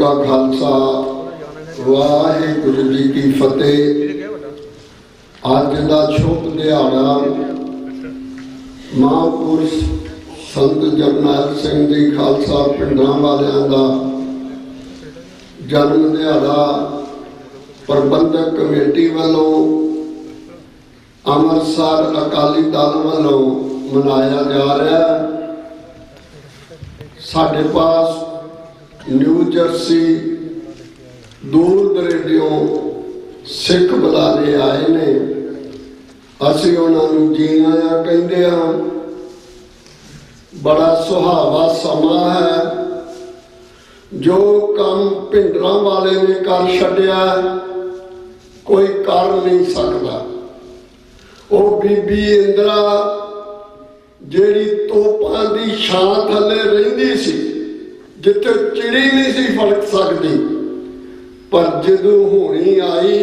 का खालसा वाहिगुरु जी की फतेह। अज का शुभ दिहाड़ा महापुरुष संत जरनैल सिंह जी खालसा पिंडां वालियां दा जन्म दिहाड़ा प्रबंधक कमेटी वालों अमृतसर अकाली दल वालों मनाया जा रहा है। साढ़े पास न्यू जर्सी दूर दरेडियों सिख बुलारे आए ने। असीं उन्होंने जी आया कहते हाँ। बड़ा सुहावा समा है। जो काम भिंडरां वाले ने कर छड्या कोई कर नहीं सकता। वो बीबी इंदिरा जिहड़ी तोपां दी छां थल्ले रहिंदी सी, जिथे चिड़ी नहीं सी फड़क सकती, पर जदों होनी आई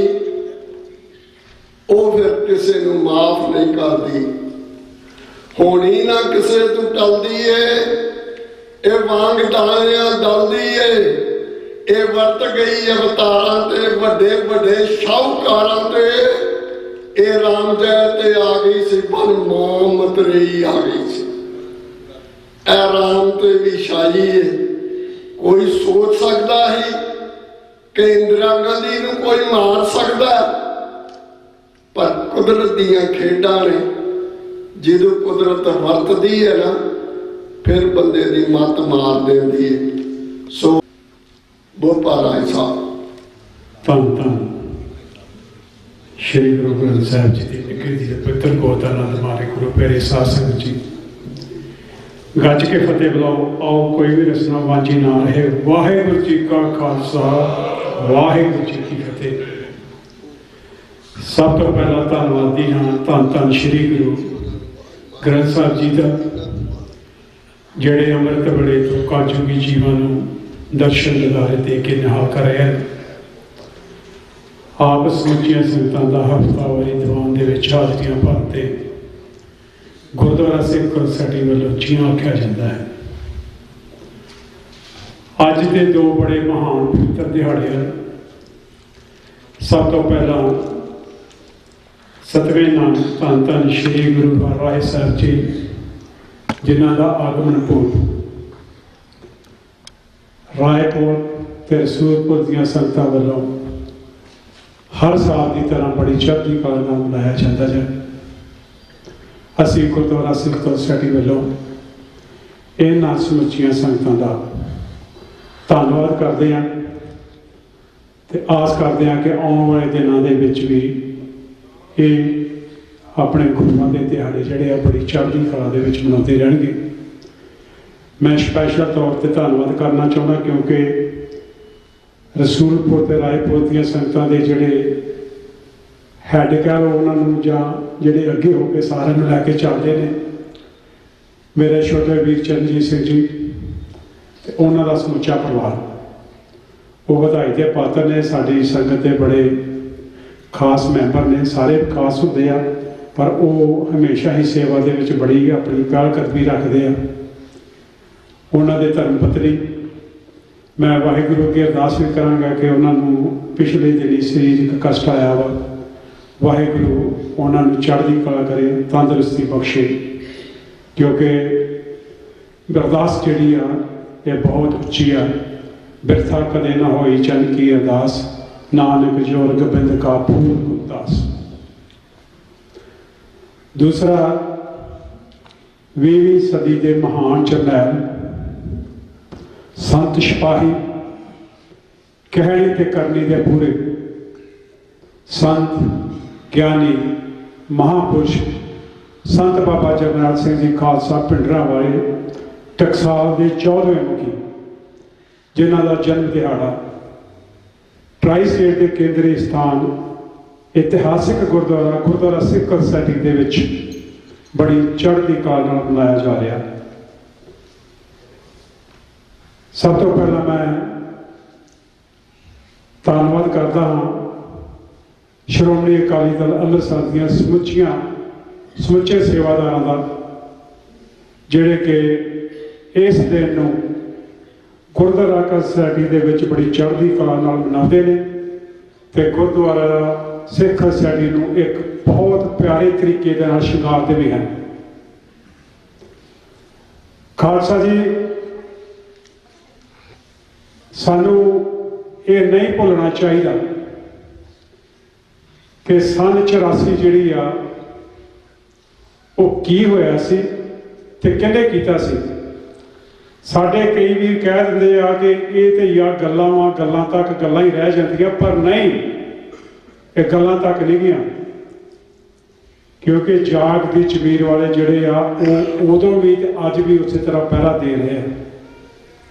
वो फिर किसी नूं माफ नहीं करती। होनी ना किसी तों टलदी है, ये वांग डालियां दलदी है। ये वरत गई अवतारां ते वड्डे वड्डे शाहूकारां ते। ये राम जय ते आ गई सी, पर मां मतरेई आ गई सी। ए राम ते भी शाही है। कोई सोच सकता है कि इंदिरा गांधी नूं कोई मार सकता, पर कुदरत दीयां खेडां ने। जो कुदरत वरतदी है ना, फिर बंदे दी मत मार देंदी है। सो बोपा राय साहब धन धन श्री गुरु ग्रंथ साहिब जी की निकली दी पवित्र गोद आनंद मारे गुरु प्यारे साध संगत जी, गज के फतेह बुलाओ। आओ कोई भी रसना वांझी ना रहे। वाहिगुरु जी का खालसा वाहिगुरु जी की फतेह। सब तो पहला धन्नवादी हाँ धन धन श्री गुरु ग्रंथ साहिब जी का, ਜਿਹੜੇ ਅੰਮ੍ਰਿਤ ਵੇਲੇ ਤੋਂ ਕਾਜੂਗੀ ਜੀਵਾਂ ਨੂੰ ਦਰਸ਼ਨ ਦਿਦਾਰੇ ਦੇ ਕੇ ਨਿਹਾਲ ਕਰ ਰਹੇ ਹਨ। ਆਪ ਸਮੁੱਚੀਆਂ ਸੰਗਤਾਂ ਦਾ ਹਫ਼ਤਾਵਾਰੀ ਦੀਵਾਨ ਦੇ ਵਿੱਚ ਹਾਜ਼ਰੀਆਂ ਭਰ ਤੇ ਗੁਰਦੁਆਰਾ ਸਿੱਖ ਕੌਂਸਲ ਵੱਲੋਂ ਜੀਆਂ ਆਖਿਆ ਜਾਂਦਾ ਹੈ। ਅੱਜ ਦੇ ਦੋ ਬੜੇ ਮਹਾਨ ਪਵਿੱਤਰ ਦਿਹਾੜੇ ਹਨ। ਸਭ ਤੋਂ ਪਹਿਲਾਂ ਸਤਵੇਂ ਨਾਨਕ ਧੰਨ ਧੰਨ ਸ਼੍ਰੀ ਗੁਰੂ ਹਰਿਰਾਏ ਸਾਹਿਬ ਜੀ, जिन्हों का आगमन पूर्व रायपुर ते रसूलपुर दी संगतां वालों हर साल की तरह बड़ी चढ़ती कला नाल मनाया जाता है। असीं गुरुद्वारा सिख सोसाइटी वालों इन्हां समुचियां संगतां का धन्नवाद करते हैं ते आस करते हैं कि आने वाले दिनों के विच भी ये अपने गुरुओं के दिहाड़े जोड़े बड़ी चढ़ती कला के मनाते रहणगे। मैं स्पैशल तौर पर धन्नवाद करना चाहता क्योंकि रसूलपुर ते रायपुर दी संगतां दे जिहड़े हैड कह लो उन्होंने जां जिहड़े अगे हो के सारे लैके चलते हैं, मेरे छोटे वीर चरणजीत सिंह जी ते उन्हां दा समुचा परिवार, वो बधाई के पात्र ने। साडी संगत के बड़े खास मैंबर ने। सारे खास होंदे आ, पर वो हमेशा ही सेवा दे विच बड़ी अपनी पहल कदमी रखते हैं। उन्होंने धर्म पत्नी मैं वाहिगुरु अगे अरदास भी करांगा कि उन्होंने पिछले दिनी सरीरक कष्ट आया वा, वाहिगुरु उन्होंने चढ़ती कला करे, तंदुरुस्ती बख्शे, क्योंकि अरदास जिहड़ी आ ये बहुत उच्ची आ। बिरथा कदे ना होई चन की अरदास, नानक जोर गोबिंद का पूर्ण उदास। दूसरा 20वीं सदी के महान जरनैल संत सिपाही कहने ते करने के पूरे संत ज्ञानी महापुरुष संत बाबा जरनैल सिंह जी खालसा भिंडरां वाले टकसाल के 14वें मुखी, जिन्हों का जन्म दिहाड़ा ट्राई स्टेट के केंद्रीय स्थान इतिहासिक गुरुद्वारा सिख सोसाइटी के विच बड़ी चढ़ती कला नाल मनाया जा रहा। सब तो पहला मैं धन्नवाद करता हाँ श्रोमणी अकाली दल अमृतसर दीयां समुचे सेवादारां दा, जिहड़े कि इस दिन नूं ਗੁਰਦੁਆਰਾ ਕਾ ਸੋਸਾਇਟੀ ਦੇ ਵਿੱਚ ਬੜੀ ਚੜ੍ਹਦੀ ਕਲਾ ਨਾਲ ਮਨਾਉਂਦੇ ਨੇ ਤੇ ਗੁਰਦੁਆਰਾ ਸਿੱਖ ਸੋਸਾਇਟੀ ਨੂੰ ਇੱਕ ਬਹੁਤ ਪਿਆਰੇ ਤਰੀਕੇ ਦੇ ਨਾਲ ਸ਼ਿੰਗਾਰਦੇ ਵੀ ਹਨ। ਖਾਲਸਾ ਜੀ, ਸਾਨੂੰ ਇਹ ਨਹੀਂ ਭੁੱਲਣਾ ਚਾਹੀਦਾ ਕਿ ਸੰਨ 84 ਜਿਹੜੀ ਆ ਉਹ ਕੀ ਹੋਇਆ ਸੀ ਤੇ ਕਿਹਨੇ ਕੀਤਾ ਸੀ। ਸਾਡੇ ਕਈ ਵੀਰ ਕਹਿ ਦਿੰਦੇ ਆ ਕਿ ਇਹ ਤੇ ਯਾਰ ਗੱਲਾਂ ਵਾਂ, ਗੱਲਾਂ ਤੱਕ ਗੱਲਾਂ ਹੀ ਰਹਿ ਜਾਂਦੀਆਂ, ਪਰ ਨਹੀਂ, ਇਹ ਗੱਲਾਂ ਤੱਕ ਨਹੀਂ ਗਈਆਂ, ਕਿਉਂਕਿ ਜਾਗ ਦੀ ਜ਼ਮੀਰ ਵਾਲੇ ਜਿਹੜੇ ਆ ਉਹ ਉਦੋਂ ਵੀ ਤੇ ਅੱਜ ਵੀ ਉਸੇ ਤਰ੍ਹਾਂ ਪਹਿਰਾ ਦੇ ਰਹੇ ਆ।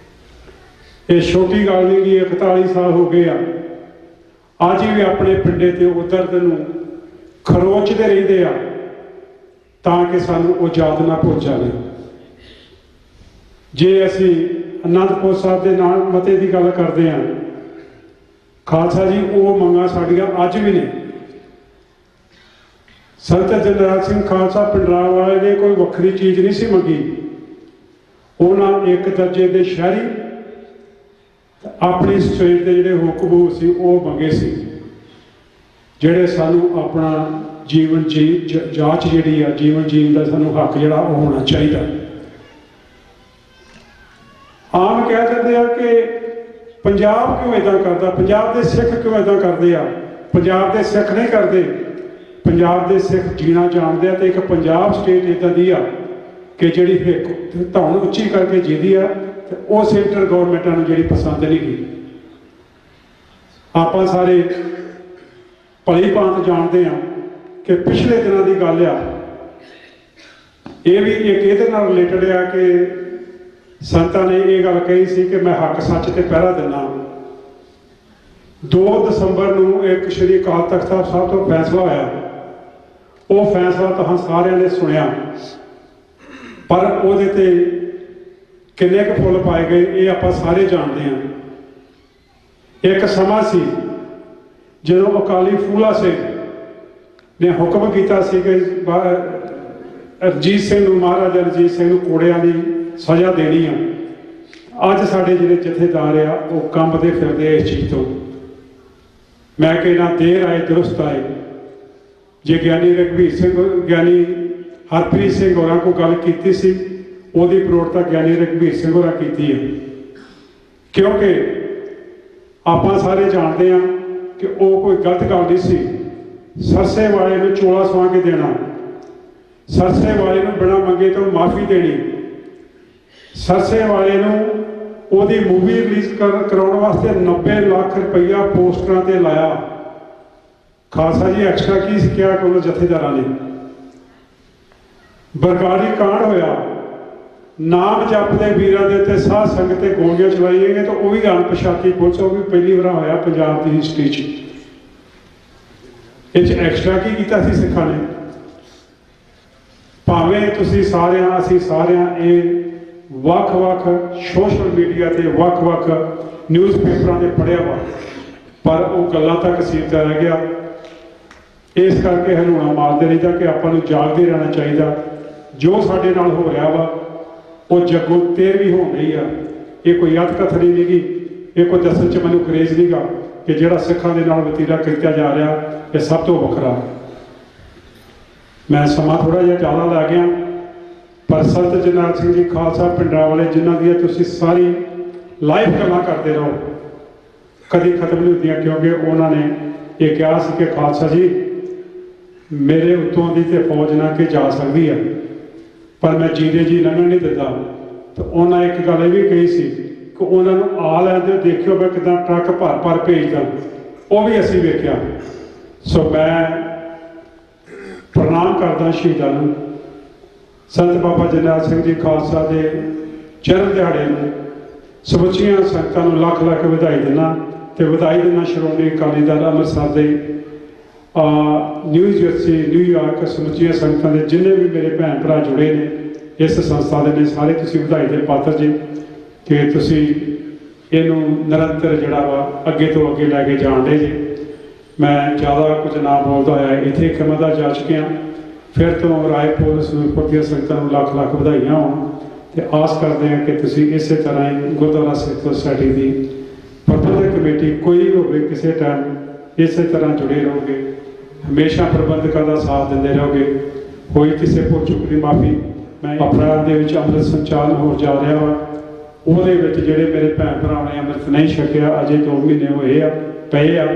ਇਹ ਛੋਟੀ ਗੱਲ ਨਹੀਂ ਕਿ 41 ਸਾਲ ਹੋ ਗਏ ਆ, ਅੱਜ ਵੀ ਆਪਣੇ ਪਿੰਡੇ ਤੇ ਉਧਰ ਨੂੰ ਖਰੋਚਦੇ ਰਹਿੰਦੇ ਆ ਤਾਂ ਕਿ ਸਾਨੂੰ ਉਹ ਯਾਦ ਨਾ ਭੁੱਲ ਜਾਵੇ। ਜੇ ਅਸੀਂ ਅਨੰਦਪੁਰ ਸਾਹਿਬ ਦੇ ਨਾਲ ਮਤੇ ਦੀ ਗੱਲ ਕਰਦੇ ਹਾਂ, ਖਾਲਸਾ ਜੀ, ਉਹ ਮੰਗਾਂ ਸਾਡੀਆਂ ਅੱਜ ਵੀ ਨੇ। ਸੰਤ ਜਰਨੈਲ ਸਿੰਘ ਖਾਲਸਾ ਪਿੰਡਰਾਂ ਵਾਲੇ ਨੇ ਕੋਈ ਵੱਖਰੀ ਚੀਜ਼ ਨਹੀਂ ਸੀ ਮੰਗੀ, ਉਹਨਾਂ ਇੱਕ ਦਰਜੇ ਦੇ ਸ਼ਹਿਰੀ ਆਪਣੀ ਸਟੇਟ ਦੇ ਜਿਹੜੇ ਹੁਕਮ ਸੀ ਉਹ ਮੰਗੇ ਸੀ, ਜਿਹੜੇ ਸਾਨੂੰ ਆਪਣਾ ਜੀਵਨ ਜਾਂਚ ਜਿਹੜੀ ਆ, ਜੀਵਨ ਜੀਣ ਦਾ ਸਾਨੂੰ ਹੱਕ ਜਿਹੜਾ ਉਹ ਹੋਣਾ ਚਾਹੀਦਾ। ਆਮ ਕਹਿ ਦਿੰਦੇ ਆ ਕਿ ਪੰਜਾਬ ਕਿਉਂ ਇੱਦਾਂ ਕਰਦਾ, ਪੰਜਾਬ ਦੇ ਸਿੱਖ ਕਿਉਂ ਇੱਦਾਂ ਕਰਦੇ ਆ। ਪੰਜਾਬ ਦੇ ਸਿੱਖ ਨਹੀਂ ਕਰਦੇ, ਪੰਜਾਬ ਦੇ ਸਿੱਖ ਜੀਣਾ ਜਾਣਦੇ ਆ। ਤੇ ਇੱਕ ਪੰਜਾਬ ਸਟੇਟ ਇੱਦਾਂ ਦੀ ਆ ਕਿ ਜਿਹੜੀ ਧੌਣ ਉੱਚੀ ਕਰਕੇ ਜੀਦੀ ਆ ਤੇ ਉਹ ਸੈਂਟਰ ਗੌਰਮੈਂਟਾਂ ਨੂੰ ਜਿਹੜੀ ਪਸੰਦ ਨਹੀਂ ਗਈ। ਆਪਾਂ ਸਾਰੇ ਭਲੀ ਭਾਂਤ ਜਾਣਦੇ ਆ ਕਿ ਪਿਛਲੇ ਦਿਨਾਂ ਦੀ ਗੱਲ ਆ, ਇਹ ਵੀ ਇੱਕ ਇਹਦੇ ਨਾਲ ਰਿਲੇਟਡ ਆ ਕਿ ਸੰਤਾਂ ਨੇ ਇਹ ਗੱਲ ਕਹੀ ਸੀ ਕਿ ਮੈਂ ਹੱਕ ਸੱਚ ਤੇ ਪਹਿਰਾ ਦਿੰਦਾ। 2 ਦਸੰਬਰ ਨੂੰ ਇੱਕ ਸ਼੍ਰੀ ਅਕਾਲ ਤਖਤ ਸਾਹਿਬ ਤੋਂ ਫੈਸਲਾ ਹੋਇਆ, ਉਹ ਫੈਸਲਾ ਤਾਂ ਸਾਰਿਆਂ ਨੇ ਸੁਣਿਆ, ਪਰ ਉਹਦੇ ਤੇ ਕਿੰਨੇ ਕੁ ਫੁੱਲ ਪਾਏ ਗਏ ਇਹ ਆਪਾਂ ਸਾਰੇ ਜਾਣਦੇ ਹਾਂ। ਇੱਕ ਸਮਾਂ ਸੀ ਜਦੋਂ ਅਕਾਲੀ ਫੂਲਾ ਸਿੰਘ ਨੇ ਹੁਕਮ ਕੀਤਾ ਸੀ ਕਿ ਰਣਜੀਤ ਸਿੰਘ ਨੂੰ, ਮਹਾਰਾਜਾ ਰਣਜੀਤ ਸਿੰਘ ਨੂੰ ਕੋੜਿਆਂ ਦੀ ਸਜ਼ਾ ਦੇਣੀ ਆ। ਅੱਜ ਸਾਡੇ ਜਿਹੜੇ ਜਥੇਦਾਰ ਆ ਉਹ ਕੰਬਦੇ ਫਿਰਦੇ ਇਸ ਚੀਜ਼ ਤੋਂ। ਮੈਂ ਕਹਿੰਦਾ ਦੇਰ ਆਏ ਦਰੁਸਤ ਆਏ। ਜੇ ਗਿਆਨੀ ਰਘਬੀਰ ਸਿੰਘ, ਗਿਆਨੀ ਹਰਪ੍ਰੀਤ ਸਿੰਘ ਹੋਰਾਂ ਕੋਲ ਗੱਲ ਕੀਤੀ ਸੀ, ਉਹਦੀ ਪ੍ਰੋੜਤਾ ਗਿਆਨੀ ਰਘਬੀਰ ਸਿੰਘ ਹੋਰਾਂ ਕੀਤੀ ਹੈ, ਕਿਉਂਕਿ ਆਪਾਂ ਸਾਰੇ ਜਾਣਦੇ ਹਾਂ ਕਿ ਉਹ ਕੋਈ ਗਲਤ ਗੱਲ ਨਹੀਂ ਸੀ। ਸਰਸੇ ਵਾਲੇ ਨੂੰ ਚੋਲਾ ਸਵਾ ਕੇ ਦੇਣਾ, ਸਰਸੇ ਵਾਲੇ ਨੂੰ ਬਿਨਾਂ ਮੰਗੇ ਤੋਂ ਮਾਫੀ ਦੇਣੀ, ਸਰਸੇ ਵਾਲੇ ਨੂੰ ਉਹਦੀ ਮੂਵੀ ਰਿਲੀਜ਼ ਕਰਾਉਣ ਵਾਸਤੇ 90 ਲੱਖ ਰੁਪਈਆ ਪੋਸਟਰਾਂ ਤੇ ਲਾਇਆ। ਖਾਲਸਾ ਜੀ, ਐਕਸਟਰਾ ਕੀ ਸਿੱਖਿਆ ਕਿ ਉਹਨਾਂ ਜਥੇਦਾਰਾਂ ਨੇ। ਬਰਗਾੜੀ ਕਾਂਡ ਹੋਇਆ, ਨਾਮ ਜਪਦੇ ਵੀਰਾਂ ਦੇ ਉੱਤੇ ਸਾਧ ਸੰਗਤ ਤੇ ਗੋਲੀਆਂ ਚਲਾਈਆਂ ਗਈਆਂ, ਤਾਂ ਉਹ ਵੀ ਅਣਪਛਾਤੀ ਪੁਲਿਸ, ਉਹ ਵੀ ਪਹਿਲੀ ਵਾਰ ਹੋਇਆ ਪੰਜਾਬ ਦੀ ਹਿਸਟਰੀ 'ਚ। ਇਹ 'ਚ ਐਕਸਟਰਾ ਕੀ ਕੀਤਾ ਸੀ ਸਿੱਖਾਂ ਨੇ? ਭਾਵੇਂ ਤੁਸੀਂ ਸਾਰਿਆਂ, ਅਸੀਂ ਸਾਰਿਆਂ ਇਹ ਵੱਖ-ਵੱਖ ਸੋਸ਼ਲ ਮੀਡੀਆ ਤੇ ਵੱਖ-ਵੱਖ ਨਿਊਜ਼ਪੇਪਰਾਂ ਤੇ ਪੜ੍ਹਿਆ ਵਾ, ਪਰ ਉਹ ਗੱਲਾਂ ਤੱਕ ਸੀਮਿਤ ਰਹਿ ਗਿਆ। ਇਸ ਕਰਕੇ ਹਲੂਣਾ ਮਾਰਦੇ ਰਹੀਦਾ ਕਿ ਆਪਾਂ ਨੂੰ ਜਾਗਦੇ ਰਹਿਣਾ ਚਾਹੀਦਾ। ਜੋ ਸਾਡੇ ਨਾਲ ਹੋ ਰਿਹਾ ਵਾ ਉਹ ਜੱਗੋਂ ਤੇਰਵੀਂ ਹੋ ਰਹੀ ਆ। ਇਹ ਕੋਈ ਅੱਧ ਕਥਨੀ ਨਹੀਂ ਗੀ, ਇਹ ਕੋਈ ਦੱਸਣ 'ਚ ਮੈਨੂੰ ਕਰੇਜ਼ ਨਹੀਂ ਗਾ ਕਿ ਜਿਹੜਾ ਸਿੱਖਾਂ ਦੇ ਨਾਲ ਵਤੀਰਾ ਕੀਤਾ ਜਾ ਰਿਹਾ ਇਹ ਸਭ ਤੋਂ ਵੱਖਰਾ। ਮੈਂ ਸਮਾਂ ਥੋੜ੍ਹਾ ਜਿਹਾ ਜ਼ਿਆਦਾ ਲੈ ਗਿਆ, ਪਰ ਸੰਤ ਜਰਨੈਲ ਸਿੰਘ ਜੀ ਖਾਲਸਾ ਪਿੰਡਾਂ ਵਾਲੇ, ਜਿਨ੍ਹਾਂ ਦੀਆਂ ਤੁਸੀਂ ਸਾਰੀ ਲਾਈਫ ਗੱਲਾਂ ਕਰਦੇ ਰਹੋ, ਕਦੀ ਖਤਮ ਨਹੀਂ ਹੁੰਦੀਆਂ, ਕਿਉਂਕਿ ਉਹਨਾਂ ਨੇ ਇਹ ਕਿਹਾ ਸੀ ਕਿ ਖਾਲਸਾ ਜੀ, ਮੇਰੇ ਉੱਤੋਂ ਦੀ ਤੇ ਫੌਜ ਨਾ ਕਿ ਜਾ ਸਕਦੀ ਹੈ, ਪਰ ਮੈਂ ਜੀਦੇ ਜੀ ਲੰਘਣ ਨਹੀਂ ਦਿੰਦਾ। ਤੇ ਉਹਨਾਂ ਇੱਕ ਗੱਲ ਇਹ ਵੀ ਕਹੀ ਸੀ ਕਿ ਉਹਨਾਂ ਨੂੰ ਆ ਲੈਂਦੇ, ਦੇਖਿਓ ਮੈਂ ਕਿੱਦਾਂ ਟਰੱਕ ਭਰ ਭਰ ਭੇਜਦਾ। ਉਹ ਵੀ ਅਸੀਂ ਵੇਖਿਆ। ਸੋ ਮੈਂ ਪ੍ਰਣਾਮ ਕਰਦਾ ਸ਼ਹੀਦਾਂ ਨੂੰ। ਸੰਤ ਬਾਬਾ ਜਰਨੈਲ ਸਿੰਘ ਜੀ ਖਾਲਸਾ ਦੇ ਜਨਮ ਦਿਹਾੜੇ ਨੂੰ ਸਮੁੱਚੀਆਂ ਸੰਗਤਾਂ ਨੂੰ ਲੱਖ ਲੱਖ ਵਧਾਈ ਦਿੰਦਾ, ਤੇ ਵਧਾਈ ਦਿੰਦਾ ਸ਼੍ਰੋਮਣੀ ਅਕਾਲੀ ਦਲ ਅੰਮ੍ਰਿਤਸਰ ਦੇ, ਨਿਊ ਜਰਸੀ, ਨਿਊਯਾਰਕ, ਸਮੁੱਚੀਆਂ ਸੰਗਤਾਂ ਦੇ ਜਿੰਨੇ ਵੀ ਮੇਰੇ ਭੈਣ ਭਰਾ ਜੁੜੇ ਨੇ ਇਸ ਸੰਸਥਾ ਦੇ ਨੇ, ਸਾਰੇ ਤੁਸੀਂ ਵਧਾਈ ਦੇ ਪਾਤਰ ਜੀ ਕਿ ਤੁਸੀਂ ਇਹਨੂੰ ਨਿਰੰਤਰ ਜਿਹੜਾ ਵਾ ਅੱਗੇ ਤੋਂ ਅੱਗੇ ਲੈ ਕੇ ਜਾਣ ਦੇ ਜੀ। ਮੈਂ ਜ਼ਿਆਦਾ ਕੁਝ ਨਾ ਬੋਲਦਾ ਹੋਇਆ ਇੱਥੇ ਖਿਮਾ ਜਾ ਚੁੱਕਿਆ। ਫਿਰ ਤੋਂ ਰਾਏਪੁਰ, ਸੂਰਪੁਰ ਦੀਆਂ ਸੰਗਤਾਂ ਨੂੰ ਲੱਖ ਲੱਖ ਵਧਾਈਆਂ ਹੋਣ, ਤੇ ਆਸ ਕਰਦੇ ਹਾਂ ਕਿ ਤੁਸੀਂ ਇਸੇ ਤਰ੍ਹਾਂ ਹੀ ਗੁਰਦੁਆਰਾ ਸਿੱਖ ਸੁਸਾਇਟੀ ਦੀ ਪ੍ਰਬੰਧਕ ਕਮੇਟੀ ਕੋਈ ਵੀ ਹੋਵੇ ਕਿਸੇ ਟਾਈਮ ਇਸੇ ਤਰ੍ਹਾਂ ਜੁੜੇ ਰਹੋਗੇ, ਹਮੇਸ਼ਾ ਪ੍ਰਬੰਧਕਾਂ ਦਾ ਸਾਥ ਦਿੰਦੇ ਰਹੋਗੇ। ਹੋਈ ਕਿਸੇ ਭੁੱਲ ਚੁੱਕ ਦੀ ਮਾਫੀ। ਮੈਂ ਅਪਰਾਧ ਦੇ ਵਿੱਚ ਅੰਮ੍ਰਿਤ ਸੰਚਾਲਨ ਹੋ ਜਾ ਰਿਹਾ ਵਾ, ਉਹਦੇ ਵਿੱਚ ਜਿਹੜੇ ਮੇਰੇ ਭੈਣ ਭਰਾ ਨੇ ਅੰਮ੍ਰਿਤ ਨਹੀਂ ਛਕਿਆ, ਅਜੇ 2 ਮਹੀਨੇ ਹੋਏ ਆ ਪਏ ਆ,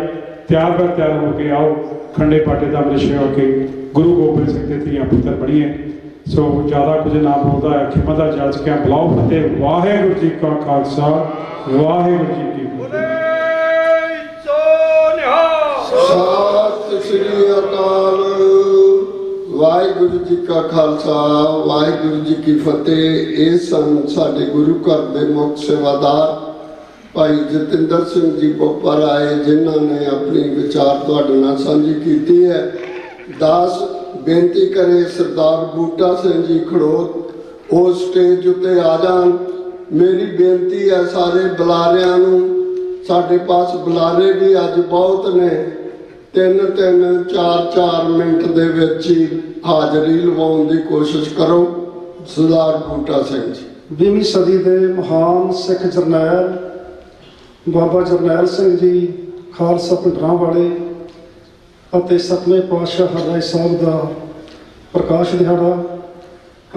ਤਿਆਰ ਹੋ ਕੇ ਆਓ, ਖੰਡੇ ਪਾਟੇ ਦਾ ਅੰਮ੍ਰਿਤ ਛਕ ਕੇ ਗੁਰੂ ਗੋਬਿੰਦ ਸਿੰਘ ਦੇ ਧੀਆਂ ਪੁੱਤਰ ਬਣੀਏ। ਸੋ ਜ਼ਿਆਦਾ ਕੁਝ ਨਾ ਬੋਲਦਾ ਹੈ, ਖਿਮਾ ਜਾਚ ਕੇ ਬੁਲਾਓ ਫਤਿਹ। ਵਾਹਿਗੁਰੂ ਜੀ ਕਾ ਖਾਲਸਾ, ਵਾਹਿਗੁਰੂ ਜੀ ਕੀ ਫਤਿਹ। ਸਤਿ ਸ੍ਰੀ ਅਕਾਲ। ਵਾਹਿਗੁਰੂ ਜੀ ਕਾ ਖਾਲਸਾ, ਵਾਹਿਗੁਰੂ ਜੀ ਕੀ ਫਤਿਹ। ਇਹ ਸਨ ਸਾਡੇ ਗੁਰੂ ਘਰ ਦੇ ਮੁੱਖ ਸੇਵਾਦਾਰ ਭਾਈ ਜਤਿੰਦਰ ਸਿੰਘ ਜੀ ਬੋਪਰ ਆਏ, ਜਿਨ੍ਹਾਂ ਨੇ ਆਪਣੀ ਵਿਚਾਰ ਤੁਹਾਡੇ ਨਾਲ ਸਾਂਝੀ ਕੀਤੀ ਹੈ। ਦਾਸ ਬੇਨਤੀ ਕਰੇ ਸਰਦਾਰ ਬੂਟਾ ਸਿੰਘ ਜੀ ਖੜੋਤ ਉਹ ਸਟੇਜ ਉੱਤੇ ਆ ਜਾਣ। ਮੇਰੀ ਬੇਨਤੀ ਹੈ ਸਾਰੇ ਬੁਲਾਰਿਆਂ ਨੂੰ, ਸਾਡੇ ਪਾਸ ਬੁਲਾਰੇ ਵੀ ਅੱਜ ਬਹੁਤ ਨੇ, 3-3, 4-4 ਮਿੰਟ ਦੇ ਵਿੱਚ ਹੀ ਹਾਜ਼ਰੀ ਲਵਾਉਣ ਦੀ ਕੋਸ਼ਿਸ਼ ਕਰੋ। ਸਰਦਾਰ ਬੂਟਾ ਸਿੰਘ ਜੀ। 20ਵੀਂ ਸਦੀ ਦੇ ਮਹਾਨ ਸਿੱਖ ਜਰਨੈਲ ਬਾਬਾ ਜਰਨੈਲ ਸਿੰਘ ਜੀ ਖਾਲਸਾ ਭਿੰਡਰਾਂ ਵਾਲੇ ਅਤੇ ਸਤਵੇਂ ਪਾਤਸ਼ਾਹ ਹਰਰਾਏ ਸਾਹਿਬ ਦਾ ਪ੍ਰਕਾਸ਼ ਦਿਹਾੜਾ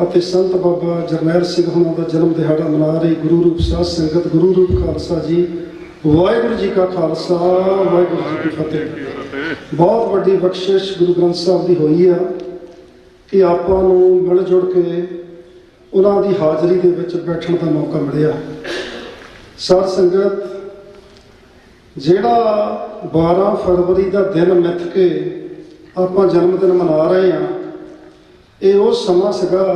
ਅਤੇ ਸੰਤ ਬਾਬਾ ਜਰਨੈਲ ਸਿੰਘ ਹੋਣਾ ਦਾ ਜਨਮ ਦਿਹਾੜਾ ਮਨਾ ਰਹੀ ਗੁਰੂ ਰੂਪ ਸਾਧ ਸੰਗਤ, ਗੁਰੂ ਰੂਪ ਖਾਲਸਾ ਜੀ। ਵਾਹਿਗੁਰੂ ਜੀ ਕਾ ਖਾਲਸਾ, ਵਾਹਿਗੁਰੂ ਜੀ ਕੀ ਫਤਿਹ। ਬਹੁਤ ਵੱਡੀ ਬਖਸ਼ਿਸ਼ ਗੁਰੂ ਗ੍ਰੰਥ ਸਾਹਿਬ ਦੀ ਹੋਈ ਆ ਕਿ ਆਪਾਂ ਨੂੰ ਮਿਲ ਜੁੜ ਕੇ ਉਹਨਾਂ ਦੀ ਹਾਜ਼ਰੀ ਦੇ ਵਿੱਚ ਬੈਠਣ ਦਾ ਮੌਕਾ ਮਿਲਿਆ। ਸਾਧ ਸੰਗਤ, ਜਿਹੜਾ 12 ਫਰਵਰੀ ਦਾ ਦਿਨ ਮਿੱਥ ਕੇ ਆਪਾਂ ਜਨਮ ਦਿਨ ਮਨਾ ਰਹੇ ਹਾਂ, ਇਹ ਉਹ ਸਮਾਂ ਸੀਗਾ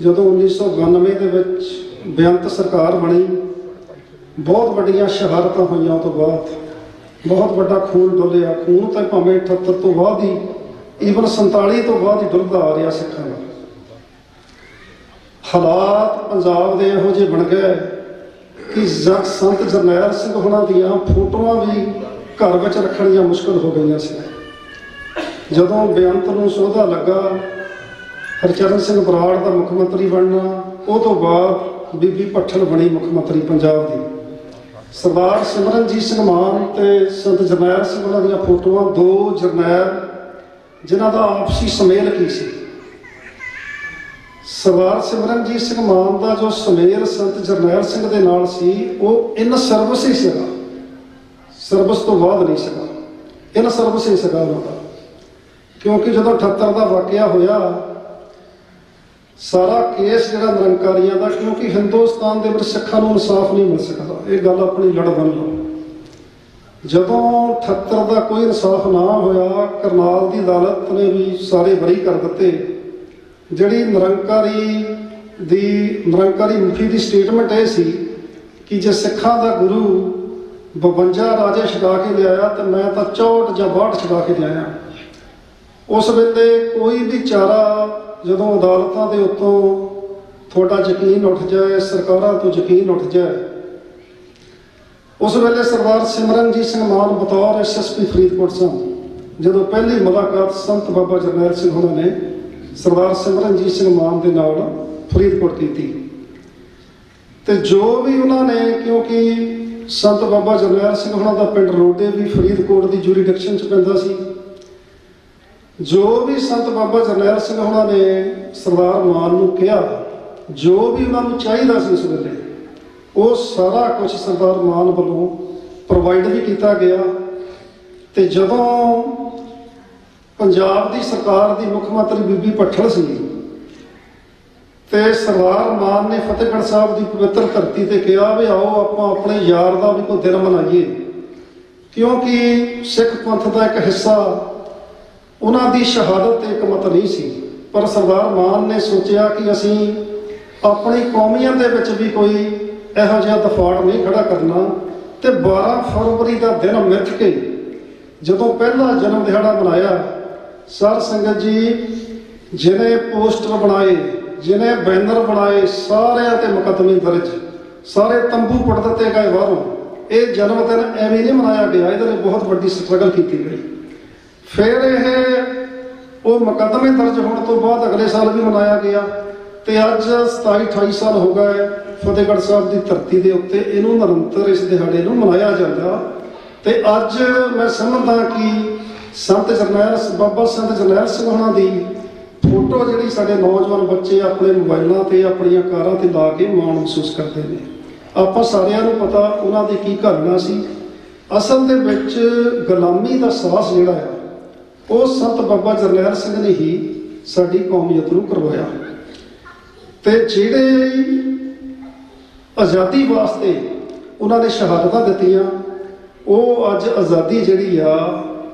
ਜਦੋਂ 1992 ਦੇ ਵਿੱਚ ਬੇਅੰਤ ਸਰਕਾਰ ਬਣੀ। ਬਹੁਤ ਵੱਡੀਆਂ ਸ਼ਹਾਦਤਾਂ ਹੋਈਆਂ ਤੋਂ ਬਾਅਦ ਬਹੁਤ ਵੱਡਾ ਖੂਨ ਡੁੱਲਿਆ। ਖੂਨ ਤਾਂ ਭਾਵੇਂ 78 ਤੋਂ ਬਾਅਦ ਹੀ, ਈਵਨ 47 ਤੋਂ ਬਾਅਦ ਹੀ ਡੁੱਲਦਾ ਆ ਰਿਹਾ ਸਿੱਖਾਂ ਦਾ। ਹਾਲਾਤ ਪੰਜਾਬ ਦੇ ਇਹੋ ਜਿਹੇ ਬਣ ਗਏ ਕਿ ਸੰਤ ਜਰਨੈਲ ਸਿੰਘ ਹੋਣਾ ਦੀਆਂ ਫੋਟੋਆਂ ਵੀ ਘਰ ਵਿੱਚ ਰੱਖਣੀਆਂ ਮੁਸ਼ਕਲ ਹੋ ਗਈਆਂ ਸੀ। ਜਦੋਂ ਬੇਅੰਤ ਨੂੰ ਸੋਧਾ ਲੱਗਾ ਹਰਚਰਨ ਸਿੰਘ ਬਰਾੜ ਦਾ ਮੁੱਖ ਮੰਤਰੀ ਬਣਨਾ, ਉਹ ਤੋਂ ਬਾਅਦ ਬੀਬੀ ਭੱਠਲ ਬਣੀ ਮੁੱਖ ਮੰਤਰੀ ਪੰਜਾਬ ਦੀ। ਸਰਦਾਰ ਸਿਮਰਨਜੀਤ ਸਿੰਘ ਮਾਨ ਤੇ ਸੰਤ ਜਰਨੈਲ ਸਿੰਘ ਉਹਨਾਂ ਦੀਆਂ ਫੋਟੋਆਂ, 2 ਜਰਨੈਲ ਜਿਨ੍ਹਾਂ ਦਾ ਆਪਸੀ ਸੁਮੇਲ ਕੀ ਸੀ। ਸਰਦਾਰ ਸਿਮਰਨਜੀਤ ਸਿੰਘ ਮਾਨ ਦਾ ਜੋ ਸੁਮੇਲ ਸੰਤ ਜਰਨੈਲ ਸਿੰਘ ਦੇ ਨਾਲ ਸੀ, ਉਹ ਇਨ ਸਰਵਿਸ ਹੀ ਸੀਗਾ, ਸਰਵਿਸ ਤੋਂ ਬਾਅਦ ਨਹੀਂ ਸੀਗਾ, ਇਨ ਸਰਵਿਸ ਹੀ ਸੀਗਾ ਉਹਨਾਂ ਦਾ। ਕਿਉਂਕਿ ਜਦੋਂ 78 ਦਾ ਵਾਕਿਆ ਹੋਇਆ, ਸਾਰਾ ਕੇਸ ਜਿਹੜਾ ਨਿਰੰਕਾਰੀਆਂ ਦਾ, ਕਿਉਂਕਿ ਹਿੰਦੁਸਤਾਨ ਦੇ ਵਿੱਚ ਸਿੱਖਾਂ ਨੂੰ ਇਨਸਾਫ ਨਹੀਂ ਮਿਲ ਸਕਦਾ, ਇਹ ਗੱਲ ਆਪਣੀ ਲੜ ਬਣ ਲਓ। ਜਦੋਂ 78 ਦਾ ਕੋਈ ਇਨਸਾਫ ਨਾ ਹੋਇਆ, ਕਰਨਾਲ ਦੀ ਅਦਾਲਤ ਨੇ ਵੀ ਸਾਰੇ ਬਰੀ ਕਰ ਦਿੱਤੇ। ਜਿਹੜੀ ਨਿਰੰਕਾਰੀ ਮੁਖੀ ਦੀ ਸਟੇਟਮੈਂਟ ਇਹ ਸੀ ਕਿ ਜੇ ਸਿੱਖਾਂ ਦਾ ਗੁਰੂ 52 ਰਾਜੇ ਛਡਾ ਕੇ ਲਿਆਇਆ ਤੇ ਮੈਂ ਤਾਂ 64 ਜਾਂ 62 ਛਡਾ ਕੇ ਲਿਆਇਆ। ਉਸ ਵੇਲੇ ਕੋਈ ਵੀ ਚਾਰਾ, ਜਦੋਂ ਅਦਾਲਤਾਂ ਦੇ ਉੱਤੋਂ ਤੁਹਾਡਾ ਯਕੀਨ ਉੱਠ ਜਾਏ, ਸਰਕਾਰਾਂ ਤੋਂ ਯਕੀਨ ਉੱਠ ਜਾਏ, ਉਸ ਵੇਲੇ ਸਰਦਾਰ ਸਿਮਰਨਜੀਤ ਸਿੰਘ ਮਾਨ ਬਤੌਰ SSP ਫਰੀਦਕੋਟ ਸਨ। ਜਦੋਂ ਪਹਿਲੀ ਮੁਲਾਕਾਤ ਸੰਤ ਬਾਬਾ ਜਰਨੈਲ ਸਿੰਘ ਹੋਣਾ ਨੇ ਸਰਦਾਰ ਸਿਮਰਨਜੀਤ ਸਿੰਘ ਮਾਨ ਦੇ ਨਾਲ ਫਰੀਦਕੋਟ ਕੀਤੀ, ਤੇ ਜੋ ਵੀ ਉਹਨਾਂ ਨੇ, ਕਿਉਂਕਿ ਸੰਤ ਬਾਬਾ ਜਰਨੈਲ ਸਿੰਘ ਹੋਣਾ ਦਾ ਪਿੰਡ ਰੋਡੇ ਵੀ ਫਰੀਦਕੋਟ ਦੀ ਜੂਰੀਡਿਕਸ਼ਨ 'ਚ ਪੈਂਦਾ ਸੀ, ਜੋ ਵੀ ਸੰਤ ਬਾਬਾ ਜਰਨੈਲ ਸਿੰਘ ਹੋਣਾ ਨੇ ਸਰਦਾਰ ਮਾਨ ਨੂੰ ਕਿਹਾ, ਜੋ ਵੀ ਉਹਨਾਂ ਨੂੰ ਚਾਹੀਦਾ ਸੀ ਉਸ ਵੇਲੇ, ਉਹ ਸਾਰਾ ਕੁਝ ਸਰਦਾਰ ਮਾਨ ਵੱਲੋਂ ਪ੍ਰੋਵਾਈਡ ਵੀ ਕੀਤਾ ਗਿਆ। ਤੇ ਜਦੋਂ ਪੰਜਾਬ ਦੀ ਸਰਕਾਰ ਦੀ ਮੁੱਖ ਮੰਤਰੀ ਬੀਬੀ ਭੱਠਲ ਸੀ ਤੇ ਸਰਦਾਰ ਮਾਨ ਨੇ ਫਤਿਹਗੜ੍ਹ ਸਾਹਿਬ ਦੀ ਪਵਿੱਤਰ ਧਰਤੀ ਤੇ ਕਿਹਾ ਵੀ ਆਓ ਆਪਾਂ ਆਪਣੇ ਯਾਰ ਦਾ ਵੀ ਕੋਈ ਦਿਨ ਮਨਾਈਏ, ਕਿਉਂਕਿ ਸਿੱਖ ਪੰਥ ਦਾ ਇੱਕ ਹਿੱਸਾ ਉਹਨਾਂ ਦੀ ਸ਼ਹਾਦਤ ਤੇ ਇਕਮਤ ਨਹੀਂ ਸੀ। ਪਰ ਸਰਦਾਰ ਮਾਨ ਨੇ ਸੋਚਿਆ ਕਿ ਅਸੀਂ ਆਪਣੀ ਕੌਮੀਅਤ ਦੇ ਵਿੱਚ ਵੀ ਕੋਈ ਇਹੋ ਜਿਹਾ ਦਫਾੜ ਨਹੀਂ ਖੜਾ ਕਰਨਾ, ਤੇ 12 ਫਰਵਰੀ ਦਾ ਦਿਨ ਮਿੱਥ ਕੇ ਜਦੋਂ ਪਹਿਲਾ ਜਨਮ ਦਿਹਾੜਾ ਮਨਾਇਆ, ਸਾਧ ਸੰਗਤ ਜੀ, ਜਿਹਨੇ ਪੋਸਟਰ ਬਣਾਏ, ਜਿਹਨੇ ਬੈਨਰ ਬਣਾਏ, ਸਾਰਿਆਂ ਤੇ ਮੁਕੱਦਮੇ ਦਰਜ, ਸਾਰੇ ਤੰਬੂ ਪੁੱਟ ਦਿੱਤੇ ਗਏ ਬਾਹਰੋਂ। ਇਹ ਜਨਮ ਦਿਨ ਐਵੇਂ ਨਹੀਂ ਮਨਾਇਆ ਗਿਆ, ਇਹਦੇ ਲਈ ਬਹੁਤ ਵੱਡੀ ਸਟਰਗਲ ਕੀਤੀ ਗਈ। ਫਿਰ ਉਹ ਮੁਕੱਦਮੇ ਦਰਜ ਹੋਣ ਤੋਂ ਬਾਅਦ ਅਗਲੇ ਸਾਲ ਵੀ ਮਨਾਇਆ ਗਿਆ, ਤੇ ਅੱਜ 27-28 ਸਾਲ ਹੋ ਗਏ ਫਤਿਹਗੜ੍ਹ ਸਾਹਿਬ ਦੀ ਧਰਤੀ ਦੇ ਉੱਤੇ ਇਹਨੂੰ ਨਿਰੰਤਰ ਇਸ ਦਿਹਾੜੇ ਨੂੰ ਮਨਾਇਆ ਜਾਂਦਾ। ਤੇ ਅੱਜ ਮੈਂ ਸਮਝਦਾ ਕਿ ਬਾਬਾ ਸੰਤ ਜਰਨੈਲ ਸਿੰਘ ਉਹਨਾਂ ਦੀ ਫੋਟੋ ਜਿਹੜੀ ਸਾਡੇ ਨੌਜਵਾਨ ਬੱਚੇ ਆਪਣੇ ਮੋਬਾਈਲਾਂ ਤੇ ਆਪਣੀਆਂ ਕਾਰਾਂ ਤੇ ਲਾ ਕੇ ਮਾਣ ਮਹਿਸੂਸ ਕਰਦੇ ਨੇ। ਆਪਾਂ ਸਾਰਿਆਂ ਨੂੰ ਪਤਾ ਉਹਨਾਂ ਦੀ ਕੀ ਘਾਲਣਾ ਸੀ। ਅਸਲ ਦੇ ਵਿੱਚ ਗੁਲਾਮੀ ਦਾ ਸਾਹਸ ਜਿਹੜਾ ਆ ਉਹ ਸੰਤ ਬਾਬਾ ਜਰਨੈਲ ਸਿੰਘ ਨੇ ਹੀ ਸਾਡੀ ਕੌਮੀਅਤ ਨੂੰ ਕਰਵਾਇਆ। ਤੇ ਜਿਹੜੇ ਆਜ਼ਾਦੀ ਵਾਸਤੇ ਉਹਨਾਂ ਨੇ ਸ਼ਹਾਦਤਾਂ ਦਿੱਤੀਆਂ, ਉਹ ਅੱਜ ਆਜ਼ਾਦੀ ਜਿਹੜੀ ਆ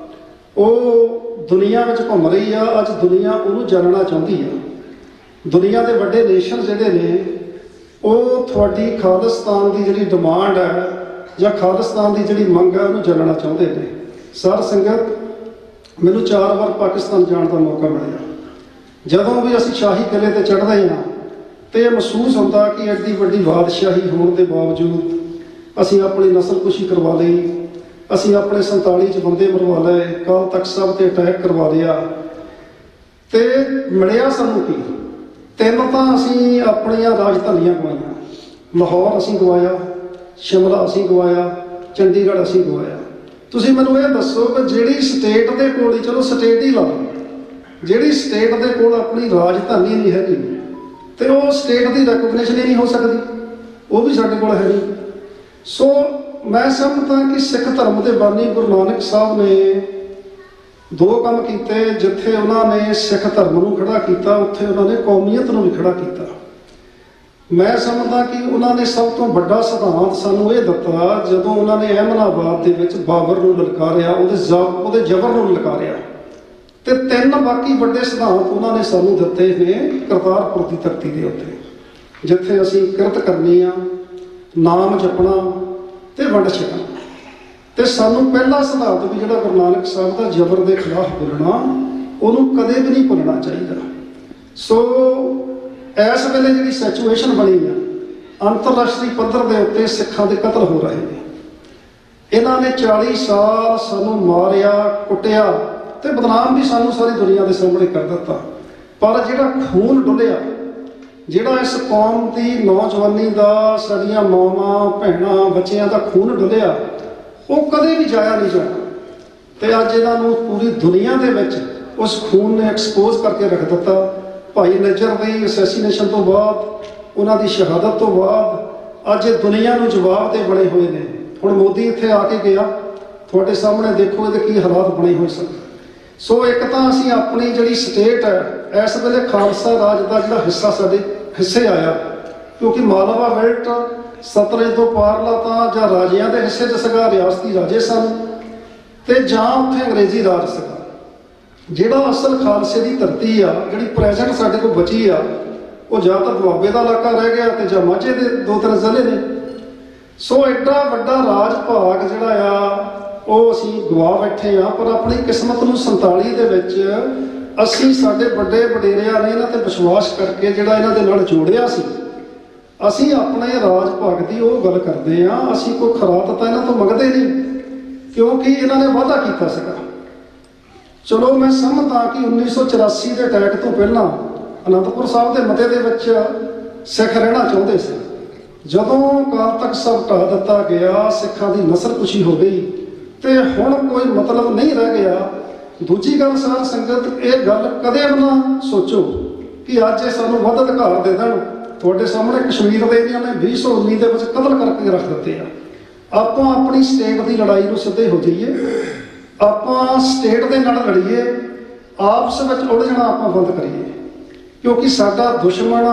ਉਹ ਦੁਨੀਆ ਵਿੱਚ ਘੁੰਮ ਰਹੀ ਆ। ਅੱਜ ਦੁਨੀਆ ਉਹਨੂੰ ਜਾਣਨਾ ਚਾਹੁੰਦੀ ਆ। ਦੁਨੀਆ ਦੇ ਵੱਡੇ ਨੇਸ਼ਨ ਜਿਹੜੇ ਨੇ ਉਹ ਤੁਹਾਡੀ ਖਾਲਿਸਤਾਨ ਦੀ ਜਿਹੜੀ ਡਿਮਾਂਡ ਹੈ ਜਾਂ ਖਾਲਿਸਤਾਨ ਦੀ ਜਿਹੜੀ ਮੰਗ ਹੈ ਉਹਨੂੰ ਜਾਣਨਾ ਚਾਹੁੰਦੇ ਨੇ। ਸਾਧ ਸੰਗਤ, ਮੈਨੂੰ 4 ਵਾਰ ਪਾਕਿਸਤਾਨ ਜਾਣ ਦਾ ਮੌਕਾ ਮਿਲਿਆ। ਜਦੋਂ ਵੀ ਅਸੀਂ ਸ਼ਾਹੀ ਕਿਲੇ ਤੇ ਚੜ੍ਹਦੇ ਹਾਂ ਤੇ ਇਹ ਮਹਿਸੂਸ ਹੁੰਦਾ ਕਿ ਐਡੀ ਵੱਡੀ ਬਾਦਸ਼ਾਹੀ ਹੋਣ ਦੇ ਬਾਵਜੂਦ ਅਸੀਂ ਆਪਣੀ ਨਸਲਕੁਸ਼ੀ ਕਰਵਾ ਲਈ, ਅਸੀਂ ਆਪਣੇ 47 ਚ ਬੰਦੇ ਮਰਵਾ ਲਏ, ਅਕਾਲ ਤਖਤ ਸਾਹਿਬ ਤੇ ਅਟੈਕ ਕਰਵਾ ਲਿਆ। ਤੇ ਮਿਲਿਆ ਸਾਨੂੰ ਕੀ? 3 ਤਾਂ ਅਸੀਂ ਆਪਣੀਆਂ ਰਾਜਧਾਨੀਆਂ ਗਵਾਈਆਂ। ਲਾਹੌਰ ਅਸੀਂ ਗਵਾਇਆ, ਸ਼ਿਮਲਾ ਅਸੀਂ ਗਵਾਇਆ, ਚੰਡੀਗੜ੍ਹ ਅਸੀਂ ਗਵਾਇਆ। ਤੁਸੀਂ ਮੈਨੂੰ ਇਹ ਦੱਸੋ ਕਿ ਜਿਹੜੀ ਸਟੇਟ ਦੇ ਕੋਲ ਹੀ, ਚਲੋ ਸਟੇਟ ਹੀ ਲਾ ਲਓ, ਜਿਹੜੀ ਸਟੇਟ ਦੇ ਕੋਲ ਆਪਣੀ ਰਾਜਧਾਨੀ ਨਹੀਂ ਹੈਗੀ ਤੇ ਉਹ ਸਟੇਟ ਦੀ ਰੈਕੋਗਨੀਸ਼ਨ ਹੀ ਨਹੀਂ ਹੋ ਸਕਦੀ, ਉਹ ਵੀ ਸਾਡੇ ਕੋਲ ਹੈ ਨਹੀਂ। ਸੋ ਮੈਂ ਸਮਝਦਾ ਕਿ ਸਿੱਖ ਧਰਮ ਦੇ ਬਾਨੀ ਗੁਰੂ ਨਾਨਕ ਸਾਹਿਬ ਨੇ 2 ਕੰਮ ਕੀਤੇ। ਜਿੱਥੇ ਉਹਨਾਂ ਨੇ ਸਿੱਖ ਧਰਮ ਨੂੰ ਖੜਾ ਕੀਤਾ, ਉੱਥੇ ਉਹਨਾਂ ਨੇ ਕੌਮੀਅਤ ਨੂੰ ਵੀ ਖੜਾ ਕੀਤਾ। ਮੈਂ ਸਮਝਦਾ ਕਿ ਉਹਨਾਂ ਨੇ ਸਭ ਤੋਂ ਵੱਡਾ ਸਿਧਾਂਤ ਸਾਨੂੰ ਇਹ ਦਿੱਤਾ ਜਦੋਂ ਉਹਨਾਂ ਨੇ ਅਹਿਮਦਾਬਾਦ ਦੇ ਵਿੱਚ ਬਾਬਰ ਨੂੰ ਲਲਕਾਰਿਆ, ਉਹਦੇ ਜ਼ਬਰ ਨੂੰ ਲਲਕਾਰਿਆ। ਤੇ 3 ਬਾਕੀ ਵੱਡੇ ਸਿਧਾਂਤ ਉਹਨਾਂ ਨੇ ਸਾਨੂੰ ਦਿੱਤੇ ਨੇ ਕਰਤਾਰਪੁਰ ਦੀ ਧਰਤੀ ਦੇ ਉੱਤੇ, ਜਿੱਥੇ ਅਸੀਂ ਕਿਰਤ ਕਰਨੀ ਆ, ਨਾਮ ਜਪਣਾ ਤੇ ਵੰਡ ਛਕਣਾ। ਤੇ ਸਾਨੂੰ ਪਹਿਲਾ ਸਿਧਾਂਤ ਵੀ ਜਿਹੜਾ ਗੁਰੂ ਨਾਨਕ ਸਾਹਿਬ ਦਾ ਜ਼ਬਰ ਦੇ ਖਿਲਾਫ ਬੋਲਣਾ, ਉਹਨੂੰ ਕਦੇ ਵੀ ਨਹੀਂ ਭੁੱਲਣਾ ਚਾਹੀਦਾ। ਸੋ ਇਸ ਵੇਲੇ ਜਿਹੜੀ ਸਿਚੁਏਸ਼ਨ ਬਣੀ ਆ, ਅੰਤਰਰਾਸ਼ਟਰੀ ਪੱਧਰ ਦੇ ਉੱਤੇ ਸਿੱਖਾਂ ਦੇ ਕਤਲ ਹੋ ਰਹੇ ਨੇ। ਇਹਨਾਂ ਨੇ 40 ਸਾਲ ਸਾਨੂੰ ਮਾਰਿਆ, ਕੁੱਟਿਆ ਤੇ ਬਦਨਾਮ ਵੀ ਸਾਨੂੰ ਸਾਰੀ ਦੁਨੀਆ ਦੇ ਸਾਹਮਣੇ ਕਰ ਦਿੱਤਾ। ਪਰ ਜਿਹੜਾ ਖੂਨ ਡੁੱਲਿਆ, ਜਿਹੜਾ ਇਸ ਕੌਮ ਦੀ ਨੌਜਵਾਨੀ ਦਾ, ਸਾਡੀਆਂ ਮਾਵਾਂ ਭੈਣਾਂ ਬੱਚਿਆਂ ਦਾ ਖੂਨ ਡੁੱਲਿਆ, ਉਹ ਕਦੇ ਵੀ ਜਾਇਆ ਨਹੀਂ ਜਾਣਾ। ਤੇ ਅੱਜ ਇਹਨਾਂ ਨੂੰ ਪੂਰੀ ਦੁਨੀਆ ਦੇ ਵਿੱਚ ਉਸ ਖੂਨ ਨੇ ਐਕਸਪੋਜ਼ ਕਰਕੇ ਰੱਖ ਦਿੱਤਾ। ਭਾਈ ਨਜਰ ਦੀ ਅਸੈਸੀਨੇਸ਼ਨ ਤੋਂ ਬਾਅਦ, ਉਹਨਾਂ ਦੀ ਸ਼ਹਾਦਤ ਤੋਂ ਬਾਅਦ ਅੱਜ ਇਹ ਦੁਨੀਆ ਨੂੰ ਜਵਾਬ ਦੇ ਬਣੇ ਹੋਏ ਨੇ। ਹੁਣ ਮੋਦੀ ਇੱਥੇ ਆ ਕੇ ਗਿਆ, ਤੁਹਾਡੇ ਸਾਹਮਣੇ ਦੇਖੋ ਇਹਦੇ ਕੀ ਹਾਲਾਤ ਬਣੇ ਹੋਏ ਸਨ। ਸੋ ਇੱਕ ਤਾਂ ਅਸੀਂ ਆਪਣੀ ਜਿਹੜੀ ਸਟੇਟ ਹੈ, ਇਸ ਵੇਲੇ ਖਾਲਸਾ ਰਾਜ ਦਾ ਜਿਹੜਾ ਹਿੱਸਾ ਸਾਡੇ ਹਿੱਸੇ ਆਇਆ, ਕਿਉਂਕਿ ਮਾਲਵਾ ਬੈਲਟ ਸਤਲੁਜ ਤੋਂ ਪਾਰਲਾ ਤਾਂ ਜਾਂ ਰਾਜਿਆਂ ਦੇ ਹਿੱਸੇ 'ਚ ਸੀਗਾ, ਰਿਆਸਤੀ ਰਾਜੇ ਸਨ, ਤੇ ਜਾਂ ਉੱਥੇ ਅੰਗਰੇਜ਼ੀ ਰਾਜ ਸੀਗਾ। ਜਿਹੜਾ ਅਸਲ ਖਾਲਸੇ ਦੀ ਧਰਤੀ ਆ, ਜਿਹੜੀ ਪ੍ਰੈਜ਼ੈਂਟ ਸਾਡੇ ਕੋਲ ਬਚੀ ਆ, ਉਹ ਜਾਂ ਤਾਂ ਦੁਆਬੇ ਦਾ ਇਲਾਕਾ ਰਹਿ ਗਿਆ ਤੇ ਜਾਂ ਮਾਝੇ ਦੇ 2-3 ਜ਼ਿਲ੍ਹੇ ਨੇ। ਸੋ ਐਡਾ ਵੱਡਾ ਰਾਜ ਭਾਗ ਜਿਹੜਾ ਆ ਉਹ ਅਸੀਂ ਗਵਾ ਬੈਠੇ ਆ। ਪਰ ਆਪਣੀ ਕਿਸਮਤ ਨੂੰ 47 ਦੇ ਵਿੱਚ ਅਸੀਂ, ਸਾਡੇ ਵੱਡੇ ਵਡੇਰਿਆਂ ਨੇ ਇਹਨਾਂ ਤੇ ਵਿਸ਼ਵਾਸ ਕਰਕੇ ਜਿਹੜਾ ਇਹਨਾਂ ਦੇ ਨਾਲ ਜੋੜਿਆ ਸੀ, ਅਸੀਂ ਆਪਣੇ ਰਾਜ ਭਾਗ ਦੀ ਉਹ ਗੱਲ ਕਰਦੇ ਆ। ਅਸੀਂ ਕੋਈ ਖਰਾਤ ਤਾਂ ਇਹਨਾਂ ਤੋਂ ਮੰਗਦੇ ਨਹੀਂ, ਕਿਉਂਕਿ ਇਹਨਾਂ ਨੇ ਵਾਅਦਾ ਕੀਤਾ ਸੀਗਾ। ਚਲੋ ਮੈਂ ਸਮਝਦਾ ਕਿ 1984 ਦੇ ਅਟੈਕ ਤੋਂ ਪਹਿਲਾਂ ਅਨੰਦਪੁਰ ਸਾਹਿਬ ਦੇ ਮਤੇ ਦੇ ਵਿੱਚ ਸਿੱਖ ਰਹਿਣਾ ਚਾਹੁੰਦੇ ਸੀ। ਜਦੋਂ ਅਕਾਲ ਤਖਤ ਸਾਹਿਬ ਢਾਹ ਦਿੱਤਾ ਗਿਆ, ਸਿੱਖਾਂ ਦੀ ਨਸਲਕੁਸ਼ੀ ਹੋ ਗਈ ਤੇ ਹੁਣ ਕੋਈ ਮਤਲਬ ਨਹੀਂ ਰਹਿ ਗਿਆ। ਦੂਜੀ ਗੱਲ ਸਾਧ ਸੰਗਤ, ਇਹ ਗੱਲ ਕਦੇ ਵੀ ਨਾ ਸੋਚੋ ਕਿ ਅੱਜ ਇਹ ਸਾਨੂੰ ਵੱਧ ਅਧਿਕਾਰ ਦੇ ਦੇਣ। ਤੁਹਾਡੇ ਸਾਹਮਣੇ ਕਸ਼ਮੀਰ ਦੇ ਇਹਨਾਂ ਨੇ 2019 ਦੇ ਵਿੱਚ ਕਤਲ ਕਰਕੇ ਰੱਖ ਦਿੱਤੇ ਆ। ਆਪਾਂ ਆਪਣੀ ਸਟੇਟ ਦੀ ਲੜਾਈ ਨੂੰ ਸਿੱਧੇ ਹੋ ਜਾਈਏ, ਆਪਾਂ ਸਟੇਟ ਦੇ ਨਾਲ ਲੜੀਏ, ਆਪਸ ਵਿੱਚ ਉਲਝਣਾ ਆਪਾਂ ਬੰਦ ਕਰੀਏ। ਕਿਉਂਕਿ ਸਾਡਾ ਦੁਸ਼ਮਣ,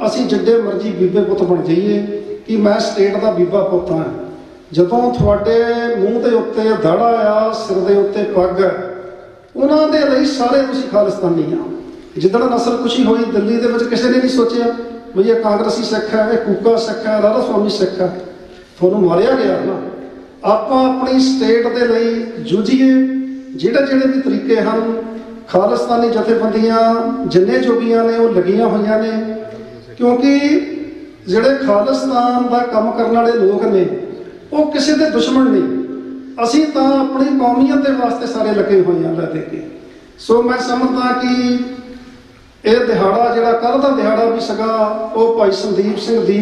ਅਸੀਂ ਜਿੱਡੇ ਮਰਜ਼ੀ ਬੀਬੇ ਪੁੱਤ ਬਣ ਜਾਈਏ ਕਿ ਮੈਂ ਸਟੇਟ ਦਾ ਬੀਬਾ ਪੁੱਤ ਹਾਂ, ਜਦੋਂ ਤੁਹਾਡੇ ਮੂੰਹ ਦੇ ਉੱਤੇ ਦਾੜਾ ਆ, ਸਿਰ ਦੇ ਉੱਤੇ ਪੱਗ ਹੈ, ਉਹਨਾਂ ਦੇ ਲਈ ਸਾਰੇ ਤੁਸੀਂ ਖਾਲਿਸਤਾਨੀ ਆ। ਜਿੱਦਣ ਨਸਲਕੁਸ਼ੀ ਹੋਈ ਦਿੱਲੀ ਦੇ ਵਿੱਚ, ਕਿਸੇ ਨੇ ਨਹੀਂ ਸੋਚਿਆ ਵੀ ਇਹ ਕਾਂਗਰਸੀ ਸਿੱਖ ਹੈ, ਇਹ ਕੂਕਾ ਸਿੱਖ ਹੈ, ਰਾਧਾ ਸਵਾਮੀ ਸਿੱਖ ਹੈ। ਤੁਹਾਨੂੰ ਮਾਰਿਆ ਗਿਆ ਨਾ। ਆਪਾਂ ਆਪਣੀ ਸਟੇਟ ਦੇ ਲਈ ਜੂਝੀਏ। ਜਿਹੜੇ ਵੀ ਤਰੀਕੇ ਹਨ, ਖਾਲਿਸਤਾਨੀ ਜਥੇਬੰਦੀਆਂ ਜਿੰਨੇ ਜੋਗੀਆਂ ਨੇ ਉਹ ਲੱਗੀਆਂ ਹੋਈਆਂ ਨੇ, ਕਿਉਂਕਿ ਜਿਹੜੇ ਖਾਲਿਸਤਾਨ ਦਾ ਕੰਮ ਕਰਨ ਵਾਲੇ ਲੋਕ ਨੇ ਉਹ ਕਿਸੇ ਦੇ ਦੁਸ਼ਮਣ ਨਹੀਂ। ਅਸੀਂ ਤਾਂ ਆਪਣੀ ਕੌਮੀਅਤ ਦੇ ਵਾਸਤੇ ਸਾਰੇ ਲੱਗੇ ਹੋਏ ਹਾਂ ਲੈ ਦੇ ਕੇ। ਸੋ ਮੈਂ ਸਮਝਦਾ ਕਿ ਇਹ ਦਿਹਾੜਾ ਜਿਹੜਾ ਕੱਲ੍ਹ ਦਾ ਦਿਹਾੜਾ ਵੀ ਸੀਗਾ, ਉਹ ਭਾਈ ਸੰਦੀਪ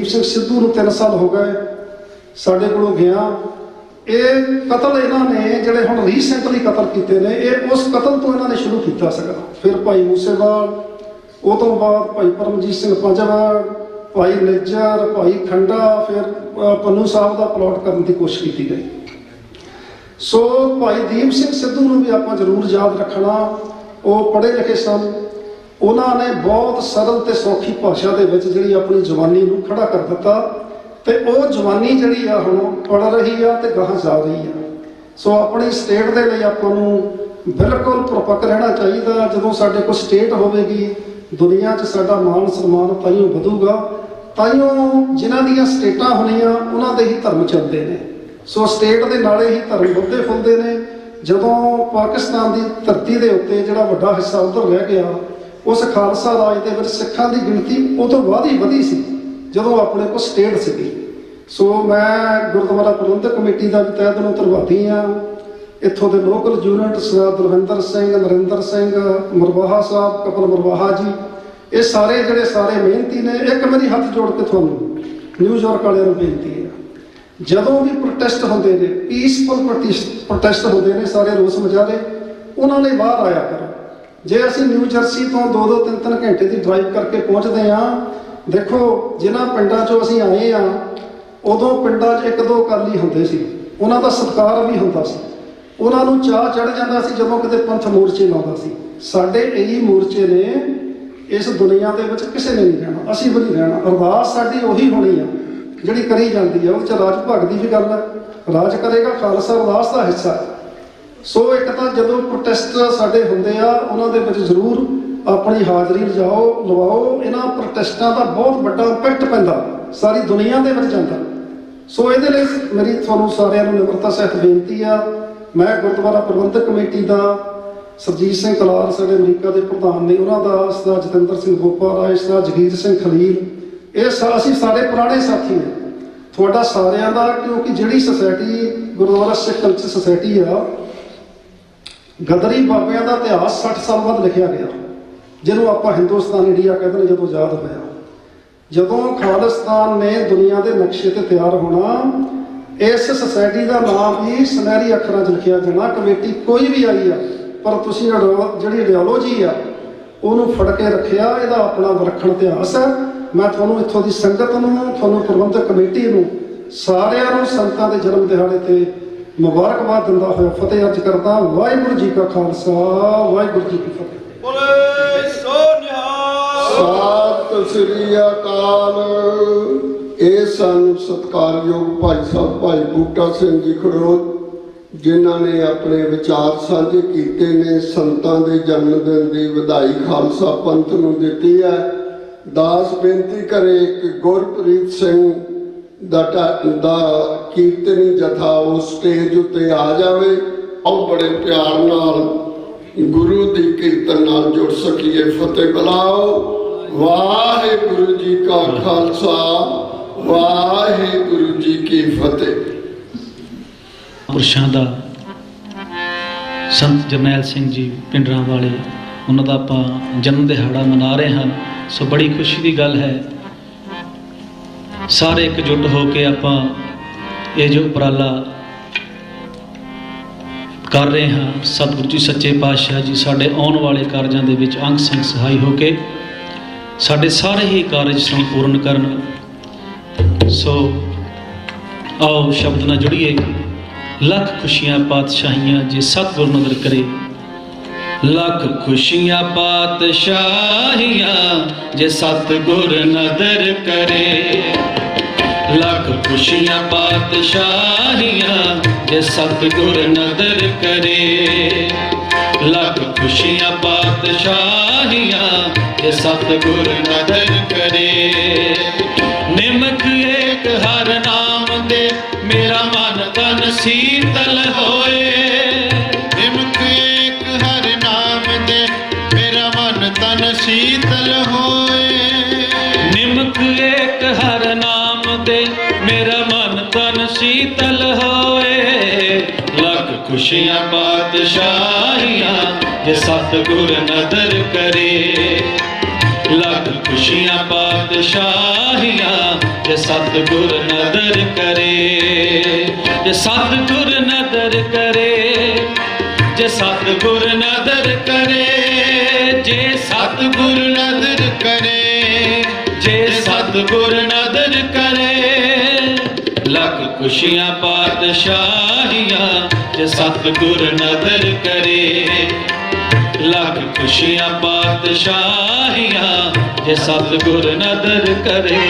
ਸਿੰਘ ਸਿੱਧੂ ਨੂੰ 3 ਸਾਲ ਹੋ ਗਏ ਸਾਡੇ ਕੋਲੋਂ ਗਿਆ। ਇਹ ਕਤਲ ਇਹਨਾਂ ਨੇ ਜਿਹੜੇ ਹੁਣ ਰੀਸੈਂਟਲੀ ਕਤਲ ਕੀਤੇ ਨੇ, ਇਹ ਉਸ ਕਤਲ ਤੋਂ ਇਹਨਾਂ ਨੇ ਸ਼ੁਰੂ ਕੀਤਾ ਸੀਗਾ। ਫਿਰ ਭਾਈ ਮੂਸੇਵਾਲ, ਉਹ ਤੋਂ ਬਾਅਦ ਭਾਈ ਪਰਮਜੀਤ ਸਿੰਘ ਪੰਜਵਾੜ, ਭਾਈ ਨਿੱਜਰ, ਭਾਈ ਖੰਡਾ, ਫਿਰ ਪੰਨੂ ਸਾਹਿਬ ਦਾ ਪਲਾਟ ਕਰਨ ਦੀ ਕੋਸ਼ਿਸ਼ ਕੀਤੀ ਗਈ। ਸੋ ਭਾਈ ਦੀਪ ਸਿੰਘ ਸਿੱਧੂ ਨੂੰ ਵੀ ਆਪਾਂ ਜ਼ਰੂਰ ਯਾਦ ਰੱਖਣਾ। ਉਹ ਪੜ੍ਹੇ ਲਿਖੇ ਸਨ, ਉਹਨਾਂ ਨੇ ਬਹੁਤ ਸਰਲ ਤੇ ਸੌਖੀ ਭਾਸ਼ਾ ਦੇ ਵਿੱਚ ਜਿਹੜੀ ਆਪਣੀ ਜਵਾਨੀ ਨੂੰ ਖੜਾ ਕਰ ਦਿੱਤਾ, ਤੇ ਉਹ ਜਵਾਨੀ ਜਿਹੜੀ ਆ ਹੁਣ ਪੜ ਰਹੀ ਆ ਤੇ ਗਾਹਾਂ ਜਾ ਰਹੀ ਆ। ਸੋ ਆਪਣੀ ਸਟੇਟ ਦੇ ਲਈ ਆਪਾਂ ਨੂੰ ਬਿਲਕੁਲ ਪ੍ਰਪੱਕ ਰਹਿਣਾ ਚਾਹੀਦਾ। ਜਦੋਂ ਸਾਡੇ ਕੋਲ ਸਟੇਟ ਹੋਵੇਗੀ, ਦੁਨੀਆ 'ਚ ਸਾਡਾ ਮਾਣ ਸਨਮਾਨ ਤਾਈਓ ਵਧੂਗਾ, ਤਾਈਓ ਜਿਨ੍ਹਾਂ ਦੀਆਂ ਸਟੇਟਾਂ ਹੋਣੀਆਂ ਉਹਨਾਂ ਦੇ ਹੀ ਧਰਮ ਚੱਲਦੇ ਨੇ। ਸੋ ਸਟੇਟ ਦੇ ਨਾਲੇ ਹੀ ਧਰਮ ਵੱਧਦੇ ਫੁੱਲਦੇ ਨੇ। ਜਦੋਂ ਪਾਕਿਸਤਾਨ ਦੀ ਧਰਤੀ ਦੇ ਉੱਤੇ ਜਿਹੜਾ ਵੱਡਾ ਹਿੱਸਾ ਉੱਧਰ ਰਹਿ ਗਿਆ, ਉਸ ਖਾਲਸਾ ਰਾਜ ਦੇ ਵਿੱਚ ਸਿੱਖਾਂ ਦੀ ਗਿਣਤੀ ਉਹ ਤੋਂ ਬਾਅਦ ਹੀ ਵਧੀ ਸੀ ਜਦੋਂ ਆਪਣੇ ਕੋਲ ਸਟੇਟ ਸੀਗੀ। ਸੋ ਮੈਂ ਗੁਰਦੁਆਰਾ ਪ੍ਰਬੰਧਕ ਕਮੇਟੀ ਦਾ ਵੀ ਤਹਿ ਦਿਲੋਂ ਧੰਨਵਾਦੀ ਹਾਂ। ਇੱਥੋਂ ਦੇ ਲੋਕਲ ਯੂਨਿਟ ਸਰਦਾਰ ਦਲਵਿੰਦਰ ਸਿੰਘ, ਨਰਿੰਦਰ ਸਿੰਘ, ਮਰਵਾਹਾ ਸਾਹਿਬ, ਕਪਲ ਮਰਵਾਹਾ ਜੀ, ਇਹ ਸਾਰੇ ਜਿਹੜੇ ਸਾਰੇ ਮਿਹਨਤੀ ਨੇ। ਇੱਕ ਮੇਰੀ ਹੱਥ ਜੋੜ ਕੇ ਤੁਹਾਨੂੰ ਨਿਊਯਾਰਕ ਵਾਲਿਆਂ ਨੂੰ ਬੇਨਤੀ ਹੈ, ਜਦੋਂ ਵੀ ਪ੍ਰੋਟੈਸਟ ਹੁੰਦੇ ਨੇ, ਪੀਸਫੁਲ ਪ੍ਰੋਟੈਸਟ ਹੁੰਦੇ ਨੇ, ਸਾਰੇ ਰੋਸ ਮੁਜ਼ਾਹਰੇ, ਉਹਨਾਂ ਨੇ ਬਾਹਰ ਆਇਆ ਕਰੋ। ਜੇ ਅਸੀਂ ਨਿਊ ਜਰਸੀ ਤੋਂ 2-2, 3-3 ਘੰਟੇ ਦੀ ਡਰਾਈਵ ਕਰਕੇ ਪਹੁੰਚਦੇ ਹਾਂ, ਦੇਖੋ ਜਿਨ੍ਹਾਂ ਪਿੰਡਾਂ 'ਚੋਂ ਅਸੀਂ ਆਏ ਹਾਂ, ਉਦੋਂ ਪਿੰਡਾਂ 'ਚ 1-2 ਅਕਾਲੀ ਹੁੰਦੇ ਸੀ, ਉਹਨਾਂ ਦਾ ਸਤਿਕਾਰ ਵੀ ਹੁੰਦਾ ਸੀ, ਉਹਨਾਂ ਨੂੰ ਚਾਅ ਚੜ੍ਹ ਜਾਂਦਾ ਸੀ ਜਦੋਂ ਕਿਤੇ ਪੰਥ ਮੋਰਚੇ ਲਾਉਂਦਾ ਸੀ। ਸਾਡੇ ਇਹੀ ਮੋਰਚੇ ਨੇ ਇਸ ਦੁਨੀਆ ਦੇ ਵਿੱਚ ਕਿਸੇ ਨੇ ਨਹੀਂ ਰਹਿਣਾ, ਅਸੀਂ ਵੀ ਨਹੀਂ ਰਹਿਣਾ। ਅਰਦਾਸ ਸਾਡੀ ਉਹੀ ਹੋਣੀ ਆ ਜਿਹੜੀ ਕਰੀ ਜਾਂਦੀ ਹੈ। ਉਹਦੇ 'ਚ ਰਾਜ ਭਾਗ ਦੀ ਵੀ ਗੱਲ ਹੈ, ਰਾਜ ਕਰੇਗਾ ਖਾਲਸਾ, ਅਰਦਾਸ ਦਾ ਹਿੱਸਾ। ਸੋ ਇੱਕ ਤਾਂ ਜਦੋਂ ਪ੍ਰੋਟੈਸਟ ਸਾਡੇ ਹੁੰਦੇ ਆ, ਉਹਨਾਂ ਦੇ ਵਿੱਚ ਜ਼ਰੂਰ ਆਪਣੀ ਹਾਜ਼ਰੀ ਲਵਾਓ। ਇਹਨਾਂ ਪ੍ਰੋਟੈਸਟਾਂ ਦਾ ਬਹੁਤ ਵੱਡਾ ਇੰਪੈਕਟ ਪੈਂਦਾ, ਸਾਰੀ ਦੁਨੀਆ ਦੇ ਵਿੱਚ ਜਾਂਦਾ। ਸੋ ਇਹਦੇ ਲਈ ਮੇਰੀ ਤੁਹਾਨੂੰ ਸਾਰਿਆਂ ਨੂੰ ਨਿਮਰਤਾ ਸਹਿਤ ਬੇਨਤੀ ਆ। ਮੈਂ ਗੁਰਦੁਆਰਾ ਪ੍ਰਬੰਧਕ ਕਮੇਟੀ ਦਾ ਸਰਜੀਤ ਸਿੰਘ ਕਲਾਰ ਸਾਡੇ ਅਮਰੀਕਾ ਦੇ ਪ੍ਰਧਾਨ ਨੇ, ਉਹਨਾਂ ਦਾ ਸਰਦਾਰ ਜਤਿੰਦਰ ਸਿੰਘ ਗੋਪਾ ਰਾਏ, ਸਰਦਾਰ ਜਗੀਰ ਸਿੰਘ ਖਲੀਲ, ਇਹ ਅਸੀਂ ਸਾਡੇ ਪੁਰਾਣੇ ਸਾਥੀ ਨੇ ਤੁਹਾਡਾ ਸਾਰਿਆਂ ਦਾ। ਕਿਉਂਕਿ ਜਿਹੜੀ ਸੁਸਾਇਟੀ ਗੁਰਦੁਆਰਾ ਸਿੱਖ ਕਲਚਰ ਸੁਸਾਇਟੀ ਆ, ਗਦਰੀ ਬਾਬਿਆਂ ਦਾ ਇਤਿਹਾਸ 60 ਸਾਲ ਬਾਅਦ ਲਿਖਿਆ ਗਿਆ, ਜਿਹਨੂੰ ਆਪਾਂ ਹਿੰਦੁਸਤਾਨ ਇੰਡੀਆ ਕਹਿੰਦੇ ਨੇ। ਜਦੋਂ ਆਜ਼ਾਦ ਹੋਇਆ, ਜਦੋਂ ਖਾਲਿਸਤਾਨ ਨੇ ਦੁਨੀਆ ਦੇ ਨਕਸ਼ੇ ਤੇ ਤਿਆਰ ਹੋਣਾ, ਇਸ ਸੁਸਾਇਟੀ ਦਾ ਨਾਮ ਵੀ ਸੁਨਹਿਰੀ ਅੱਖਰਾਂ 'ਚ ਲਿਖਿਆ ਜਾਣਾ। ਕਮੇਟੀ ਕੋਈ ਵੀ ਆਈ ਆ, ਪਰ ਤੁਸੀਂ ਜਿਹੜੀ ਆਈਡੀਓਲੋਜੀ ਆ ਉਹਨੂੰ ਫੜ ਕੇ ਰੱਖਿਆ। ਇਹਦਾ ਆਪਣਾ ਵਿਲੱਖਣ ਇਤਿਹਾਸ ਹੈ। ਮੈਂ ਤੁਹਾਨੂੰ ਇੱਥੋਂ ਦੀ ਸੰਗਤ ਨੂੰ, ਤੁਹਾਨੂੰ ਪ੍ਰਬੰਧਕ ਕਮੇਟੀ ਨੂੰ, ਸਾਰਿਆਂ ਨੂੰ ਸੰਤਾਂ ਦੇ ਜਨਮ ਦਿਹਾੜੇ ਤੇ ਮੁਬਾਰਕਬਾਦ ਦਿੰਦਾ ਹੋਇਆ ਫਤਿਹ ਅਰਜ਼ ਕਰਦਾ। ਵਾਹਿਗੁਰੂ ਜੀ ਕਾ ਖਾਲਸਾ, ਵਾਹਿਗੁਰੂ ਜੀ ਕੀ ਫਤਿਹ। ਬੋਲੇ ਸੋ ਨਿਹਾਲ। ਸਤਿ ਸ੍ਰੀ ਅਕਾਲ। ਇਹ ਸਾਨੂੰ ਸਤਿਕਾਰਯੋਗ ਭਾਈ ਸਾਹਿਬ ਭਾਈ ਬੂਟਾ ਸਿੰਘ ਜੀ ਖੜੋਤ, ਜਿਨ੍ਹਾਂ ਨੇ ਆਪਣੇ ਵਿਚਾਰ ਸਾਂਝੇ ਕੀਤੇ ਨੇ, ਸੰਤਾਂ ਦੇ ਜਨਮ ਦਿਨ ਦੀ ਵਧਾਈ ਖਾਲਸਾ ਪੰਥ ਨੂੰ ਦਿੱਤੀ ਹੈ। ਦਾਸ ਬੇਨਤੀ ਕਰੇ ਕਿ ਗੁਰਪ੍ਰੀਤ ਸਿੰਘ ਦਾ ਕੀਰਤਨੀ ਜਥਾ ਉਸ ਸਟੇਜ ਉੱਤੇ ਆ ਜਾਵੇ। ਉਹ ਬੜੇ ਪਿਆਰ ਨਾਲ ਗੁਰੂ ਦੀ ਕੀਰਤਨ ਨਾਲ ਜੁੜ ਸਕੀਏ। ਫਤਿਹ ਬੁਲਾਓ। ਵਾਹਿਗੁਰੂ ਜੀ ਕਾ ਖਾਲਸਾ, ਵਾਹਿਗੁਰੂ ਜੀ ਕੀ ਫਤਿਹ। ਪੁਰਸ਼ਾਂ ਦਾ ਸੰਤ ਜਰਨੈਲ ਸਿੰਘ ਜੀ ਪਿੰਡਰਾਂ ਵਾਲੇ, ਉਹਨਾਂ ਦਾ ਆਪਾਂ ਜਨਮ ਦਿਹਾੜਾ ਮਨਾ ਰਹੇ ਹਾਂ। ਸੋ ਬੜੀ ਖੁਸ਼ੀ ਦੀ ਗੱਲ ਹੈ, ਸਾਰੇ ਇਕਜੁੱਟ ਹੋ ਕੇ ਆਪਾਂ ਇਹ ਜੋ ਉਪਰਾਲਾ ਕਰ ਰਹੇ ਹਾਂ, ਸਤਿਗੁਰੂ ਜੀ ਸੱਚੇ ਪਾਤਸ਼ਾਹ ਜੀ ਸਾਡੇ ਆਉਣ ਵਾਲੇ ਕਾਰਜਾਂ ਦੇ ਵਿੱਚ ਅੰਗ ਸੰਗ ਸਹਾਈ ਹੋ ਕੇ ਸਾਡੇ ਸਾਰੇ ਹੀ ਕਾਰਜ ਸੰਪੂਰਨ ਕਰਨ। ਸੋ ਆਓ ਸ਼ਬਦ ਨਾਲ ਜੁੜੀਏ। ਲੱਖ ਖੁਸ਼ੀਆਂ ਪਾਤਸ਼ਾਹੀਆਂ ਜੇ ਸਤਿਗੁਰ ਨਦਰ ਕਰੇ, ਲੱਖ ਖੁਸ਼ੀਆਂ ਪਾਤਸ਼ਾਹੀਆਂ ਜੇ ਸਤਿਗੁਰ ਨਦਰ ਕਰੇ, ਲੱਖ ਖੁਸ਼ੀਆਂ ਪਾਤਸ਼ਾਹੀਆਂ ਜੇ ਸਤਿਗੁਰ ਨਦਰ ਕਰੇ, ਲੱਖ ਖੁਸ਼ੀਆਂ ਪਾਤਸ਼ਾਹੀਆਂ ਜੇ ਸਤਿਗੁਰ ਨਦਰ ਕਰੇ। ਨਿਮਕ ਏਕ ਹਰ ਨਾਮ ਦੇ ਮੇਰਾ ਮਨ ਤਨ ਸੀਤਲ ਹੋਏ, ਨਿਮਕ ਏਕ ਹਰ ਨਾਮ ਦੇ ਮੇਰਾ ਮਨ ਤਨ ਸੀਤਲ ਹੋਏ, ਨਿਮਕ ਏਕ ਹਰ ਨਾਮ ਦੇ ਮੇਰਾ ਮਨ ਤਨ ਸੀਤਲ ਹੋਏ, ਲੱਖ ਖੁਸ਼ੀਆਂ ਪਾਤਸ਼ਾਹੀਆਂ ਜੇ ਸਤਿਗੁਰ ਨਦਰ ਕਰੇ, ਲੱਖ ਖੁਸ਼ੀਆਂ ਪਾਤਸ਼ਾਹੀਆਂ ਜੇ ਸਤਿਗੁਰ ਨਦਰ ਕਰੇ, ਜੇ ਸਤਿਗੁਰ ਨਦਰ ਕਰੇ, ਜੇ ਸਤਿਗੁਰ ਨਦਰ ਕਰੇ, ਜੇ ਸਤਿਗੁਰ ਨਦਰ ਕਰੇ, ਜੇ ਸਤਿਗੁਰ ਨਦਰ ਕਰੇ। ਲੱਖ ਖੁਸ਼ੀਆਂ ਪਾਤਸ਼ਾਹੀਆਂ ਜੇ ਸਤਿਗੁਰ ਨਦਰ ਕਰੇ, ਲੱਖ ਖੁਸ਼ੀਆਂ ਪਾਤਸ਼ਾਹੀਆਂ ਜੇ ਸਤਿਗੁਰ ਨਦਰ ਕਰੇ।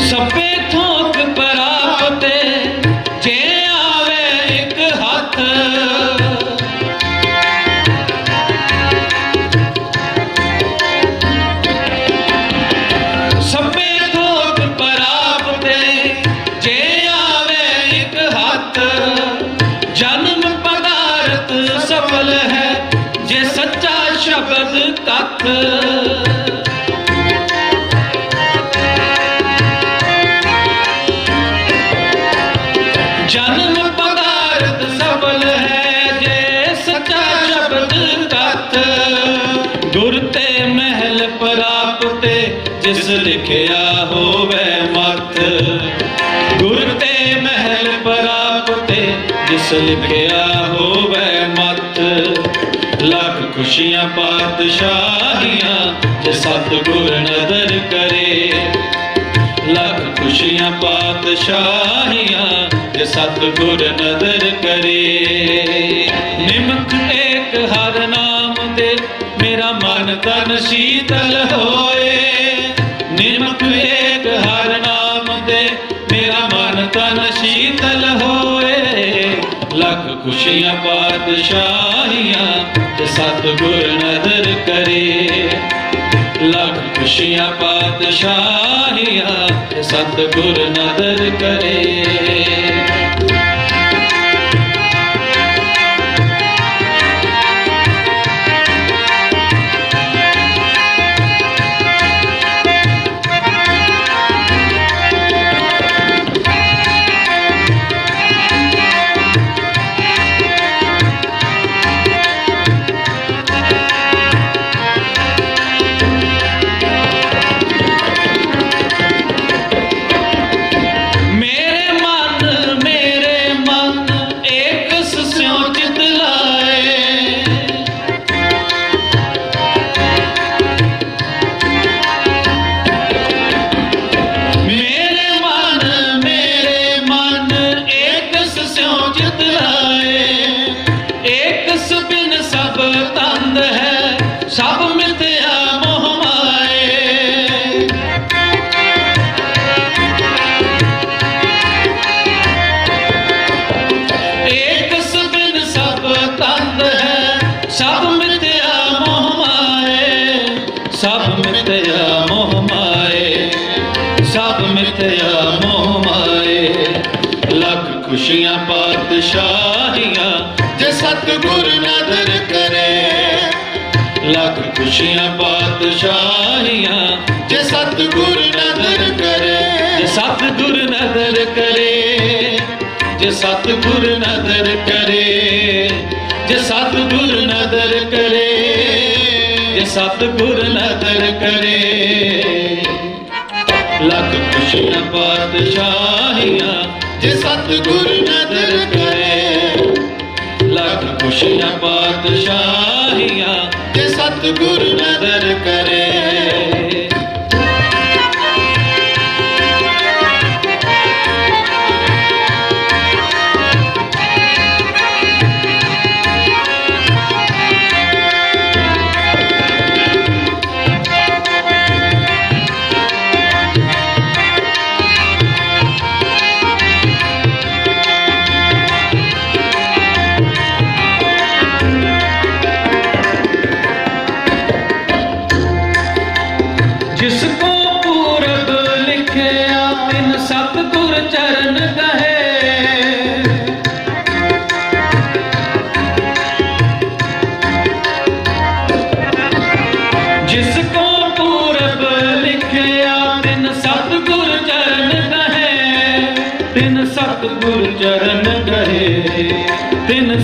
ਸਭੇ ਥੋਕ ਪ੍ਰਾਪਤੇ ਜੇ ਆਵੇ ਇੱਕ ਹੱਥ, ਸਭੇ ਥੋਕ ਪ੍ਰਾਪਤੇ ਜੇ ਆਵੇ ਇੱਕ ਹੱਥ। ਜਨਮ ਪਦਾਰਥ ਸਫਲ ਹੈ ਜੇ ਸੱਚਾ ਸ਼ਬਦ ਕਥ। ਜਨਮ ਪਦਾਰਥ ਸਫਲ ਹੈ ਜੇ ਸੱਚਾ ਸ਼ਬਦ ਕਥ। ਗੁਰ ਤੇ ਮਹਿਲ ਪ੍ਰਾਪਤੇ ਜਿਸ ਲਿਖਿਆ ਹੋਵੇ ਮਤ, ਗੁਰ ਤੇ ਮਹਿਲ ਪ੍ਰਾਪਤੇ ਜਿਸ ਲਿਖਿਆ ਹੋਵੇ ਮਤ। ਲੱਖ ਖੁਸ਼ੀਆਂ ਪਾਤਸ਼ਾਹੀਆਂ ਜੇ ਸਤਿਗੁਰ ਨਦਰ ਕਰੇ, ਲੱਖ ਖੁਸ਼ੀਆਂ ਪਾਤਸ਼ਾਹੀਆਂ ਜੇ ਸਤਿਗੁਰ ਨਦਰ ਕਰੇ। ਨਿਮਕ ਏਕ ਹਰ ਨਾਮ ਦੇ ਮੇਰਾ ਮਨ ਤਨ ਸ਼ੀਤਲ ਹੋਏ, ਨਿਮਕ ਏਕ ਹਰ ਨਾਮ ਦੇ ਮੇਰਾ ਮਨ ਤਨ ਸ਼ੀਤਲ ਹੋਏ। ਲੱਖ ਖੁਸ਼ੀਆਂ ਪਾਤਸ਼ਾਹੀਆਂ ਜੇ ਸਤਿਗੁਰ ਨਦਰ ਕਰੇ, ਲੱਖ ਖੁਸ਼ੀਆਂ ਪਾਤਸ਼ਾਹੀਆਂ ਜੇ ਸਤਿਗੁਰ ਨਦਰ ਕਰੇ। ਸਭ ਮਿਥਿਆ ਮੋਹ ਮਾਏ, ਏਕ ਬਿਨ ਸਭ ਤੰਦ ਹੈ। ਸਭ ਮਿਥਿਆ ਮੋਹ ਮਾਏ, ਸਭ ਮਿਥਿਆ ਮੋਹ ਮਾਏ, ਸਭ ਮਿਥਿਆ ਮੋਹ ਮਾਏ। ਲੱਖ ਖੁਸ਼ੀਆਂ ਪਾਤਸ਼ਾਹੀਆਂ ਜੇ ਸਤਿਗੁਰ ਨਦਰ ਕਰੇ, ਲੱਖ ਖੁਸ਼ੀਆਂ ਪਾਤਸ਼ਾਹੀਆਂ ਜੇ ਸਤਿਗੁਰ ਨਦਰ ਕਰੇ, ਜੇ ਸਤਿਗੁਰ ਨਦਰ ਕਰੇ, ਜੇ ਸਤਿਗੁਰ ਨਦਰ ਕਰੇ, ਜੇ ਸਤਿਗੁਰ ਨਦਰ ਕਰੇ, ਜੇ ਸਤਿਗੁਰ ਨਦਰ ਕਰੇ। ਲੱਖ ਖੁਸ਼ੀਆਂ ਪਾਤਸ਼ਾਹੀਆਂ ਜੇ ਸਤਿਗੁਰ ਨਦਰ ਕਰੇ, ਲੱਖ ਖੁਸ਼ੀਆਂ ਪਾਤਸ਼ਾਹੀਆਂ ਜੇ ਸਤਿਗੁਰ ਨਦਰ ਕਰੇ।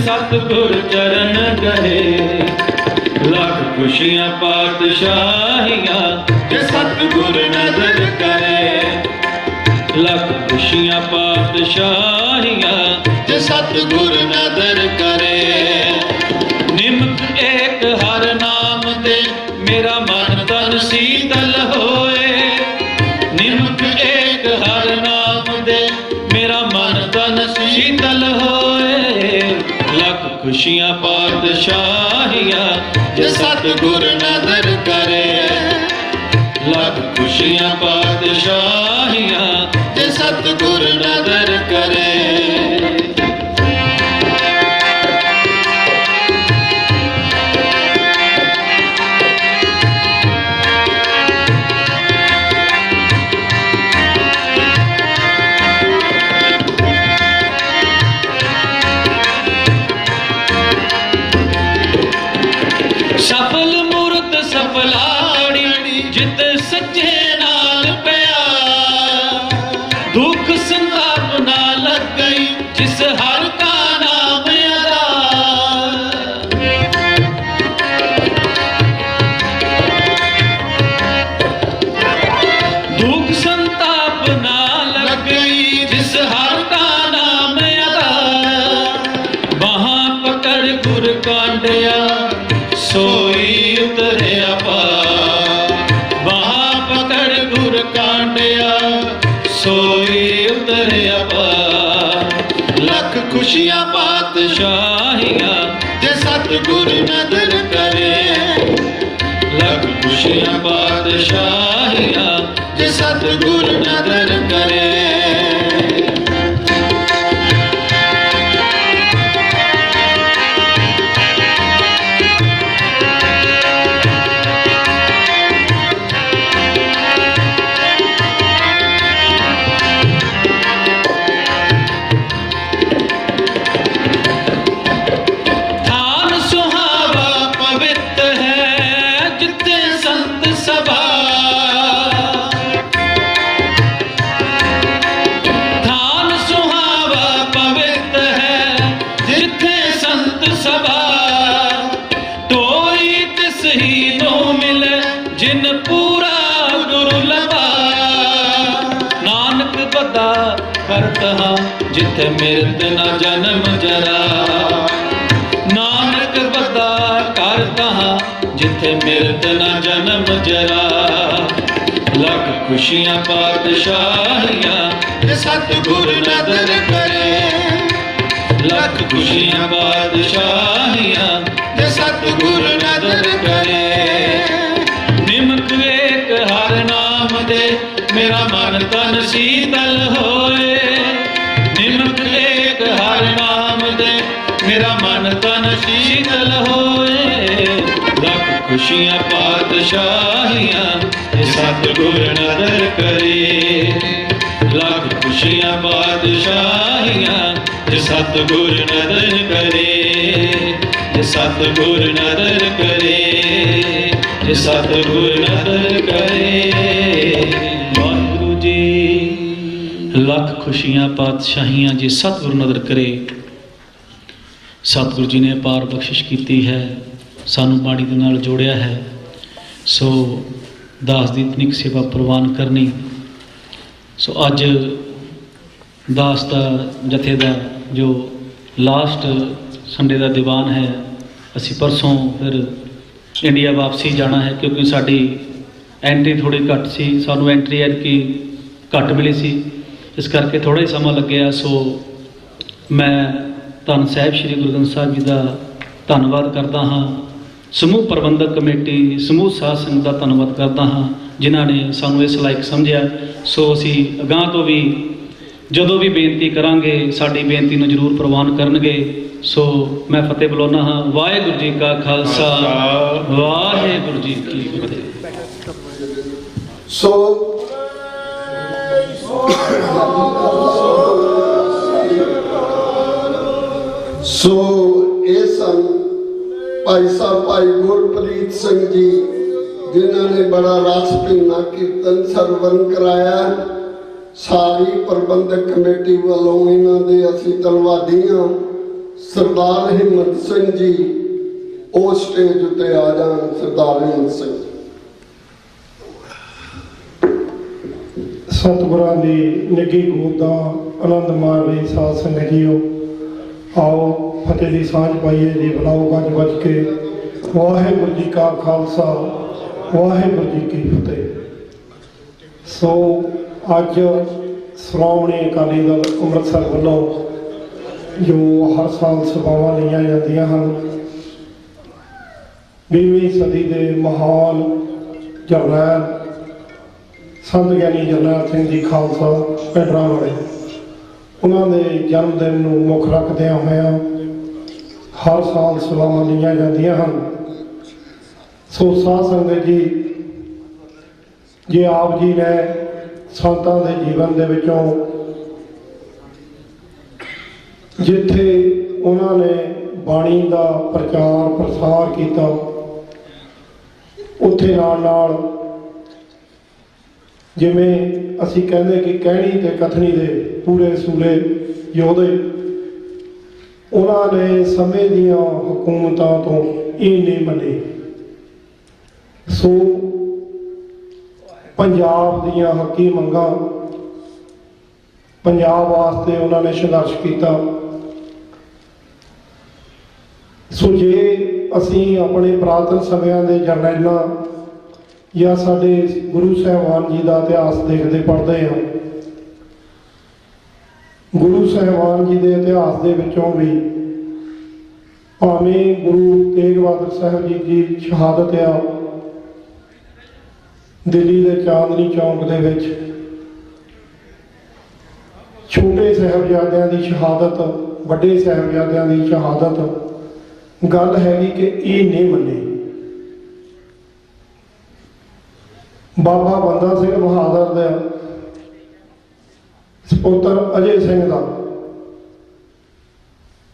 ਸਤਿਗੁਰ ਚਰਨ ਗਏ। ਲੱਖ ਖੁਸ਼ੀਆਂ ਪਾਤਸ਼ਾਹੀਆਂ ਜੇ ਸਤਿਗੁਰ ਨਦਰ ਕਰੇ। ਲੱਖ ਖੁਸ਼ੀਆਂ ਪਾਤਸ਼ਾਹੀਆਂ ਜੇ ਸਤਿਗੁਰ ਨਦਰ ਕਰੇ। ਨਿਮਕ ਏਕ ਹਰ ਨਾਮ ਦੇ ਮੇਰਾ ਮਨ ਤਨ ਸੀਤਲ ਹੋਏ। ਨਿਮਕ ਏਕ ਹਰ ਨਾਮ ਦੇ ਮੇਰਾ ਮਨ ਤਨ ਸੀਤਲ ਹੋਏ। ਲੱਖ ਖੁਸ਼ੀਆਂ ਪਾਤਸ਼ਾਹੀਆਂ ਜੇ ਸਤਿਗੁਰ ਨਦਰ ਕਰੇ। ਲੱਖ ਖੁਸ਼ੀਆਂ ਪਾਤਸ਼ਾਹੀਆਂ ਜੇ ਸਤਿਗੁਰ ਨਦਰ ਕਰੇ। ਸਫਲ ਮੂਰਤ ਸਫਲਾੜੀ ਜਿਤ ਸੱਚੇ ਨਾਲ ਪਿਆ। ਦੁੱਖ ਸੰਤਾਪ ਨਾ ਲੱਗਈ ਜਿਸ ਹਰ ਕਾ ਨਾਮ ਅਦਾ। ਦੁੱਖ ਸੰਤਾਪ ਨਾ ਲੱਗਈ ਜਿਸ ਹਰ ਕਾ ਨਾਮ ਅਦਾ। ਬਾਹਾਂ ਪਕੜ ਗੁਰ ਕਾਂਡਿਆ ਸੋਈ ਉਤਰਿਆ ਪਾਰ। ਬਾਹਾਂ ਪਕੜ ਗੁਰ ਕਾਂਡਿਆ ਸੋਈ ਉਤਰਿਆ ਪਾਰ। ਲੱਖ ਖੁਸ਼ੀਆਂ ਪਾਤਸ਼ਾਹੀਆਂ ਜੇ ਸਤਿਗੁਰ ਨਦਰ ਕਰੇ। ਲੱਖ ਖੁਸ਼ੀਆਂ ਪਾਤਸ਼ਾਹੀਆਂ ਜੇ ਸਤਿਗੁਰ ਨਦਰ ਕਰੇ। ਜਿਨ ਪੂਰਾ ਗੁਰੂ ਲਭਾ। ਨਾਨਕ ਬਦਾ ਕਰਤ ਹਾਂ ਜਿੱਥੇ ਮਿਰਤ ਨਾ ਜਨਮ ਜਰਾ। ਨਾਨਕ ਬਦਾ ਕਰਤ ਹਾਂ ਜਿੱਥੇ ਮਿਰਤ ਨਾ ਜਨਮ ਜਰਾ। ਲੱਖ ਖੁਸ਼ੀਆਂ ਪਾਤਸ਼ਾਹੀਆਂ ਜੇ ਸਤਿਗੁਰ ਨਦਰ ਕਰੇ। ਲੱਖ ਖੁਸ਼ੀਆਂ ਪਾਤਸ਼ਾਹੀਆਂ ਜੇ ਸਤਿਗੁਰ ਨਦਰ ਕਰੇ। ਨਿਮਕ ਏਕ ਹਰ ਨਾਮ ਦੇ ਮੇਰਾ ਮਨ ਤਨ ਸੀਤਲ ਹੋਏ। ਨਿਮਕ ਏਕ ਹਰ ਨਾਮ ਦੇ ਮੇਰਾ ਮਨ ਤਨ ਸੀਤਲ ਹੋਏ। ਲੱਖ ਖੁਸ਼ੀਆਂ ਪਾਤਸ਼ਾਹੀਆਂ ਜੇ ਸਤਿਗੁਰ ਨਦਰ ਕਰੇ। ਲੱਖ ਖੁਸ਼ੀਆਂ ਪਾਤਸ਼ਾਹੀਆਂ ਜੇ ਸਤਿਗੁਰ ਨਦਰ ਕਰੇ। ਜੇ ਸਤਿਗੁਰ ਨਦਰ ਕਰੇ। ਜੇ ਸਤਿਗੁਰ ਨਦਰ ਕਰੇ। ਵਾਹਿਗੁਰੂ ਜੀ ਲੱਖ ਖੁਸ਼ੀਆਂ ਪਾਤਸ਼ਾਹੀਆਂ ਜੇ ਸਤਿਗੁਰ ਨਦਰ ਕਰੇ। ਸਤਿਗੁਰੂ ਜੀ ਨੇ ਅਪਾਰ ਬਖਸ਼ਿਸ਼ ਕੀਤੀ ਹੈ, ਸਾਨੂੰ ਬਾਣੀ ਦੇ ਨਾਲ ਜੋੜਿਆ ਹੈ। ਸੋ ਦਾਸ ਦੀ ਤਨਿਕ ਸੇਵਾ ਪ੍ਰਵਾਨ ਕਰਨੀ। ਸੋ ਅੱਜ ਦਾਸ ਦਾ ਜਥੇ ਦਾ ਜੋ ਲਾਸਟ ਸੰਡੇ ਦਾ ਦੀਵਾਨ ਹੈ, ਅਸੀਂ ਪਰਸੋਂ ਫਿਰ ਇੰਡੀਆ ਵਾਪਸੀ ਜਾਣਾ ਹੈ ਕਿਉਂਕਿ ਸਾਡੀ ਐਂਟਰੀ ਥੋੜ੍ਹੀ ਘੱਟ ਸੀ। ਸਾਨੂੰ ਐਂਟਰੀ ਐਤਕੀ ਘੱਟ ਮਿਲੀ ਸੀ, ਇਸ ਕਰਕੇ ਥੋੜ੍ਹਾ ਹੀ ਸਮਾਂ ਲੱਗਿਆ। ਸੋ ਮੈਂ ਧੰਨ ਸਾਹਿਬ ਸ੍ਰੀ ਗੁਰੂ ਗ੍ਰੰਥ ਸਾਹਿਬ ਜੀ ਦਾ ਧੰਨਵਾਦ ਕਰਦਾ ਹਾਂ। ਸਮੂਹ ਪ੍ਰਬੰਧਕ ਕਮੇਟੀ, ਸਮੂਹ ਸਾਧ ਸੰਗਤ ਦਾ ਧੰਨਵਾਦ ਕਰਦਾ ਹਾਂ ਜਿਨ੍ਹਾਂ ਨੇ ਸਾਨੂੰ ਇਸ ਲਾਇਕ ਸਮਝਿਆ। ਸੋ ਅਸੀਂ ਅਗਾਂਹ ਤੋਂ ਵੀ ਜਦੋਂ ਵੀ ਬੇਨਤੀ ਕਰਾਂਗੇ ਸਾਡੀ ਬੇਨਤੀ ਨੂੰ ਜ਼ਰੂਰ ਪ੍ਰਵਾਨ ਕਰਨਗੇ। ਸੋ ਮੈਂ ਫਤਿਹ ਬੁਲਾਉਂਦਾ ਹਾਂ। ਵਾਹਿਗੁਰੂ ਜੀ ਕਾ ਖਾਲਸਾ, ਵਾਹਿਗੁਰੂ ਜੀ ਕੀ ਫਤਿਹ। ਸੋ ਇਹ ਸਨ ਭਾਈ ਸਾਹਿਬ ਭਾਈ ਗੁਰਪ੍ਰੀਤ ਸਿੰਘ ਜੀ ਜਿਨ੍ਹਾਂ ਨੇ ਬੜਾ ਰਸ ਭਿੰਨਾ ਕੀਰਤਨ ਸਰਵਨ ਕਰਾਇਆ। ਸਾਰੀ ਪ੍ਰਬੰਧਕ ਕਮੇਟੀ ਵੱਲੋਂ ਇਹਨਾਂ ਦੇ ਅਸੀਂ ਧੰਨਵਾਦੀ ਹਾਂ। ਸਰਦਾਰ ਹਿੰਮਤ ਸਿੰਘ ਜੀ ਉਹ ਸਟੇਜ ਉੱਤੇ ਆ ਜਾਣ। ਸਰਦਾਰ ਹਿੰਮਤ ਸਿੰਘ। ਸਤਿਗੁਰਾਂ ਦੀ ਨਿੱਘੀ ਗੋਦ ਦਾ ਆਨੰਦ ਮਾਣ ਲਈ ਸਾਧ ਸੰਗਤ ਜੀਓ, ਆਓ ਫਤਿਹ ਦੀ ਸਾਂਝ ਪਾਈਏ ਜੀ। ਬੁਲਾਓ ਗੱਜ ਵੱਜ ਕੇ। ਵਾਹਿਗੁਰੂ ਜੀ ਕਾ ਖਾਲਸਾ, ਵਾਹਿਗੁਰੂ ਜੀ ਕੀ ਫਤਿਹ। ਸੋ ਅੱਜ ਸ਼੍ਰੋਮਣੀ ਅਕਾਲੀ ਦਲ ਅੰਮ੍ਰਿਤਸਰ ਵੱਲੋਂ ਜੋ ਹਰ ਸਾਲ ਸਭਾਵਾਂ ਲਈਆਂ ਜਾਂਦੀਆਂ ਹਨ, 20ਵੀਂ ਸਦੀ ਦੇ ਮਹਾਨ ਜਰਨੈਲ ਸੰਤ ਗਿਆਨੀ ਜਰਨੈਲ ਸਿੰਘ ਜੀ ਖਾਲਸਾ ਪਿੰਡਰਾਂ ਵਾਲੇ, ਉਹਨਾਂ ਦੇ ਜਨਮ ਦਿਨ ਨੂੰ ਮੁੱਖ ਰੱਖਦਿਆਂ ਹੋਇਆਂ ਹਰ ਸਾਲ ਸਭਾਵਾਂ ਲਈਆਂ ਜਾਂਦੀਆਂ ਹਨ। ਸੋ ਸਾਧ ਸੰਗਤ ਜੀ, ਜੇ ਆਪ ਜੀ ਨੇ ਸੰਤਾਂ ਦੇ ਜੀਵਨ ਦੇ ਵਿੱਚੋਂ ਜਿੱਥੇ ਉਹਨਾਂ ਨੇ ਬਾਣੀ ਦਾ ਪ੍ਰਚਾਰ ਪ੍ਰਸਾਰ ਕੀਤਾ, ਉੱਥੇ ਨਾਲ ਨਾਲ ਜਿਵੇਂ ਅਸੀਂ ਕਹਿੰਦੇ ਕਿ ਕਹਿਣੀ ਤੇ ਕਥਨੀ ਦੇ ਪੂਰੇ ਸੂਲੇ ਯੋਧੇ, ਉਹਨਾਂ ਨੇ ਸਮੇਂ ਦੀਆਂ ਹਕੂਮਤਾਂ ਤੋਂ ਇਹ ਨਹੀਂ ਮੰਨੇ। ਸੋ ਪੰਜਾਬ ਦੀਆਂ ਹੱਕੀ ਮੰਗਾਂ, ਪੰਜਾਬ ਵਾਸਤੇ ਉਹਨਾਂ ਨੇ ਸੰਘਰਸ਼ ਕੀਤਾ। ਸੋ ਜੇ ਅਸੀਂ ਆਪਣੇ ਪੁਰਾਤਨ ਸਮਿਆਂ ਦੇ ਜਰਨੈਲਾਂ ਜਾਂ ਸਾਡੇ ਗੁਰੂ ਸਾਹਿਬਾਨ ਜੀ ਦਾ ਇਤਿਹਾਸ ਦੇਖਦੇ ਪੜ੍ਹਦੇ ਹਾਂ, ਗੁਰੂ ਸਾਹਿਬਾਨ ਜੀ ਦੇ ਇਤਿਹਾਸ ਦੇ ਵਿੱਚੋਂ ਵੀ ਭਾਵੇਂ ਗੁਰੂ ਤੇਗ ਬਹਾਦਰ ਸਾਹਿਬ ਜੀ ਦੀ ਸ਼ਹਾਦਤ ਆ ਦਿੱਲੀ ਦੇ ਚਾਂਦਨੀ ਚੌਂਕ ਦੇ ਵਿੱਚ, ਛੋਟੇ ਸਾਹਿਬਜ਼ਾਦਿਆਂ ਦੀ ਸ਼ਹਾਦਤ, ਵੱਡੇ ਸਾਹਿਬਜ਼ਾਦਿਆਂ ਦੀ ਸ਼ਹਾਦਤ, ਗੱਲ ਹੈਗੀ ਕਿ ਇਹ ਨਹੀਂ ਮੰਨੇ। ਬਾਬਾ ਬੰਦਾ ਸਿੰਘ ਬਹਾਦਰ ਦਾ ਸਪੁੱਤਰ ਅਜੇ ਸਿੰਘ ਦਾ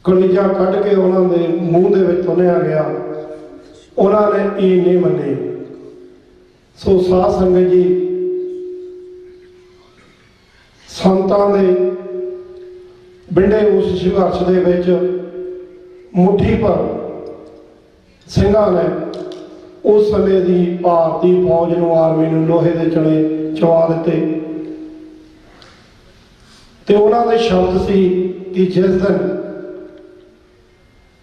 ਕਲੇਜਾ ਕੱਢ ਕੇ ਉਹਨਾਂ ਦੇ ਮੂੰਹ ਦੇ ਵਿੱਚ ਤੁੰਨਿਆ ਗਿਆ, ਉਹਨਾਂ ਨੇ ਇਹ ਨਹੀਂ ਮੰਨੇ। ਸੋ ਸਾਧ ਸੰਗਤ ਜੀ, ਸੰਤਾਂ ਦੇ ਬਿੰਡੇ ਉਸ ਸੰਘਰਸ਼ ਦੇ ਵਿੱਚ ਮੁੱਠੀ ਭਰ ਸਿੰਘਾਂ ਨੇ ਉਸ ਸਮੇਂ ਦੀ ਭਾਰਤੀ ਫੌਜ ਨੂੰ, ਆਰਮੀ ਨੂੰ ਲੋਹੇ ਦੇ ਚਣੇ ਚਵਾ ਦਿੱਤੇ। ਤੇ ਉਹਨਾਂ ਦੇ ਸ਼ਬਦ ਸੀ ਕਿ ਜਿਸ ਦਿਨ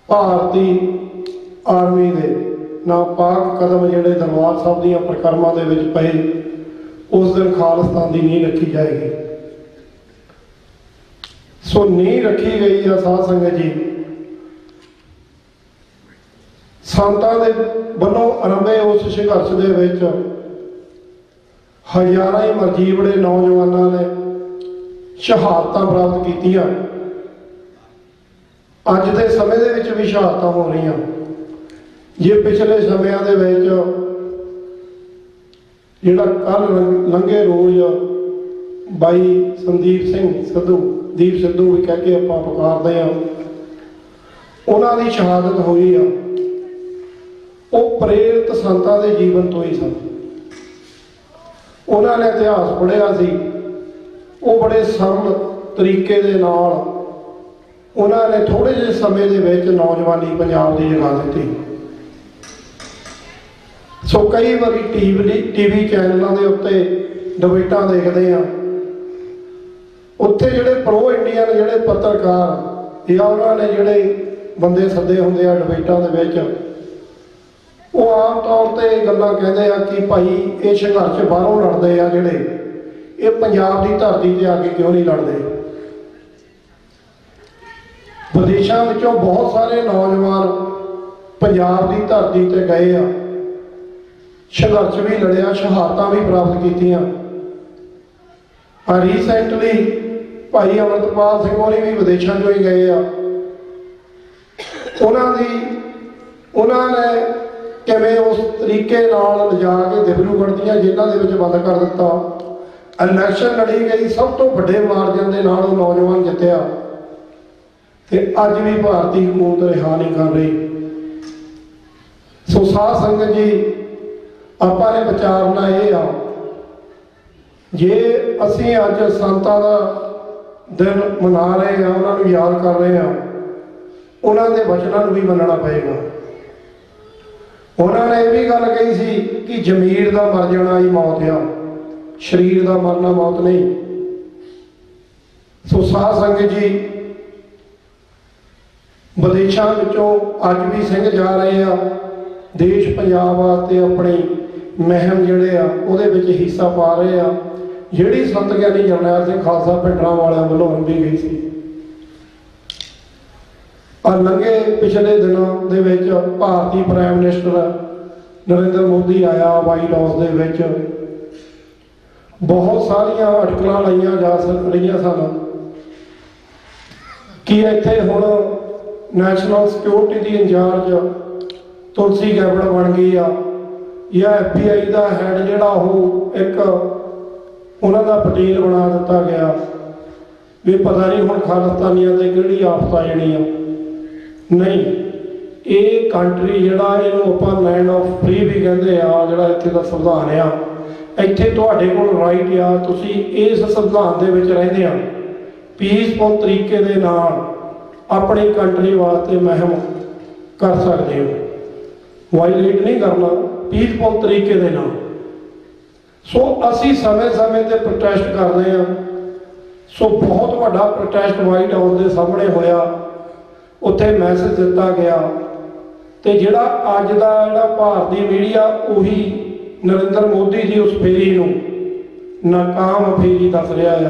ਭਾਰਤੀ ਆਰਮੀ ਦੇ ਨਾਪਾਕ ਕਦਮ ਜਿਹੜੇ ਦਰਬਾਰ ਸਾਹਿਬ ਦੀਆਂ ਪਰਿਕਰਮਾ ਦੇ ਵਿੱਚ ਪਏ, ਉਸ ਦਿਨ ਖਾਲਿਸਤਾਨ ਦੀ ਨੀਂਹ ਰੱਖੀ ਜਾਏਗੀ। ਸੋ ਨੀਂਹ ਰੱਖੀ ਗਈ ਆ ਸਾਧ ਸੰਗਤ ਜੀ। ਸੰਤਾਂ ਦੇ ਵੱਲੋਂ ਆਰੰਭੇ ਉਸ ਸੰਘਰਸ਼ ਦੇ ਵਿੱਚ ਹਜ਼ਾਰਾਂ ਹੀ ਮਰਜੀਵੜੇ ਨੌਜਵਾਨਾਂ ਨੇ ਸ਼ਹਾਦਤਾਂ ਪ੍ਰਾਪਤ ਕੀਤੀਆਂ। ਅੱਜ ਦੇ ਸਮੇਂ ਦੇ ਵਿੱਚ ਵੀ ਸ਼ਹਾਦਤਾਂ ਹੋ ਰਹੀਆਂ। ਜੇ ਪਿਛਲੇ ਸਮਿਆਂ ਦੇ ਵਿੱਚ ਜਿਹੜਾ ਕੱਲ੍ਹ ਲੰਘੇ ਰੋਜ਼ ਬਾਈ ਸੰਦੀਪ ਸਿੰਘ ਸਿੱਧੂ, ਦੀਪ ਸਿੱਧੂ ਵੀ ਕਹਿ ਕੇ ਆਪਾਂ ਪੁਕਾਰਦੇ ਹਾਂ, ਉਹਨਾਂ ਦੀ ਸ਼ਹਾਦਤ ਹੋਈ ਆ, ਉਹ ਪ੍ਰੇਰਿਤ ਸੰਤਾਂ ਦੇ ਜੀਵਨ ਤੋਂ ਹੀ ਸਨ। ਉਹਨਾਂ ਨੇ ਇਤਿਹਾਸ ਪੜ੍ਹਿਆ ਸੀ, ਉਹ ਬੜੇ ਸਰਲ ਤਰੀਕੇ ਦੇ ਨਾਲ ਉਹਨਾਂ ਨੇ ਥੋੜ੍ਹੇ ਜਿਹੇ ਸਮੇਂ ਦੇ ਵਿੱਚ ਨੌਜਵਾਨੀ ਪੰਜਾਬ ਦੀ ਜਗਾ ਦਿੱਤੀ। ਸੋ ਕਈ ਵਾਰੀ ਟੀਵੀ ਚੈਨਲਾਂ ਦੇ ਉੱਤੇ ਡਿਬੇਟਾਂ ਦੇਖਦੇ ਆ, ਉੱਥੇ ਜਿਹੜੇ ਪ੍ਰੋ ਇੰਡੀਅਨ ਜਿਹੜੇ ਪੱਤਰਕਾਰ ਜਾਂ ਉਹਨਾਂ ਨੇ ਜਿਹੜੇ ਬੰਦੇ ਸੱਦੇ ਹੁੰਦੇ ਆ ਡਿਬੇਟਾਂ ਦੇ ਵਿੱਚ, ਉਹ ਆਮ ਤੌਰ ਤੇ ਗੱਲਾਂ ਕਹਿੰਦੇ ਆ ਕਿ ਭਾਈ ਇਹ ਸੰਘਰਸ਼ ਬਾਹਰੋਂ ਲੜਦੇ ਆ ਜਿਹੜੇ, ਇਹ ਪੰਜਾਬ ਦੀ ਧਰਤੀ ਤੇ ਆ ਕੇ ਕਿਉਂ ਨਹੀਂ ਲੜਦੇ। ਵਿਦੇਸ਼ਾਂ ਵਿੱਚੋਂ ਬਹੁਤ ਸਾਰੇ ਨੌਜਵਾਨ ਪੰਜਾਬ ਦੀ ਧਰਤੀ ਤੇ ਗਏ ਆ, ਸੰਘਰਸ਼ ਵੀ ਲੜਿਆ, ਸ਼ਹਾਦਤਾਂ ਵੀ ਪ੍ਰਾਪਤ ਕੀਤੀਆਂ। ਰੀਸੈਂਟਲੀ ਭਾਈ ਅਮਰਤਪਾਲ ਸਿੰਘ ਹੋਣੀ ਵੀ ਵਿਦੇਸ਼ਾਂ 'ਚੋਂ ਹੀ ਗਏ ਆ। ਉਹਨਾਂ ਨੇ ਕਿਵੇਂ ਉਸ ਤਰੀਕੇ ਨਾਲ ਲਿਜਾ ਕੇ ਦਿਬਰੂਗੜ੍ਹ ਦੀਆਂ ਜੇਲ੍ਹਾਂ ਦੇ ਵਿੱਚ ਬੰਦ ਕਰ ਦਿੱਤਾ। ਇਲੈਕਸ਼ਨ ਲੜੀ ਗਈ, ਸਭ ਤੋਂ ਵੱਡੇ ਮਾਰਜਨ ਦੇ ਨਾਲ ਉਹ ਨੌਜਵਾਨ ਜਿੱਤਿਆ, ਤੇ ਅੱਜ ਵੀ ਭਾਰਤੀ ਹਕੂਮਤ ਰਿਹਾ ਨਹੀਂ ਕਰ ਰਹੀ। ਸੋ ਸਾਧ ਸੰਗਤ ਜੀ, ਆਪਾਂ ਨੇ ਵਿਚਾਰਨਾ ਇਹ ਆ, ਜੇ ਅਸੀਂ ਅੱਜ ਸੰਤਾਂ ਦਾ ਦਿਨ ਮਨਾ ਰਹੇ ਹਾਂ, ਉਹਨਾਂ ਨੂੰ ਯਾਦ ਕਰ ਰਹੇ ਹਾਂ, ਉਹਨਾਂ ਦੇ ਵਚਨਾਂ ਨੂੰ ਵੀ ਮੰਨਣਾ ਪਏਗਾ। ਉਹਨਾਂ ਨੇ ਇਹ ਵੀ ਗੱਲ ਕਹੀ ਸੀ ਕਿ ਜ਼ਮੀਰ ਦਾ ਮਰ ਜਾਣਾ ਹੀ ਮੌਤ ਆ, ਸਰੀਰ ਦਾ ਮਰਨਾ ਮੌਤ ਨਹੀਂ। ਸੋ ਸਾਧ ਸੰਗਤ ਜੀ, ਵਿਦੇਸ਼ਾਂ ਵਿੱਚੋਂ ਅੱਜ ਵੀ ਸਿੰਘ ਜਾ ਰਹੇ ਆ ਦੇਸ਼ ਪੰਜਾਬ ਵਾਸਤੇ ਆਪਣੀ ਮਹਿਮ ਜਿਹੜੇ ਆ ਉਹਦੇ ਵਿੱਚ ਹਿੱਸਾ ਪਾ ਰਹੇ ਆ, ਜਿਹੜੀ ਸੰਤ ਗਿਆਨੀ ਜਰਨੈਲ ਸਿੰਘ ਖਾਲਸਾ ਭਿੰਡਰਾਂ ਵਾਲਿਆਂ ਵੱਲੋਂ ਹੁੰਦੀ ਗਈ ਸੀ। ਲੰਘੇ ਪਿਛਲੇ ਦਿਨਾਂ ਦੇ ਵਿੱਚ ਭਾਰਤੀ ਪ੍ਰਾਈਮ ਮਿਨਿਸਟਰ ਨਰਿੰਦਰ ਮੋਦੀ ਆਇਆ ਵਾਈਟ ਹਾਊਸ ਦੇ ਵਿੱਚ। ਬਹੁਤ ਸਾਰੀਆਂ ਅਟਕਲਾਂ ਲਾਈਆਂ ਜਾ ਰਹੀਆਂ ਸਨ ਕਿ ਇੱਥੇ ਹੁਣ ਨੈਸ਼ਨਲ ਸਿਕਿਉਰਿਟੀ ਦੀ ਇੰਚਾਰਜ ਤੁਲਸੀ ਗੈਬੜ ਬਣ ਗਈ ਆ, ਜਾਂ FBI ਦਾ ਹੈਡ ਜਿਹੜਾ ਉਹ ਇੱਕ ਉਹਨਾਂ ਦਾ ਪਟੇਲ ਬਣਾ ਦਿੱਤਾ ਗਿਆ। ਵੀ ਪਤਾ ਨਹੀਂ ਹੁਣ ਖਾਲਿਸਤਾਨੀਆਂ ਤੇ ਕਿਹੜੀ ਆਫਤ ਆ ਜਾਣੀ ਆ। ਨਹੀਂ, ਇਹ ਕੰਟਰੀ ਜਿਹੜਾ ਇਹਨੂੰ ਆਪਾਂ ਲੈਂਡ ਆਫ ਫ੍ਰੀ ਵੀ ਕਹਿੰਦੇ ਆ, ਜਿਹੜਾ ਇੱਥੇ ਦਾ ਸੰਵਿਧਾਨ ਆ, ਇੱਥੇ ਤੁਹਾਡੇ ਕੋਲ ਰਾਈਟ ਆ, ਤੁਸੀਂ ਇਸ ਸੰਵਿਧਾਨ ਦੇ ਵਿੱਚ ਰਹਿੰਦੇ ਆ, ਪੀਸਫੁਲ ਤਰੀਕੇ ਦੇ ਨਾਲ ਆਪਣੀ ਕੰਟਰੀ ਵਾਸਤੇ ਮਹਿਮ ਕਰ ਸਕਦੇ ਹੋ, ਵਾਇਲੇਟ ਨਹੀਂ ਕਰਨਾ, ਪੀਸਫੁਲ ਤਰੀਕੇ ਦੇ ਨਾਲ। ਸੋ ਅਸੀਂ ਸਮੇਂ-ਸਮੇਂ ਤੇ ਪ੍ਰੋਟੈਸਟ ਕਰਦੇ ਆ। ਸੋ ਬਹੁਤ ਵੱਡਾ ਪ੍ਰੋਟੈਸਟ ਵਾਈਟ ਹਾਊਸ ਦੇ ਸਾਹਮਣੇ ਹੋਇਆ, ਉੱਥੇ ਮੈਸੇਜ ਦਿੱਤਾ ਗਿਆ। ਤੇ ਜਿਹੜਾ ਅੱਜ ਦਾ ਜਿਹੜਾ ਭਾਰਤੀ ਮੀਡੀਆ ਉਹੀ ਨਰਿੰਦਰ ਮੋਦੀ ਦੀ ਉਸ ਫੇਰੀ ਨੂੰ ਨਾਕਾਮ ਫੇਰੀ ਦੱਸ ਰਿਹਾ ਆ।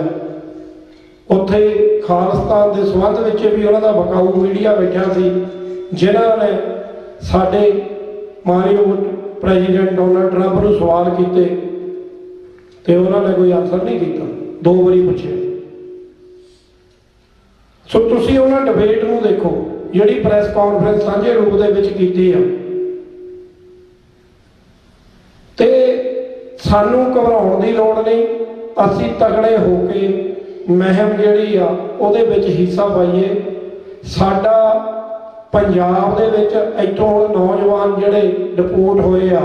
ਉੱਥੇ ਖਾਲਿਸਤਾਨ ਦੇ ਸੰਬੰਧ ਵਿੱਚ ਵੀ ਉਹਨਾਂ ਦਾ ਬਕਾਊ ਮੀਡੀਆ ਬੈਠਾ ਸੀ, ਜਿਨ੍ਹਾਂ ਨੇ ਸਾਡੇ ਮਾਨਯੋਗ ਪ੍ਰੈਜ਼ੀਡੈਂਟ ਡੋਨਾਲਡ ਟਰੰਪ ਨੂੰ ਸਵਾਲ ਕੀਤੇ ਤੇ ਉਹਨਾਂ ਨੇ ਕੋਈ ਆਨਸਰ ਨਹੀਂ ਕੀਤਾ, 2 ਵਾਰੀ ਪੁੱਛਿਆ। ਸੋ ਤੁਸੀਂ ਉਹਨਾਂ ਡਿਬੇਟ ਨੂੰ ਦੇਖੋ ਜਿਹੜੀ ਪ੍ਰੈਸ ਕਾਨਫਰੰਸ ਸਾਂਝੇ ਰੂਪ ਦੇ ਵਿੱਚ ਕੀਤੀ ਆ। ਤੇ ਸਾਨੂੰ ਘਬਰਾਉਣ ਦੀ ਲੋੜ ਨਹੀਂ, ਅਸੀਂ ਤਗੜੇ ਹੋ ਕੇ ਮਹਿਮ ਜਿਹੜੀ ਆ ਉਹਦੇ ਵਿੱਚ ਹਿੱਸਾ ਪਾਈਏ। ਸਾਡਾ ਪੰਜਾਬ ਦੇ ਵਿੱਚ ਇੱਥੋਂ ਨੌਜਵਾਨ ਜਿਹੜੇ ਡਿਪੋਰਟ ਹੋਏ ਆ,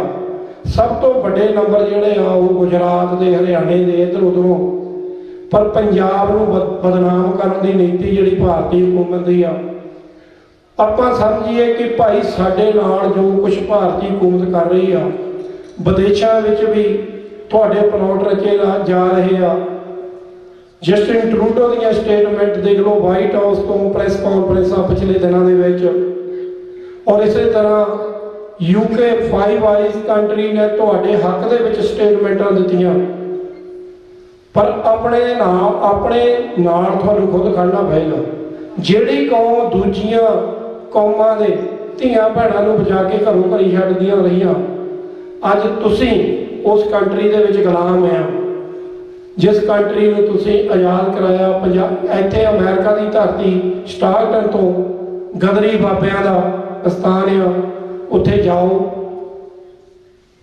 ਸਭ ਤੋਂ ਵੱਡੇ ਨੰਬਰ ਜਿਹੜੇ ਆ ਉਹ ਗੁਜਰਾਤ ਦੇ, ਹਰਿਆਣੇ ਦੇ, ਇੱਧਰ ਉੱਧਰੋਂ। ਪਰ ਪੰਜਾਬ ਨੂੰ ਬਦਨਾਮ ਕਰਨ ਦੀ ਨੀਤੀ ਜਿਹੜੀ ਭਾਰਤੀ ਹਕੂਮਤ ਦੀ ਆ, ਆਪਾਂ ਸਮਝੀਏ ਕਿ ਭਾਈ ਸਾਡੇ ਨਾਲ ਜੋ ਕੁਝ ਭਾਰਤੀ ਹਕੂਮਤ ਕਰ ਰਹੀ ਆ, ਵਿਦੇਸ਼ਾਂ ਵਿੱਚ ਵੀ ਤੁਹਾਡੇ ਪਲਾਟ ਰਚੇ ਜਾ ਰਹੇ ਆ। ਜਸਟਿਨ ਟਰੂਡੋ ਦੀਆਂ ਸਟੇਟਮੈਂਟ ਦੇਖ ਲਓ ਵਾਈਟ ਹਾਊਸ ਤੋਂ, ਪ੍ਰੈਸ ਕਾਨਫਰੰਸਾਂ ਪਿਛਲੇ ਦਿਨਾਂ ਦੇ ਵਿੱਚ। ਔਰ ਇਸੇ ਤਰ੍ਹਾਂ UK 5 ਆਈਜ਼ ਕੰਟਰੀ ਨੇ ਤੁਹਾਡੇ ਹੱਕ ਦੇ ਵਿੱਚ ਸਟੇਟਮੈਂਟਾਂ ਦਿੱਤੀਆਂ। ਪਰ ਆਪਣੇ ਨਾਲ ਤੁਹਾਨੂੰ ਖੁਦ ਖੜਨਾ ਪਏਗਾ। ਜਿਹੜੀ ਕੌਮ ਦੂਜੀਆਂ ਕੌਮਾਂ ਦੇ ਧੀਆਂ ਭੈਣਾਂ ਨੂੰ ਬਚਾ ਕੇ ਘਰੋਂ ਘਰੀ ਛੱਡਦੀਆਂ ਰਹੀਆਂ, ਅੱਜ ਤੁਸੀਂ ਉਸ ਕੰਟਰੀ ਦੇ ਵਿੱਚ ਗੁਲਾਮ ਆ। ਜਿਸ ਕੰਟਰੀ ਨੂੰ ਤੁਸੀਂ ਆਜ਼ਾਦ ਕਰਾਇਆ, ਇੱਥੇ ਅਮਰੀਕਾ ਦੀ ਧਰਤੀ ਸਟਾਰਟਨ ਤੋਂ ਗਦਰੀ ਬਾਬਿਆਂ ਦਾ ਸਥਾਨ ਆ, ਉੱਥੇ ਜਾਓ।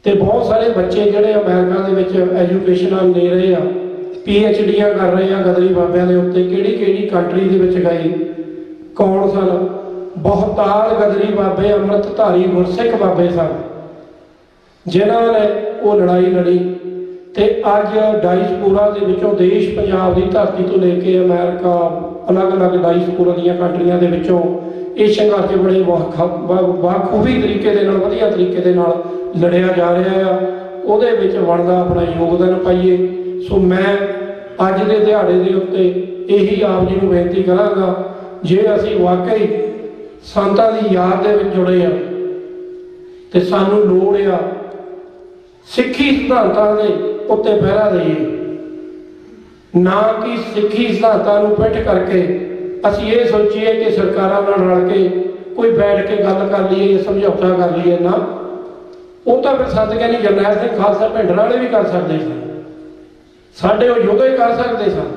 ਤੇ ਬਹੁਤ ਸਾਰੇ ਬੱਚੇ ਜਿਹੜੇ ਅਮਰੀਕਾ ਦੇ ਵਿੱਚ ਐਜੂਕੇਸ਼ਨਾਂ ਲੈ ਰਹੇ ਆ, PhDਆਂ ਕਰ ਰਹੇ ਆ ਗਦਰੀ ਬਾਬਿਆਂ ਦੇ ਉੱਤੇ। ਕਿਹੜੀ ਕੰਟਰੀ ਦੇ ਵਿੱਚ ਗਏ, ਕੌਣ ਸਨ? ਬਹੁਤਾਲ ਗਦਰੀ ਬਾਬੇ ਅੰਮ੍ਰਿਤਧਾਰੀ ਗੁਰਸਿੱਖ ਬਾਬੇ ਸਨ, ਜਿਨ੍ਹਾਂ ਨੇ ਉਹ ਲੜਾਈ ਲੜੀ। ਤੇ ਅੱਜ ਡਾਇਸਪੋਰਾ ਦੇ ਵਿੱਚੋਂ, ਦੇਸ਼ ਪੰਜਾਬ ਦੀ ਧਰਤੀ ਤੋਂ ਲੈ ਕੇ ਅਮਰੀਕਾ, ਅਲੱਗ-ਅਲੱਗ ਡਾਇਸਪੋਰਾ ਦੀਆਂ ਕੰਟਰੀਆਂ ਦੇ ਵਿੱਚੋਂ ਇਹ ਸੰਘਰਸ਼ ਬੜੇ ਬਾਖੂਬੀ ਤਰੀਕੇ ਦੇ ਨਾਲ, ਵਧੀਆ ਤਰੀਕੇ ਦੇ ਨਾਲ ਲੜਿਆ ਜਾ ਰਿਹਾ ਆ। ਉਹਦੇ ਵਿੱਚ ਬਣਦਾ ਆਪਣਾ ਯੋਗਦਾਨ ਪਾਈਏ। ਸੋ ਮੈਂ ਅੱਜ ਦੇ ਦਿਹਾੜੇ ਦੇ ਉੱਤੇ ਇਹੀ ਆਪ ਜੀ ਨੂੰ ਬੇਨਤੀ ਕਰਾਂਗਾ, ਜੇ ਅਸੀਂ ਵਾਕਈ ਸੰਤਾਂ ਦੀ ਯਾਦ ਦੇ ਵਿੱਚ ਜੁੜੇ ਆ ਤੇ ਸਾਨੂੰ ਲੋੜ ਆ ਸਿੱਖੀ ਸਿਧਾਂਤਾਂ ਦੇ ਉੱਤੇ ਪਹਿਰਾ ਦੇਈਏ, ਨਾ ਕਿ ਸਿੱਖੀ ਸਿਧਾਂਤਾਂ ਨੂੰ ਪਿੱਠ ਕਰਕੇ ਅਸੀਂ ਇਹ ਸੋਚੀਏ ਕਿ ਸਰਕਾਰਾਂ ਨਾਲ ਰਲ ਕੇ ਕੋਈ ਬੈਠ ਕੇ ਗੱਲ ਕਰ ਲਈਏ, ਸਮਝੌਤਾ ਕਰ ਲਈਏ। ਨਾ, ਉਹ ਤਾਂ ਫਿਰ ਸੰਤ ਗਿਆਨੀ ਜਰਨੈਲ ਸਿੰਘ ਖਾਲਸਾ ਭਿੰਡਰਾਂ ਵਾਲੇ ਵੀ ਕਰ ਸਕਦੇ ਸਨ, ਸਾਡੇ ਉਹ ਯੋਧੇ ਕਰ ਸਕਦੇ ਸਨ।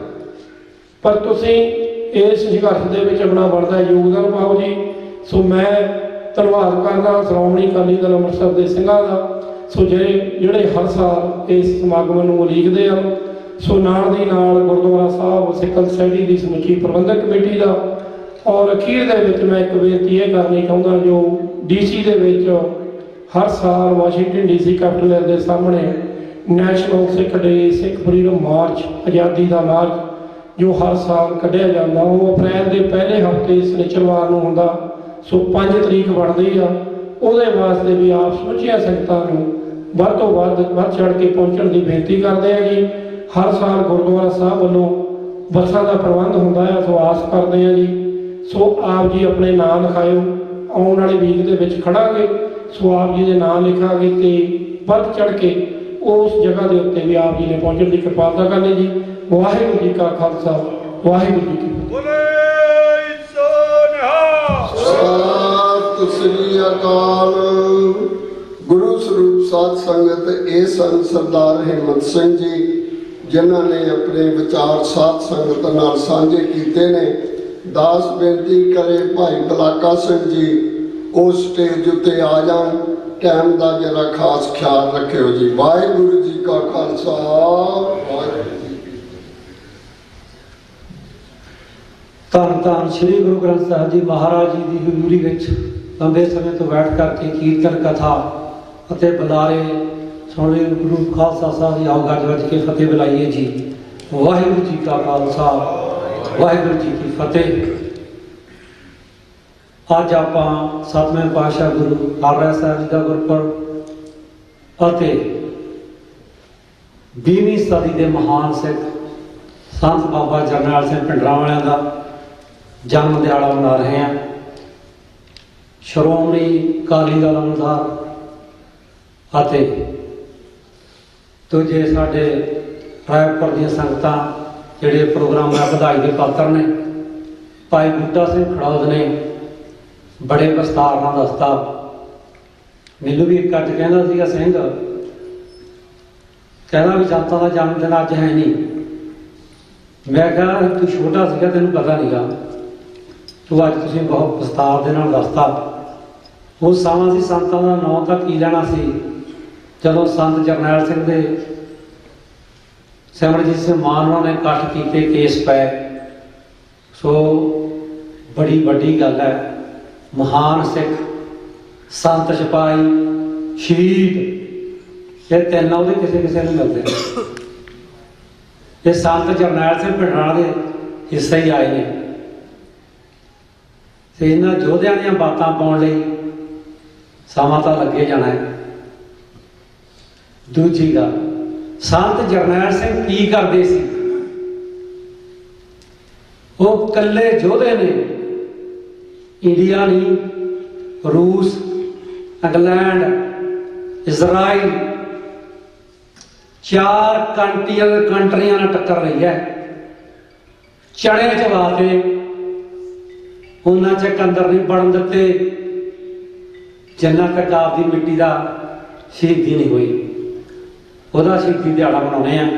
ਪਰ ਤੁਸੀਂ ਇਸ ਸੰਘਰਸ਼ ਦੇ ਵਿੱਚ ਆਪਣਾ ਬਣਦਾ ਯੋਗਦਾਨ ਪਾਓ ਜੀ। ਸੋ ਮੈਂ ਧੰਨਵਾਦ ਕਰਦਾ ਸ਼੍ਰੋਮਣੀ ਅਕਾਲੀ ਦਲ ਅੰਮ੍ਰਿਤਸਰ ਦੇ ਸਿੰਘਾਂ ਦਾ, ਸੋ ਜਿਹੜੇ ਹਰ ਸਾਲ ਇਸ ਸਮਾਗਮ ਨੂੰ ਉਲੀਕਦੇ ਆ। ਸੋ ਨਾਲ ਦੀ ਨਾਲ ਗੁਰਦੁਆਰਾ ਸਾਹਿਬ ਸਿੱਖ ਸੋਸਾਇਟੀ ਦੀ ਸਮੁੱਚੀ ਪ੍ਰਬੰਧਕ ਕਮੇਟੀ ਦਾ। ਔਰ ਅਖੀਰ ਦੇ ਵਿੱਚ ਮੈਂ ਇੱਕ ਬੇਨਤੀ ਇਹ ਕਰਨੀ ਚਾਹੁੰਦਾ, ਜੋ DC ਦੇ ਵਿੱਚ ਹਰ ਸਾਲ ਵਾਸ਼ਿੰਗਟਨ DC ਕੈਪੀਟਲ ਦੇ ਸਾਹਮਣੇ ਨੈਸ਼ਨਲ ਸਿੱਖ ਡੇ, ਸਿੱਖ ਫਰੀडम ਮਾਰਚ, ਆਜ਼ਾਦੀ ਦਾ ਮਾਰਚ ਜੋ ਹਰ ਸਾਲ ਕੱਢਿਆ ਜਾਂਦਾ, ਉਹ ਅਪ੍ਰੈਲ ਦੇ ਪਹਿਲੇ ਹਫ਼ਤੇ ਸ਼ਨੀਚਰਵਾਰ ਨੂੰ ਹੁੰਦਾ। ਸੋ 5 ਤਰੀਕ ਬਣਦੀ ਆ, ਉਹਦੇ ਵਾਸਤੇ ਵੀ ਆਪ ਸਮੁੱਚੀਆਂ ਸੰਗਤਾਂ ਨੂੰ ਵੱਧ ਤੋਂ ਵੱਧ ਚੜ੍ਹ ਕੇ ਪਹੁੰਚਣ ਦੀ ਬੇਨਤੀ ਕਰਦੇ ਆ ਜੀ। ਹਰ ਸਾਲ ਗੁਰਦੁਆਰਾ ਸਾਹਿਬ ਵੱਲੋਂ ਬੱਸਾਂ ਦਾ ਪ੍ਰਬੰਧ ਹੁੰਦਾ ਆ, ਸੋ ਆਸ ਕਰਦੇ ਆ ਜੀ। ਸੋ ਆਪ ਜੀ ਆਪਣੇ ਨਾਂ ਲਿਖਾਇਓ, ਆਉਣ ਵਾਲੇ ਵੀਕ ਦੇ ਵਿੱਚ ਖੜਾਂਗੇ, ਸੋ ਆਪ ਜੀ ਦੇ ਨਾਂ ਲਿਖਾਂਗੇ ਤੇ ਵੱਧ ਚੜ੍ਹ ਕੇ ਉਸ ਜਗ੍ਹਾ ਦੇ ਉੱਤੇ ਵੀ ਆਪ ਜੀ ਨੇ ਪਹੁੰਚਣ ਦੀ ਕਿਰਪਾਲਤਾ ਕਰਨੀ ਜੀ। ਵਾਹਿਗੁਰੂ ਜੀ ਕਾ ਖਾਲਸਾ, ਵਾਹਿਗੁਰੂ ਜੀ ਕੀ ਸਤਿ ਸ੍ਰੀ ਅਕਾਲ। ਗੁਰੂ ਸਰੂਪ ਸਾਧ ਸੰਗਤ ਇਹ ਸਨ ਸਰਦਾਰ ਹਿੰਮਤ ਸਿੰਘ ਜੀ, ਜਿਨ੍ਹਾਂ ਨੇ ਆਪਣੇ ਵਿਚਾਰ ਸਾਧ ਸੰਗਤ ਨਾਲ ਸਾਂਝੇ ਕੀਤੇ ਨੇ। ਦਾਸ ਬੇਨਤੀ ਕਰੇ ਭਾਈ ਬਲਾਕਾ ਸਿੰਘ ਜੀ ਉਸ ਸਟੇਜ ਉੱਤੇ ਆ ਜਾਣ, ਟਾਈਮ ਦਾ ਜਰਾ ਖਾਸ ਖਿਆਲ ਰੱਖਿਓ ਜੀ। ਵਾਹਿਗੁਰੂ ਜੀ ਕਾ ਖਾਲਸਾ, ਵਾਹਿਗੁਰੂ ਜੀ ਕੀ ਧੰਨ ਧੰਨ ਸ੍ਰੀ ਗੁਰੂ ਗ੍ਰੰਥ ਸਾਹਿਬ ਜੀ ਮਹਾਰਾਜ ਜੀ ਦੀ ਹਜ਼ੂਰੀ ਵਿੱਚ ਲੰਬੇ ਸਮੇਂ ਤੋਂ ਬੈਠ ਕਰਕੇ ਕੀਰਤਨ ਕਥਾ ਅਤੇ ਬੁਲਾਰੇ ਸੁਣ ਰਹੇ ਗੁਰੂ ਖਾਲਸਾ ਸਾਹਿਬ ਦੀ ਆਓ ਗੱਜ ਵੱਜ ਕੇ ਫਤਿਹ ਬੁਲਾਈਏ ਜੀ। ਵਾਹਿਗੁਰੂ ਜੀ ਕਾ ਖਾਲਸਾ, ਵਾਹਿਗੁਰੂ ਜੀ ਕੀ ਫਤਿਹ। ਅੱਜ ਆਪਾਂ ਸਤਵੇਂ ਪਾਤਸ਼ਾਹ ਗੁਰੂ ਹਰਿਰਾਏ ਸਾਹਿਬ ਜੀ ਦਾ ਗੁਰਪੁਰਬ ਅਤੇ 20ਵੀਂ ਸਦੀ ਦੇ ਮਹਾਨ ਸਿੱਖ ਸੰਤ ਬਾਬਾ ਜਰਨੈਲ ਸਿੰਘ ਭਿੰਡਰਾਂਵਾਲਿਆਂ ਦਾ ਜਨਮ ਦਿਹਾੜਾ ਮਨਾ ਰਹੇ ਹਾਂ। ਸ਼੍ਰੋਮਣੀ ਅਕਾਲੀ ਦਲ ਅਨੁਸਾਰ ਅਤੇ ਦੂਜੇ ਸਾਡੇ ਰਾਏਪੁਰ ਦੀਆਂ ਸੰਗਤਾਂ ਜਿਹੜੇ ਪ੍ਰੋਗਰਾਮਾਂ ਵਧਾਈ ਦੇ ਪਾਤਰ ਨੇ। ਭਾਈ ਬੂਟਾ ਸਿੰਘ ਖੜੌਦ ਨੇ ਬੜੇ ਵਿਸਤਾਰ ਨਾਲ ਦੱਸਤਾ। ਮੈਨੂੰ ਵੀ ਇੱਕ ਅੱਜ ਕਹਿੰਦਾ ਸੀਗਾ ਸਿੰਘ, ਕਹਿੰਦਾ ਵੀ ਜਨਤਾ ਦਾ ਜਨਮ ਦਿਨ ਅੱਜ ਹੈ ਨਹੀਂ। ਮੈਂ ਕਿਹਾ ਤੂੰ ਛੋਟਾ ਸੀਗਾ, ਤੈਨੂੰ ਪਤਾ ਨੀਗਾ, ਤੂੰ ਅੱਜ ਤੁਸੀਂ ਬਹੁਤ ਵਿਸਤਾਰ ਦੇ ਨਾਲ ਦੱਸਤਾ। ਉਸ ਸਮਾਂ ਸੀ ਸੰਤਾਂ ਦਾ ਨਾਂ ਤਾਂ ਕੀ ਲੈਣਾ ਸੀ, ਜਦੋਂ ਸੰਤ ਜਰਨੈਲ ਸਿੰਘ ਦੇ ਸਿਮਰਜੀਤ ਸਿੰਘ ਮਾਨ ਉਹਨਾਂ ਨੇ ਇਕੱਠ ਕੀਤੇ, ਕੇਸ ਪਏ। ਸੋ ਬੜੀ ਵੱਡੀ ਗੱਲ ਹੈ। ਮਹਾਨ ਸਿੱਖ, ਸੰਤ, ਸਿਪਾਹੀ, ਸ਼ਹੀਦ, ਇਹ ਤਿੰਨ ਉਹਦੇ ਕਿਸੇ ਕਿਸੇ ਨੂੰ ਮਿਲਦੇ ਨੇ। ਇਹ ਸੰਤ ਜਰਨੈਲ ਸਿੰਘ ਭਿੰਡਰਾਂਵਾਲੇ ਦੇ ਹਿੱਸੇ ਹੀ ਆਏ ਨੇ। ਤੇ ਇਹਨਾਂ ਯੋਧਿਆਂ ਦੀਆਂ ਬਾਤਾਂ ਪਾਉਣ ਲਈ ਸਮਾਂ ਤਾਂ ਲੱਗੇ ਜਾਣਾ ਹੈ। ਦੂਜੀ ਗੱਲ, ਸੰਤ ਜਰਨੈਲ ਸਿੰਘ ਕੀ ਕਰਦੇ ਸੀ? ਉਹ ਇਕੱਲੇ ਯੋਧੇ ਨੇ। ਇੰਡੀਆ ਨਹੀਂ, ਰੂਸ, ਇੰਗਲੈਂਡ, ਇਜ਼ਰਾਈਲ, 4 ਕੰਟਰੀਆਂ ਨਾਲ ਟੱਕਰ ਰਹੀ ਹੈ। ਚੜੇ ਚਵਾ ਕੇ ਉਹਨਾਂ ਚ ਅੰਦਰ ਨਹੀਂ ਵੜਨ ਦਿੱਤੇ ਜਿੰਨਾ ਤੱਕ ਆਪਦੀ ਮਿੱਟੀ ਦਾ ਸ਼ਹੀਦੀ ਨਹੀਂ ਹੋਈ। ਉਹਦਾ ਸ਼ਹੀਦੀ ਦਿਹਾੜਾ ਮਨਾਉਣੇ ਆ,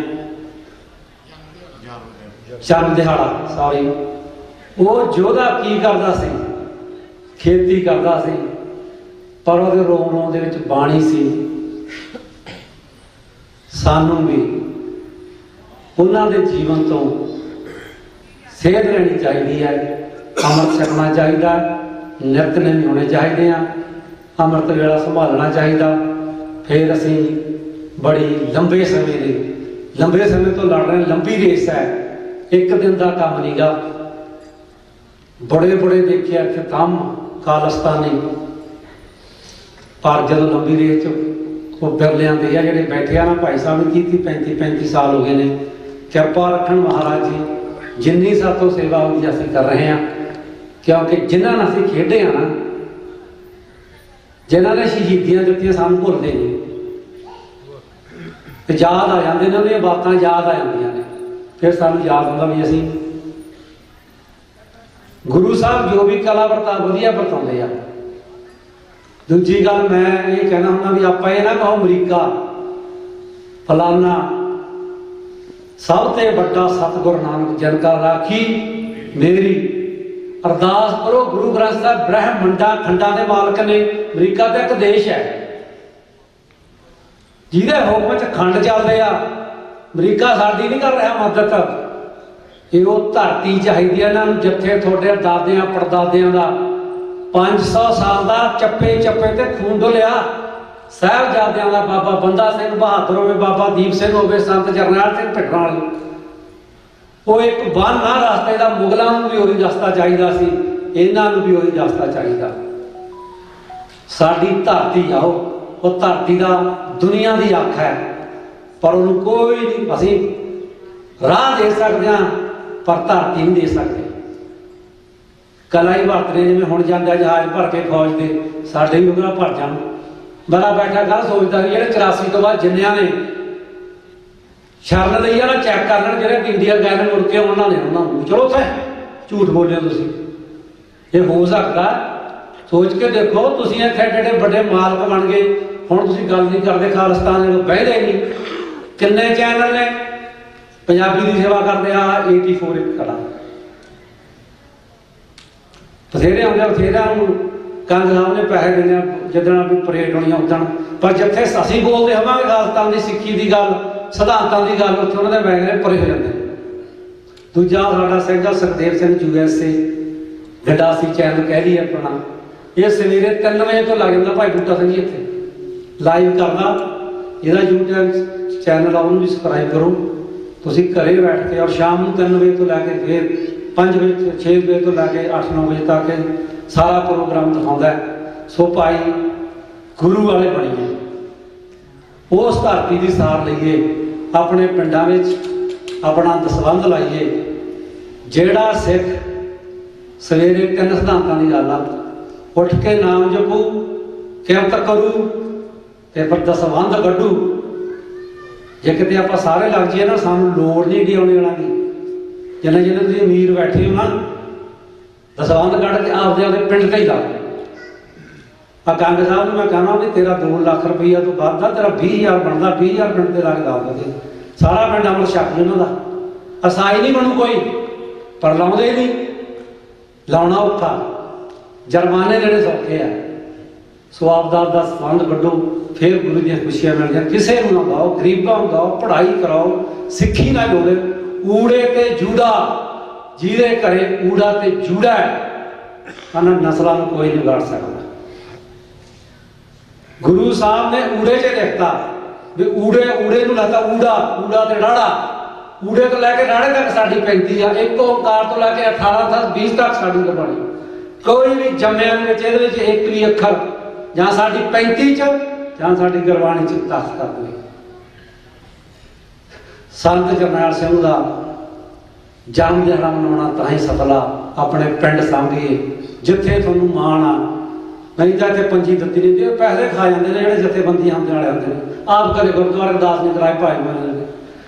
ਜਨਮ ਦਿਹਾੜਾ ਸੌਰੀ। ਉਹ ਯੋਧਾ ਕੀ ਕਰਦਾ ਸੀ? ਖੇਤੀ ਕਰਦਾ ਸੀ, ਪਰ ਉਹਦੇ ਰੋਮ ਰੋਮ ਦੇ ਵਿੱਚ ਬਾਣੀ ਸੀ। ਸਾਨੂੰ ਵੀ ਉਹਨਾਂ ਦੇ ਜੀਵਨ ਤੋਂ ਸੇਧ ਲੈਣੀ ਚਾਹੀਦੀ ਹੈ। ਅੰਮ੍ਰਿਤ ਛਕਣਾ ਚਾਹੀਦਾ, ਨਿਤਨੇਮ ਹੋਣੇ ਚਾਹੀਦੇ ਆ, ਅੰਮ੍ਰਿਤ ਵੇਲਾ ਸੰਭਾਲਣਾ ਚਾਹੀਦਾ। ਫਿਰ ਅਸੀਂ ਬੜੀ ਲੰਬੇ ਸਮੇਂ ਤੋਂ ਲੜ ਰਹੇ। ਲੰਬੀ ਰੇਸ ਹੈ, ਇੱਕ ਦਿਨ ਦਾ ਕੰਮ ਨੀਗਾ। ਬੜੇ ਦੇਖਿਆ ਕਿ ਕੰਮ ਖਾਲਿਸਤਾਨੀ, ਪਰ ਜਦੋਂ ਲੰਬੀ ਰੇਸ ਚ ਉਹ ਬਿਰਲਿਆਂ ਦੇ ਆ ਜਿਹੜੇ ਬੈਠੇ ਆ ਨਾ, ਭਾਈ ਸਾਹਿਬ ਨੇ ਕੀਤੀ 35 ਸਾਲ ਹੋ ਗਏ ਨੇ। ਕਿਰਪਾ ਰੱਖਣ ਮਹਾਰਾਜ ਜੀ, ਜਿੰਨੀ ਸਾਤੋਂ ਸੇਵਾ ਹੁੰਦੀ ਅਸੀਂ ਕਰ ਰਹੇ ਹਾਂ, ਕਿਉਂਕਿ ਜਿਨ੍ਹਾਂ ਨਾਲ ਅਸੀਂ ਖੇਡੇ ਆ ਨਾ, ਜਿਨ੍ਹਾਂ ਨੇ ਸ਼ਹੀਦੀਆਂ ਦਿੱਤੀਆਂ, ਸਾਨੂੰ ਭੁੱਲਦੇ ਨਹੀਂ ਤੇ ਯਾਦ ਆ ਜਾਂਦੇ ਨੇ, ਉਹਦੀਆਂ ਬਾਤਾਂ ਯਾਦ ਆ ਜਾਂਦੀਆਂ ਨੇ। ਫਿਰ ਸਾਨੂੰ ਯਾਦ ਹੁੰਦਾ ਵੀ ਅਸੀਂ ਗੁਰੂ ਸਾਹਿਬ ਜੋ ਵੀ ਕਲਾ ਵਰਤਾ ਵਧੀਆ ਵਰਤਾਉਂਦੇ ਆ। ਦੂਜੀ ਗੱਲ ਮੈਂ ਇਹ ਕਹਿਣਾ ਹੁੰਦਾ ਵੀ ਆਪਾਂ ਇਹ ਨਾ ਕਹੋ ਅਮਰੀਕਾ ਫਲਾਨਾ, ਸਭ ਤੋਂ ਵੱਡਾ ਸਤਿਗੁਰੂ ਨਾਨਕ ਜਨ ਕਾ ਰਾਖੀ ਮੇਰੀ। ਅਰਦਾਸ ਕਰੋ ਗੁਰੂ ਗ੍ਰੰਥ ਸਾਹਿਬ ਬ੍ਰਹਮੰਡਾਂ ਖੰਡਾਂ ਦੇ ਮਾਲਕ ਨੇ। ਅਮਰੀਕਾ ਤਾਂ ਇੱਕ ਦੇਸ਼ ਹੈ ਜਿਹਦੇ ਹੁਕਮ 'ਚ ਖੰਡ ਚੱਲਦੇ ਆ। ਅਮਰੀਕਾ ਸਾਡੀ ਨਹੀਂ ਕਰ ਰਿਹਾ ਮਦਦ। ਇਹ ਉਹ ਧਰਤੀ ਚਾਹੀਦੀ ਹੈ ਇਹਨਾਂ ਨੂੰ ਜਿੱਥੇ ਤੁਹਾਡੇ ਦਾਦਿਆਂ ਪੜਦਾਦਿਆਂ ਦਾ 500 ਸਾਲ ਦਾ ਚੱਪੇ ਤੇ ਖੂਨ ਡੁੱਲਿਆ। ਸਾਹਿਬਜ਼ਾਦਿਆਂ ਦਾ ਬਾਬਾ ਬੰਦਾ ਸਿੰਘ ਬਹਾਦਰ ਹੋਵੇ, ਬਾਬਾ ਦੀਪ ਸਿੰਘ ਹੋਵੇ, ਸੰਤ ਜਰਨੈਲ ਸਿੰਘ ਭਿੰਡਰਾਂਵਾਲੇ, ਉਹ ਇੱਕ ਬੰਨ ਆ ਰਸਤੇ ਦਾ। ਮੁਗਲਾਂ ਨੂੰ ਵੀ ਉਹੀ ਰਸਤਾ ਚਾਹੀਦਾ ਸੀ, ਇਹਨਾਂ ਨੂੰ ਵੀ ਉਹੀ ਰਸਤਾ ਚਾਹੀਦਾ। ਸਾਡੀ ਧਰਤੀ ਆਓ, ਉਹ ਧਰਤੀ ਦਾ ਦੁਨੀਆ ਦੀ ਅੱਖ ਹੈ, ਪਰ ਉਹਨੂੰ ਕੋਈ ਨਹੀਂ, ਅਸੀਂ ਰਾਹ ਦੇ ਸਕਦੇ ਹਾਂ ਪਰ ਧਰਤੀ ਨਹੀਂ ਦੇ ਸਕਦੇ। ਕਲਾ ਹੀ ਵਰਤਦੇ, ਜਿਵੇਂ ਹੁਣ ਜਾਂਦਾ ਜਹਾਜ਼ ਭਰ ਕੇ ਫੌਜ ਦੇ, ਸਾਡੇ ਵੀ ਉਹਦਾ ਭਰ ਜਾਣ। ਬੜਾ ਬੈਠਾ ਗੱਲ ਸੋਚਦਾ ਵੀ ਜਿਹੜੇ 84 ਤੋਂ ਬਾਅਦ ਜਿੰਨਿਆਂ ਨੇ ਸ਼ਰਨ ਲਈ ਆ ਨਾ, ਚੈੱਕ ਕਰ ਲੈਣ ਜਿਹੜੇ ਇੰਡੀਆ ਗਏ ਨੇ ਮੁੜ ਕੇ ਉਹਨਾਂ ਨੇ ਉਹਨਾਂ ਨੂੰ ਚਲੋ ਉੱਥੇ ਝੂਠ ਬੋਲਿਆ ਤੁਸੀਂ। ਇਹ ਹੋ ਸਕਦਾ, ਸੋਚ ਕੇ ਦੇਖੋ। ਤੁਸੀਂ ਇੱਥੇ ਐਡੇ ਵੱਡੇ ਮਾਲਕ ਬਣ ਗਏ, ਹੁਣ ਤੁਸੀਂ ਗੱਲ ਨਹੀਂ ਕਰਦੇ ਖਾਲਿਸਤਾਨ ਦੇ, ਬਹਿਦੇ ਨਹੀਂ। ਕਿੰਨੇ ਚੈਨਲ ਨੇ ਪੰਜਾਬੀ ਦੀ ਸੇਵਾ ਕਰਦੇ ਆ, 84 ਇੱਕ ਖੜਾ, ਬਥੇਰੇ ਆਉਂਦੇ, ਬਥੇਰਿਆਂ ਨੂੰ ਕੰਗ ਸਾਹਿਬ ਨੇ ਪੈਸੇ ਦੇਣੇ ਆ ਜਿੱਦਣ ਵੀ ਪਰੇਡ ਹੋਣੀ ਆ ਉੱਦਣ। ਪਰ ਜਿੱਥੇ ਅਸੀਂ ਬੋਲਦੇ ਹੋਵਾਂਗੇ ਖਾਲਿਸਤਾਨ ਦੀ ਸਿੱਖੀ ਦੀ ਗੱਲ, ਸਿਧਾਂਤਾਂ ਦੀ ਗੱਲ, ਉੱਥੇ ਉਹਨਾਂ ਦੇ ਬੈਗ ਪਰੇ ਹੋ ਜਾਂਦੇ। ਦੂਜਾ ਸਾਡਾ ਸਿੰਘ ਸੁਖਦੇਵ ਸਿੰਘ USA ਗੰਡਾਸੀ ਚੈਨਲ ਕਹਿ ਲਈ ਆਪਣਾ, ਇਹ ਸਵੇਰੇ 3 ਵਜੇ ਤੋਂ ਲੱਗ ਜਾਂਦਾ ਭਾਈ ਬੂਟਾ ਸਿੰਘ ਜੀ ਇੱਥੇ ਲਾਈਵ ਕਰਦਾ। ਇਹਦਾ YouTube ਚੈਨਲ ਆ, ਉਹਨੂੰ ਵੀ ਸਬਸਕ੍ਰਾਈਬ ਕਰੋ ਤੁਸੀਂ ਘਰੇ ਬੈਠ ਕੇ। ਔਰ ਸ਼ਾਮ ਨੂੰ 3 ਵਜੇ ਤੋਂ ਲੈ ਕੇ ਫਿਰ 5 ਵਜੇ 6 ਵਜੇ ਤੋਂ ਲੈ ਕੇ 8-9 ਵਜੇ ਤੱਕ ਸਾਰਾ ਪ੍ਰੋਗਰਾਮ ਦਿਖਾਉਂਦਾ। ਸੋ ਭਾਈ ਗੁਰੂ ਵਾਲੇ ਬਣੀਏ, ਉਸ ਧਰਤੀ ਦੀ ਸਾਰ ਲਈਏ, ਆਪਣੇ ਪਿੰਡਾਂ ਵਿੱਚ ਆਪਣਾ ਦਸਵੰਧ ਲਾਈਏ। ਜਿਹੜਾ ਸਿੱਖ ਸਵੇਰੇ 3 ਸਿਧਾਂਤਾਂ ਦੀ ਗੱਲ ਆ, ਉੱਠ ਕੇ ਨਾਮ ਜਪੂ, ਕਿਰਤ ਕਰੂ ਤੇ ਫਿਰ ਦਸਵੰਧ ਕੱਢੂ। ਜੇ ਕਿਤੇ ਆਪਾਂ ਸਾਰੇ ਲੱਗ ਜਾਈਏ ਨਾ, ਸਾਨੂੰ ਲੋੜ ਨਹੀਂ ਏਡੀ ਆਉਣੇ ਵਾਲਾ ਦੀ। ਜਿੰਨੇ ਜਿਹਨੇ ਤੁਸੀਂ ਅਮੀਰ ਬੈਠੇ ਹੋ ਨਾ, ਦਸਵੰਧ ਕੱਢ ਕੇ ਆਪਦੇ ਪਿੰਡ ਤੇ ਹੀ ਲਾ ਦਿਓ। ਆ ਕੰਗ ਸਾਹਿਬ ਨੂੰ ਮੈਂ ਕਹਿਣਾ ਵੀ ਤੇਰਾ 2 ਲੱਖ ਰੁਪਈਆ ਤੋਂ ਵੱਧ ਦਾ, ਤੇਰਾ 20,000 ਬਣਦਾ, 20,000 ਪਿੰਡ ਤੇ ਲਾ ਕੇ ਲਾ ਦਿੰਦੇ। ਸਾਰਾ ਪਿੰਡ ਅਮਰ ਛਕ ਉਹਨਾਂ ਦਾ। ਅਸਾਈ ਨਹੀਂ ਬਣੂ ਕੋਈ, ਪਰ ਲਾਉਂਦੇ ਨਹੀਂ। ਲਾਉਣਾ ਔਖਾ, ਜੁਰਮਾਨੇ ਜਿਹੜੇ ਸੌਖੇ ਆ। ਸੋ ਆਪਦਾ ਦਸਵੰਧ ਕੱਢੋ, ਫਿਰ ਗੁਰੂ ਦੀਆਂ ਖੁਸ਼ੀਆਂ ਮਿਲਦੀਆਂ। ਕਿਸੇ ਨੂੰ ਨਾ ਗਾਓ, ਗਰੀਬਾਂ ਨੂੰ ਗਾਓ, ਪੜ੍ਹਾਈ ਕਰਾਓ, ਸਿੱਖੀ ਨਾ ਜੋੜੇ। ਊੜੇ ਤੇ ਜੂੜਾ, ਜਿਹਦੇ ਘਰੇ ਊੜਾ ਤੇ ਜੂੜਾ ਹੈ, ਉਹਨਾਂ ਨਸਲਾਂ ਨੂੰ ਕੋਈ ਨਹੀਂ ਵਿਗਾੜ ਸਕਦਾ। ਗੁਰੂ ਸਾਹਿਬ ਨੇ ਊੜੇ 'ਚ ਲਿਖਤਾ ਵੀ ਊੜੇ ਨੂੰ ਲਾਤਾ ਊੜਾ ਤੇ ਡਾੜਾ। ਊੜੇ ਤੋਂ ਲੈ ਕੇ ਡਾੜੇ ਤੱਕ ਸਾਡੀ ਪੈਂਦੀ ਆ। ਇੱਕ ਓਂਕਾਰ ਤੋਂ ਲੈ ਕੇ 18 ਤੱਕ 20 ਤੱਕ ਸਾਡੀ ਗੁਰਬਾਣੀ। ਕੋਈ ਵੀ ਜੰਮਿਆਂ ਦੇ ਵਿੱਚ ਇਹਦੇ ਵਿੱਚ ਇੱਕ ਵੀ ਅੱਖਰ ਜਾਂ ਸਾਡੀ 35 ਚ ਜਾਂ ਸਾਡੀ ਗੁਰਬਾਣੀ ਚ ਤੱਕ ਕਰ ਦੇਵੇ। ਸੰਤ ਜਰਨੈਲ ਸਿੰਘ ਦਾ ਜਨਮ ਦਿਹਾੜਾ ਮਨਾਉਣਾ ਤਾਂ ਹੀ ਸਫਲਾ। ਆਪਣੇ ਪਿੰਡ ਸਾਂਭੀਏ, ਜਿੱਥੇ ਤੁਹਾਨੂੰ ਮਾਣ ਆ। ਨਹੀਂ ਤਾਂ ਇੱਥੇ ਪੰਜੀ ਦਿੱਤੀ ਨਹੀਂ ਦਿੰਦੇ, ਪੈਸੇ ਖਾ ਜਾਂਦੇ ਨੇ ਜਿਹੜੇ ਜਥੇਬੰਦੀਆਂ ਹੁੰਦੇ ਵਾਲੇ ਹੁੰਦੇ ਨੇ। ਆਪ ਕਦੇ ਗੁਰਦੁਆਰੇ ਅਰਦਾਸ ਨਹੀਂ ਕਰਾਏ ਭਾਈ ਮਾਰੇ ਨੇ।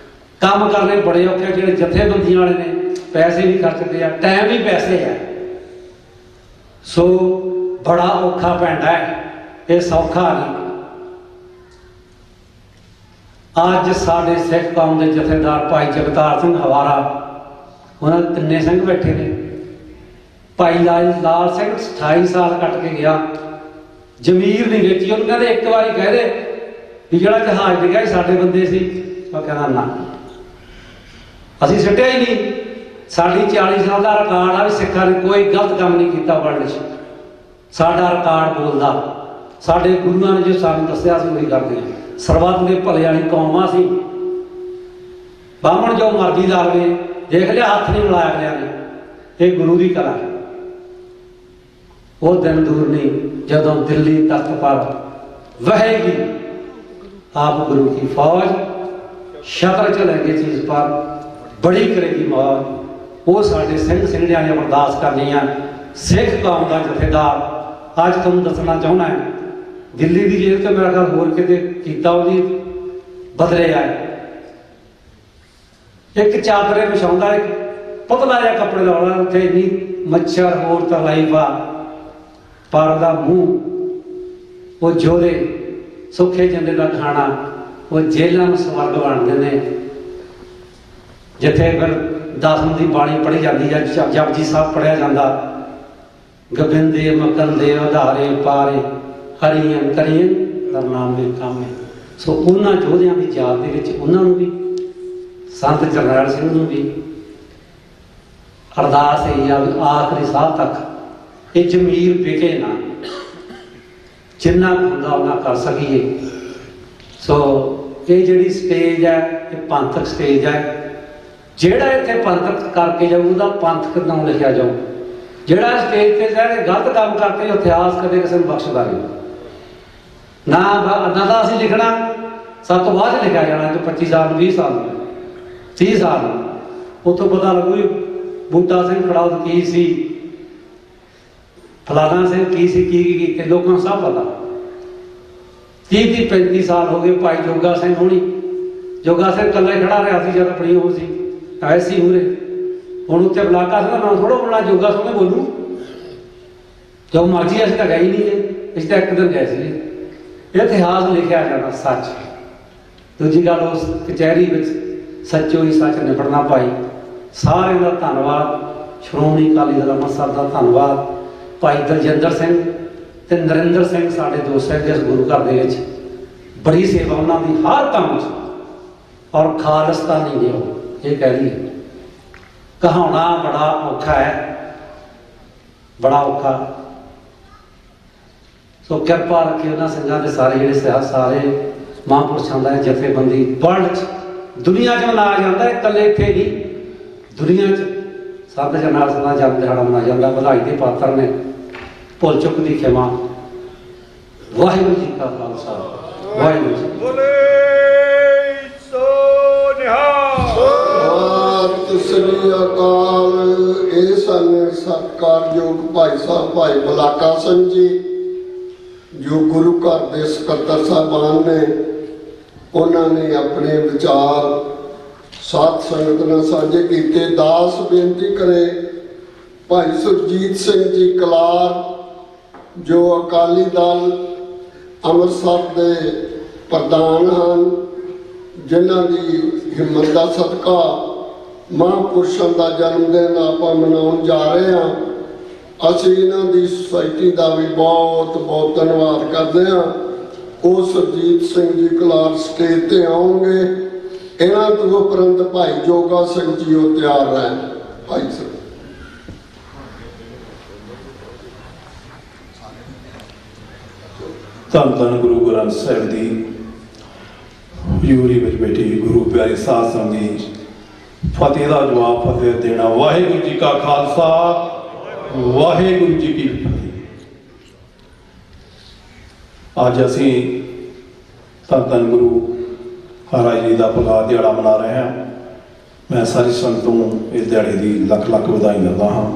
ਕੰਮ ਕਰਨੇ ਬੜੇ ਔਖੇ, ਜਿਹੜੇ ਜਥੇਬੰਦੀਆਂ ਵਾਲੇ ਨੇ ਪੈਸੇ ਵੀ ਖਰਚਦੇ ਆ, ਟਾਈਮ ਵੀ ਪੈਸੇ ਆ। ਸੋ ਬੜਾ ਔਖਾ ਪੈਂਦਾ ਹੈ, ਇਹ ਸੌਖਾ ਨਹੀਂ। ਅੱਜ ਸਾਡੇ ਸਿੱਖ ਕੌਮ ਦੇ ਜਥੇਦਾਰ ਭਾਈ ਜਗਤਾਰ ਸਿੰਘ ਹਵਾਰਾ, ਉਹਨਾਂ ਦੇ 3 ਸਿੰਘ ਬੈਠੇ ਨੇ। ਭਾਈ ਲਾਲ ਸਿੰਘ 28 ਸਾਲ ਕੱਟ ਕੇ ਗਿਆ, ਜ਼ਮੀਰ ਨਹੀਂ ਵੇਚੀ। ਉਹਨੂੰ ਕਹਿੰਦੇ ਇੱਕ ਵਾਰੀ ਕਹਿ ਦੇ ਵੀ ਜਿਹੜਾ ਜਹਾਜ਼ ਡਿੱਗਿਆ ਸਾਡੇ ਬੰਦੇ ਸੀ। ਉਹ ਕਹਿੰਦਾ ਨਾ, ਅਸੀਂ ਸਿੱਟਿਆ ਹੀ ਨਹੀਂ। ਸਾਡੀ 40 ਸਾਲ ਦਾ ਰਿਕਾਰਡ ਆ ਵੀ ਸਿੱਖਾਂ ਨੇ ਕੋਈ ਗਲਤ ਕੰਮ ਨਹੀਂ ਕੀਤਾ ਵਰਲਡ 'ਚ। ਸਾਡਾ ਰਿਕਾਰਡ ਬੋਲਦਾ। ਸਾਡੇ ਗੁਰੂਆਂ ਨੇ ਜੋ ਸਾਨੂੰ ਦੱਸਿਆ ਸੀ ਉਹੀ ਕਰਦੇ ਹਾਂ। ਸਰਬੱਤ ਦੇ ਭਲੇ ਵਾਲੀ ਕੌਮ ਆ ਅਸੀਂ। ਬਾਹਮਣ ਜੋ ਮਰਜ਼ੀ ਲਾ ਲਵੇ, ਦੇਖ ਲਿਆ ਹੱਥ ਨਹੀਂ ਮਿਲਾਇਆ ਅਗਲਿਆਂ ਨੇ। ਇਹ ਗੁਰੂ ਦੀ ਕਲਾ ਹੈ। ਉਹ ਦਿਨ ਦੂਰ ਨਹੀਂ ਜਦੋਂ ਦਿੱਲੀ ਤਖਤ ਪਰ ਵਹੇਗੀ आप गुरु की फौज, शतर चलेंगे चीज पर बड़ी करेगी मौज। वो साढ़े सिंह सिंधिया ने अरदास करनी है। सिख कौम का जथेदार अज तुम दसना चाहना है, दिल्ली की जेल तो मेरा ख्याल होर किते कीता ਉਹਦੀ बदले आए। एक चादरे विछाउंदा, एक पतला जिहा कपड़े लाउणा, उत्थे इन्नी मच्छर होर तरलाई पा, पर दा मूँह वो जोधे सुखे जंदे का खाना, वो जेलों स्वर्ग बनते हैं। जिथे फिर दसम की बाणी पढ़ी जाती है, जपजी साहब पढ़िया जाता, गोबिंदे मकंदे आधारे पारे हरियन करियन दरनामे कामे। सो उन्होंने योद्धियों की याद के उन्होंने भी संत जरनैल सिंह नूं भी अरदास है आखिरी साह तक ये जमीर विके ना, जिन्ना होंदा उन्ना कर सकीए। सो ये जिहड़ी स्टेज है ये पंथक स्टेज है। जिहड़ा इत्थे पंथक करके जाऊ उहदा पंथक नाम लिखिया जाऊ। ਜਿਹੜਾ ਸਟੇਜ ਤੇ ਜਿਹੜੇ ਗਲਤ ਕੰਮ ਕਰਦੇ, ਉਹ ਇਤਿਹਾਸ ਕਦੇ ਕਿਸੇ ਨੂੰ ਬਖਸ਼ਦਾ ਨਹੀਂ। ਨਾ ਤਾਂ ਅਸੀਂ ਲਿਖਣਾ, ਸਭ ਤੋਂ ਬਾਅਦ ਲਿਖਿਆ ਜਾਣਾ, ਜੋ 25 ਸਾਲ 20 ਸਾਲ 30 ਸਾਲ ਉੱਥੋਂ ਪਤਾ ਲੱਗੂ ਵੀ ਬੂਟਾ ਸਿੰਘ ਖੜਾਉਤ ਕੀ ਸੀ, ਫਲਾਣਾ ਸਿੰਘ ਕੀ ਸੀ, ਕੀ ਕੀਤੇ, ਲੋਕਾਂ ਨੂੰ ਸਭ ਪਤਾ। 30 35 ਸਾਲ ਹੋ ਗਏ ਭਾਈ ਜੋਗਾ ਸਿੰਘ ਹੋਣੀ, ਜੋਗਾ ਸਿੰਘ ਇਕੱਲਾ ਹੀ ਖੜਾ ਰਿਹਾ ਸੀ ਜਦ ਆਪਣੀ ਉਹ ਸੀ ਐਸੀ ਮੂਰੇ। ਹੁਣ ਉੱਥੇ ਬਲਾਕਾ ਸਿੰਘ ਮੈਂ ਥੋੜ੍ਹਾ ਬੋਲਣਾ, ਜੋਗਾ ਸਿੰਘ ਬੋਲੂ ਜੋ ਮਰਜ਼ੀ, ਅਸੀਂ ਤਾਂ ਗਏ ਹੀ ਨਹੀਂ ਹੈ, ਅਸੀਂ ਤਾਂ ਇੱਕ ਦਿਨ ਗਏ ਸੀ। ਇਹ ਇਤਿਹਾਸ ਲਿਖਿਆ ਜਾਣਾ ਸੱਚ। ਦੂਜੀ ਗੱਲ, ਉਸ ਕਚਹਿਰੀ ਵਿੱਚ ਸੱਚੋ ਹੀ ਸੱਚ ਨਿਬੜਨਾ ਭਾਈ। ਸਾਰਿਆਂ ਦਾ ਧੰਨਵਾਦ। ਸ਼੍ਰੋਮਣੀ ਅਕਾਲੀ ਦਲ ਅੰਮ੍ਰਿਤਸਰ ਦਾ ਧੰਨਵਾਦ। ਭਾਈ ਦਲਜਿੰਦਰ ਸਿੰਘ ਤੇ ਨਰਿੰਦਰ ਸਿੰਘ ਸਾਡੇ ਦੋਸਤ ਹੈ, ਜਿਸ ਗੁਰੂ ਘਰ ਦੇ ਵਿੱਚ ਬੜੀ ਸੇਵਾ ਉਹਨਾਂ ਦੀ ਹਰ ਕੰਮ 'ਚ, ਔਰ ਖਾਲਿਸਤਾਨੀ ਨੇ ਉਹ, ਇਹ ਕਹਿ ਲਈਏ। ਕਹਾਉਣਾ ਬੜਾ ਔਖਾ ਹੈ, ਬੜਾ ਔਖਾ। ਸੋ ਕਿਰਪਾ ਰੱਖੇ ਉਹਨਾਂ ਸਿੰਘਾਂ ਦੇ ਸਾਰੇ ਜਿਹੜੇ ਸਾਰੇ ਮਹਾਂਪੁਰਸ਼ਾਂ ਦਾ ਜਥੇਬੰਦੀ ਵਰਲਡ 'ਚ, ਦੁਨੀਆ 'ਚ ਮਨਾਇਆ ਜਾਂਦਾ ਹੈ, ਇਕੱਲੇ ਇੱਥੇ ਨਹੀਂ, ਦੁਨੀਆ 'ਚ ਸਭ ਜਨਾਲ ਸਿੰਘ ਦਾ ਜਨਮ ਦਿਹਾੜਾ ਮਨਾਇਆ ਜਾਂਦਾ। ਵਧਾਈ ਦੇ ਪਾਤਰ ਨੇ, ਭੁੱਲ ਚੁੱਕ ਦੀ ਖਿਮਾ। ਵਾਹਿਗੁਰੂ ਜੀ ਕਾ ਖਾਲਸਾ, ਵਾਹਿਗੁਰੂ ਜੀ ਸਤਿ ਸ੍ਰੀ ਅਕਾਲ। ਇਹ ਸਨ ਸਤਿਕਾਰਯੋਗ ਭਾਈ ਸਾਹਿਬ ਭਾਈ ਬਲਾਕਾ ਸਿੰਘ ਜੀ, ਜੋ ਗੁਰੂ ਘਰ ਦੇ ਸਕੱਤਰ ਸਾਹਿਬਾਨ ਨੇ। ਉਹਨਾਂ ਨੇ ਆਪਣੇ ਵਿਚਾਰ ਸਾਧ ਸੰਗਤ ਨਾਲ ਸਾਂਝੇ ਕੀਤੇ। ਦਾਸ ਬੇਨਤੀ ਕਰੇ ਭਾਈ ਸੁਰਜੀਤ ਸਿੰਘ ਜੀ ਕਲਾਰ, ਜੋ ਅਕਾਲੀ ਦਲ ਅੰਮ੍ਰਿਤਸਰ ਦੇ ਪ੍ਰਧਾਨ ਹਨ, ਜਿਨ੍ਹਾਂ ਦੀ ਹਿੰਮਤ ਦਾ ਸਦਕਾ ਮਹਾਂਪੁਰਸ਼ਾਂ ਦਾ ਜਨਮ ਦਿਨ ਆਪਾਂ ਮਨਾਉਣ ਜਾ ਰਹੇ ਹਾਂ। ਅਸੀਂ ਇਹਨਾਂ ਦੀ ਸੁਸਾਇਟੀ ਦਾ ਵੀ ਬਹੁਤ ਬਹੁਤ ਧੰਨਵਾਦ ਕਰਦੇ ਹਾਂ। ਉਹ ਸੁਰਜੀਤ ਸਿੰਘ ਜੀ ਕਲਾਰ ਸਟੇਜ ਤੇ ਆਉਣਗੇ। ਇਹਨਾਂ ਤੋਂ ਉਪਰੰਤ ਭਾਈ ਜੋਗਾ ਸਿੰਘ ਜੀ ਉਹ ਤਿਆਰ ਰਹਿਣ। ਭਾਈ ਸਾਹਿਬ ਧੰਨ ਧੰਨ ਗੁਰੂ ਗ੍ਰੰਥ ਸਾਹਿਬ ਦੀ ਹਜ਼ੂਰੀ ਵਿੱਚ ਬੈਠੇ ਗੁਰੂ ਪਿਆਰੇ ਸਾਧ ਸੰਗਤ ਜੀ, ਫਤਿਹ ਦਾ ਜਵਾਬ ਫਤਿਹ ਦੇਣਾ। ਵਾਹਿਗੁਰੂ ਜੀ ਕਾ ਖਾਲਸਾ, ਵਾਹਿਗੁਰੂ ਜੀ ਕੀ ਫਤਿਹ। ਅੱਜ ਅਸੀਂ ਧੰਨ ਧੰਨ ਗੁਰੂ ਮਹਾਰਾਜ ਜੀ ਦਾ ਭਲਾ ਦਿਹਾੜਾ ਮਨਾ ਰਹੇ ਹਾਂ। ਮੈਂ ਸਾਰੀ ਸੰਗਤ ਨੂੰ ਇਸ ਦਿਹਾੜੇ ਦੀ ਲੱਖ ਲੱਖ ਵਧਾਈ ਦਿੰਦਾ ਹਾਂ।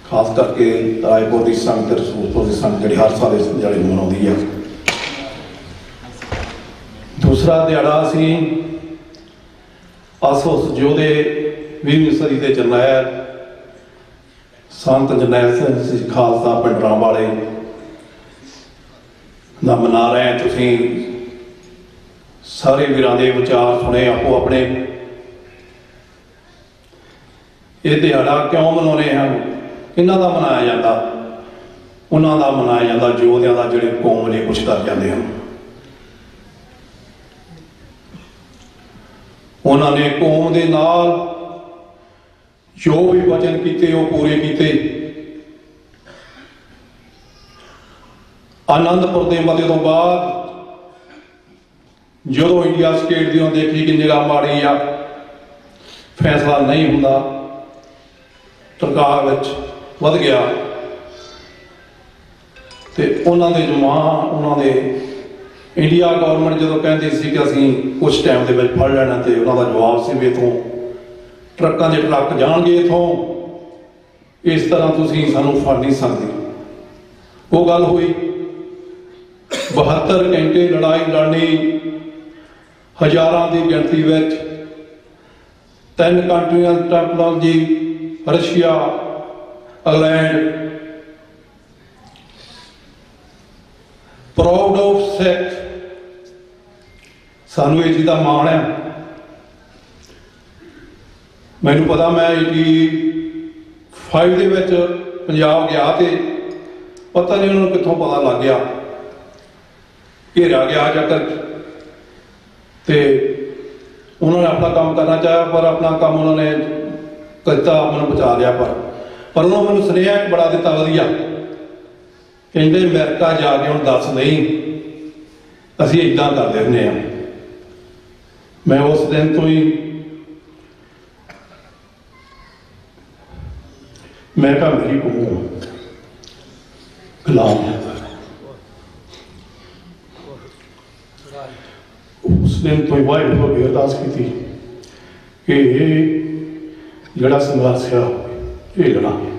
ਖਾਸ ਕਰਕੇ ਰਾਏਪੁਰ ਦੀ ਸੰਗਤ, ਰਸੂਲਪੁਰ ਦੀ ਸੰਗਤ ਜਿਹੜੀ ਹਰ ਸਾਲ ਇਸ ਦਿਹਾੜੇ ਨੂੰ ਮਨਾਉਂਦੀ ਹੈ। ਦੂਸਰਾ ਦਿਹਾੜਾ ਅਸੀਂ ਉਸ ਯੋਧੇ 20ਵੀਂ ਸਦੀ ਦੇ ਜਰਨੈਲ ਸੰਤ ਜਰਨੈਲ ਸਿੰਘ ਖਾਲਸਾ ਪਿੰਡਰਾਂ ਵਾਲੇ ਦਾ ਮਨਾ ਰਹੇ ਹਾਂ। ਤੁਸੀਂ ਸਾਰੇ ਵੀਰਾਂ ਦੇ ਵਿਚਾਰ ਸੁਣੇ, ਆਪੋ ਆਪਣੇ। ਇਹ ਦਿਹਾੜਾ ਕਿਉਂ ਮਨਾਉਂਦੇ ਹਨ, ਇਹਨਾਂ ਦਾ ਮਨਾਇਆ ਜਾਂਦਾ, ਉਹਨਾਂ ਦਾ ਮਨਾਇਆ ਜਾਂਦਾ ਯੋਧਿਆਂ ਦਾ, ਜਿਹੜੇ ਕੌਮ ਲਈ ਕੁਛ ਕਰ ਜਾਂਦੇ ਹਨ। ਉਹਨਾਂ ਨੇ ਕੌਮ ਦੇ ਨਾਲ ਜੋ ਵੀ ਵਚਨ ਕੀਤੇ ਉਹ ਪੂਰੇ ਕੀਤੇ। ਆਨੰਦਪੁਰ ਦੇ ਮਤੇ ਤੋਂ ਬਾਅਦ ਜਦੋਂ ਇੰਡੀਆ ਸਟੇਟ ਦੀ ਦੇਖੀ ਕਿ ਨਿਗਾਹ ਮਾੜੀ ਆ, ਫੈਸਲਾ ਨਹੀਂ ਹੁੰਦਾ, ਸਰਕਾਰ ਵਿੱਚ ਵੱਧ ਗਿਆ ਤੇ ਉਹਨਾਂ ਦੇ ਜਮਾਂ, ਉਹਨਾਂ ਦੇ ਇੰਡੀਆ ਗੌਰਮੈਂਟ ਜਦੋਂ ਕਹਿੰਦੀ ਸੀ ਕਿ ਅਸੀਂ ਕੁਛ ਟਾਈਮ ਦੇ ਵਿੱਚ ਫੜ ਲੈਣਾ, ਤੇ ਉਹਨਾਂ ਦਾ ਜਵਾਬ ਸੀ ਵੀ ਇੱਥੋਂ ਟਰੱਕਾਂ ਦੇ ਟਰੱਕ ਜਾਣਗੇ, ਇੱਥੋਂ ਇਸ ਤਰ੍ਹਾਂ ਤੁਸੀਂ ਸਾਨੂੰ ਫੜ ਨਹੀਂ ਸਕਦੇ। ਉਹ ਗੱਲ ਹੋਈ। 72 ਘੰਟੇ ਲੜਾਈ ਲੜਨੀ, ਹਜ਼ਾਰਾਂ ਦੀ ਗਿਣਤੀ ਵਿੱਚ 3 ਕੰਟਰੀਆਂ, technology, Russia, England. Proud of Sikh, ਸਾਨੂੰ ਇਹ ਚੀਜ਼ ਦਾ ਮਾਣ ਹੈ। ਮੈਨੂੰ ਪਤਾ, ਮੈਂ 85 ਦੇ ਵਿੱਚ ਪੰਜਾਬ ਗਿਆ ਤੇ ਪਤਾ ਨਹੀਂ ਉਹਨਾਂ ਨੂੰ ਕਿੱਥੋਂ ਪਤਾ ਲੱਗ ਗਿਆ, ਘੇਰਿਆ ਗਿਆ ਚੱਕਰ, ਤੇ ਉਹਨਾਂ ਨੇ ਆਪਣਾ ਕੰਮ ਕਰਨਾ ਚਾਹਿਆ, ਪਰ ਆਪਣਾ ਕੰਮ ਉਹਨਾਂ ਨੇ ਕੀਤਾ, ਮੈਨੂੰ ਬਚਾ ਲਿਆ। ਪਰ ਉਹਨਾਂ ਮੈਨੂੰ ਸੁਨੇਹਾ ਬੜਾ ਦਿੱਤਾ ਵਧੀਆ, ਕਹਿੰਦੇ ਅਮਰੀਕਾ ਜਾ ਕੇ ਹੁਣ ਦੱਸ ਨਹੀਂ, ਅਸੀਂ ਇੱਦਾਂ ਕਰਦੇ ਹੁੰਦੇ ਹਾਂ। ਮੈਂ ਉਸ ਦਿਨ ਤੋਂ ਹੀ ਮੈਂ ਕਿਹਾ ਮੇਰੀ ਕੌਮ ਗੁਲਾਮ ਹੈ। ਉਸ ਦਿਨ ਤੋਂ ਵਾਹਿਗੁਰੂ ਅੱਗੇ ਅਰਦਾਸ ਕੀਤੀ ਕਿ ਇਹ ਜਿਹੜਾ ਸੰਘਰਸ਼ ਆ ਇਹ ਲੜਾਂਗੇ।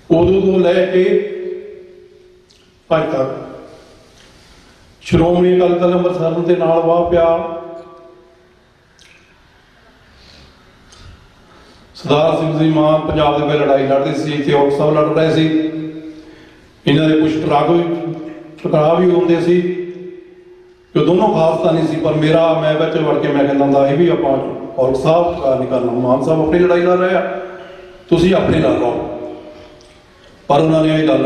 ਉਦੋਂ ਤੋਂ ਲੈ ਕੇ ਅੱਜ ਤੱਕ ਸ਼੍ਰੋਮਣੀ ਅਕਾਲੀ ਦਲ ਅੰਮ੍ਰਿਤਸਰ ਦੇ ਨਾਲ ਵਾਹ ਪਿਆ। ਸਰਦਾਰ ਸਿੰਘ ਜੀ ਮਾਨ ਪੰਜਾਬ ਦੇ ਵਿੱਚ ਲੜਾਈ ਲੜਦੇ ਸੀ, ਇੱਥੇ ਔਰਤ ਸਾਹਿਬ ਲੜ ਰਹੇ ਸੀ। ਇਹਨਾਂ ਦੇ ਕੁਝ ਟਕਰਾਅ ਵੀ ਹੁੰਦੇ ਸੀ ਕਿ ਦੋਨੋਂ ਖਾਲਸਤਾਨੀ ਸੀ, ਪਰ ਮੈਂ ਵਿੱਚ ਵੜ ਕੇ ਮੈਂ ਕਹਿੰਦਾ ਹੁੰਦਾ ਇਹ ਵੀ ਆਪਾਂ ਔਰਤ ਸਾਹਿਬ ਟਕਰਾਅ ਨਹੀਂ ਕਰਨਾ। ਮਾਨ ਸਾਹਿਬ ਆਪਣੀ ਲੜਾਈ ਲੜ ਰਹੇ ਆ, ਤੁਸੀਂ ਆਪਣੀ ਲੜ ਲਓ। ਪਰ ਉਹਨਾਂ ਨੇ ਇਹ ਗੱਲ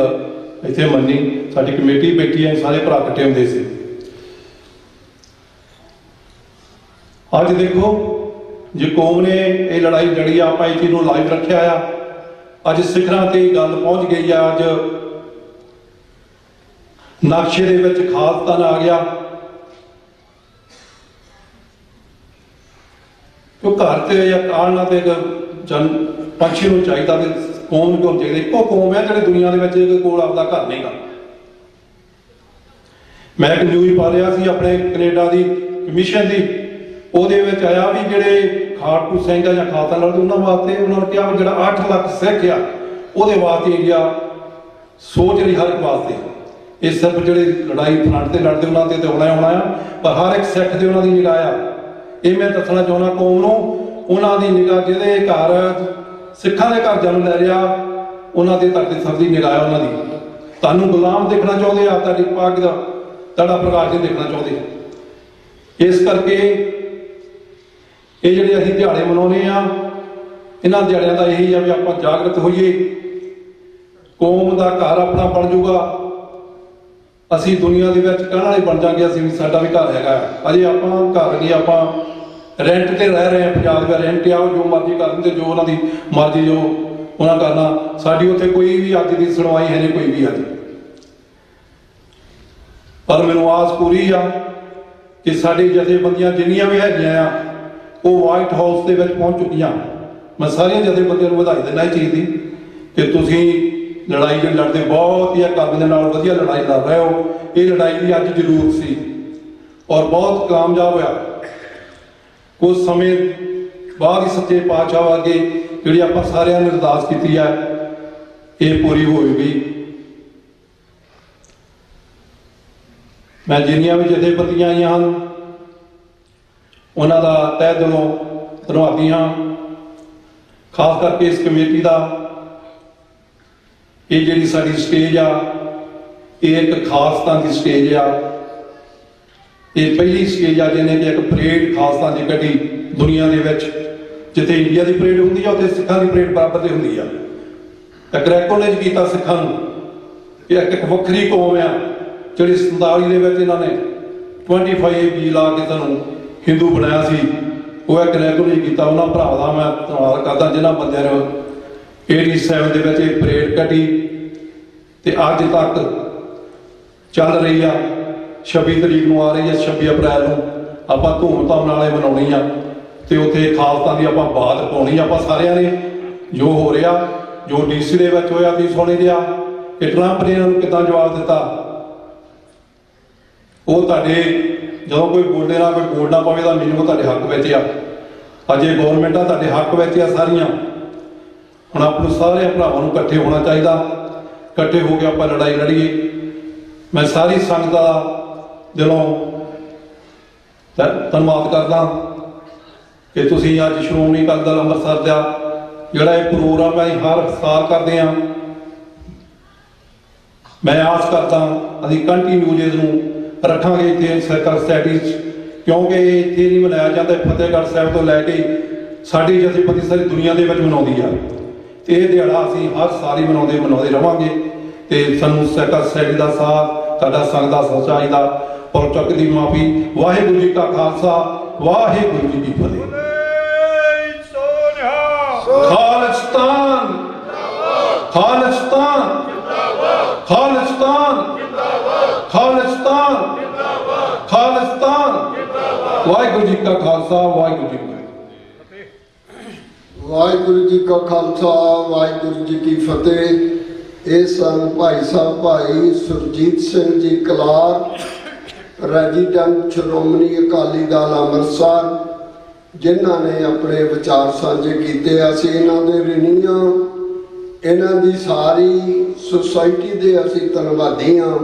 ਇੱਥੇ ਮੰਨੀ। ਸਾਡੀ ਕਮੇਟੀ ਬੈਠੀ ਹੈ, ਸਾਰੇ ਭਰਾ ਇਕੱਠੇ ਹੁੰਦੇ ਸੀ। ਅੱਜ ਦੇਖੋ ਜੇ ਕੌਮ ਨੇ ਇਹ ਲੜਾਈ ਲੜੀ ਆ, ਆਪਾਂ ਇਹ ਚੀਜ਼ ਨੂੰ ਲਾਈਵ ਰੱਖਿਆ ਆ। ਅੱਜ ਸਿਖਰਾਂ ਤੇ ਗੱਲ ਪਹੁੰਚ ਗਈ ਆ। ਅੱਜ ਨਕਸ਼ੇ ਦੇ ਵਿੱਚ ਖਾਲਸਤਾਨ ਆ ਗਿਆ। ਉਹ ਘਰ ਤੇ ਜਾਂ ਕਾਲਨਾ ਤੇ ਜਨ ਪੰਛੀ ਨੂੰ ਚਾਹੀਦਾ ਤੇ ਕੌਮ ਨੂੰ ਚਾਹੀਦਾ। ਇੱਕੋ ਕੌਮ ਹੈ ਜਿਹੜੀ ਦੁਨੀਆ ਦੇ ਵਿੱਚ ਕੋਲ ਆਪਦਾ ਘਰ ਨਹੀਂਗਾ। ਮੈਂ ਇੱਕ ਨਿਊਜ਼ ਪਾ ਰਿਹਾ ਸੀ ਆਪਣੇ ਕੈਨੇਡਾ ਦੀ ਕਮਿਸ਼ਨ ਦੀ, ਉਹਦੇ ਵਿੱਚ ਆਇਆ ਵੀ ਜਿਹੜੇ ਖਾੜਕੂ ਸਿੰਘ ਆ ਜਾਂ ਖਾਲਸਾ ਲੜਦੇ ਉਹਨਾਂ ਵਾਸਤੇ ਉਹਨਾਂ ਨੇ ਕਿਹਾ ਵੀ ਜਿਹੜਾ 8 ਲੱਖ ਸਿੱਖ ਆ ਉਹਦੇ ਵਾਸਤੇ ਇੰਡੀਆ ਸੋਚ ਰਹੀ ਹਰ ਇੱਕ ਵਾਸਤੇ। ਇਹ ਸਿਰਫ ਜਿਹੜੇ ਲੜਾਈ ਫਰੰਟ ਤੇ ਲੜਦੇ ਉਹਨਾਂ ਤੇ ਆਉਣਾ ਆ, ਪਰ ਹਰ ਇੱਕ ਸਿੱਖ ਦੇ ਉਹਨਾਂ ਦੀ ਨਿਗਾਹ ਆ। ਇਹ ਮੈਂ ਦੱਸਣਾ ਚਾਹੁੰਦਾ ਕੌਮ ਨੂੰ, ਉਹਨਾਂ ਦੀ ਨਿਗਾਹ ਜਿਹਦੇ ਘਰ ਸਿੱਖਾਂ ਦੇ ਘਰ ਜਨਮ ਲੈ ਰਿਹਾ ਉਹਨਾਂ ਦੇ ਧਰਤੀ ਸਭ ਦੀ ਨਿਗਾਹ ਉਹਨਾਂ ਦੀ। ਤੁਹਾਨੂੰ ਗੁਲਾਮ ਦੇਖਣਾ ਚਾਹੁੰਦੇ ਆ, ਤੁਹਾਡੀ ਪੱਗ ਦਾ ਤੁਹਾਡਾ ਪ੍ਰਕਾਸ਼ ਨਹੀਂ ਦੇਖਣਾ ਚਾਹੁੰਦੇ। ਇਸ ਕਰਕੇ ਇਹ ਜਿਹੜੇ ਅਸੀਂ ਦਿਹਾੜੇ ਮਨਾਉਂਦੇ ਆ, ਇਹਨਾਂ ਦਿਹਾੜਿਆਂ ਦਾ ਇਹੀ ਆ ਵੀ ਆਪਾਂ ਜਾਗਰਤ ਹੋਈਏ। ਕੌਮ ਦਾ ਘਰ ਆਪਣਾ ਬਣ ਜਾਊਗਾ। ਅਸੀਂ ਦੁਨੀਆ ਦੇ ਵਿੱਚ ਕਹਿਣ ਵਾਲੇ ਬਣ ਜਾਗੇ ਅਸੀਂ ਵੀ ਸਾਡਾ ਵੀ ਘਰ ਹੈਗਾ। ਅਜੇ ਆਪਾਂ ਘਰ ਨਹੀਂ, ਆਪਾਂ ਰੈਂਟ ਤੇ ਰਹਿ ਰਹੇ ਹਾਂ। ਪੰਜਾਬ ਦਾ ਰੈਂਟ ਆ, ਜੋ ਮਰਜ਼ੀ ਕਰ ਦਿੰਦੇ, ਜੋ ਉਹਨਾਂ ਦੀ ਮਰਜ਼ੀ ਜੋ ਉਹਨਾਂ ਕਰਨਾ। ਸਾਡੀ ਉੱਥੇ ਕੋਈ ਵੀ ਅੱਜ ਦੀ ਸੁਣਵਾਈ ਹੈ ਨਹੀਂ, ਕੋਈ ਵੀ ਅੱਜ। ਪਰ ਮੈਨੂੰ ਆਸ ਪੂਰੀ ਆ ਕਿ ਸਾਡੀ ਜਥੇਬੰਦੀਆਂ ਜਿੰਨੀਆਂ ਵੀ ਹੈਗੀਆਂ ਆ ਉਹ ਵਾਈਟ ਹਾਊਸ ਦੇ ਵਿੱਚ ਪਹੁੰਚ ਚੁੱਕੀਆਂ। ਮੈਂ ਸਾਰੀਆਂ ਜਥੇਬੰਦੀਆਂ ਨੂੰ ਵਧਾਈ ਦਿੰਦਾ ਇਹ ਚੀਜ਼ ਦੀ ਕਿ ਤੁਸੀਂ ਲੜਾਈ ਜਿਹੜੀ ਲੜਦੇ ਬਹੁਤ ਹੀ ਕਲਮ ਦੇ ਨਾਲ ਵਧੀਆ ਲੜਾਈ ਲੜ ਰਹੇ ਹੋ। ਇਹ ਲੜਾਈ ਦੀ ਅੱਜ ਜ਼ਰੂਰਤ ਸੀ ਔਰ ਬਹੁਤ ਕਾਮਯਾਬ ਹੋਇਆ। ਕੁਝ ਸਮੇਂ ਬਾਅਦ ਹੀ ਸੱਚੇ ਪਾਤਸ਼ਾਹ ਅੱਗੇ ਜਿਹੜੀ ਆਪਾਂ ਸਾਰਿਆਂ ਨੇ ਅਰਦਾਸ ਕੀਤੀ ਹੈ ਇਹ ਪੂਰੀ ਹੋਏਗੀ। ਮੈਂ ਜਿੰਨੀਆਂ ਵੀ ਜਥੇਬੰਦੀਆਂ ਆਈਆਂ ਹਨ ਉਹਨਾਂ ਦਾ ਤਹਿ ਦਿਲੋਂ ਧੰਨਵਾਦੀ ਹਾਂ। ਖਾਸ ਕਰਕੇ ਇਸ ਕਮੇਟੀ ਦਾ। ਇਹ ਜਿਹੜੀ ਸਾਡੀ ਸਟੇਜ ਆ ਇਹ ਇੱਕ ਖਾਲਸਤਾਨ ਦੀ ਸਟੇਜ ਆ। ਇਹ ਪਹਿਲੀ ਸਟੇਜ ਆ ਜਿਹਨੇ ਕਿ ਇੱਕ ਪਰੇਡ ਖਾਲਸਤਾਨ ਦੀ ਕੱਢੀ ਦੁਨੀਆ ਦੇ ਵਿੱਚ। ਜਿੱਥੇ ਇੰਡੀਆ ਦੀ ਪਰੇਡ ਹੁੰਦੀ ਆ ਉੱਥੇ ਸਿੱਖਾਂ ਦੀ ਪਰੇਡ ਬਰਾਬਰ ਤੇ ਹੁੰਦੀ ਆ। ਇੱਕ ਰੈਕੋਗਨਾਈਜ਼ ਕੀਤਾ ਸਿੱਖਾਂ ਨੂੰ ਕਿ ਇੱਕ ਵੱਖਰੀ ਕੌਮ ਆ ਜਿਹੜੀ 47 ਦੇ ਵਿੱਚ ਇਹਨਾਂ ਨੇ 25 ਬੀ ਲਾ ਕੇ ਸਾਨੂੰ ਹਿੰਦੂ ਬਣਾਇਆ ਸੀ। ਉਹ ਇੱਕ ਰੈਕੋਗਨਾਈਜ਼ ਕੀਤਾ। ਉਹਨਾਂ ਭਰਾਵਾਂ ਦਾ ਮੈਂ ਧੰਨਵਾਦ ਕਰਦਾ ਜਿਨ੍ਹਾਂ ਬੰਦਿਆਂ ਨੇ 87 ਦੇ ਵਿੱਚ ਇਹ ਪਰੇਡ ਕੱਢੀ ਤੇ ਅੱਜ ਤੱਕ ਚੱਲ ਰਹੀ ਆ। 26 ਤਰੀਕ ਨੂੰ ਆ ਰਹੀ ਹੈ, 26 ਅਪ੍ਰੈਲ ਨੂੰ ਆਪਾਂ ਧੂਮਧਾਮ ਨਾਲ ਇਹ ਮਨਾਉਣੀ ਆ ਤੇ ਉੱਥੇ ਖਾਲਸਾ ਦੀ ਆਪਾਂ ਬਾਤ ਪਾਉਣੀ। ਆਪਾਂ ਸਾਰਿਆਂ ਨੇ ਜੋ ਹੋ ਰਿਹਾ, ਜੋ ਡੀਸੀ ਦੇ ਵਿੱਚ ਹੋਇਆ ਤੁਸੀਂ ਸੁਣੀ ਰਿਹਾ ਕਿ ਟਰੰਪ ਨੇ ਇਹਨਾਂ ਨੂੰ ਕਿੱਦਾਂ ਜਵਾਬ ਦਿੱਤਾ। ਉਹ ਤੁਹਾਡੇ ਜਦੋਂ ਕੋਈ ਬੋਲੇ ਨਾ ਕੋਈ ਬੋਲਣਾ ਪਵੇ ਤਾਂ ਮੈਨੂੰ ਤੁਹਾਡੇ ਹੱਕ ਵਿੱਚ ਆ। ਅੱਜ ਇਹ ਗੌਰਮੈਂਟ ਆ ਤੁਹਾਡੇ ਹੱਕ ਵਿੱਚ ਆ ਸਾਰੀਆਂ। ਹੁਣ ਆਪਾਂ ਨੂੰ ਸਾਰੇ ਭਰਾਵਾਂ ਨੂੰ ਇਕੱਠੇ ਹੋਣਾ ਚਾਹੀਦਾ। ਇਕੱਠੇ ਹੋ ਕੇ ਆਪਾਂ ਲੜਾਈ ਲੜੀਏ। ਮੈਂ ਸਾਰੀ ਸੰਗਤ ਦਾ ਦਿਲੋਂ ਧੰਨਵਾਦ ਕਰਦਾ ਕਿ ਤੁਸੀਂ ਅੱਜ ਸ਼੍ਰੋਮਣੀ ਅਕਾਲੀ ਦਲ ਅੰਮ੍ਰਿਤਸਰ ਦਾ ਜਿਹੜਾ ਇਹ ਪ੍ਰੋਗਰਾਮ ਹੈ ਹਰ ਸਾਲ ਕਰਦੇ ਹਾਂ। ਮੈਂ ਆਸ ਕਰਦਾ ਅਸੀਂ ਕੰਟੀਨਿਊ ਇਹਨੂੰ ਰੱਖਾਂਗੇ ਇੱਥੇ ਸਰਕਾਰ ਸੋਸਾਇਟੀ 'ਚ, ਕਿਉਂਕਿ ਇੱਥੇ ਨਹੀਂ ਮਨਾਇਆ ਜਾਂਦਾ। ਫਤਿਹਗੜ੍ਹ ਸਾਹਿਬ ਤੋਂ ਲੈ ਕੇ ਸਾਡੀ ਜਥੇਬੰਦੀ ਸਾਰੀ ਦੁਨੀਆ ਦੇ ਵਿੱਚ ਮਨਾਉਂਦੀ ਆ ਤੇ ਇਹ ਦਿਹਾੜਾ ਅਸੀਂ ਹਰ ਸਾਲ ਹੀ ਮਨਾਉਂਦੇ ਰਵਾਂਗੇ। ਤੇ ਸਾਨੂੰ ਸਰਕਾਰ ਸੋਸਾਇਟੀ ਦਾ ਸਾਥ, ਤੁਹਾਡਾ ਸੰਗਤ ਦਾ ਸੱਚਾਈ ਦਾ ਪਰਚਕ ਦੀ ਮਾਫੀ। ਵਾਹਿਗੁਰੂ ਜੀ ਕਾ ਖਾਲਸਾ, ਵਾਹਿਗੁਰੂ ਜੀ ਕੀ ਫਤਿਹ। ਖਾਲਿਸਤਾਨ ਖਾਲਿਸਤਾਨ ਖਾਲਿਸਤਾਨ ਖਾਲਿਸਤਾਨ ਖਾਲਿਸਤਾਨ। ਵਾਹਿਗੁਰੂ ਜੀ ਕਾ ਖਾਲਸਾ, ਵਾਹਿਗੁਰੂ ਜੀ ਕੀ ਫਤਿਹ। ਵਾਹਿਗੁਰੂ ਜੀ ਕਾ ਖਾਲਸਾ ਵਾਹਿਗੁਰੂ ਜੀ ਕੀ ਫਤਿਹ। ਇਹ ਸਨ ਭਾਈ ਸਾਹਿਬ ਭਾਈ ਸੁਰਜੀਤ ਸਿੰਘ ਜੀ ਕਲਾਰ, ਰੈਜ਼ੀਡੈਂਟ ਸ਼੍ਰੋਮਣੀ ਅਕਾਲੀ ਦਲ ਅੰਮ੍ਰਿਤਸਰ, ਜਿਨ੍ਹਾਂ ਨੇ ਆਪਣੇ ਵਿਚਾਰ ਸਾਂਝੇ ਕੀਤੇ। ਅਸੀਂ ਇਹਨਾਂ ਦੇ ਰਿਣੀ ਹਾਂ, ਇਹਨਾਂ ਦੀ ਸਾਰੀ ਸੁਸਾਇਟੀ ਦੇ ਅਸੀਂ ਧੰਨਵਾਦੀ ਹਾਂ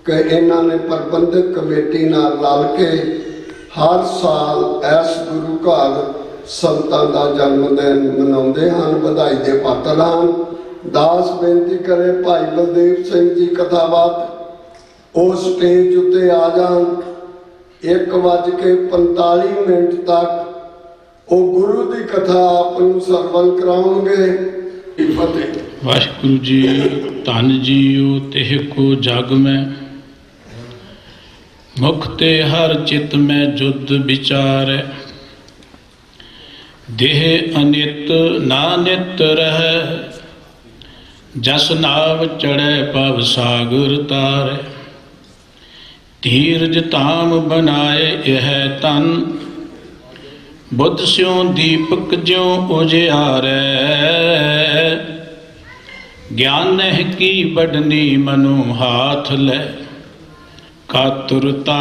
ਕਿ ਇਹਨਾਂ ਨੇ ਪ੍ਰਬੰਧਕ ਕਮੇਟੀ ਨਾਲ ਰਲ ਕੇ ਹਰ ਸਾਲ ਇਸ ਗੁਰੂ ਘਰ ਸੰਤਾਂ ਦਾ ਜਨਮ ਦਿਨ ਮਨਾਉਂਦੇ ਹਨ। ਵਧਾਈ ਦੇ ਪਾਤਰ ਹਨ। ਦਾਸ ਬੇਨਤੀ ਕਰੇ ਭਾਈ ਬਲਦੇਵ ਸਿੰਘ ਜੀ ਕਥਾਵਾਚਕ ਉਹ ਸਟੇਜ ਉੱਤੇ ਆ ਜਾਣ। 1:45 ਤੱਕ ਉਹ ਗੁਰੂ ਦੀ ਕਥਾ ਆਪ ਨੂੰ ਸਰਵਣ ਕਰਾਉਣਗੇ। ਫਤਿਹ। ਵਾਹਿਗੁਰੂ ਜੀ। ਧੰਨ ਜੀਉ ਤਿਹ ਕੋ ਜਗ ਮੈਂ, ਮੁਖ ਤੇ ਹਰ ਚਿਤ ਮੈਂ ਜੁਦ ਵਿਚਾਰੈ। ਦੇਹ ਅਨਿਤ ਨਾ ਨਿਤ ਰਹਿ, ਜਸ ਨਾਵ ਚੜ੍ਹੈ ਭਵ ਸਾਗਰ ਤਾਰੈ। ਧੀਰਜ ਧਾਮ ਬਣਾਏ ਇਹ ਤਨ, ਬੁੱਧ ਸਿਉ ਦੀਪਕ ਜਿਉ ਉਜਿਆਰੈ। ਗਿਆਨਹਿ ਕੀ ਬਡਨੀ ਮਨੁ ਹਾਥ ਲੈ, ਕਾਤੁਰਤਾ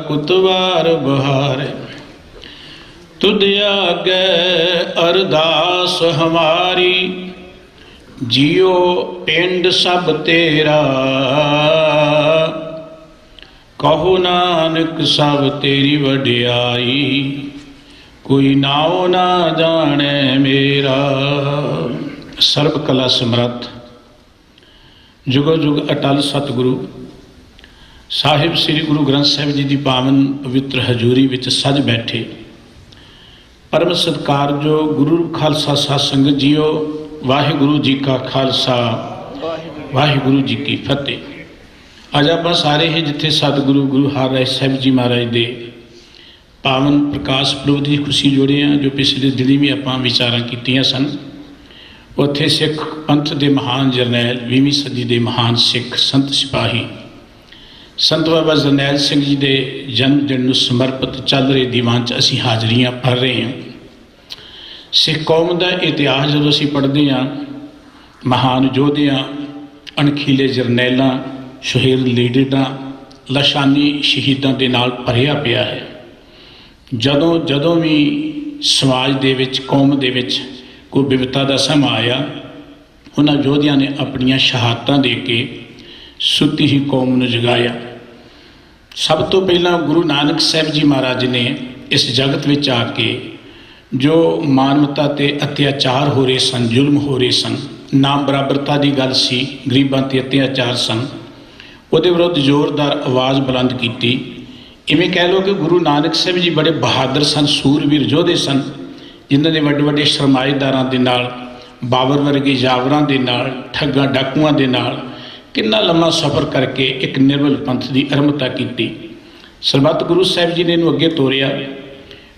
ਕੁਤਵਾਰ ਬਹਾਰੇ। ਤੁਧ ਆਗੈ ਅਰਦਾਸ ਹਮਾਰੀ, ਜਿਉ ਪਿੰਡ ਸਭ ਤੇਰਾ। ਕਹੋ ਨਾਨਕ ਸਭ ਤੇਰੀ ਵਡਿਆਈ, ਕੋਈ ਨਾਉ ਨਾ ਜਾਣੈ ਮੇਰਾ। ਸਰਬ ਕਲਾ ਸਮਰੱਥ ਜੁਗੋ ਜੁਗ ਅਟਲ ਸਤਿਗੁਰੂ ਸਾਹਿਬ ਸ੍ਰੀ ਗੁਰੂ ਗ੍ਰੰਥ ਸਾਹਿਬ ਜੀ ਦੀ ਪਾਵਨ ਪਵਿੱਤਰ ਹਜ਼ੂਰੀ ਵਿੱਚ ਸੱਜ ਬੈਠੇ ਪਰਮ ਸਤਿਕਾਰਯੋਗ ਗੁਰੂ ਖਾਲਸਾ ਸਾਧ ਸੰਗਤ ਜੀਓ, ਵਾਹਿਗੁਰੂ ਜੀ ਕਾ ਖਾਲਸਾ ਵਾਹਿਗੁਰੂ ਜੀ ਕੀ ਫਤਿਹ। ਅੱਜ ਆਪਾਂ ਸਾਰੇ ਹੀ ਜਿੱਥੇ ਸਤਿਗੁਰੂ ਗੁਰੂ ਹਰਿਰਾਏ ਸਾਹਿਬ ਜੀ ਮਹਾਰਾਜ ਦੇ ਪਾਵਨ ਪ੍ਰਕਾਸ਼ ਪੁਰਬ ਦੀ ਖੁਸ਼ੀ ਜੁੜੇ ਹਾਂ, ਜੋ ਪਿਛਲੇ ਦਿਨੀ ਵੀ ਆਪਾਂ ਵਿਚਾਰਾਂ ਕੀਤੀਆਂ ਸਨ। ਉੱਥੇ ਸਿੱਖ ਪੰਥ ਦੇ ਮਹਾਨ ਜਰਨੈਲ, 20ਵੀਂ ਸਦੀ ਦੇ ਮਹਾਨ ਸਿੱਖ ਸੰਤ ਸਿਪਾਹੀ ਸੰਤ ਬਾਬਾ ਜਰਨੈਲ ਸਿੰਘ ਜੀ ਦੇ ਜਨਮ ਦਿਨ ਨੂੰ ਸਮਰਪਿਤ ਚੱਲ ਰਹੇ ਦੀਵਾਨ 'ਚ ਅਸੀਂ ਹਾਜ਼ਰੀਆਂ ਭਰ ਰਹੇ ਹਾਂ। ਸਿੱਖ ਕੌਮ ਦਾ ਇਤਿਹਾਸ ਜਦੋਂ ਅਸੀਂ ਪੜ੍ਹਦੇ ਹਾਂ, ਮਹਾਨ ਯੋਧਿਆਂ, ਅਣਖੀਲੇ ਜਰਨੈਲਾਂ, ਸ਼ਹੀਦ ਲੀਡਰਾਂ, ਲਾਸ਼ਾਨੀ ਸ਼ਹੀਦਾਂ ਦੇ ਨਾਲ ਭਰਿਆ ਪਿਆ ਹੈ। ਜਦੋਂ ਵੀ ਸਮਾਜ ਦੇ ਵਿੱਚ, ਕੌਮ ਦੇ ਵਿੱਚ ਕੋਈ ਬਿਪਤਾ ਦਾ ਸਮਾਂ ਆਇਆ, ਉਹਨਾਂ ਯੋਧਿਆਂ ਨੇ ਆਪਣੀਆਂ ਸ਼ਹਾਦਤਾਂ ਦੇ ਕੇ ਸੁੱਤੀ ਹੀ ਕੌਮ ਨੂੰ ਜਗਾਇਆ। ਸਭ ਤੋਂ ਪਹਿਲਾਂ ਗੁਰੂ ਨਾਨਕ ਸਾਹਿਬ ਜੀ ਮਹਾਰਾਜ ਨੇ ਇਸ ਜਗਤ ਵਿੱਚ ਆ ਕੇ ਜੋ ਮਾਨਵਤਾ 'ਤੇ ਅਤਿਆਚਾਰ ਹੋ ਰਹੇ ਸਨ, ਜ਼ੁਲਮ ਹੋ ਰਹੇ ਸਨ, ਨਾਮ ਬਰਾਬਰਤਾ ਦੀ ਗੱਲ ਸੀ, ਗਰੀਬਾਂ 'ਤੇ ਅਤਿਆਚਾਰ ਸਨ, ਉਹਦੇ ਵਿਰੁੱਧ ਜ਼ੋਰਦਾਰ ਆਵਾਜ਼ ਬੁਲੰਦ ਕੀਤੀ। ਇਵੇਂ ਕਹਿ ਲਓ ਕਿ ਗੁਰੂ ਨਾਨਕ ਸਾਹਿਬ ਜੀ ਬੜੇ ਬਹਾਦਰ ਸਨ, ਸੂਰਬੀਰ ਯੋਧੇ ਸਨ, ਜਿਨ੍ਹਾਂ ਨੇ ਵੱਡੇ ਵੱਡੇ ਸਰਮਾਏਦਾਰਾਂ ਦੇ ਨਾਲ, ਬਾਬਰ ਵਰਗੇ ਜਾਵਰਾਂ ਦੇ ਨਾਲ, ਠੱਗਾਂ ਡਾਕੂਆਂ ਦੇ ਨਾਲ ਕਿੰਨਾ ਲੰਮਾ ਸਫ਼ਰ ਕਰਕੇ ਇੱਕ ਨਿਰਮਲ ਪੰਥ ਦੀ ਅਰੰਭਤਾ ਕੀਤੀ। ਸਰਬੱਤ ਗੁਰੂ ਸਾਹਿਬ ਜੀ ਨੇ ਇਹਨੂੰ ਅੱਗੇ ਤੋਰਿਆ।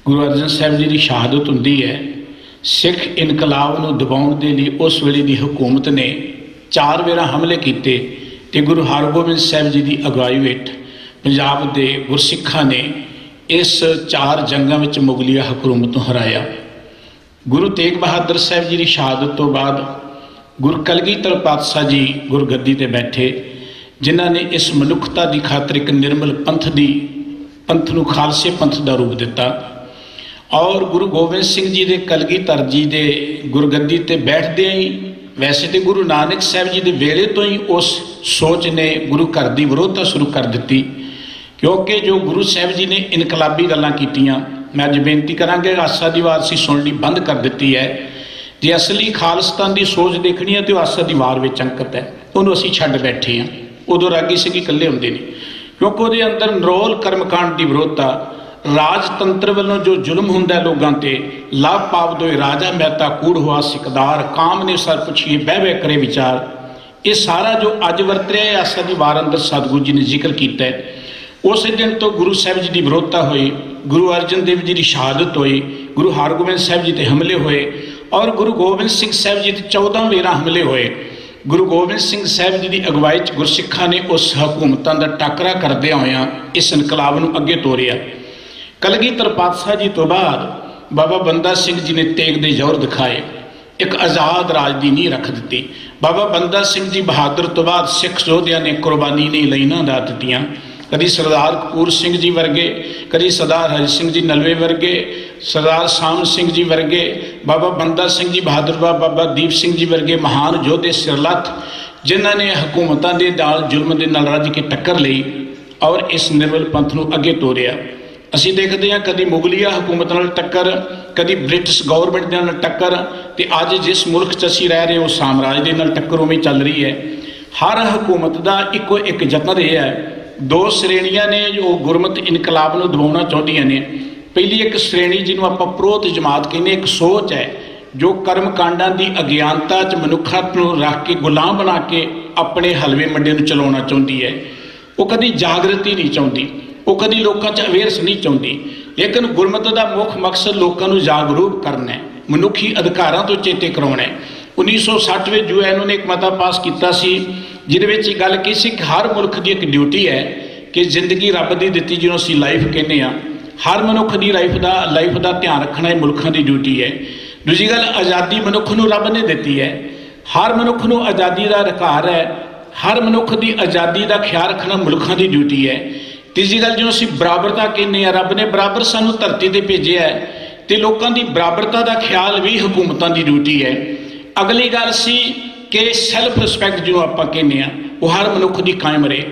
ਗੁਰੂ ਅਰਜਨ ਸਾਹਿਬ ਜੀ ਦੀ ਸ਼ਹਾਦਤ ਹੁੰਦੀ ਹੈ। ਸਿੱਖ ਇਨਕਲਾਬ ਨੂੰ ਦਬਾਉਣ ਦੇ ਲਈ ਉਸ ਵੇਲੇ ਦੀ ਹਕੂਮਤ ਨੇ 4 ਵੇਰਾ ਹਮਲੇ ਕੀਤੇ ਅਤੇ ਗੁਰੂ ਹਰਗੋਬਿੰਦ ਸਾਹਿਬ ਜੀ ਦੀ ਅਗਵਾਈ ਹੇਠ ਪੰਜਾਬ ਦੇ ਗੁਰਸਿੱਖਾਂ ਨੇ ਇਸ 4 ਜੰਗਾਂ ਵਿੱਚ ਮੁਗਲਿਆ ਹਕੂਮਤ ਨੂੰ ਹਰਾਇਆ। ਗੁਰੂ ਤੇਗ ਬਹਾਦਰ ਸਾਹਿਬ ਜੀ ਦੀ ਸ਼ਹਾਦਤ ਤੋਂ ਬਾਅਦ ਗੁਰੂ ਕਲਗੀਧਰ ਪਾਤਸ਼ਾਹ ਜੀ ਗੁਰਗੱਦੀ 'ਤੇ ਬੈਠੇ, ਜਿਨ੍ਹਾਂ ਨੇ ਇਸ ਮਨੁੱਖਤਾ ਦੀ ਖਾਤਰ ਇੱਕ ਨਿਰਮਲ ਪੰਥ ਨੂੰ ਖਾਲਸੇ ਪੰਥ ਦਾ ਰੂਪ ਦਿੱਤਾ। ਔਰ ਗੁਰੂ ਗੋਬਿੰਦ ਸਿੰਘ ਜੀ ਦੇ ਕਲਗੀਧਰ ਜੀ ਦੇ ਗੁਰਗੱਦੀ 'ਤੇ ਬੈਠਦਿਆਂ ਹੀ, ਵੈਸੇ ਤਾਂ ਗੁਰੂ ਨਾਨਕ ਸਾਹਿਬ ਜੀ ਦੇ ਵੇਲੇ ਤੋਂ ਹੀ ਉਸ ਸੋਚ ਨੇ ਗੁਰੂ ਘਰ ਦੀ ਵਿਰੋਧਤਾ ਸ਼ੁਰੂ ਕਰ ਦਿੱਤੀ, ਕਿਉਂਕਿ ਜੋ ਗੁਰੂ ਸਾਹਿਬ ਜੀ ਨੇ ਇਨਕਲਾਬੀ ਗੱਲਾਂ ਕੀਤੀਆਂ, ਮੈਂ ਅੱਜ ਬੇਨਤੀ ਕਰਾਂਗੇ ਆਸਾ ਦੀ ਵਾਰ ਅਸੀਂ ਸੁਣਨੀ ਬੰਦ ਕਰ ਦਿੱਤੀ ਹੈ। ਜੇ ਅਸਲੀ ਖਾਲਿਸਤਾਨ ਦੀ ਸੋਚ ਦੇਖਣੀ ਹੈ ਤਾਂ ਉਹ ਆਸਾ ਦੀ ਵਾਰ ਵਿੱਚ ਅੰਕਿਤ ਹੈ, ਉਹਨੂੰ ਅਸੀਂ ਛੱਡ ਬੈਠੇ ਹਾਂ। ਉਦੋਂ ਰਾਗੀ ਸਿੰਘ ਇਕੱਲੇ ਹੁੰਦੇ ਨੇ, ਕਿਉਂਕਿ ਉਹਦੇ ਅੰਦਰ ਨਰੋਲ ਕਰਮਕਾਂਡ ਦੀ ਵਿਰੋਧਤਾ, ਰਾਜਤੰਤਰ ਵੱਲੋਂ ਜੋ ਜ਼ੁਲਮ ਹੁੰਦਾ ਲੋਕਾਂ 'ਤੇ, ਲਾਭ ਪਾਵ ਦੋਏ ਰਾਜਾ ਮਹਿਤਾ ਕੂੜ ਹੋਆ ਸਿਕਦਾਰ, ਕਾਮ ਨੇ ਸਰ ਪੁੱਛੀਏ ਬਹਿ ਬਹਿ ਕਰੇ ਵਿਚਾਰ, ਇਹ ਸਾਰਾ ਜੋ ਅੱਜ ਵਰਤ ਰਿਹਾ ਹੈ ਆਸਾ ਦੀ ਵਾਰ ਅੰਦਰ ਸਤਿਗੁਰੂ ਜੀ ਨੇ ਜ਼ਿਕਰ ਕੀਤਾ ਹੈ। ਉਸੇ ਦਿਨ ਤੋਂ ਗੁਰੂ ਸਾਹਿਬ ਜੀ ਦੀ ਵਿਰੋਧਤਾ ਹੋਈ, ਗੁਰੂ ਅਰਜਨ ਦੇਵ ਜੀ ਦੀ ਸ਼ਹਾਦਤ ਹੋਈ, ਗੁਰੂ ਹਰਗੋਬਿੰਦ ਸਾਹਿਬ ਜੀ 'ਤੇ ਹਮਲੇ ਹੋਏ ਔਰ ਗੁਰੂ ਗੋਬਿੰਦ ਸਿੰਘ ਸਾਹਿਬ ਜੀ 'ਤੇ 14 ਵੇਰਾ ਹਮਲੇ ਹੋਏ। ਗੁਰੂ ਗੋਬਿੰਦ ਸਿੰਘ ਸਾਹਿਬ ਜੀ ਦੀ ਅਗਵਾਈ 'ਚ ਗੁਰਸਿੱਖਾਂ ਨੇ ਉਸ ਹਕੂਮਤਾਂ ਦਾ ਟਾਕਰਾ ਕਰਦਿਆਂ ਹੋਇਆਂ ਇਸ ਇਨਕਲਾਬ ਨੂੰ ਅੱਗੇ ਤੋਰਿਆ। ਕਲਗੀਧਰ ਪਾਤਸ਼ਾਹ ਜੀ ਤੋਂ ਬਾਅਦ ਬਾਬਾ ਬੰਦਾ ਸਿੰਘ ਜੀ ਨੇ ਤੇਗ ਦੇ ਜ਼ੋਰ ਦਿਖਾਏ, ਇੱਕ ਆਜ਼ਾਦ ਰਾਜ ਦੀ ਨੀਂਹ ਰੱਖ ਦਿੱਤੀ। ਬਾਬਾ ਬੰਦਾ ਸਿੰਘ ਜੀ ਬਹਾਦਰ ਤੋਂ ਬਾਅਦ ਸਿੱਖ ਯੋਧਿਆਂ ਨੇ ਕੁਰਬਾਨੀ ਨਹੀਂ ਲਾਈਨਾਂ ਲਾ ਦਿੱਤੀਆਂ। ਕਦੀ ਸਰਦਾਰ ਕਪੂਰ ਸਿੰਘ ਜੀ ਵਰਗੇ, ਕਦੀ ਸਰਦਾਰ ਹਰੀ ਸਿੰਘ ਜੀ ਨਲਵੇ ਵਰਗੇ, ਸਰਦਾਰ ਸਾਮ ਸਿੰਘ ਜੀ ਵਰਗੇ, ਬਾਬਾ ਬੰਦਾ ਸਿੰਘ ਜੀ ਬਹਾਦਰ, ਬਾਬਾ ਦੀਪ ਸਿੰਘ ਜੀ ਵਰਗੇ ਮਹਾਨ ਯੋਧੇ ਸਿਰਲੱਥ, ਜਿਨ੍ਹਾਂ ਨੇ ਹਕੂਮਤਾਂ ਦੇ ਨਾਲ ਜ਼ੁਲਮ ਦੇ ਨਾਲ ਰੱਜ ਕੇ ਟੱਕਰ ਲਈ ਔਰ ਇਸ ਨਿਰਮਲ ਪੰਥ ਨੂੰ ਅੱਗੇ ਤੋਰਿਆ। ਅਸੀਂ ਦੇਖਦੇ ਹਾਂ ਕਦੀ ਮੁਗਲੀਆ ਹਕੂਮਤ ਨਾਲ ਟੱਕਰ, ਕਦੀ ਬ੍ਰਿਟਿਸ਼ ਗੌਰਮੈਂਟ ਦੇ ਨਾਲ ਟੱਕਰ, ਤੇ ਅੱਜ ਜਿਸ ਮੁਲਕ 'ਚ ਅਸੀਂ ਰਹਿ ਰਹੇ ਉਹ ਸਾਮਰਾਜ ਦੇ ਨਾਲ ਟੱਕਰ ਉਵੇਂ ਚੱਲ ਰਹੀ ਹੈ। ਹਰ ਹਕੂਮਤ ਦਾ ਇੱਕੋ ਇੱਕ ਯਤਨ ਇਹ ਹੈ, ਦੋ ਸ਼੍ਰੇਣੀਆਂ ਨੇ ਜੋ ਗੁਰਮਤਿ ਇਨਕਲਾਬ ਨੂੰ ਦਬਾਉਣਾ ਚਾਹੁੰਦੀਆਂ ਨੇ। ਪਹਿਲੀ ਇੱਕ ਸ਼੍ਰੇਣੀ ਜਿਹਨੂੰ ਆਪਾਂ ਪ੍ਰੋਤ ਜਮਾਤ ਕਹਿੰਦੇ, ਇੱਕ ਸੋਚ ਹੈ ਜੋ ਕਰਮ ਕਾਂਡਾਂ ਦੀ ਅਗਿਆਨਤਾ 'ਚ ਮਨੁੱਖਤ ਨੂੰ ਰੱਖ ਕੇ ਗੁਲਾਮ ਬਣਾ ਕੇ ਆਪਣੇ ਹਲਵੇ ਮੰਡੇ ਨੂੰ ਚਲਾਉਣਾ ਚਾਹੁੰਦੀ ਹੈ। ਉਹ ਕਦੀ ਜਾਗਰਤੀ ਨਹੀਂ ਚਾਹੁੰਦੀ, ਉਹ ਕਦੀ ਲੋਕਾਂ 'ਚ ਅਵੇਅਰਸ ਨਹੀਂ ਚਾਹੁੰਦੀ। ਲੇਕਿਨ ਗੁਰਮਤਿ ਦਾ ਮੁੱਖ ਮਕਸਦ ਲੋਕਾਂ ਨੂੰ ਜਾਗਰੂਕ ਕਰਨਾ ਹੈ, ਮਨੁੱਖੀ ਅਧਿਕਾਰਾਂ ਤੋਂ ਚੇਤੇ ਕਰਾਉਣਾ ਹੈ। 1960 ਵਿੱਚ UN ਨੇ ਇੱਕ ਮਤਾ ਪਾਸ ਕੀਤਾ ਸੀ ਜਿਹਦੇ ਵਿੱਚ ਇਹ ਗੱਲ ਕਹੀ ਸੀ ਕਿ ਹਰ ਮੁਲਕ ਦੀ ਇੱਕ ਡਿਊਟੀ ਹੈ ਕਿ ਜ਼ਿੰਦਗੀ ਰੱਬ ਦੀ ਦਿੱਤੀ ਜਿਹਨੂੰ ਅਸੀਂ ਲਾਈਫ ਕਹਿੰਦੇ ਹਾਂ, ਹਰ ਮਨੁੱਖ ਦੀ ਲਾਈਫ ਦਾ ਧਿਆਨ ਰੱਖਣਾ ਇਹ ਮੁਲਕਾਂ ਦੀ ਡਿਊਟੀ ਹੈ। ਦੂਜੀ ਗੱਲ, ਆਜ਼ਾਦੀ ਮਨੁੱਖ ਨੂੰ ਰੱਬ ਨੇ ਦਿੱਤੀ ਹੈ, ਹਰ ਮਨੁੱਖ ਨੂੰ ਆਜ਼ਾਦੀ ਦਾ ਅਧਿਕਾਰ ਹੈ, ਹਰ ਮਨੁੱਖ ਦੀ ਆਜ਼ਾਦੀ ਦਾ ਖਿਆਲ ਰੱਖਣਾ ਮੁਲਕਾਂ ਦੀ ਡਿਊਟੀ ਹੈ। ਤੀਜੀ ਗੱਲ, ਜਦੋਂ ਅਸੀਂ ਬਰਾਬਰਤਾ ਕਹਿੰਦੇ ਹਾਂ, ਰੱਬ ਨੇ ਬਰਾਬਰ ਸਾਨੂੰ ਧਰਤੀ ਤੇ ਭੇਜਿਆ ਹੈ ਤੇ ਲੋਕਾਂ ਦੀ ਬਰਾਬਰਤਾ ਦਾ ਖਿਆਲ ਵੀ ਹਕੂਮਤਾਂ ਦੀ ਡਿਊਟੀ ਹੈ। ਅਗਲੀ ਗੱਲ ਸੀ ਕਿ ਸੈਲਫ ਰਿਸਪੈਕਟ ਜਿਹਨੂੰ ਆਪਾਂ ਕਹਿੰਦੇ ਹਾਂ ਉਹ ਹਰ ਮਨੁੱਖ ਦੀ ਕਾਇਮ ਰਹੇ।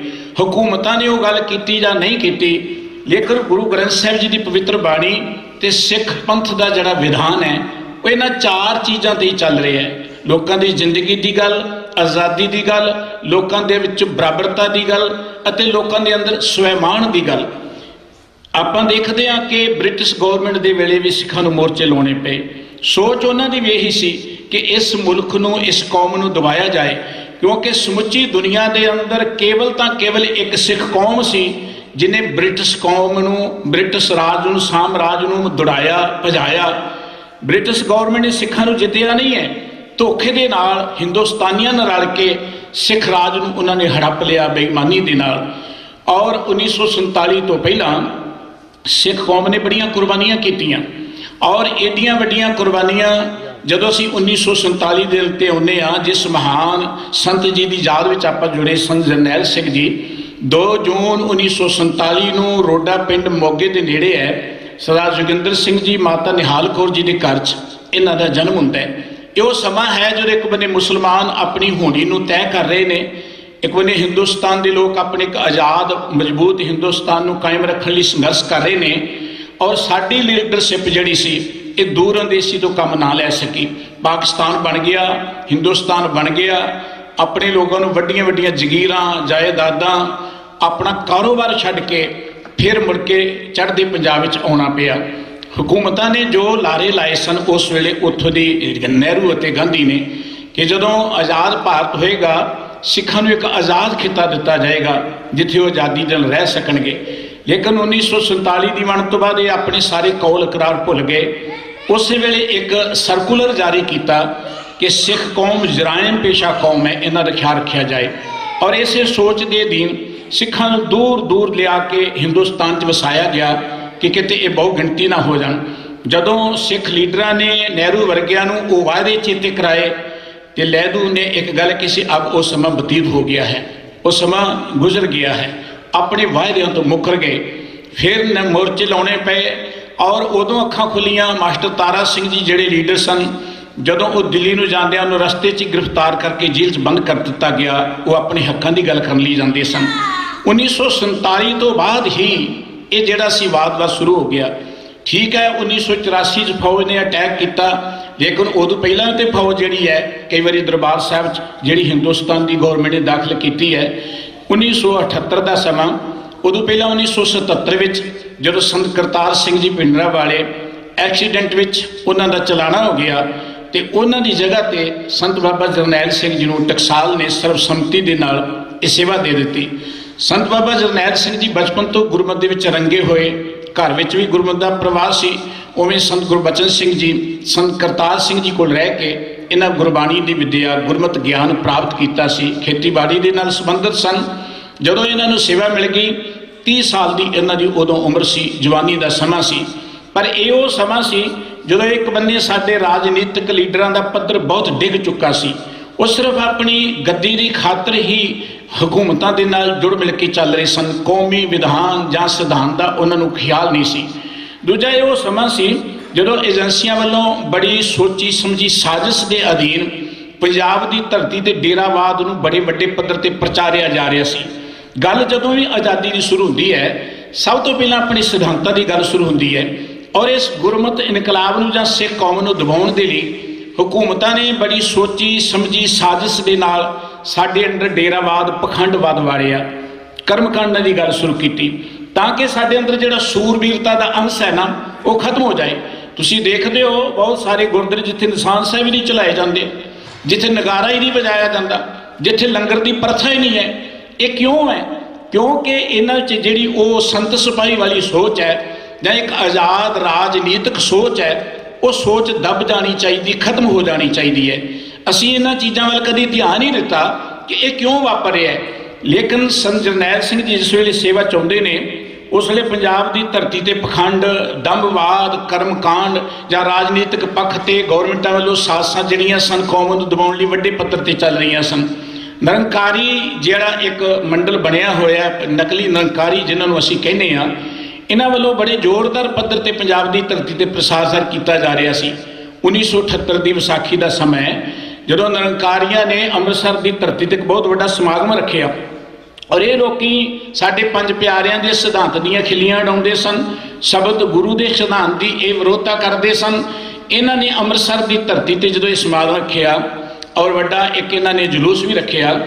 ਹਕੂਮਤਾਂ ਨੇ ਉਹ ਗੱਲ ਕੀਤੀ ਜਾਂ ਨਹੀਂ ਕੀਤੀ, ਲੇਕਿਨ ਗੁਰੂ ਗ੍ਰੰਥ ਸਾਹਿਬ ਜੀ ਦੀ ਪਵਿੱਤਰ ਬਾਣੀ ਤੇ ਸਿੱਖ ਪੰਥ ਦਾ ਜਿਹੜਾ ਵਿਧਾਨ ਹੈ ਉਹ ਇਹਨਾਂ ਚਾਰ ਚੀਜ਼ਾਂ ਤੇ ਹੀ ਚੱਲ ਰਿਹਾ ਹੈ। ਲੋਕਾਂ ਦੀ ਜ਼ਿੰਦਗੀ ਦੀ ਗੱਲ, ਆਜ਼ਾਦੀ ਦੀ ਗੱਲ, ਲੋਕਾਂ ਦੇ ਵਿੱਚ ਬਰਾਬਰਤਾ ਦੀ ਗੱਲ ਅਤੇ ਲੋਕਾਂ ਦੇ ਅੰਦਰ ਸਵੈਮਾਨ ਦੀ ਗੱਲ। ਆਪਾਂ ਦੇਖਦੇ ਹਾਂ ਕਿ ਬ੍ਰਿਟਿਸ਼ ਗੌਰਮੈਂਟ ਦੇ ਵੇਲੇ ਵੀ ਸਿੱਖਾਂ ਨੂੰ ਮੋਰਚੇ ਲਾਉਣੇ ਪਏ। ਸੋਚ ਉਹਨਾਂ ਦੀ ਵੀ ਇਹੀ ਸੀ ਕਿ ਇਸ ਮੁਲਕ ਨੂੰ, ਇਸ ਕੌਮ ਨੂੰ ਦਬਾਇਆ ਜਾਏ, ਕਿਉਂਕਿ ਸਮੁੱਚੀ ਦੁਨੀਆ ਦੇ ਅੰਦਰ ਕੇਵਲ ਇੱਕ ਸਿੱਖ ਕੌਮ ਸੀ ਜਿਹਨੇ ਬ੍ਰਿਟਿਸ਼ ਕੌਮ ਨੂੰ, ਬ੍ਰਿਟਿਸ਼ ਰਾਜ ਨੂੰ, ਸਾਮਰਾਜ ਨੂੰ ਦੌੜਾਇਆ, ਭਜਾਇਆ। ਬ੍ਰਿਟਿਸ਼ ਗੌਰਮੈਂਟ ਨੇ ਸਿੱਖਾਂ ਨੂੰ ਜਿੱਤਿਆ ਨਹੀਂ ਹੈ, ਧੋਖੇ ਦੇ ਨਾਲ ਹਿੰਦੁਸਤਾਨੀਆਂ ਨਾਲ ਰਲ ਕੇ ਸਿੱਖ ਰਾਜ ਨੂੰ ਉਹਨਾਂ ਨੇ ਹੜੱਪ ਲਿਆ ਬੇਈਮਾਨੀ ਦੇ ਨਾਲ। ਔਰ 1947 ਤੋਂ ਪਹਿਲਾਂ ਸਿੱਖ ਕੌਮ ਨੇ ਬੜੀਆਂ ਕੁਰਬਾਨੀਆਂ ਕੀਤੀਆਂ ਔਰ ਏਡੀਆਂ ਵੱਡੀਆਂ ਕੁਰਬਾਨੀਆਂ ਜਦੋਂ ਅਸੀਂ 1947 ਦੇ ਉੱਤੇ ਆਉਂਦੇ ਹਾਂ, ਜਿਸ ਮਹਾਨ ਸੰਤ ਜੀ ਦੀ ਯਾਦ ਵਿੱਚ ਆਪਾਂ ਜੁੜੇ, ਸੰਤ ਜਰਨੈਲ ਸਿੰਘ ਜੀ। 2 ਜੂਨ 1947 ਨੂੰ ਰੋਡਾ ਪਿੰਡ ਮੋਗੇ ਦੇ ਨੇੜੇ ਹੈ, ਸਰਦਾਰ ਜੋਗਿੰਦਰ ਸਿੰਘ ਜੀ, ਮਾਤਾ ਨਿਹਾਲ ਕੌਰ ਜੀ ਦੇ ਘਰ 'ਚ ਇਹਨਾਂ ਦਾ ਜਨਮ ਹੁੰਦਾ ਹੈ। ਇਹ ਉਹ ਸਮਾਂ ਹੈ ਜਦੋਂ ਇੱਕ ਬੰਨੇ ਮੁਸਲਮਾਨ ਆਪਣੀ ਹੋਣੀ ਨੂੰ ਤੈਅ ਕਰ ਰਹੇ ਨੇ, ਇੱਕ ਬੰਨੇ ਹਿੰਦੁਸਤਾਨ ਦੇ ਲੋਕ ਆਪਣੇ ਇੱਕ ਆਜ਼ਾਦ ਮਜ਼ਬੂਤ ਹਿੰਦੁਸਤਾਨ ਨੂੰ ਕਾਇਮ ਰੱਖਣ ਲਈ ਸੰਘਰਸ਼ ਕਰ ਰਹੇ ਨੇ। ਔਰ ਸਾਡੀ ਲੀਡਰਸ਼ਿਪ ਜਿਹੜੀ ਸੀ ਇਹ ਦੂਰ ਅੰਦੇਸ਼ੀ ਤੋਂ ਕੰਮ ਨਾ ਲੈ ਸਕੀ। ਪਾਕਿਸਤਾਨ ਬਣ ਗਿਆ, ਹਿੰਦੁਸਤਾਨ ਬਣ ਗਿਆ, ਆਪਣੇ ਲੋਕਾਂ ਨੂੰ ਵੱਡੀਆਂ ਵੱਡੀਆਂ ਜ਼ਗੀਰਾਂ, ਜਾਇਦਾਦਾਂ, ਆਪਣਾ ਕਾਰੋਬਾਰ ਛੱਡ ਕੇ ਫਿਰ ਮੁੜ ਕੇ ਚੜ੍ਹਦੇ ਪੰਜਾਬ ਵਿੱਚ ਆਉਣਾ ਪਿਆ। ਹਕੂਮਤਾਂ ਨੇ ਜੋ ਲਾਰੇ ਲਾਏ ਸਨ ਉਸ ਵੇਲੇ ਉੱਥੋਂ ਦੀ ਨਹਿਰੂ ਅਤੇ ਗਾਂਧੀ ਨੇ ਕਿ ਜਦੋਂ ਆਜ਼ਾਦ ਭਾਰਤ ਹੋਏਗਾ ਸਿੱਖਾਂ ਨੂੰ ਇੱਕ ਆਜ਼ਾਦ ਖਿੱਤਾ ਦਿੱਤਾ ਜਾਏਗਾ ਜਿੱਥੇ ਉਹ ਆਜ਼ਾਦੀ ਨਾਲ ਰਹਿ ਸਕਣਗੇ। ਲੇਕਿਨ 1947 ਦੀ ਵੰਡ ਤੋਂ ਬਾਅਦ ਇਹ ਆਪਣੇ ਸਾਰੇ ਕੌਲ ਇਕਰਾਰ ਭੁੱਲ ਗਏ। ਉਸੇ ਵੇਲੇ ਇੱਕ ਸਰਕੂਲਰ ਜਾਰੀ ਕੀਤਾ ਕਿ ਸਿੱਖ ਕੌਮ ਜਰਾਇਮ ਪੇਸ਼ਾ ਕੌਮ ਹੈ, ਇਹਨਾਂ ਦਾ ਖਿਆਲ ਰੱਖਿਆ ਜਾਏ। ਔਰ ਇਸੇ ਸੋਚ ਦੇ ਅਧੀਨ ਸਿੱਖਾਂ ਨੂੰ ਦੂਰ ਦੂਰ ਲਿਆ ਕੇ ਹਿੰਦੁਸਤਾਨ 'ਚ ਵਸਾਇਆ ਗਿਆ ਕਿ ਕਿਤੇ ਇਹ ਬਹੁ ਗਿਣਤੀ ਨਾ ਹੋ ਜਾਣ। ਜਦੋਂ ਸਿੱਖ ਲੀਡਰਾਂ ਨੇ ਨਹਿਰੂ ਵਰਗਿਆਂ ਨੂੰ ਉਹ ਵਾਅਦੇ ਚੇਤੇ ਕਰਾਏ ਤੇ ਲਹਿਦੂ ਨੇ ਇੱਕ ਗੱਲ ਕਹੀ, ਅਬ ਉਹ ਸਮਾਂ ਬਤੀਤ ਹੋ ਗਿਆ ਹੈ, ਉਹ ਸਮਾਂ ਗੁਜ਼ਰ ਗਿਆ ਹੈ, ਆਪਣੇ ਵਾਅਦਿਆਂ ਤੋਂ ਮੁੱਕਰ ਗਏ। ਫਿਰ ਮੋਰਚੇ ਲਾਉਣੇ ਪਏ ਔਰ ਉਦੋਂ ਅੱਖਾਂ ਖੁੱਲੀਆਂ। ਮਾਸਟਰ ਤਾਰਾ ਸਿੰਘ ਜੀ ਜਿਹੜੇ ਲੀਡਰ ਸਨ, ਜਦੋਂ ਉਹ ਦਿੱਲੀ ਨੂੰ ਜਾਂਦੇ ਉਹਨੂੰ ਰਸਤੇ 'ਚ ਗ੍ਰਿਫਤਾਰ ਕਰਕੇ ਜੇਲ੍ਹ 'ਚ ਬੰਦ ਕਰ ਦਿੱਤਾ ਗਿਆ। ਉਹ ਆਪਣੇ ਹੱਕਾਂ ਦੀ ਗੱਲ ਕਰਨ ਲਈ ਜਾਂਦੇ ਸਨ। 1947 ਤੋਂ ਬਾਅਦ ਹੀ ਇਹ ਜਿਹੜਾ ਸੀ ਵਾਦ ਸ਼ੁਰੂ ਹੋ ਗਿਆ। ਠੀਕ ਹੈ, 1984 'ਚ ਫੌਜ ਨੇ ਅਟੈਕ ਕੀਤਾ, ਲੇਕਿਨ ਉਦੋਂ ਪਹਿਲਾਂ ਤੇ ਫੌਜ ਜਿਹੜੀ ਹੈ ਕਈ ਵਾਰੀ ਦਰਬਾਰ ਸਾਹਿਬ 'ਚ ਜਿਹੜੀ ਹਿੰਦੁਸਤਾਨ ਦੀ ਗੌਰਮੈਂਟ ਨੇ ਦਾਖਲ ਕੀਤੀ ਹੈ। 1978 ਦਾ ਸਮਾਂ, ਉਦੋਂ ਪਹਿਲਾਂ 1977 ਵਿੱਚ ਜਦੋਂ ਸੰਤ ਕਰਤਾਰ ਸਿੰਘ ਜੀ ਭਿੰਡਰਾਂ ਵਾਲੇ ਐਕਸੀਡੈਂਟ ਵਿੱਚ ਉਹਨਾਂ ਦਾ ਚਲਾਣਾ ਹੋ ਗਿਆ ਤੇ ਉਹਨਾਂ ਦੀ ਜਗ੍ਹਾ ਤੇ ਸੰਤ ਬਾਬਾ ਜਰਨੈਲ ਸਿੰਘ ਜੀ ਨੂੰ ਟਕਸਾਲ ਨੇ ਸਰਬਸੰਮਤੀ ਦੇ ਨਾਲ ਇਹ ਸੇਵਾ ਦੇ ਦਿੱਤੀ। ਸੰਤ ਬਾਬਾ ਜਰਨੈਲ ਸਿੰਘ ਜੀ ਬਚਪਨ ਤੋਂ ਗੁਰਮਤਿ ਦੇ ਵਿੱਚ ਰੰਗੇ ਹੋਏ, ਘਰ ਵਿੱਚ ਵੀ ਗੁਰਮਤਿ ਦਾ ਪ੍ਰਵਾਹ ਸੀ। ਉਵੇਂ ਸੰਤ ਗੁਰਬਚਨ ਸਿੰਘ ਜੀ ਸੰਤ ਕਰਤਾਰ ਸਿੰਘ ਜੀ ਕੋਲ ਰਹਿ ਕੇ ਇਹਨਾਂ ਗੁਰਬਾਣੀ ਦੀ ਵਿਦਿਆ, ਗੁਰਮਤਿ ਗਿਆਨ ਪ੍ਰਾਪਤ ਕੀਤਾ ਸੀ। ਖੇਤੀਬਾੜੀ ਦੇ ਨਾਲ ਸੰਬੰਧਿਤ ਸਨ। ਜਦੋਂ ਇਹਨਾਂ ਨੂੰ ਸੇਵਾ ਮਿਲ ਗਈ, 30 ਸਾਲ ਦੀ ਇਹਨਾਂ ਦੀ ਉਦੋਂ ਉਮਰ ਸੀ, ਜਵਾਨੀ ਦਾ ਸਮਾਂ ਸੀ। ਪਰ ਇਹ ਉਹ ਸਮਾਂ ਸੀ ਜਦੋਂ ਇੱਕ ਬੰਨੇ ਸਾਡੇ ਰਾਜਨੀਤਿਕ ਲੀਡਰਾਂ ਦਾ ਪੱਧਰ ਬਹੁਤ ਡਿੱਗ ਚੁੱਕਾ ਸੀ, ਉਹ ਸਿਰਫ ਆਪਣੀ ਗੱਦੀ ਦੀ ਖਾਤਰ ਹੀ ਹਕੂਮਤਾਂ ਦੇ ਨਾਲ ਜੁੜ ਮਿਲ ਕੇ ਚੱਲ ਰਹੇ ਸਨ, ਕੌਮੀ ਵਿਧਾਨ ਜਾਂ ਸਿਧਾਂਤ ਦਾ ਉਹਨਾਂ ਨੂੰ ਖਿਆਲ ਨਹੀਂ ਸੀ। ਦੂਜਾ ਇਹ ਉਹ ਸਮਾਂ ਸੀ ਜਦੋਂ ਏਜੰਸੀਆਂ ਵੱਲੋਂ ਬੜੀ ਸੋਚੀ ਸਮਝੀ ਸਾਜ਼ਿਸ਼ ਦੇ ਅਧੀਨ ਪੰਜਾਬ ਦੀ ਧਰਤੀ ਤੇ ਡੇਰਾਵਾਦ ਨੂੰ ਬੜੇ ਵੱਡੇ ਪੱਧਰ ਤੇ ਪ੍ਰਚਾਰਿਆ ਜਾ ਰਿਹਾ ਸੀ। ਗੱਲ ਜਦੋਂ ਵੀ ਆਜ਼ਾਦੀ ਦੀ ਸ਼ੁਰੂ ਹੁੰਦੀ ਹੈ, ਸਭ ਤੋਂ ਪਹਿਲਾਂ ਆਪਣੇ ਸਿਧਾਂਤਾਂ ਦੀ ਗੱਲ ਸ਼ੁਰੂ ਹੁੰਦੀ ਹੈ, ਔਰ ਇਸ ਗੁਰਮਤ ਇਨਕਲਾਬ ਨੂੰ ਜਾਂ ਸਿੱਖ ਕੌਮ ਨੂੰ ਦਬਾਉਣ ਦੇ ਲਈ ਹਕੂਮਤਾਂ ਨੇ ਬੜੀ ਸੋਚੀ ਸਮਝੀ ਸਾਜ਼ਿਸ਼ ਦੇ ਨਾਲ ਸਾਡੇ ਅੰਦਰ ਡੇਰਾਵਾਦ ਪਖੰਡਵਾਦ ਵਾੜਿਆ, ਕਰਮਕਾਂਡਾਂ ਦੀ ਗੱਲ ਸ਼ੁਰੂ ਕੀਤੀ ਤਾਂ ਕਿ ਸਾਡੇ ਅੰਦਰ ਜਿਹੜਾ ਸੂਰਬੀਰਤਾ ਦਾ ਅੰਸ਼ ਹੈ ਨਾ ਉਹ ਖਤਮ ਹੋ ਜਾਏ। ਤੁਸੀਂ ਦੇਖਦੇ ਹੋ ਬਹੁਤ ਸਾਰੇ ਗੁਰਦੁਆਰੇ ਜਿੱਥੇ ਨਿਸ਼ਾਨ ਸਾਹਿਬ ਹੀ ਨਹੀਂ ਚਲਾਏ ਜਾਂਦੇ, ਜਿੱਥੇ ਨਗਾਰਾ ਹੀ ਨਹੀਂ ਵਜਾਇਆ ਜਾਂਦਾ, ਜਿੱਥੇ ਲੰਗਰ ਦੀ ਪ੍ਰਥਾ ਹੀ ਨਹੀਂ ਹੈ। ਇਹ ਕਿਉਂ ਹੈ? ਕਿਉਂਕਿ ਇਹਨਾਂ 'ਚ ਜਿਹੜੀ ਉਹ ਸੰਤ ਸਿਪਾਹੀ ਵਾਲੀ ਸੋਚ ਹੈ ਜਾਂ ਇੱਕ ਆਜ਼ਾਦ ਰਾਜਨੀਤਿਕ ਸੋਚ ਹੈ, ਉਹ ਸੋਚ ਦਬ ਜਾਣੀ ਚਾਹੀਦੀ, ਖਤਮ ਹੋ ਜਾਣੀ ਚਾਹੀਦੀ ਹੈ। ਅਸੀਂ ਇਹਨਾਂ ਚੀਜ਼ਾਂ ਵੱਲ ਕਦੀ ਧਿਆਨ ਹੀ ਦਿੱਤਾ ਕਿ ਇਹ ਕਿਉਂ ਵਾਪਰ ਰਿਹਾ ਹੈ। ਲੇਕਿਨ ਸੰਤ ਜਰਨੈਲ ਸਿੰਘ ਜੀ ਜਿਸ ਵੇਲੇ ਸੇਵਾ ਚਾਹੁੰਦੇ ਨੇ, ਉਸ ਵੇਲੇ ਪੰਜਾਬ ਦੀ ਧਰਤੀ ਤੇ ਪਖੰਡ, ਦੰਭਵਾਦ, ਕਰਮਕਾਂਡ ਜਾਂ ਰਾਜਨੀਤਿਕ ਪੱਖ ਤੇ ਗੌਰਮੈਂਟਾਂ ਵੱਲੋਂ ਸਾਜ਼ਿਸ਼ਾਂ ਜਿਹੜੀਆਂ ਸਨ ਕੌਮ ਨੂੰ ਦਬਾਉਣ ਲਈ ਵੱਡੇ ਪੱਧਰ ਤੇ ਚੱਲ ਰਹੀਆਂ ਸਨ। ਨਿਰੰਕਾਰੀ ਜਿਹੜਾ ਇੱਕ ਮੰਡਲ ਬਣਿਆ ਹੋਇਆ, ਨਕਲੀ ਨਿਰੰਕਾਰੀ ਜਿਨ੍ਹਾਂ ਨੂੰ ਅਸੀਂ ਕਹਿੰਦੇ ਹਾਂ, ਇਹਨਾਂ ਵੱਲੋਂ ਬੜੇ ਜ਼ੋਰਦਾਰ ਪੱਧਰ ਤੇ ਪੰਜਾਬ ਦੀ ਧਰਤੀ ਤੇ ਪ੍ਰਸਾਰ ਕੀਤਾ ਜਾ ਰਿਹਾ ਸੀ। 1978 ਦੀ ਵਿਸਾਖੀ ਦਾ ਸਮਾਂ ਜਦੋਂ ਨਿਰੰਕਾਰੀਆਂ ਨੇ ਅੰਮ੍ਰਿਤਸਰ ਦੀ ਧਰਤੀ ਤੇ ਇੱਕ ਬਹੁਤ ਵੱਡਾ ਸਮਾਗਮ ਰੱਖਿਆ, ਔਰ ਇਹ ਲੋਕੀ ਸਾਡੇ ਪੰਜ ਪਿਆਰਿਆਂ ਦੇ ਸਿਧਾਂਤ ਦੀਆਂ ਖਿੱਲੀਆਂ ਉਡਾਉਂਦੇ ਸਨ, ਸ਼ਬਦ ਗੁਰੂ ਦੇ ਸਿਧਾਂਤ ਦੀ ਇਹ ਵਿਰੋਧਤਾ ਕਰਦੇ ਸਨ। ਇਹਨਾਂ ਨੇ ਅੰਮ੍ਰਿਤਸਰ ਦੀ ਧਰਤੀ ਤੇ ਜਦੋਂ ਇਹ ਸਮਾਗਮ ਰੱਖਿਆ ਔਰ ਵੱਡਾ ਇੱਕ ਇਹਨਾਂ ਨੇ ਜਲੂਸ ਵੀ ਰੱਖਿਆ,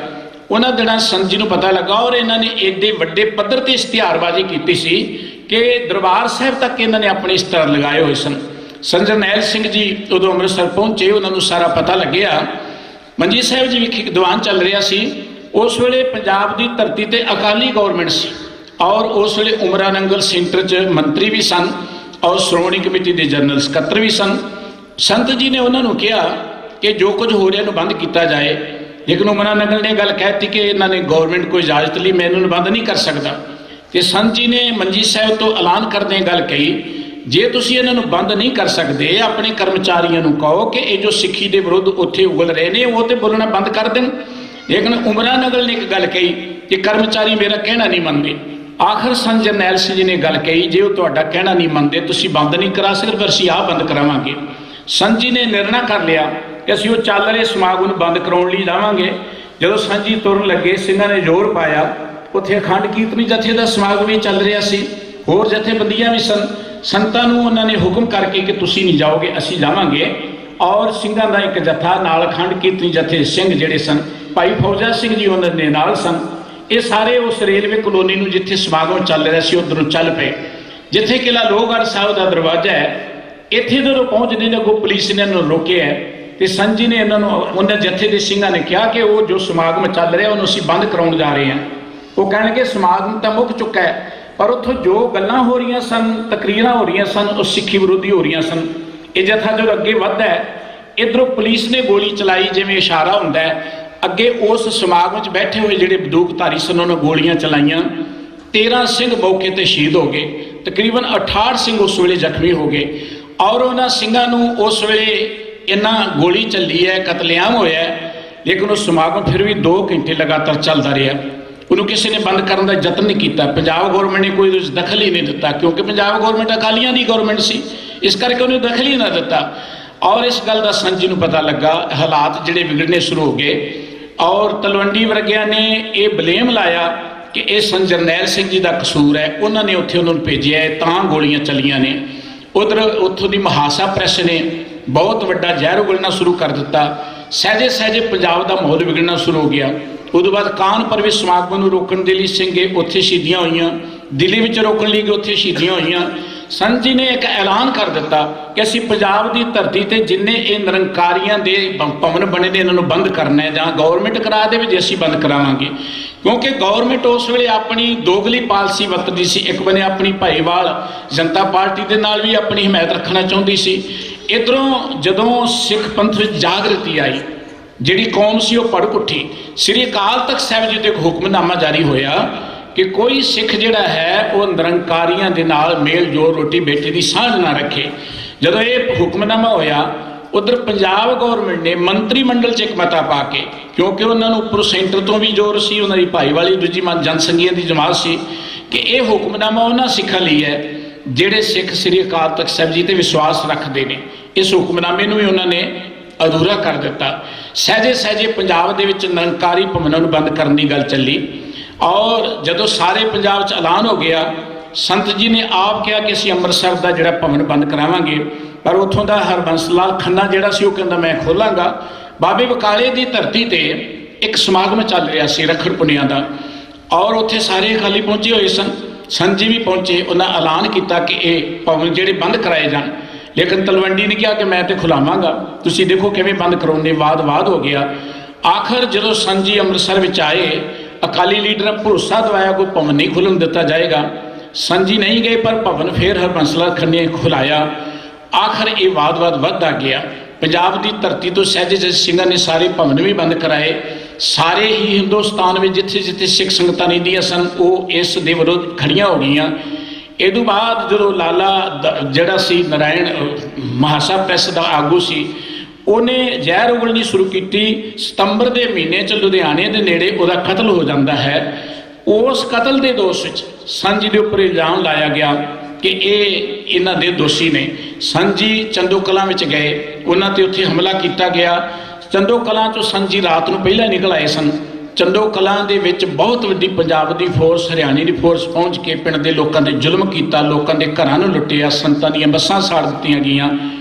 ਉਹਨਾਂ ਦਿਨਾਂ ਸੰਤ ਜੀ ਨੂੰ ਪਤਾ ਲੱਗਾ ਔਰ ਇਹਨਾਂ ਨੇ ਏਡੇ ਵੱਡੇ ਪੱਧਰ ਤੇ ਇਸ਼ਤਿਹਾਰਬਾਜ਼ੀ ਕੀਤੀ ਸੀ ਕਿ ਦਰਬਾਰ ਸਾਹਿਬ ਤੱਕ ਇਹਨਾਂ ਨੇ ਆਪਣੇ ਇਸ਼ਤਿਹਾਰ ਲਗਾਏ ਹੋਏ ਸਨ। ਸੰਤ ਜਰਨੈਲ ਸਿੰਘ ਜੀ ਉਦੋਂ ਅੰਮ੍ਰਿਤਸਰ ਪਹੁੰਚੇ, ਉਹਨਾਂ ਨੂੰ ਸਾਰਾ ਪਤਾ ਲੱਗਿਆ। ਮੰਜੀ ਸਾਹਿਬ ਜੀ ਵਿਖੇ ਇੱਕ ਦੀਵਾਨ ਚੱਲ ਰਿਹਾ ਸੀ। ਉਸ ਵੇਲੇ ਪੰਜਾਬ ਦੀ ਧਰਤੀ ਤੇ ਅਕਾਲੀ ਗੌਰਮੈਂਟ ਸੀ ਔਰ ਉਸ ਵੇਲੇ ਉਮਰਾ ਨੰਗਲ ਸੈਂਟਰ 'ਚ ਮੰਤਰੀ ਵੀ ਸਨ ਔਰ ਸ਼੍ਰੋਮਣੀ ਕਮੇਟੀ ਦੇ ਜਨਰਲ ਸਕੱਤਰ ਵੀ ਸਨ। ਸੰਤ ਜੀ ਨੇ ਉਹਨਾਂ ਨੂੰ ਕਿਹਾ ਕਿ ਜੋ ਕੁਝ ਹੋ ਰਿਹਾ ਨੂੰ ਬੰਦ ਕੀਤਾ ਜਾਏ, ਲੇਕਿਨ ਉਮਰਾ ਨੰਗਲ ਨੇ ਗੱਲ ਕਹਿਤੀ ਕਿ ਇਹਨਾਂ ਨੇ ਗੌਰਮੈਂਟ ਕੋਈ ਇਜਾਜ਼ਤ ਲਈ ਮੈਂ ਇਹਨਾਂ ਨੂੰ ਬੰਦ ਨਹੀਂ ਕਰ ਸਕਦਾ। ਤੇ ਸੰਤ ਜੀ ਨੇ ਮੰਜੀ ਸਾਹਿਬ ਤੋਂ ਐਲਾਨ ਕਰਦੇ ਗੱਲ ਕਹੀ, ਜੇ ਤੁਸੀਂ ਇਹਨਾਂ ਨੂੰ ਬੰਦ ਨਹੀਂ ਕਰ ਸਕਦੇ, ਆਪਣੇ ਕਰਮਚਾਰੀਆਂ ਨੂੰ ਕਹੋ ਕਿ ਇਹ ਜੋ ਸਿੱਖੀ ਦੇ ਵਿਰੁੱਧ ਉੱਥੇ ਉਗਲ ਰਹੇ ਨੇ ਉਹ ਤੇ ਬੋਲਣਾ ਬੰਦ ਕਰ ਦੇਣ। ਲੇਕਿਨ ਉਮਰਾ ਨਗਲ ਨੇ ਇੱਕ ਗੱਲ ਕਹੀ ਕਿ ਕਰਮਚਾਰੀ ਮੇਰਾ ਕਹਿਣਾ ਨਹੀਂ ਮੰਨਦੇ। ਆਖਰ ਸੰਤ ਜਰਨੈਲ ਸਿੰਘ ਜੀ ਨੇ ਗੱਲ ਕਹੀ, ਜੇ ਉਹ ਤੁਹਾਡਾ ਕਹਿਣਾ ਨਹੀਂ ਮੰਨਦੇ, ਤੁਸੀਂ ਬੰਦ ਨਹੀਂ ਕਰਾ ਸਕਦੇ, ਫਿਰ ਅਸੀਂ ਆਹ ਬੰਦ ਕਰਾਵਾਂਗੇ। ਸੰਤ ਜੀ ਨੇ ਨਿਰਣਾ ਕਰ ਲਿਆ ਕਿ ਅਸੀਂ ਉਹ ਚੱਲ ਰਹੇ ਸਮਾਗਮ ਨੂੰ ਬੰਦ ਕਰਾਉਣ ਲਈ ਜਾਵਾਂਗੇ। ਜਦੋਂ ਸੰਤ ਜੀ ਤੁਰਨ ਲੱਗੇ, ਸਿੰਘਾਂ ਨੇ ਜ਼ੋਰ ਪਾਇਆ, ਉੱਥੇ ਅਖੰਡ ਕੀਰਤਨੀ ਜਥੇ ਦਾ ਸਮਾਗਮ ਵੀ ਚੱਲ ਰਿਹਾ ਸੀ, ਹੋਰ ਜਥੇਬੰਦੀਆਂ ਵੀ ਸਨ। ਸੰਤਾਂ ਨੂੰ ਉਹਨਾਂ ਨੇ ਹੁਕਮ ਕਰਕੇ ਕਿ ਤੁਸੀਂ ਨਹੀਂ ਜਾਓਗੇ, ਅਸੀਂ ਜਾਵਾਂਗੇ। ਔਰ ਸਿੰਘਾਂ ਦਾ ਇੱਕ ਜਥਾ ਨਾਲ ਅਖੰਡ ਕੀਰਤਨੀ ਜਥੇ ਸਿੰਘ ਜਿਹੜੇ ਸਨ, ਭਾਈ ਫੌਜਾ ਸਿੰਘ ਜੀ ਉਹਨਾਂ ਦੇ ਨਾਲ ਸਨ। ਇਹ ਸਾਰੇ ਉਸ ਰੇਲਵੇ ਕਲੋਨੀ ਨੂੰ ਜਿੱਥੇ ਸਮਾਗਮ ਚੱਲ ਰਿਹਾ ਸੀ ਉੱਧਰੋਂ ਚੱਲ ਪਏ, ਜਿੱਥੇ ਕਿਲ੍ਹਾ ਲੋਹਗੜ੍ਹ ਸਾਹਿਬ ਦਾ ਦਰਵਾਜ਼ਾ ਹੈ। ਇੱਥੇ ਜਦੋਂ ਪਹੁੰਚਦੇ ਨੇ ਅੱਗੋਂ ਪੁਲਿਸ ਨੇ ਇਹਨਾਂ ਨੂੰ ਰੋਕਿਆ ਤੇ ਸੰਤ ਜੀ ਨੇ ਇਹਨਾਂ ਨੂੰ, ਉਹਨਾਂ ਜਥੇ ਦੇ ਸਿੰਘਾਂ ਨੇ ਕਿਹਾ ਕਿ ਉਹ ਜੋ ਸਮਾਗਮ ਚੱਲ ਰਿਹਾ ਉਹਨੂੰ ਅਸੀਂ ਬੰਦ ਕਰਾਉਣ ਜਾ ਰਹੇ ਹਾਂ। ਉਹ ਕਹਿਣਗੇ ਸਮਾਗਮ ਤਾਂ ਮੁੱਕ ਚੁੱਕਾ ਹੈ, ਪਰ ਉੱਥੋਂ ਜੋ ਗੱਲਾਂ ਹੋ ਰਹੀਆਂ ਸਨ, ਤਕਰੀਰਾਂ ਹੋ ਰਹੀਆਂ ਸਨ, ਉਹ ਸਿੱਖੀ ਵਿਰੋਧੀ ਹੋ ਰਹੀਆਂ ਸਨ। ਇਹ ਜਥਾ ਜਦੋਂ ਅੱਗੇ ਵੱਧਦਾ ਹੈ, ਇੱਧਰੋਂ ਪੁਲਿਸ ਨੇ ਗੋਲੀ ਚਲਾਈ, ਜਿਵੇਂ ਇਸ਼ਾਰਾ ਹੁੰਦਾ ਹੈ। ਅੱਗੇ ਉਸ ਸਮਾਗਮ 'ਚ ਬੈਠੇ ਹੋਏ ਜਿਹੜੇ ਬੰਦੂਕਧਾਰੀ ਸਨ ਉਹਨਾਂ ਗੋਲੀਆਂ ਚਲਾਈਆਂ। 13 ਸਿੰਘ ਮੌਕੇ ਤੇ ਸ਼ਹੀਦ ਹੋ ਗਏ, ਤਕਰੀਬਨ 68 ਸਿੰਘ ਉਸ ਵੇਲੇ ਜ਼ਖਮੀ ਹੋ ਗਏ। ਔਰ ਉਹਨਾਂ ਸਿੰਘਾਂ ਨੂੰ ਉਸ ਵੇਲੇ ਇਹਨਾਂ ਗੋਲੀ ਚੱਲੀ ਹੈ, ਕਤਲੇਆਮ ਹੋਇਆ ਹੈ, ਲੇਕਿਨ ਉਹ ਸਮਾਗਮ ਫਿਰ ਵੀ 2 ਘੰਟੇ ਲਗਾਤਾਰ ਚੱਲਦਾ ਰਿਹਾ। ਉਹਨੂੰ ਕਿਸੇ ਨੇ ਬੰਦ ਕਰਨ ਦਾ ਯਤਨ ਨਹੀਂ ਕੀਤਾ। ਪੰਜਾਬ ਗੌਰਮੈਂਟ ਨੇ ਕੋਈ ਉਸ ਦਖਲ ਹੀ ਨਹੀਂ ਦਿੱਤਾ, ਕਿਉਂਕਿ ਪੰਜਾਬ ਗੌਰਮੈਂਟ ਅਕਾਲੀਆਂ ਦੀ ਗੌਰਮੈਂਟ ਸੀ, ਇਸ ਕਰਕੇ ਉਹਨੇ ਦਖਲ ਹੀ ਨਾ ਦਿੱਤਾ। ਔਰ ਇਸ ਗੱਲ ਦਾ ਸੰਤ ਜੀ ਨੂੰ ਪਤਾ ਲੱਗਾ, ਹਾਲਾਤ ਜਿਹੜੇ ਵਿਗੜਨੇ ਸ਼ੁਰੂ ਹੋ ਗਏ। ਔਰ ਤਲਵੰਡੀ ਵਰਗਿਆਂ ਨੇ ਇਹ ਬਲੇਮ ਲਾਇਆ ਕਿ ਇਹ ਸੰਤ ਜਰਨੈਲ ਸਿੰਘ ਜੀ ਦਾ ਕਸੂਰ ਹੈ, ਉਹਨਾਂ ਨੇ ਉੱਥੇ ਉਹਨਾਂ ਨੂੰ ਭੇਜਿਆ ਤਾਂ ਗੋਲੀਆਂ ਚੱਲੀਆਂ ਨੇ। ਉਧਰ ਉੱਥੋਂ ਦੀ ਮਹਾਸਾ ਪ੍ਰੈਸ ਨੇ ਬਹੁਤ ਵੱਡਾ ਜ਼ਹਿਰ ਉਗਲਣਾ ਸ਼ੁਰੂ ਕਰ ਦਿੱਤਾ। ਸਹਿਜੇ ਸਹਿਜੇ ਪੰਜਾਬ ਦਾ ਮਾਹੌਲ ਵਿਗੜਨਾ ਸ਼ੁਰੂ ਹੋ ਗਿਆ। ਉਦੋਂ ਬਾਅਦ ਕਾਨਪੁਰ ਵਿੱਚ ਸਮਾਗਮ ਨੂੰ ਰੋਕਣ ਦੇ ਲਈ ਸਿੰਘੇ ਉੱਥੇ ਸ਼ਹੀਦੀਆਂ ਹੋਈਆਂ, ਦਿੱਲੀ ਵਿੱਚ ਰੋਕਣ ਲਈ ਉੱਥੇ ਸ਼ਹੀਦੀਆਂ ਹੋਈਆਂ। ਸੰਤ ਜੀ ਨੇ ਇੱਕ ਐਲਾਨ ਕਰ ਦਿੱਤਾ ਕਿ ਅਸੀਂ ਪੰਜਾਬ ਦੀ ਧਰਤੀ ਤੇ ਜਿੰਨੇ ਇਹ ਨਿਰੰਕਾਰੀਆਂ ਦੇ ਭਵਨ ਬਣੇ ਨੇ ਇਹਨਾਂ ਨੂੰ ਬੰਦ ਕਰਨਾ ਹੈ, ਜਾਂ ਗੌਰਮੈਂਟ ਕਰਾ ਦੇਵੇ ਜੇ ਅਸੀਂ ਬੰਦ ਕਰਾਵਾਂਗੇ। ਕਿਉਂਕਿ ਗੌਰਮੈਂਟ ਉਸ ਵੇਲੇ ਆਪਣੀ ਦੋਗਲੀ ਪਾਲਿਸੀ ਵਰਤਦੀ ਸੀ। ਇੱਕ ਬੰਨੇ ਆਪਣੀ ਭਾਈਵਾਲ ਜਨਤਾ ਪਾਰਟੀ ਦੇ ਨਾਲ ਵੀ ਆਪਣੀ ਹਮਾਇਤ ਰੱਖਣਾ ਚਾਹੁੰਦੀ ਸੀ, ਇੱਧਰੋਂ ਜਦੋਂ ਸਿੱਖ ਪੰਥ ਵਿੱਚ ਜਾਗਰਤੀ ਆਈ, ਜਿਹੜੀ ਕੌਮ ਸੀ ਉਹ ਭੜਕ ਉੱਠੀ। ਸ੍ਰੀ ਅਕਾਲ ਤਖਤ ਸਾਹਿਬ ਜੀ ਤੋਂ ਇੱਕ ਹੁਕਮਨਾਮਾ ਜਾਰੀ ਹੋਇਆ ਕਿ ਕੋਈ ਸਿੱਖ ਜਿਹੜਾ ਹੈ ਉਹ ਨਿਰੰਕਾਰੀਆਂ ਦੇ ਨਾਲ ਮੇਲ ਜੋਲ ਰੋਟੀ ਬੇਟੀ ਦੀ ਸਾਂਝ ਨਾ ਰੱਖੇ। ਜਦੋਂ ਇਹ ਹੁਕਮਨਾਮਾ ਹੋਇਆ, ਉਧਰ ਪੰਜਾਬ ਗੌਰਮੈਂਟ ਨੇ ਮੰਤਰੀ ਮੰਡਲ 'ਚ ਇੱਕ ਮਤਾ ਪਾ ਕੇ, ਕਿਉਂਕਿ ਉਹਨਾਂ ਨੂੰ ਉੱਪਰੋਂ ਸੈਂਟਰ ਤੋਂ ਵੀ ਜ਼ੋਰ ਸੀ, ਉਹਨਾਂ ਦੀ ਭਾਈਵਾਲੀ ਦੂਜੀ ਜਨਸੰਘੀਆਂ ਦੀ ਜਮਾਤ ਸੀ, ਕਿ ਇਹ ਹੁਕਮਨਾਮਾ ਉਹਨਾਂ ਸਿੱਖਾਂ ਲਈ ਹੈ ਜਿਹੜੇ ਸਿੱਖ ਸ੍ਰੀ ਅਕਾਲ ਤਖਤ ਸਾਹਿਬ ਜੀ ਤੇ ਵਿਸ਼ਵਾਸ ਰੱਖਦੇ ਨੇ। ਇਸ ਹੁਕਮਨਾਮੇ ਨੂੰ ਵੀ ਉਹਨਾਂ ਨੇ ਅਧੂਰਾ ਕਰ ਦਿੱਤਾ। ਸਹਿਜੇ ਸਹਿਜੇ ਪੰਜਾਬ ਦੇ ਵਿੱਚ ਨਿਰੰਕਾਰੀ ਭਵਨਾਂ ਨੂੰ ਬੰਦ ਕਰਨ ਦੀ ਗੱਲ ਚੱਲੀ, ਔਰ ਜਦੋਂ ਸਾਰੇ ਪੰਜਾਬ 'ਚ ਐਲਾਨ ਹੋ ਗਿਆ, ਸੰਤ ਜੀ ਨੇ ਆਪ ਕਿਹਾ ਕਿ ਅਸੀਂ ਅੰਮ੍ਰਿਤਸਰ ਦਾ ਜਿਹੜਾ ਭਵਨ ਬੰਦ ਕਰਾਵਾਂਗੇ, ਪਰ ਉੱਥੋਂ ਦਾ ਹਰਬੰਸ ਲਾਲ ਖੰਨਾ ਜਿਹੜਾ ਸੀ ਉਹ ਕਹਿੰਦਾ ਮੈਂ ਖੋਲਾਂਗਾ। ਬਾਬੇ ਬਕਾਲੇ ਦੀ ਧਰਤੀ ਤੇ ਇੱਕ ਸਮਾਗਮ ਚੱਲ ਰਿਹਾ ਸੀ ਰੱਖੜ ਪੁੰਨਿਆਂ ਦਾ, ਔਰ ਉੱਥੇ ਸਾਰੇ ਅਕਾਲੀ ਪਹੁੰਚੇ ਹੋਏ ਸਨ, ਸੰਤ ਜੀ ਵੀ ਪਹੁੰਚੇ। ਉਹਨਾਂ ਐਲਾਨ ਕੀਤਾ ਕਿ ਇਹ ਭਵਨ ਜਿਹੜੇ ਬੰਦ ਕਰਾਏ ਜਾਣ, ਲੇਕਿਨ ਤਲਵੰਡੀ ਨੇ ਕਿਹਾ ਕਿ ਮੈਂ ਤੇ ਖੁਲਾਵਾਂਗਾ, ਤੁਸੀਂ ਦੇਖੋ ਕਿਵੇਂ ਬੰਦ ਕਰਾਉਂਦੇ। ਵਾਦ ਹੋ ਗਿਆ। ਆਖਰ ਜਦੋਂ ਸੰਤ ਜੀ ਅੰਮ੍ਰਿਤਸਰ ਵਿੱਚ ਆਏ, ਅਕਾਲੀ ਲੀਡਰਾਂ ਭਰੋਸਾ ਦਵਾਇਆ ਕੋਈ ਭਵਨ ਨਹੀਂ ਖੁੱਲ੍ਹਣ ਦਿੱਤਾ ਜਾਏਗਾ। ਸੰਤ ਜੀ ਨਹੀਂ ਗਏ, ਪਰ ਭਵਨ ਫਿਰ ਹਰਬੰਸ ਲਾਲ ਖੰਨੇ ਨੇ ਖੁਲਾਇਆ। ਆਖਰ ਇਹ ਵਾਦ ਵੱਧਦਾ ਗਿਆ। ਪੰਜਾਬ ਦੀ ਧਰਤੀ ਤੋਂ ਸਹਿਜੇ ਸਿੰਘਾਂ ਨੇ ਸਾਰੇ ਭਵਨ ਵੀ ਬੰਦ ਕਰਾਏ। ਸਾਰੇ ਹੀ ਹਿੰਦੁਸਤਾਨ ਵਿੱਚ ਜਿੱਥੇ ਜਿੱਥੇ ਸਿੱਖ ਸੰਗਤਾਂ ਰਹਿੰਦੀਆਂ ਸਨ, ਉਹ ਇਸ ਦੇ ਵਿਰੁੱਧ ਖੜੀਆਂ ਹੋ ਗਈਆਂ। ਇਹ ਤੋਂ ਬਾਅਦ ਜਦੋਂ ਲਾਲਾ ਜਿਹੜਾ ਸੀ ਨਾਰਾਇਣ ਮਹਾਸਾ ਪ੍ਰੈਸ ਦਾ ਆਗੂ ਸੀ, ਉਹਨੇ ਜ਼ਹਿਰ ਉਗਲਣੀ ਸ਼ੁਰੂ ਕੀਤੀ। ਸਤੰਬਰ ਦੇ ਮਹੀਨੇ 'ਚ ਲੁਧਿਆਣੇ ਦੇ ਨੇੜੇ ਉਹਦਾ ਕਤਲ ਹੋ ਜਾਂਦਾ ਹੈ। ਉਸ ਕਤਲ ਦੇ ਦੋਸ਼ ਵਿੱਚ ਸੰਤ ਜੀ ਦੇ ਉੱਪਰ ਇਲਜ਼ਾਮ ਲਾਇਆ ਗਿਆ ਕਿ ਇਹ ਇਹਨਾਂ ਦੇ ਦੋਸ਼ੀ ਨੇ। ਸੰਤ ਜੀ ਚੰਦੋ ਕਲਾਂ ਵਿੱਚ ਗਏ, ਉਹਨਾਂ ਤੇ ਉੱਥੇ ਹਮਲਾ ਕੀਤਾ ਗਿਆ। ਚੰਦੋ ਕਲਾਂ 'ਚੋਂ ਸੰਤ ਜੀ ਰਾਤ ਨੂੰ ਪਹਿਲਾਂ ਨਿਕਲ ਆਏ ਸਨ। ਚੰਦੋ ਕਲਾਂ ਦੇ ਵਿੱਚ ਬਹੁਤ ਵੱਡੀ ਪੰਜਾਬ ਦੀ ਫੋਰਸ, ਹਰਿਆਣੇ ਦੀ ਫੋਰਸ ਪਹੁੰਚ ਕੇ ਪਿੰਡ ਦੇ ਲੋਕਾਂ ਤੇ ਜ਼ੁਲਮ ਕੀਤਾ, ਲੋਕਾਂ ਦੇ ਘਰਾਂ ਨੂੰ ਲੁੱਟਿਆ, ਸੰਤਾਂ ਦੀਆਂ ਬੱਸਾਂ ਸਾੜ ਦਿੱਤੀਆਂ ਗਈਆਂ।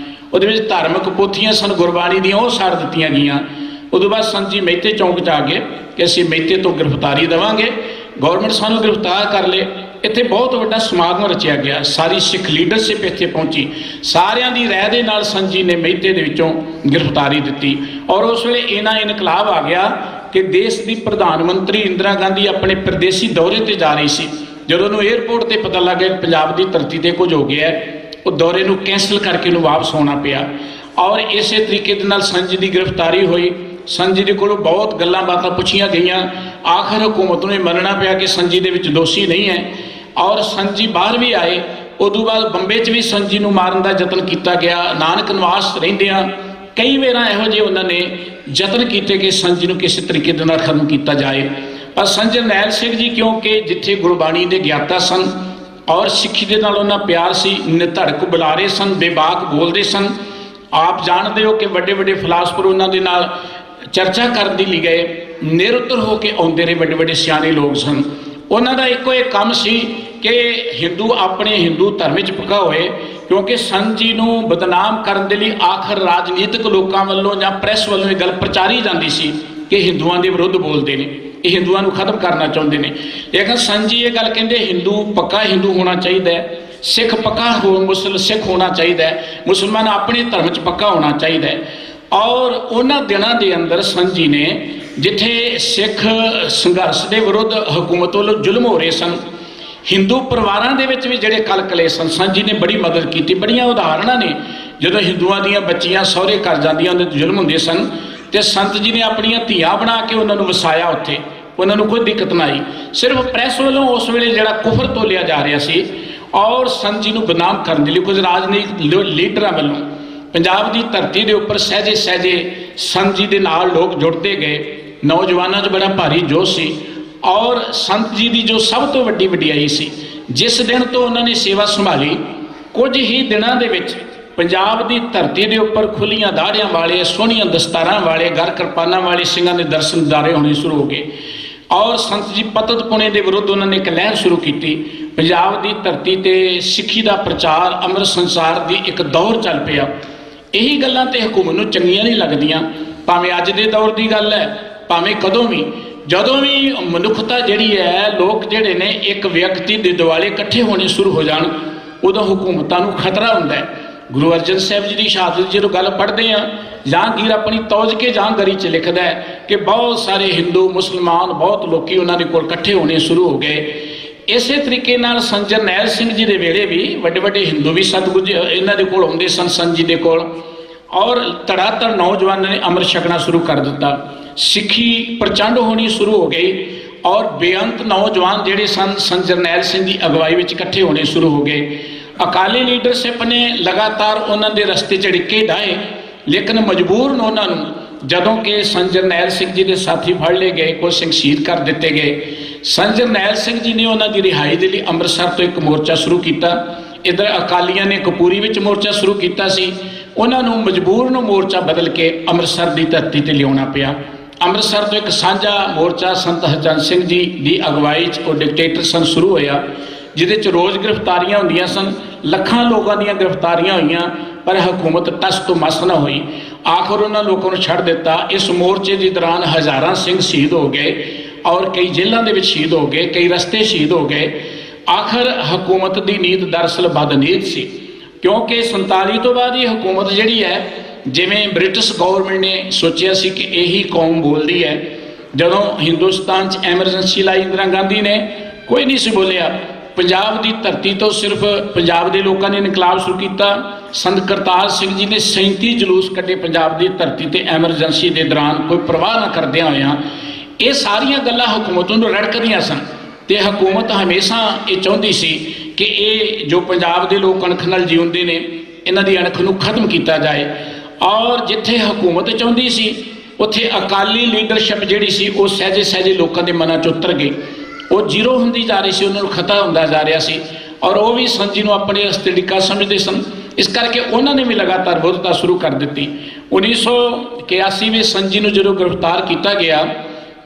ਉਹਦੇ ਵਿੱਚ ਧਾਰਮਿਕ ਪੋਥੀਆਂ ਸਨ ਗੁਰਬਾਣੀ ਦੀਆਂ, ਉਹ ਸਾੜ ਦਿੱਤੀਆਂ ਗਈਆਂ। ਉਦੋਂ ਬਾਅਦ ਸੰਤ ਜੀ ਮਹਿਤੇ ਚੌਂਕ 'ਚ ਆ ਗਏ ਕਿ ਅਸੀਂ ਮਹਿਤੇ ਤੋਂ ਗ੍ਰਿਫਤਾਰੀ ਦੇਵਾਂਗੇ, ਗੌਰਮੈਂਟ ਸਾਨੂੰ ਗ੍ਰਿਫਤਾਰ ਕਰ ਲੇ। ਇੱਥੇ ਬਹੁਤ ਵੱਡਾ ਸਮਾਗਮ ਰਚਿਆ ਗਿਆ, ਸਾਰੀ ਸਿੱਖ ਲੀਡਰਸ਼ਿਪ ਇੱਥੇ ਪਹੁੰਚੀ। ਸਾਰਿਆਂ ਦੀ ਰਾਏ ਦੇ ਨਾਲ ਸੰਤ ਜੀ ਨੇ ਮਹਿਤੇ ਦੇ ਵਿੱਚੋਂ ਗ੍ਰਿਫਤਾਰੀ ਦਿੱਤੀ, ਔਰ ਉਸ ਵੇਲੇ ਇਹਨਾਂ ਇਨਕਲਾਬ ਆ ਗਿਆ ਕਿ ਦੇਸ਼ ਦੀ ਪ੍ਰਧਾਨ ਮੰਤਰੀ ਇੰਦਰਾ ਗਾਂਧੀ ਆਪਣੇ ਪ੍ਰਦੇਸੀ ਦੌਰੇ ਤੇ ਜਾ ਰਹੀ ਸੀ। ਜਦੋਂ ਉਹਨੂੰ ਏਅਰਪੋਰਟ ਤੇ ਪਤਾ ਲੱਗ ਗਿਆ ਕਿ ਪੰਜਾਬ ਦੀ ਧਰਤੀ ਤੇ ਕੁਝ ਹੋ ਗਿਆ, ਉਹ ਦੌਰੇ ਨੂੰ ਕੈਂਸਲ ਕਰਕੇ ਉਹਨੂੰ ਵਾਪਸ ਆਉਣਾ ਪਿਆ। ਔਰ ਇਸੇ ਤਰੀਕੇ ਦੇ ਨਾਲ ਸੰਤ ਜੀ ਦੀ ਗ੍ਰਿਫਤਾਰੀ ਹੋਈ। ਸੰਤ ਜੀ ਦੇ ਕੋਲੋਂ ਬਹੁਤ ਗੱਲਾਂ ਬਾਤਾਂ ਪੁੱਛੀਆਂ ਗਈਆਂ। ਆਖਰ ਹਕੂਮਤ ਨੂੰ ਇਹ ਮੰਨਣਾ ਪਿਆ ਕਿ ਸੰਤ ਜੀ ਦੇ ਵਿੱਚ ਦੋਸ਼ੀ ਨਹੀਂ ਹੈ, ਔਰ ਸੰਤ ਜੀ ਬਾਹਰ ਵੀ ਆਏ। ਉਦੋਂ ਬਾਅਦ ਬੰਬੇ 'ਚ ਵੀ ਸੰਤ ਜੀ ਨੂੰ ਮਾਰਨ ਦਾ ਯਤਨ ਕੀਤਾ ਗਿਆ। ਨਾਨਕ ਨਿਵਾਸ ਰਹਿੰਦਿਆਂ ਕਈ ਵਾਰਾਂ ਇਹੋ ਜਿਹੇ ਉਹਨਾਂ ਨੇ ਯਤਨ ਕੀਤੇ ਕਿ ਸੰਤ ਜੀ ਨੂੰ ਕਿਸੇ ਤਰੀਕੇ ਦੇ ਨਾਲ ਖਤਮ ਕੀਤਾ ਜਾਏ। ਪਰ ਸੰਤ ਜਰਨੈਲ ਸਿੰਘ ਜੀ ਕਿਉਂਕਿ ਜਿੱਥੇ ਗੁਰਬਾਣੀ ਦੇ ਗਿਆਤਾ ਸਨ ਔਰ ਸਿੱਖੀ ਦੇ ਨਾਲ ਉਹਨਾਂ ਪਿਆਰ ਸੀ, ਨਿਧੜਕ ਬੁਲਾਰੇ ਸਨ, ਬੇਬਾਕ ਬੋਲਦੇ ਸਨ। ਆਪ ਜਾਣਦੇ ਹੋ ਕਿ ਵੱਡੇ ਵੱਡੇ ਫਿਲਾਸਫਰ ਉਹਨਾਂ ਦੇ ਨਾਲ ਚਰਚਾ ਕਰਨ ਦੇ ਲਈ ਗਏ, ਨਿਰੁੱਤਰ ਹੋ ਕੇ ਆਉਂਦੇ ਰਹੇ। ਵੱਡੇ ਵੱਡੇ ਸਿਆਣੇ ਲੋਕ ਸਨ। ਉਹਨਾਂ ਦਾ ਇੱਕੋ ਇੱਕ ਕੰਮ ਸੀ ਕਿ ਹਿੰਦੂ ਆਪਣੇ ਹਿੰਦੂ ਧਰਮ ਵਿੱਚ ਪੱਕਾ ਹੋਏ, ਕਿਉਂਕਿ ਸੰਤ ਜੀ ਨੂੰ ਬਦਨਾਮ ਕਰਨ ਦੇ ਲਈ ਆਖਰ ਰਾਜਨੀਤਿਕ ਲੋਕਾਂ ਵੱਲੋਂ ਜਾਂ ਪ੍ਰੈਸ ਵੱਲੋਂ ਇਹ ਗੱਲ ਪ੍ਰਚਾਰੀ ਜਾਂਦੀ ਸੀ ਕਿ ਹਿੰਦੂਆਂ ਦੇ ਵਿਰੁੱਧ ਬੋਲਦੇ ਨੇ, ਇਹ ਹਿੰਦੂਆਂ ਨੂੰ ਖਤਮ ਕਰਨਾ ਚਾਹੁੰਦੇ ਨੇ। ਲੇਕਿਨ ਸੰਤ ਜੀ ਇਹ ਗੱਲ ਕਹਿੰਦੇ ਹਿੰਦੂ ਪੱਕਾ ਹਿੰਦੂ ਹੋਣਾ ਚਾਹੀਦਾ ਹੈ, ਸਿੱਖ ਪੱਕਾ ਸਿੱਖ ਹੋਣਾ ਚਾਹੀਦਾ ਹੈ, ਮੁਸਲਮਾਨ ਆਪਣੇ ਧਰਮ 'ਚ ਪੱਕਾ ਹੋਣਾ ਚਾਹੀਦਾ ਹੈ। ਔਰ ਉਹਨਾਂ ਦਿਨਾਂ ਦੇ ਅੰਦਰ ਸੰਤ ਜੀ ਨੇ ਜਿੱਥੇ ਸਿੱਖ ਸੰਘਰਸ਼ ਦੇ ਵਿਰੁੱਧ ਹਕੂਮਤ ਵੱਲੋਂ ਜ਼ੁਲਮ ਹੋ ਰਹੇ ਸਨ, ਹਿੰਦੂ ਪਰਿਵਾਰਾਂ ਦੇ ਵਿੱਚ ਵੀ ਜਿਹੜੇ ਕਲਕਲੇ ਸਨ, ਸੰਤ ਜੀ ਨੇ ਬੜੀ ਮਦਦ ਕੀਤੀ। ਬੜੀਆਂ ਉਦਾਹਰਨਾਂ ਨੇ, ਜਦੋਂ ਹਿੰਦੂਆਂ ਦੀਆਂ ਬੱਚੀਆਂ ਸਹੁਰੇ ਘਰ ਜਾਂਦੀਆਂ ਉਹਦੇ ਤੇ ਜ਼ੁਲਮ ਹੁੰਦੇ ਸਨ, ਤੇ ਸੰਤ ਜੀ ਨੇ ਆਪਣੀਆਂ ਧੀਆਂ ਬਣਾ ਕੇ ਉਹਨਾਂ ਨੂੰ ਵਸਾਇਆ ਉੱਥੇ, ਉਹਨਾਂ ਨੂੰ ਕੋਈ ਦਿੱਕਤ ਨਾ ਆਈ। ਸਿਰਫ ਪ੍ਰੈਸ ਵੱਲੋਂ ਉਸ ਵੇਲੇ ਜਿਹੜਾ ਕੁਫਰ ਤੋਲਿਆ ਜਾ ਰਿਹਾ ਸੀ, ਔਰ ਸੰਤ ਜੀ ਨੂੰ ਬਦਨਾਮ ਕਰਨ ਦੇ ਲਈ ਕੁਝ ਰਾਜਨੀਤਿਕ ਲੀਡਰਾਂ ਵੱਲੋਂ ਪੰਜਾਬ ਦੀ ਧਰਤੀ ਦੇ ਉੱਪਰ ਸਹਿਜੇ ਸਹਿਜੇ ਸੰਤ ਜੀ ਦੇ ਨਾਲ ਲੋਕ ਜੁੜਦੇ ਗਏ। ਨੌਜਵਾਨਾਂ 'ਚ ਬੜਾ ਭਾਰੀ ਜੋਸ਼ ਸੀ। ਔਰ ਸੰਤ ਜੀ ਦੀ ਜੋ ਸਭ ਤੋਂ ਵੱਡੀ ਵਡਿਆਈ ਸੀ, ਜਿਸ ਦਿਨ ਤੋਂ ਉਹਨਾਂ ਨੇ ਸੇਵਾ ਸੰਭਾਲੀ, ਕੁਝ ਹੀ ਦਿਨਾਂ ਦੇ ਵਿੱਚ ਪੰਜਾਬ ਦੀ ਧਰਤੀ ਦੇ ਉੱਪਰ ਖੁੱਲੀਆਂ ਦਾੜੀਆਂ ਵਾਲੇ, ਸੋਹਣੀਆਂ ਦਸਤਾਰਾਂ ਵਾਲੇ, ਗਰ ਕਿਰਪਾਨਾਂ ਵਾਲੇ ਸਿੰਘਾਂ ਦੇ ਦਰਸ਼ਨ ਦਿਦਾਰੇ ਹੋਣੇ ਸ਼ੁਰੂ ਹੋ ਗਏ। ਔਰ ਸੰਤ ਜੀ ਪਤਤ ਪੁਣੇ ਦੇ ਵਿਰੁੱਧ ਉਹਨਾਂ ਨੇ ਇੱਕ ਲਹਿਰ ਸ਼ੁਰੂ ਕੀਤੀ। ਪੰਜਾਬ ਦੀ ਧਰਤੀ ਤੇ ਸਿੱਖੀ ਦਾ ਪ੍ਰਚਾਰ, ਅੰਮ੍ਰਿਤ ਸੰਸਾਰ ਦੀ ਇੱਕ ਦੌਰ ਚੱਲ ਪਿਆ। ਇਹੀ ਗੱਲਾਂ ਤੇ ਹਕੂਮਤ ਨੂੰ ਚੰਗੀਆਂ ਨਹੀਂ ਲੱਗਦੀਆਂ, ਭਾਵੇਂ ਅੱਜ ਦੇ ਦੌਰ ਦੀ ਗੱਲ ਹੈ, ਭਾਵੇਂ ਕਦੋਂ ਵੀ। ਜਦੋਂ ਵੀ ਮਨੁੱਖਤਾ ਜਿਹੜੀ ਹੈ, ਲੋਕ ਜਿਹੜੇ ਨੇ ਇੱਕ ਵਿਅਕਤੀ ਦੇ ਦੁਆਲੇ ਇਕੱਠੇ ਹੋਣੇ ਸ਼ੁਰੂ ਹੋ ਜਾਣ, ਉਦੋਂ ਹਕੂਮਤਾਂ ਨੂੰ ਖਤਰਾ ਹੁੰਦਾ ਹੈ। ਗੁਰੂ ਅਰਜਨ ਸਾਹਿਬ ਜੀ ਦੀ ਸ਼ਹਾਦਤ ਜਦੋਂ ਗੱਲ ਪੜ੍ਹਦੇ ਹਾਂ, ਜਹਾਂਗੀਰ ਆਪਣੀ ਤੌਜ ਕੇ ਜਹਾਂਗਰੀ 'ਚ ਲਿਖਦਾ ਹੈ ਕਿ ਬਹੁਤ ਸਾਰੇ ਹਿੰਦੂ ਮੁਸਲਮਾਨ ਬਹੁਤ ਲੋਕੀ ਉਹਨਾਂ ਦੇ ਕੋਲ ਇਕੱਠੇ ਹੋਣੇ ਸ਼ੁਰੂ ਹੋ ਗਏ। ਇਸੇ ਤਰੀਕੇ ਨਾਲ ਸੰਤ ਜਰਨੈਲ ਸਿੰਘ ਜੀ ਦੇ ਵੇਲੇ ਵੀ ਵੱਡੇ ਵੱਡੇ ਹਿੰਦੂ ਵੀ ਸਤਿਗੁਰੂ ਇਹਨਾਂ ਦੇ ਕੋਲ ਆਉਂਦੇ ਸਨ, ਸੰਤ ਜੀ ਦੇ ਕੋਲ, ਔਰ ਧੜਾਧੜ ਨੌਜਵਾਨਾਂ ਨੇ ਅੰਮ੍ਰਿਤ ਛਕਣਾ ਸ਼ੁਰੂ ਕਰ ਦਿੱਤਾ। ਸਿੱਖੀ ਪ੍ਰਚੰਡ ਹੋਣੀ ਸ਼ੁਰੂ ਹੋ ਗਈ, ਔਰ ਬੇਅੰਤ ਨੌਜਵਾਨ ਜਿਹੜੇ ਸਨ ਸੰਤ ਜਰਨੈਲ ਸਿੰਘ ਦੀ ਅਗਵਾਈ ਵਿੱਚ ਇਕੱਠੇ ਹੋਣੇ ਸ਼ੁਰੂ ਹੋ ਗਏ। ਅਕਾਲੀ ਲੀਡਰਸ਼ਿਪ ਨੇ ਲਗਾਤਾਰ ਉਹਨਾਂ ਦੇ ਰਸਤੇ 'ਚ ੜਿੱਕੇ ਡਾਏ, ਲੇਕਿਨ ਮਜਬੂਰਨ ਉਹਨਾਂ ਨੂੰ ਜਦੋਂ ਕਿ ਸੰਤ ਜਰਨੈਲ ਸਿੰਘ ਜੀ ਦੇ ਸਾਥੀ ਫੜ ਲਏ ਗਏ, ਕੁਝ ਸਿੰਘ ਸ਼ਹੀਦ ਕਰ ਦਿੱਤੇ ਗਏ। ਸੰਤ ਜਰਨੈਲ ਸਿੰਘ ਜੀ ਨੇ ਉਹਨਾਂ ਦੀ ਰਿਹਾਈ ਦੇ ਲਈ ਅੰਮ੍ਰਿਤਸਰ ਤੋਂ ਇੱਕ ਮੋਰਚਾ ਸ਼ੁਰੂ ਕੀਤਾ। ਇੱਧਰ ਅਕਾਲੀਆਂ ਨੇ ਕਪੂਰੀ ਵਿੱਚ ਮੋਰਚਾ ਸ਼ੁਰੂ ਕੀਤਾ ਸੀ। ਉਹਨਾਂ ਨੂੰ ਮਜਬੂਰਨ ਮੋਰਚਾ ਬਦਲ ਕੇ ਅੰਮ੍ਰਿਤਸਰ ਦੀ ਧਰਤੀ ਤੇ ਲਿਆਉਣਾ ਪਿਆ। ਅੰਮ੍ਰਿਤਸਰ ਤੋਂ ਇੱਕ ਸਾਂਝਾ ਮੋਰਚਾ ਸੰਤ ਹਰਚੰਦ ਸਿੰਘ ਜੀ ਦੀ ਅਗਵਾਈ 'ਚ ਉਹ ਡਿਕਟੇਟਰ ਸਨ ਸ਼ੁਰੂ ਹੋਇਆ, ਜਿਹਦੇ 'ਚ ਰੋਜ਼ ਗ੍ਰਿਫਤਾਰੀਆਂ ਹੁੰਦੀਆਂ ਸਨ। ਲੱਖਾਂ ਲੋਕਾਂ ਦੀਆਂ ਗ੍ਰਿਫਤਾਰੀਆਂ ਹੋਈਆਂ, ਪਰ ਹਕੂਮਤ ਟਸ ਤੋਂ ਮਸ ਨਾ ਹੋਈ। ਆਖਰ ਉਹਨਾਂ ਲੋਕਾਂ ਨੂੰ ਛੱਡ ਦਿੱਤਾ। ਇਸ ਮੋਰਚੇ ਦੇ ਦੌਰਾਨ ਹਜ਼ਾਰਾਂ ਸਿੰਘ ਸ਼ਹੀਦ ਹੋ ਗਏ ਔਰ ਕਈ ਜੇਲ੍ਹਾਂ ਦੇ ਵਿੱਚ ਸ਼ਹੀਦ ਹੋ ਗਏ, ਕਈ ਰਸਤੇ ਸ਼ਹੀਦ ਹੋ ਗਏ। ਆਖਰ ਹਕੂਮਤ ਦੀ ਨੀਤ ਦਰਅਸਲ ਬਦਨੀਤ ਸੀ, ਕਿਉਂਕਿ 47 ਤੋਂ ਬਾਅਦ ਇਹ ਹਕੂਮਤ ਜਿਹੜੀ ਹੈ, ਜਿਵੇਂ ਬ੍ਰਿਟਿਸ਼ ਗੌਰਮੈਂਟ ਨੇ ਸੋਚਿਆ ਸੀ ਕਿ ਇਹੀ ਕੌਮ ਬੋਲਦੀ ਹੈ। ਜਦੋਂ ਹਿੰਦੁਸਤਾਨ 'ਚ ਐਮਰਜੈਂਸੀ ਲਾਈ ਇੰਦਰਾ ਗਾਂਧੀ ਨੇ, ਕੋਈ ਨਹੀਂ ਸੀ ਬੋਲਿਆ। ਪੰਜਾਬ ਦੀ ਧਰਤੀ ਤੋਂ ਸਿਰਫ ਪੰਜਾਬ ਦੇ ਲੋਕਾਂ ਨੇ ਇਨਕਲਾਬ ਸ਼ੁਰੂ ਕੀਤਾ। ਸੰਤ ਕਰਤਾਰ ਸਿੰਘ ਜੀ ਨੇ 37 ਜਲੂਸ ਕੱਢੇ ਪੰਜਾਬ ਦੀ ਧਰਤੀ ਤੇ ਐਮਰਜੈਂਸੀ ਦੇ ਦੌਰਾਨ, ਕੋਈ ਪਰਵਾਹ ਨਾ ਕਰਦਿਆਂ ਹੋਇਆਂ। ਇਹ ਸਾਰੀਆਂ ਗੱਲਾਂ ਹਕੂਮਤ ਨੂੰ ਰੜਕਦੀਆਂ ਸਨ ਤੇ ਹਕੂਮਤ ਹਮੇਸ਼ਾ ਇਹ ਚਾਹੁੰਦੀ ਸੀ ਕਿ ਇਹ ਜੋ ਪੰਜਾਬ ਦੇ ਲੋਕ ਅਣਖ ਨਾਲ ਜਿਉਂਦੇ ਨੇ, ਇਹਨਾਂ ਦੀ ਅਣਖ ਨੂੰ ਖਤਮ ਕੀਤਾ ਜਾਏ। ਔਰ ਜਿੱਥੇ ਹਕੂਮਤ ਚਾਹੁੰਦੀ ਸੀ, ਉੱਥੇ ਅਕਾਲੀ ਲੀਡਰਸ਼ਿਪ ਜਿਹੜੀ ਸੀ ਉਹ ਸਹਿਜੇ ਸਹਿਜੇ ਲੋਕਾਂ ਦੇ ਮਨਾਂ 'ਚ ਉਤਰ ਗਈ। ਉਹ ਜ਼ੀਰੋ ਹੁੰਦੀ ਜਾ ਰਹੀ ਸੀ, ਉਹਨਾਂ ਨੂੰ ਖਤਰਾ ਹੁੰਦਾ ਜਾ ਰਿਹਾ ਸੀ ਔਰ ਉਹ ਵੀ ਸੰਤ ਜੀ ਨੂੰ ਆਪਣੇ ਰਸਤੇ ਡਿੱਕਾ ਸਮਝਦੇ ਸਨ। ਇਸ ਕਰਕੇ ਉਹਨਾਂ ਨੇ ਵੀ ਲਗਾਤਾਰ ਵਿਰੋਧਤਾ ਸ਼ੁਰੂ ਕਰ ਦਿੱਤੀ। 1981 ਵਿੱਚ ਸੰਤ ਜੀ ਨੂੰ ਜਦੋਂ ਗ੍ਰਿਫਤਾਰ ਕੀਤਾ ਗਿਆ,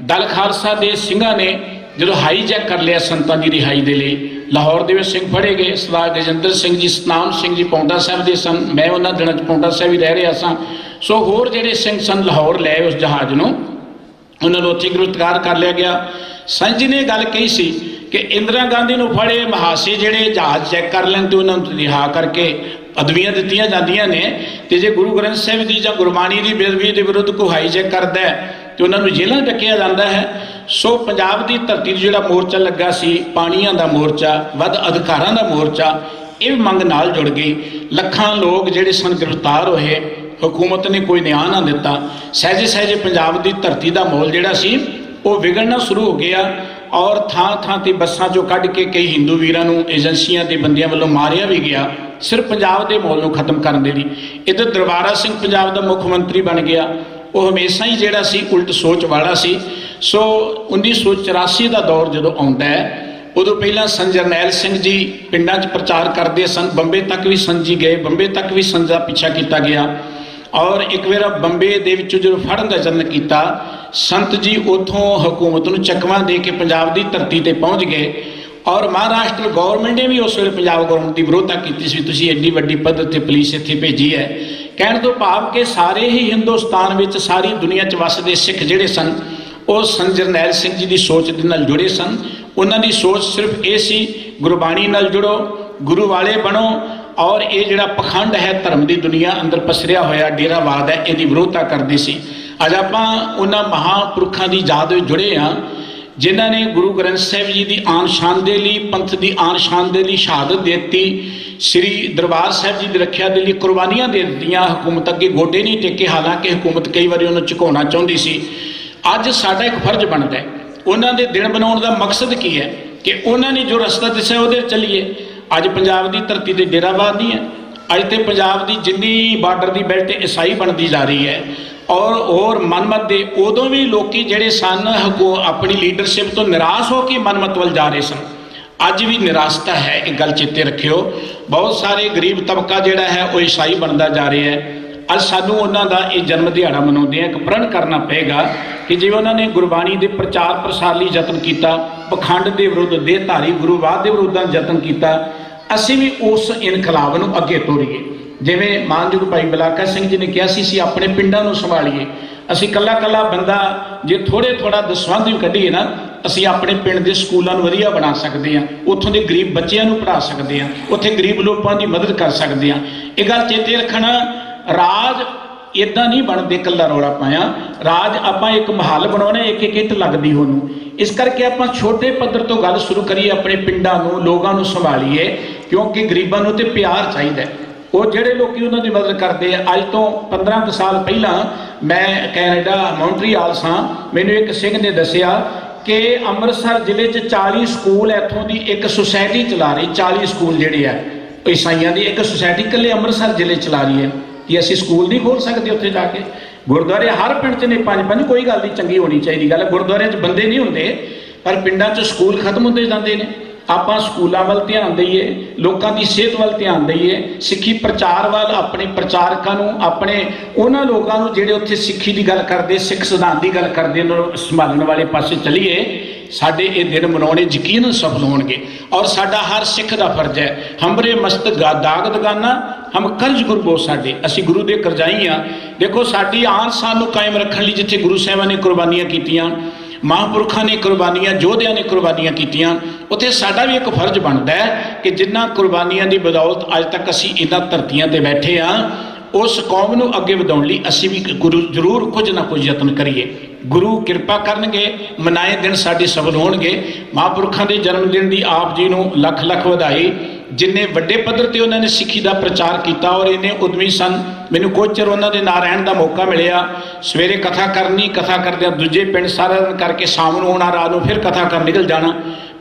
ਦਲ ਖਾਲਸਾ ਦੇ ਸਿੰਘਾਂ ਨੇ ਜਦੋਂ ਹਾਈਜੈਕ ਕਰ ਲਿਆ ਸੰਤਾਂ ਦੀ ਰਿਹਾਈ ਦੇ ਲਈ, ਲਾਹੌਰ ਦੇ ਵਿੱਚ ਸਿੰਘ ਫੜੇ ਗਏ। ਸਰਦਾਰ ਗਜਿੰਦਰ ਸਿੰਘ ਜੀ, ਸਤਨਾਮ ਸਿੰਘ ਜੀ ਪੌਂਟਾ ਸਾਹਿਬ ਦੇ ਸਨ। ਮੈਂ ਉਹਨਾਂ ਦਿਨਾਂ 'ਚ ਪੌਂਟਾ ਸਾਹਿਬ ਹੀ ਰਹਿ ਰਿਹਾ ਸਾਂ। ਸੋ ਹੋਰ ਜਿਹੜੇ ਸਿੰਘ ਸਨ ਲਾਹੌਰ ਲੈ ਉਸ ਜਹਾਜ਼ ਨੂੰ, ਉਹਨਾਂ ਨੂੰ ਉੱਥੇ ਗ੍ਰਿਫਤਾਰ ਕਰ ਲਿਆ ਗਿਆ। ਸੰਤ ਜੀ ਨੇ ਗੱਲ ਕਹੀ ਸੀ ਕਿ ਇੰਦਰਾ ਗਾਂਧੀ ਨੂੰ ਫੜੇ ਮਹਾਸ਼ੇ ਜਿਹੜੇ ਜਹਾਜ਼ ਚੈੱਕ ਕਰ ਲੈਣ ਤੇ ਉਹਨਾਂ ਨੂੰ ਰਿਹਾ ਕਰਕੇ ਪਦਵੀਆਂ ਦਿੱਤੀਆਂ ਜਾਂਦੀਆਂ ਨੇ, ਤੇ ਜੇ ਗੁਰੂ ਗ੍ਰੰਥ ਸਾਹਿਬ ਦੀ ਜਾਂ ਗੁਰਬਾਣੀ ਦੀ ਬੇਅਦਬੀ ਦੇ ਵਿਰੁੱਧ ਕੋਈ ਹਾਈਜੈਕ ਕਰਦਾ ਹੈ ਤੇ ਉਹਨਾਂ ਨੂੰ ਜੇਲ੍ਹਾਂ ਡੱਕਿਆ ਜਾਂਦਾ ਹੈ। ਸੋ ਪੰਜਾਬ ਦੀ ਧਰਤੀ 'ਤੇ ਜਿਹੜਾ ਮੋਰਚਾ ਲੱਗਾ ਸੀ, ਪਾਣੀਆਂ ਦਾ ਮੋਰਚਾ, ਵੱਧ ਅਧਿਕਾਰਾਂ ਦਾ ਮੋਰਚਾ, ਇਹ ਮੰਗ ਨਾਲ ਜੁੜ ਗਈ। ਲੱਖਾਂ ਲੋਕ ਜਿਹੜੇ ਸਨ ਗ੍ਰਿਫਤਾਰ ਹੋਏ, ਹਕੂਮਤ ਨੇ ਕੋਈ ਨਿਆਂ ਨਾ ਦਿੱਤਾ। ਸਹਿਜੇ ਸਹਿਜੇ ਪੰਜਾਬ ਦੀ ਧਰਤੀ ਦਾ ਮਾਹੌਲ ਜਿਹੜਾ ਸੀ ਉਹ ਵਿਗੜਨਾ ਸ਼ੁਰੂ ਹੋ ਗਿਆ ਔਰ ਥਾਂ ਥਾਂ 'ਤੇ ਬੱਸਾਂ 'ਚੋਂ ਕੱਢ ਕੇ ਕਈ ਹਿੰਦੂ ਵੀਰਾਂ ਨੂੰ ਏਜੰਸੀਆਂ ਦੇ ਬੰਦਿਆਂ ਵੱਲੋਂ ਮਾਰਿਆ ਵੀ ਗਿਆ, ਸਿਰਫ ਪੰਜਾਬ ਦੇ ਮਾਹੌਲ ਨੂੰ ਖਤਮ ਕਰਨ ਦੇ ਲਈ। ਇੱਧਰ ਦਰਬਾਰਾ ਸਿੰਘ ਪੰਜਾਬ ਦਾ ਮੁੱਖ ਮੰਤਰੀ ਬਣ ਗਿਆ। ਉਹ ਹਮੇਸ਼ਾ ਹੀ ਜਿਹੜਾ ਸੀ ਉਲਟ ਸੋਚ ਵਾਲਾ ਸੀ। ਸੋ 1984 ਦਾ ਦੌਰ ਜਦੋਂ ਆਉਂਦਾ ਹੈ, ਉਦੋਂ ਪਹਿਲਾਂ ਸੰਤ ਜਰਨੈਲ ਸਿੰਘ ਜੀ ਪਿੰਡਾਂ 'ਚ ਪ੍ਰਚਾਰ ਕਰਦੇ ਸਨ। ਬੰਬੇ ਤੱਕ ਵੀ ਸੰਤ ਜੀ ਗਏ, ਬੰਬੇ ਤੱਕ ਵੀ ਸੰਤ ਦਾ ਪਿੱਛਾ ਕੀਤਾ ਗਿਆ ਔਰ ਇੱਕ ਵਾਰ ਬੰਬੇ ਦੇ ਵਿੱਚੋਂ ਜਦੋਂ ਫੜਨ ਦਾ ਯਤਨ ਕੀਤਾ, ਸੰਤ ਜੀ ਉੱਥੋਂ ਹਕੂਮਤ ਨੂੰ ਚੱਕਵਾਂ ਦੇ ਕੇ ਪੰਜਾਬ ਦੀ ਧਰਤੀ ਤੇ ਪਹੁੰਚ ਗਏ ਔਰ ਮਹਾਰਾਸ਼ਟਰ ਗੌਰਮੈਂਟ ਨੇ ਵੀ ਉਸ ਵੇਲੇ ਪੰਜਾਬ ਗੌਰਮੈਂਟ ਦੀ ਵਿਰੋਧਤਾ ਕੀਤੀ ਸੀ, ਤੁਸੀਂ ਐਡੀ ਵੱਡੀ ਪੱਧਰ ਤੇ ਪੁਲਿਸ ਇੱਥੇ ਭੇਜੀ ਹੈ। ਕਹਿਣ ਤੋਂ ਭਾਵ ਕਿ ਸਾਰੇ ਹੀ ਹਿੰਦੁਸਤਾਨ ਵਿੱਚ, ਸਾਰੀ ਦੁਨੀਆ 'ਚ ਵੱਸਦੇ ਸਿੱਖ ਜਿਹੜੇ ਸਨ, ਉਹ ਸੰਤ ਜਰਨੈਲ ਸਿੰਘ ਜੀ ਦੀ ਸੋਚ ਦੇ ਨਾਲ ਜੁੜੇ ਸਨ। ਉਹਨਾਂ ਦੀ ਸੋਚ ਸਿਰਫ ਇਹ ਸੀ, ਗੁਰਬਾਣੀ ਨਾਲ ਜੁੜੋ, ਗੁਰੂ ਵਾਲੇ ਬਣੋ ਔਰ ਇਹ ਜਿਹੜਾ ਪਖੰਡ ਹੈ ਧਰਮ ਦੀ ਦੁਨੀਆ ਅੰਦਰ ਪਸਰਿਆ ਹੋਇਆ ਡੇਰਾਵਾਦ ਹੈ, ਇਹਦੀ ਵਿਰੋਧਤਾ ਕਰਦੇ ਸੀ। ਅੱਜ ਆਪਾਂ ਉਹਨਾਂ ਮਹਾਂਪੁਰਖਾਂ ਦੀ ਯਾਦ ਵਿੱਚ ਜੁੜੇ ਹਾਂ ਜਿਨ੍ਹਾਂ ਨੇ ਗੁਰੂ ਗ੍ਰੰਥ ਸਾਹਿਬ ਜੀ ਦੀ ਆਨ ਸ਼ਾਨ ਦੇ ਲਈ, ਪੰਥ ਦੀ ਆਨ ਸ਼ਾਨ ਦੇ ਲਈ ਸ਼ਹਾਦਤ ਦੇ ਦਿੱਤੀ, ਸ੍ਰੀ ਦਰਬਾਰ ਸਾਹਿਬ ਜੀ ਦੀ ਰੱਖਿਆ ਦੇ ਲਈ ਕੁਰਬਾਨੀਆਂ ਦੇ ਦਿੱਤੀਆਂ। ਹਕੂਮਤ ਅੱਗੇ ਗੋਡੇ ਨਹੀਂ ਟੇਕੇ, ਹਾਲਾਂਕਿ ਹਕੂਮਤ ਕਈ ਵਾਰੀ ਉਹਨੂੰ ਝੁਕਾਉਣਾ ਚਾਹੁੰਦੀ ਸੀ। ਅੱਜ ਸਾਡਾ ਇੱਕ ਫਰਜ਼ ਬਣਦਾ ਹੈ, ਉਹਨਾਂ ਦੇ ਦਿਨ ਬਣਾਉਣ ਦਾ ਮਕਸਦ ਕੀ ਹੈ ਕਿ ਉਹਨਾਂ ਨੇ ਜੋ ਰਸਤਾ ਦੱਸਿਆ ਉਹਦੇ ਚੱਲੀਏ। ਅੱਜ ਪੰਜਾਬ ਦੀ ਧਰਤੀ ਤੇ ਡੇਰਾਵਾਦ ਨਹੀਂ ਹੈ। ਅੱਜ ਤੇ ਪੰਜਾਬ ਦੀ ਜਿੰਨੀ ਬਾਰਡਰ ਦੀ ਬੈਲਟ ਈਸਾਈ ਬਣਦੀ ਜਾ ਰਹੀ ਹੈ ਔਰ ਹੋਰ ਮਨਮਤ ਦੇ, ਉਦੋਂ ਵੀ ਲੋਕੀ ਜਿਹੜੇ ਸਨ ਆਪਣੀ ਲੀਡਰਸ਼ਿਪ ਤੋਂ ਨਿਰਾਸ਼ ਹੋ ਕੇ ਮਨਮਤ ਵੱਲ ਜਾ ਰਹੇ ਸਨ। ਅੱਜ ਵੀ ਨਿਰਾਸ਼ਤਾ ਹੈ, ਇਹ ਗੱਲ ਚੇਤੇ ਰੱਖਿਓ। ਬਹੁਤ ਸਾਰੇ ਗਰੀਬ ਤਬਕਾ ਜਿਹੜਾ ਹੈ ਉਹ ਈਸਾਈ ਬਣਦਾ ਜਾ ਰਿਹਾ ਹੈ। ਅੱਜ ਸਾਨੂੰ ਉਹਨਾਂ ਦਾ ਇਹ ਜਨਮ ਦਿਹਾੜਾ ਮਨਾਉਂਦੇ ਆ, ਇੱਕ ਪ੍ਰਣ ਕਰਨਾ ਪਏਗਾ ਕਿ ਜਿਵੇਂ ਉਹਨਾਂ ਨੇ ਗੁਰਬਾਣੀ ਦੇ ਪ੍ਰਚਾਰ ਪ੍ਰਸਾਰ ਲਈ ਯਤਨ ਕੀਤਾ, ਪਖੰਡ ਦੇ ਵਿਰੁੱਧ, ਦੇਹਧਾਰੀ ਗੁਰੂਵਾਦ ਦੇ ਵਿਰੁੱਧ ਯਤਨ ਕੀਤਾ, ਅਸੀਂ ਵੀ ਉਸ ਇਨਕਲਾਬ ਨੂੰ ਅੱਗੇ ਤੋਰੀਏ। ਜਿਵੇਂ ਮਾਨਯੋਗ ਭਾਈ ਬਲਾਕਾ ਸਿੰਘ ਜੀ ਨੇ ਕਿਹਾ ਸੀ, ਅਸੀਂ ਆਪਣੇ ਪਿੰਡਾਂ ਨੂੰ ਸੰਭਾਲੀਏ। ਅਸੀਂ ਕੱਲਾ ਕੱਲਾ ਬੰਦਾ ਜੇ ਥੋੜਾ ਦਸਵੰਧ ਵੀ ਕੱਢੀਏ ਨਾ, ਅਸੀਂ ਆਪਣੇ ਪਿੰਡ ਦੇ ਸਕੂਲਾਂ ਨੂੰ ਵਧੀਆ ਬਣਾ ਸਕਦੇ ਹਾਂ, ਉੱਥੋਂ ਦੇ ਗਰੀਬ ਬੱਚਿਆਂ ਨੂੰ ਪੜ੍ਹਾ ਸਕਦੇ ਹਾਂ, ਉੱਥੇ ਗਰੀਬ ਲੋਕਾਂ ਦੀ ਮਦਦ ਕਰ ਸਕਦੇ ਹਾਂ। ਇਹ ਗੱਲ ਚੇਤੇ ਰੱਖਣਾ, ਰਾਜ ਇਦਾਂ ਨਹੀਂ ਬਣਦੇ ਇਕੱਲਾ ਰੌਲਾ ਪਾਇਆ। ਰਾਜ ਆਪਾਂ ਇੱਕ ਮਹੱਲ ਬਣਾਉਣਾ, ਇੱਕ ਇੱਕ ਇੱਟ ਲੱਗਦੀ ਉਹਨੂੰ। ਇਸ ਕਰਕੇ ਆਪਾਂ ਛੋਟੇ ਪੱਧਰ ਤੋਂ ਗੱਲ ਸ਼ੁਰੂ ਕਰੀਏ, ਆਪਣੇ ਪਿੰਡਾਂ ਨੂੰ, ਲੋਕਾਂ ਨੂੰ ਸੰਭਾਲੀਏ, ਕਿਉਂਕਿ ਗਰੀਬਾਂ ਨੂੰ ਤੇ ਪਿਆਰ ਚਾਹੀਦਾ। ਉਹ ਜਿਹੜੇ ਲੋਕੀ ਉਹਨਾਂ ਦੀ ਮਦਦ ਕਰਦੇ ਆ। ਅੱਜ ਤੋਂ 15 ਕੁ ਸਾਲ ਪਹਿਲਾਂ ਮੈਂ ਕੈਨੇਡਾ ਮੌਂਟਰੀਆਲ ਸਾਂ। ਮੈਨੂੰ ਇੱਕ ਸਿੰਘ ਨੇ ਦੱਸਿਆ ਕਿ ਅੰਮ੍ਰਿਤਸਰ ਜ਼ਿਲ੍ਹੇ 'ਚ 40 ਸਕੂਲ ਇੱਥੋਂ ਦੀ ਇੱਕ ਸੁਸਾਇਟੀ ਚਲਾ ਰਹੀ, 40 ਸਕੂਲ ਜਿਹੜੇ ਆ ਈਸਾਈਆਂ ਦੀ ਇੱਕ ਸੁਸਾਇਟੀ ਇਕੱਲੇ ਅੰਮ੍ਰਿਤਸਰ ਜ਼ਿਲ੍ਹੇ ਚਲਾ ਰਹੀ ਹੈ ਕਿ ਅਸੀਂ ਸਕੂਲ ਨਹੀਂ ਖੋਲ੍ਹ ਸਕਦੇ ਉੱਥੇ ਜਾ ਕੇ। ਗੁਰਦੁਆਰੇ ਹਰ ਪਿੰਡ 'ਚ ਨੇ 5-5, ਕੋਈ ਗੱਲ ਨਹੀਂ, ਚੰਗੀ ਹੋਣੀ ਚਾਹੀਦੀ ਗੱਲ ਹੈ। ਗੁਰਦੁਆਰਿਆਂ 'ਚ ਬੰਦੇ ਨਹੀਂ ਹੁੰਦੇ, ਪਰ ਪਿੰਡਾਂ 'ਚ ਸਕੂਲ ਖਤਮ ਹੁੰਦੇ ਜਾਂਦੇ ਨੇ। ਆਪਾਂ ਸਕੂਲਾਂ ਵੱਲ ਧਿਆਨ ਦਈਏ, ਲੋਕਾਂ ਦੀ ਸਿਹਤ ਵੱਲ ਧਿਆਨ ਦਈਏ, ਸਿੱਖੀ ਪ੍ਰਚਾਰ ਵੱਲ, ਆਪਣੇ ਪ੍ਰਚਾਰਕਾਂ ਨੂੰ, ਆਪਣੇ ਉਹਨਾਂ ਲੋਕਾਂ ਨੂੰ ਜਿਹੜੇ ਉੱਥੇ ਸਿੱਖੀ ਦੀ ਗੱਲ ਕਰਦੇ, ਸਿੱਖ ਸਿਧਾਂਤ ਦੀ ਗੱਲ ਕਰਦੇ, ਉਹਨਾਂ ਨੂੰ ਸੰਭਾਲਣ ਵਾਲੇ ਪਾਸੇ ਚੱਲੀਏ। ਸਾਡੇ ਇਹ ਦਿਨ ਮਨਾਉਣੇ ਯਕੀਨਨ ਸਫਲ ਹੋਣਗੇ। ਔਰ ਸਾਡਾ ਹਰ ਸਿੱਖ ਦਾ ਫਰਜ਼ ਹੈ, ਹਮਰੇ ਮਸਤ ਦਾਗ ਦਗਾਨਾ ਹਮ ਕਰਜ਼ ਗੁਰਬੋ, ਸਾਡੇ ਅਸੀਂ ਗੁਰੂ ਦੇ ਕਰਜ਼ਾਈ ਹਾਂ। ਦੇਖੋ ਸਾਡੀ ਆਨ ਸ਼ਾਨ ਨੂੰ ਕਾਇਮ ਰੱਖਣ ਲਈ ਜਿੱਥੇ ਗੁਰੂ ਸਾਹਿਬਾਂ ਨੇ ਕੁਰਬਾਨੀਆਂ ਕੀਤੀਆਂ, ਮਹਾਂਪੁਰਖਾਂ ਨੇ ਕੁਰਬਾਨੀਆਂ, ਯੋਧਿਆਂ ਨੇ ਕੁਰਬਾਨੀਆਂ ਕੀਤੀਆਂ, ਉੱਥੇ ਸਾਡਾ ਵੀ ਇੱਕ ਫਰਜ਼ ਬਣਦਾ ਹੈ ਕਿ ਜਿਨ੍ਹਾਂ ਕੁਰਬਾਨੀਆਂ ਦੀ ਬਦੌਲਤ ਅੱਜ ਤੱਕ ਅਸੀਂ ਇਹਨਾਂ ਧਰਤੀਆਂ 'ਤੇ ਬੈਠੇ ਹਾਂ, ਉਸ ਕੌਮ ਨੂੰ ਅੱਗੇ ਵਧਾਉਣ ਲਈ ਅਸੀਂ ਵੀ ਗੁਰੂ ਜ਼ਰੂਰ ਕੁਝ ਨਾ ਕੁਝ ਯਤਨ ਕਰੀਏ। ਗੁਰੂ ਕਿਰਪਾ ਕਰਨਗੇ, ਮਨਾਏ ਦਿਨ ਸਾਡੇ ਸਫਲ ਹੋਣਗੇ। ਮਹਾਂਪੁਰਖਾਂ ਦੇ ਜਨਮ ਦਿਨ ਦੀ ਆਪ ਜੀ ਨੂੰ ਲੱਖ ਲੱਖ ਵਧਾਈ। ਜਿੰਨੇ ਵੱਡੇ ਪੱਧਰ 'ਤੇ ਉਹਨਾਂ ਨੇ ਸਿੱਖੀ ਦਾ ਪ੍ਰਚਾਰ ਕੀਤਾ ਔਰ ਇੰਨੇ ਉਦਮੀ ਸਨ। ਮੈਨੂੰ ਕੁਝ ਚਿਰ ਉਹਨਾਂ ਦੇ ਨਾਲ ਰਹਿਣ ਦਾ ਮੌਕਾ ਮਿਲਿਆ। ਸਵੇਰੇ ਕਥਾ ਕਰਨੀ, ਕਥਾ ਕਰਦਿਆਂ ਦੂਜੇ ਪਿੰਡ ਸਾਰਾ ਦਿਨ ਕਰਕੇ ਸ਼ਾਮ ਨੂੰ ਆਉਣਾ, ਰਾਤ ਨੂੰ ਫਿਰ ਕਥਾ ਕਰਨ ਨਿਕਲ ਜਾਣਾ।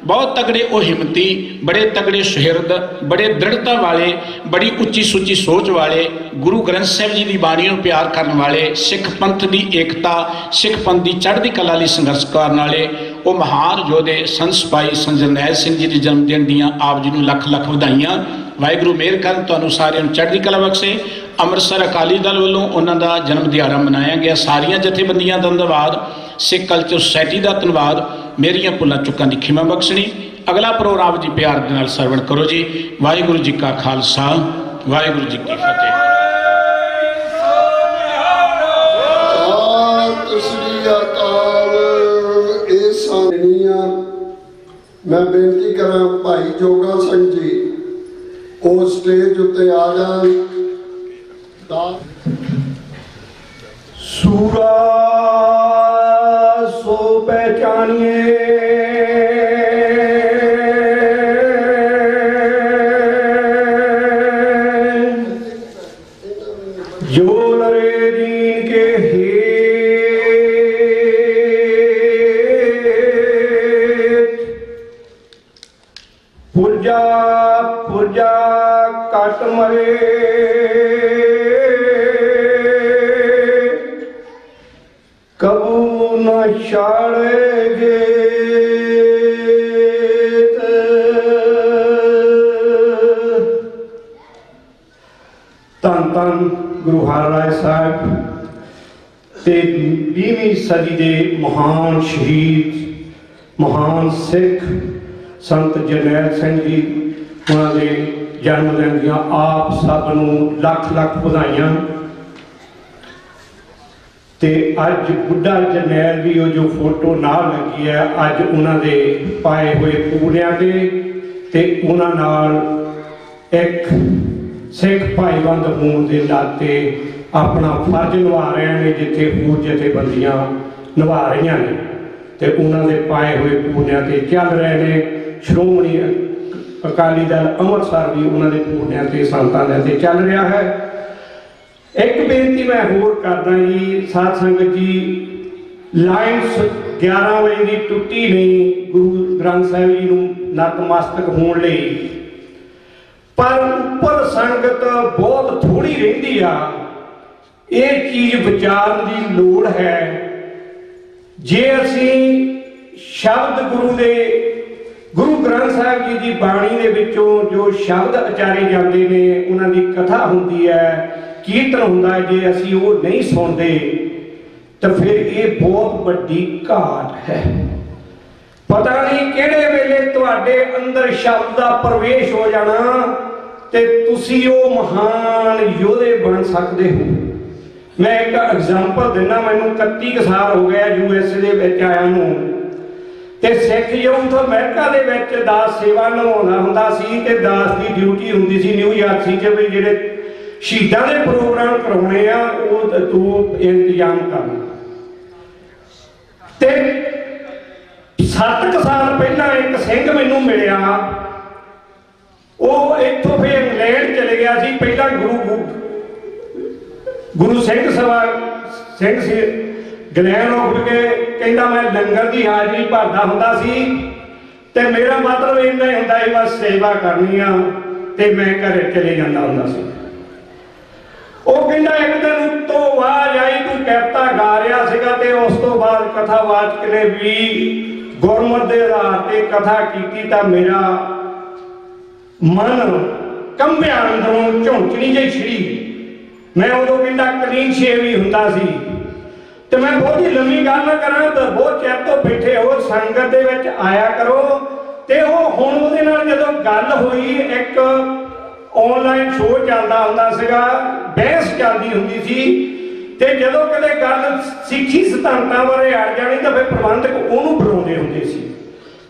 ਬਹੁਤ ਤਗੜੇ ਉਹ ਹਿੰਮਤੀ, ਬੜੇ ਤਗੜੇ ਸੁਹਿਰਦ, ਬੜੇ ਦ੍ਰਿੜਤਾ ਵਾਲੇ, ਬੜੀ ਉੱਚੀ ਸੁੱਚੀ ਸੋਚ ਵਾਲੇ, ਗੁਰੂ ਗ੍ਰੰਥ ਸਾਹਿਬ ਜੀ ਦੀ ਬਾਣੀ ਨੂੰ ਪਿਆਰ ਕਰਨ ਵਾਲੇ, ਸਿੱਖ ਪੰਥ ਦੀ ਏਕਤਾ, ਸਿੱਖ ਪੰਥ ਦੀ ਚੜ੍ਹਦੀ ਕਲਾ ਲਈ ਸੰਘਰਸ਼ ਕਰਨ ਵਾਲੇ ਉਹ ਮਹਾਨ ਯੋਧੇ ਸੰਤ ਸਿਪਾਹੀ ਸੰਤ ਜਰਨੈਲ ਸਿੰਘ ਜੀ ਦੇ ਜਨਮ ਦਿਨ ਦੀਆਂ ਆਪ ਜੀ ਨੂੰ ਲੱਖ ਲੱਖ ਵਧਾਈਆਂ। ਵਾਹਿਗੁਰੂ ਮਿਹਰ ਕਰਨ, ਤੁਹਾਨੂੰ ਸਾਰਿਆਂ ਨੂੰ ਚੜ੍ਹਦੀ ਕਲਾ ਬਖਸ਼ੇ। ਅੰਮ੍ਰਿਤਸਰ ਅਕਾਲੀ ਦਲ ਵੱਲੋਂ ਉਹਨਾਂ ਦਾ ਜਨਮ ਦਿਹਾੜਾ ਮਨਾਇਆ ਗਿਆ। ਸਾਰੀਆਂ ਜਥੇਬੰਦੀਆਂ ਦਾ ਧੰਨਵਾਦ, ਸਿੱਖ ਕਲਚਰ ਸੁਸਾਇਟੀ ਦਾ ਧੰਨਵਾਦ। ਮੇਰੀਆਂ ਭੁੱਲਾਂ ਚੁੱਕਾਂ ਦੀ ਖਿਮਾ ਬਖਸ਼ਣੀ। ਅਗਲਾ ਪ੍ਰੋਗਰਾਮ ਜੀ ਪਿਆਰ ਦੇ ਨਾਲ ਸਰਵਣ ਕਰੋ ਜੀ। ਵਾਹਿਗੁਰੂ ਜੀ ਕਾ ਖਾਲਸਾ, ਵਾਹਿਗੁਰੂ ਜੀ ਕੀ ਫਤਿਹ। ਸਤਿ ਸ੍ਰੀ ਅਕਾਲ। ਇਹ ਸਾਨੀਆਂ ਮੈਂ ਬੇਨਤੀ ਕਰਾਂ ਭਾਈ ਜੋਗਾ ਸਿੰਘ ਜੀ ਉਹ ਸਟੇਜ ਉੱਤੇ ਆ ਜਾਣ। ਸੂਰਾ ਸੋ ਪਹਿਚਾਨੀਏ, ਜੋ ਲਰੇ ਦੀਨ ਕੇ ਹੇਠ, ਪੁਰਜਾ ਪੁਰਜਾ ਕੱਟ ਮਰੇ, ਕਬੂ ਨ ਛਾੜੇਗੇ। ਧੰਨ ਧੰਨ ਗੁਰੂ ਹਰਿਰਾਏ ਸਾਹਿਬ ਤੇ 20ਵੀਂ ਸਦੀ ਦੇ ਮਹਾਨ ਸ਼ਹੀਦ, ਮਹਾਨ ਸਿੱਖ ਸੰਤ ਜਰਨੈਲ ਸਿੰਘ ਜੀ, ਉਹਨਾਂ ਦੇ ਜਨਮ ਦਿਨ ਦੀਆਂ ਆਪ ਸਭ ਨੂੰ ਲੱਖ ਲੱਖ ਵਧਾਈਆਂ। ਤੇ ਅੱਜ ਬੁੱਢਾ ਜਰਨੈਲ ਵੀ ਉਹ ਜੋ ਫੋਟੋ ਨਾਲ ਲੱਗੀ ਹੈ, ਅੱਜ ਉਹਨਾਂ ਦੇ ਪਾਏ ਹੋਏ ਪੂਰਿਆਂ ਦੇ ਤੇ ਉਹਨਾਂ ਨਾਲ ਇੱਕ ਸਿੱਖ ਭਾਈਬੰਦ ਹੋਣ ਦੇ ਨਾਤੇ ਆਪਣਾ ਫਰਜ਼ ਨਿਭਾ ਰਹੇ ਨੇ, ਜਿੱਥੇ ਹੋਰ ਜਥੇਬੰਦੀਆਂ ਨਿਭਾ ਰਹੀਆਂ ਨੇ, ਤੇ ਉਹਨਾਂ ਦੇ ਪਾਏ ਹੋਏ ਪੂਰਿਆਂ ਤੇ ਚੱਲ ਰਹੇ ਨੇ। ਸ਼੍ਰੋਮਣੀ ਅਕਾਲੀ ਦਲ ਅੰਮ੍ਰਿਤਸਰ ਵੀ ਉਹਨਾਂ ਦੇ ਪੂਰਿਆਂ ਤੇ ਸੰਤਾਂ ਦੇ ਤੇ ਚੱਲ ਰਿਹਾ ਹੈ। ਇੱਕ ਬੇਨਤੀ ਮੈਂ ਹੋਰ ਕਰਦਾ ਜੀ, ਸਾਧ ਸੰਗਤ ਜੀ, ਲਾਈਨ 11 ਵਜੇ ਦੀ ਟੁੱਟੀ ਨਹੀਂ ਗੁਰੂ ਗ੍ਰੰਥ ਸਾਹਿਬ ਜੀ ਨੂੰ ਨਤਮਸਤਕ ਹੋਣ ਲਈ, ਪਰ ਉੱਪਰ ਸੰਗਤ ਬਹੁਤ ਥੋੜੀ ਰਹਿੰਦੀ ਆ। ਇਹ ਚੀਜ਼ ਵਿਚਾਰਨ ਦੀ ਲੋੜ ਹੈ। ਜੇ ਅਸੀਂ ਸ਼ਬਦ ਗੁਰੂ ਗ੍ਰੰਥ ਸਾਹਿਬ ਜੀ ਦੀ ਬਾਣੀ ਦੇ ਵਿੱਚੋਂ ਜੋ ਸ਼ਬਦ ਉਚਾਰੇ ਜਾਂਦੇ ਨੇ, ਉਹਨਾਂ ਦੀ ਕਥਾ ਹੁੰਦੀ ਹੈ, ਕੀਰਤਨ ਹੁੰਦਾ ਹੈ, ਜੇ ਅਸੀਂ ਉਹ ਨਹੀਂ ਸੁਣਦੇ ਤਾਂ ਫਿਰ ਇਹ ਬਹੁਤ ਵੱਡੀ ਘਾਟ ਹੈ। ਪਤਾ ਨਹੀਂ ਕਿਹੜੇ ਵੇਲੇ ਤੁਹਾਡੇ ਅੰਦਰ ਸ਼ਬਦ ਦਾ ਪ੍ਰਵੇਸ਼ ਹੋ ਜਾਣਾ ਤੇ ਤੁਸੀਂ ਉਹ ਮਹਾਨ ਯੋਧੇ ਬਣ ਸਕਦੇ ਹੋ। ਮੈਂ ਇੱਕ ਐਗਜ਼ਾਮਪਲ ਦਿੰਦਾ। ਮੈਨੂੰ 31 ਸਾਲ ਹੋ ਗਿਆ USA ਦੇ ਵਿੱਚ ਆਇਆ ਨੂੰ, ਤੇ ਸਿੱਖ ਯੂਥ ਅਮਰੀਕਾ ਦੇ ਵਿੱਚ ਦਾਸ ਸੇਵਾ ਨਿਭਾਉਂਦਾ ਹੁੰਦਾ ਸੀ, ਤੇ ਦਾਸ ਦੀ ਡਿਊਟੀ ਹੁੰਦੀ ਸੀ ਨਿਊਯਾਰਕ ਸੀ ਕਿ ਵੀ ਜਿਹੜੇ ਸ਼ਹੀਦਾਂ ਦੇ ਪ੍ਰੋਗਰਾਮ ਕਰਾਉਣੇ ਆ ਉਹ ਤੂੰ ਇੰਤਜ਼ਾਮ ਕਰਨਾ। ਤੇ 7 ਸਾਲ ਪਹਿਲਾਂ ਇੱਕ ਸਿੰਘ ਮੈਨੂੰ ਮਿਲਿਆ, ਉਹ ਇੱਥੋਂ ਫਿਰ ਇੰਗਲੈਂਡ ਚਲੇ ਗਿਆ ਸੀ। ਪਹਿਲਾਂ ਗੁਰੂ ਸਿੰਘ ਸਭਾ ਸਿੰਘ ਸੀ ਗਲੈਨ ਉੱਠ ਕੇ ਕਹਿੰਦਾ ਮੈਂ ਲੰਗਰ ਦੀ ਹਾਜ਼ਰੀ ਭਰਦਾ ਹੁੰਦਾ ਸੀ, ਤੇ ਮੇਰਾ ਮਤਲਬ ਇੰਨਾ ਹੀ ਹੁੰਦਾ ਸੀ ਬਸ ਸੇਵਾ ਕਰਨੀ ਆ, ਤੇ ਮੈਂ ਘਰੇ ਚਲੇ ਜਾਂਦਾ ਹੁੰਦਾ ਸੀ। ਉਹ ਕਹਿੰਦਾ ਇੱਕ ਦਿਨ ਉੱਤੋਂ ਆਵਾਜ਼ ਆਈ, ਤੂੰ ਕਵਿਤਾ ਗਾ ਰਿਹਾ ਸੀਗਾ ਤੇ ਉਸ ਤੋਂ ਬਾਅਦ ਕਥਾਵਾਚਕ ਨੇ ਵੀ ਗੁਰਮਤਿ ਦੇ ਆਧਾਰ ਤੇ ਕਥਾ ਕੀਤੀ ਤਾਂ ਮੇਰਾ ਮਨ ਕੰਬਿਆ, ਅੰਦਰੋਂ ਝੁੰਚਣੀ ਜਿਹੀ ਛਿੜੀ। ਮੈਂ ਉਦੋਂ ਕਹਿੰਦਾ ਕਲੀਨ ਸ਼ੇਵ ਹੀ ਹੁੰਦਾ ਸੀ ਤੇ ਮੈਂ ਬਹੁਤੀ ਲੰਮੀ ਗੱਲ ਨਾ ਕਰਾਂ ਤਾਂ ਬਹੁਤ ਚਿਰ ਤੋਂ ਬੈਠੇ ਹੋ ਸੰਗਤ ਦੇ ਵਿੱਚ ਆਇਆ ਕਰੋ। ਤੇ ਉਹ ਹੁਣ ਉਹਦੇ ਨਾਲ ਜਦੋਂ ਗੱਲ ਹੋਈ, ਇੱਕ ਆਨਲਾਈਨ ਸ਼ੋਅ ਚੱਲਦਾ ਹੁੰਦਾ ਸੀਗਾ, ਬਹਿਸ ਚੱਲਦੀ ਹੁੰਦੀ ਸੀ ਤੇ ਜਦੋਂ ਕਦੇ ਗੱਲ ਸਿੱਖੀ ਸਿਧਾਂਤਾਂ ਬਾਰੇ ਆ ਜਾਣੀ ਤਾਂ ਫਿਰ ਪ੍ਰਬੰਧਕ ਉਹਨੂੰ ਬੁਲਾਉਂਦੇ ਹੁੰਦੇ ਸੀ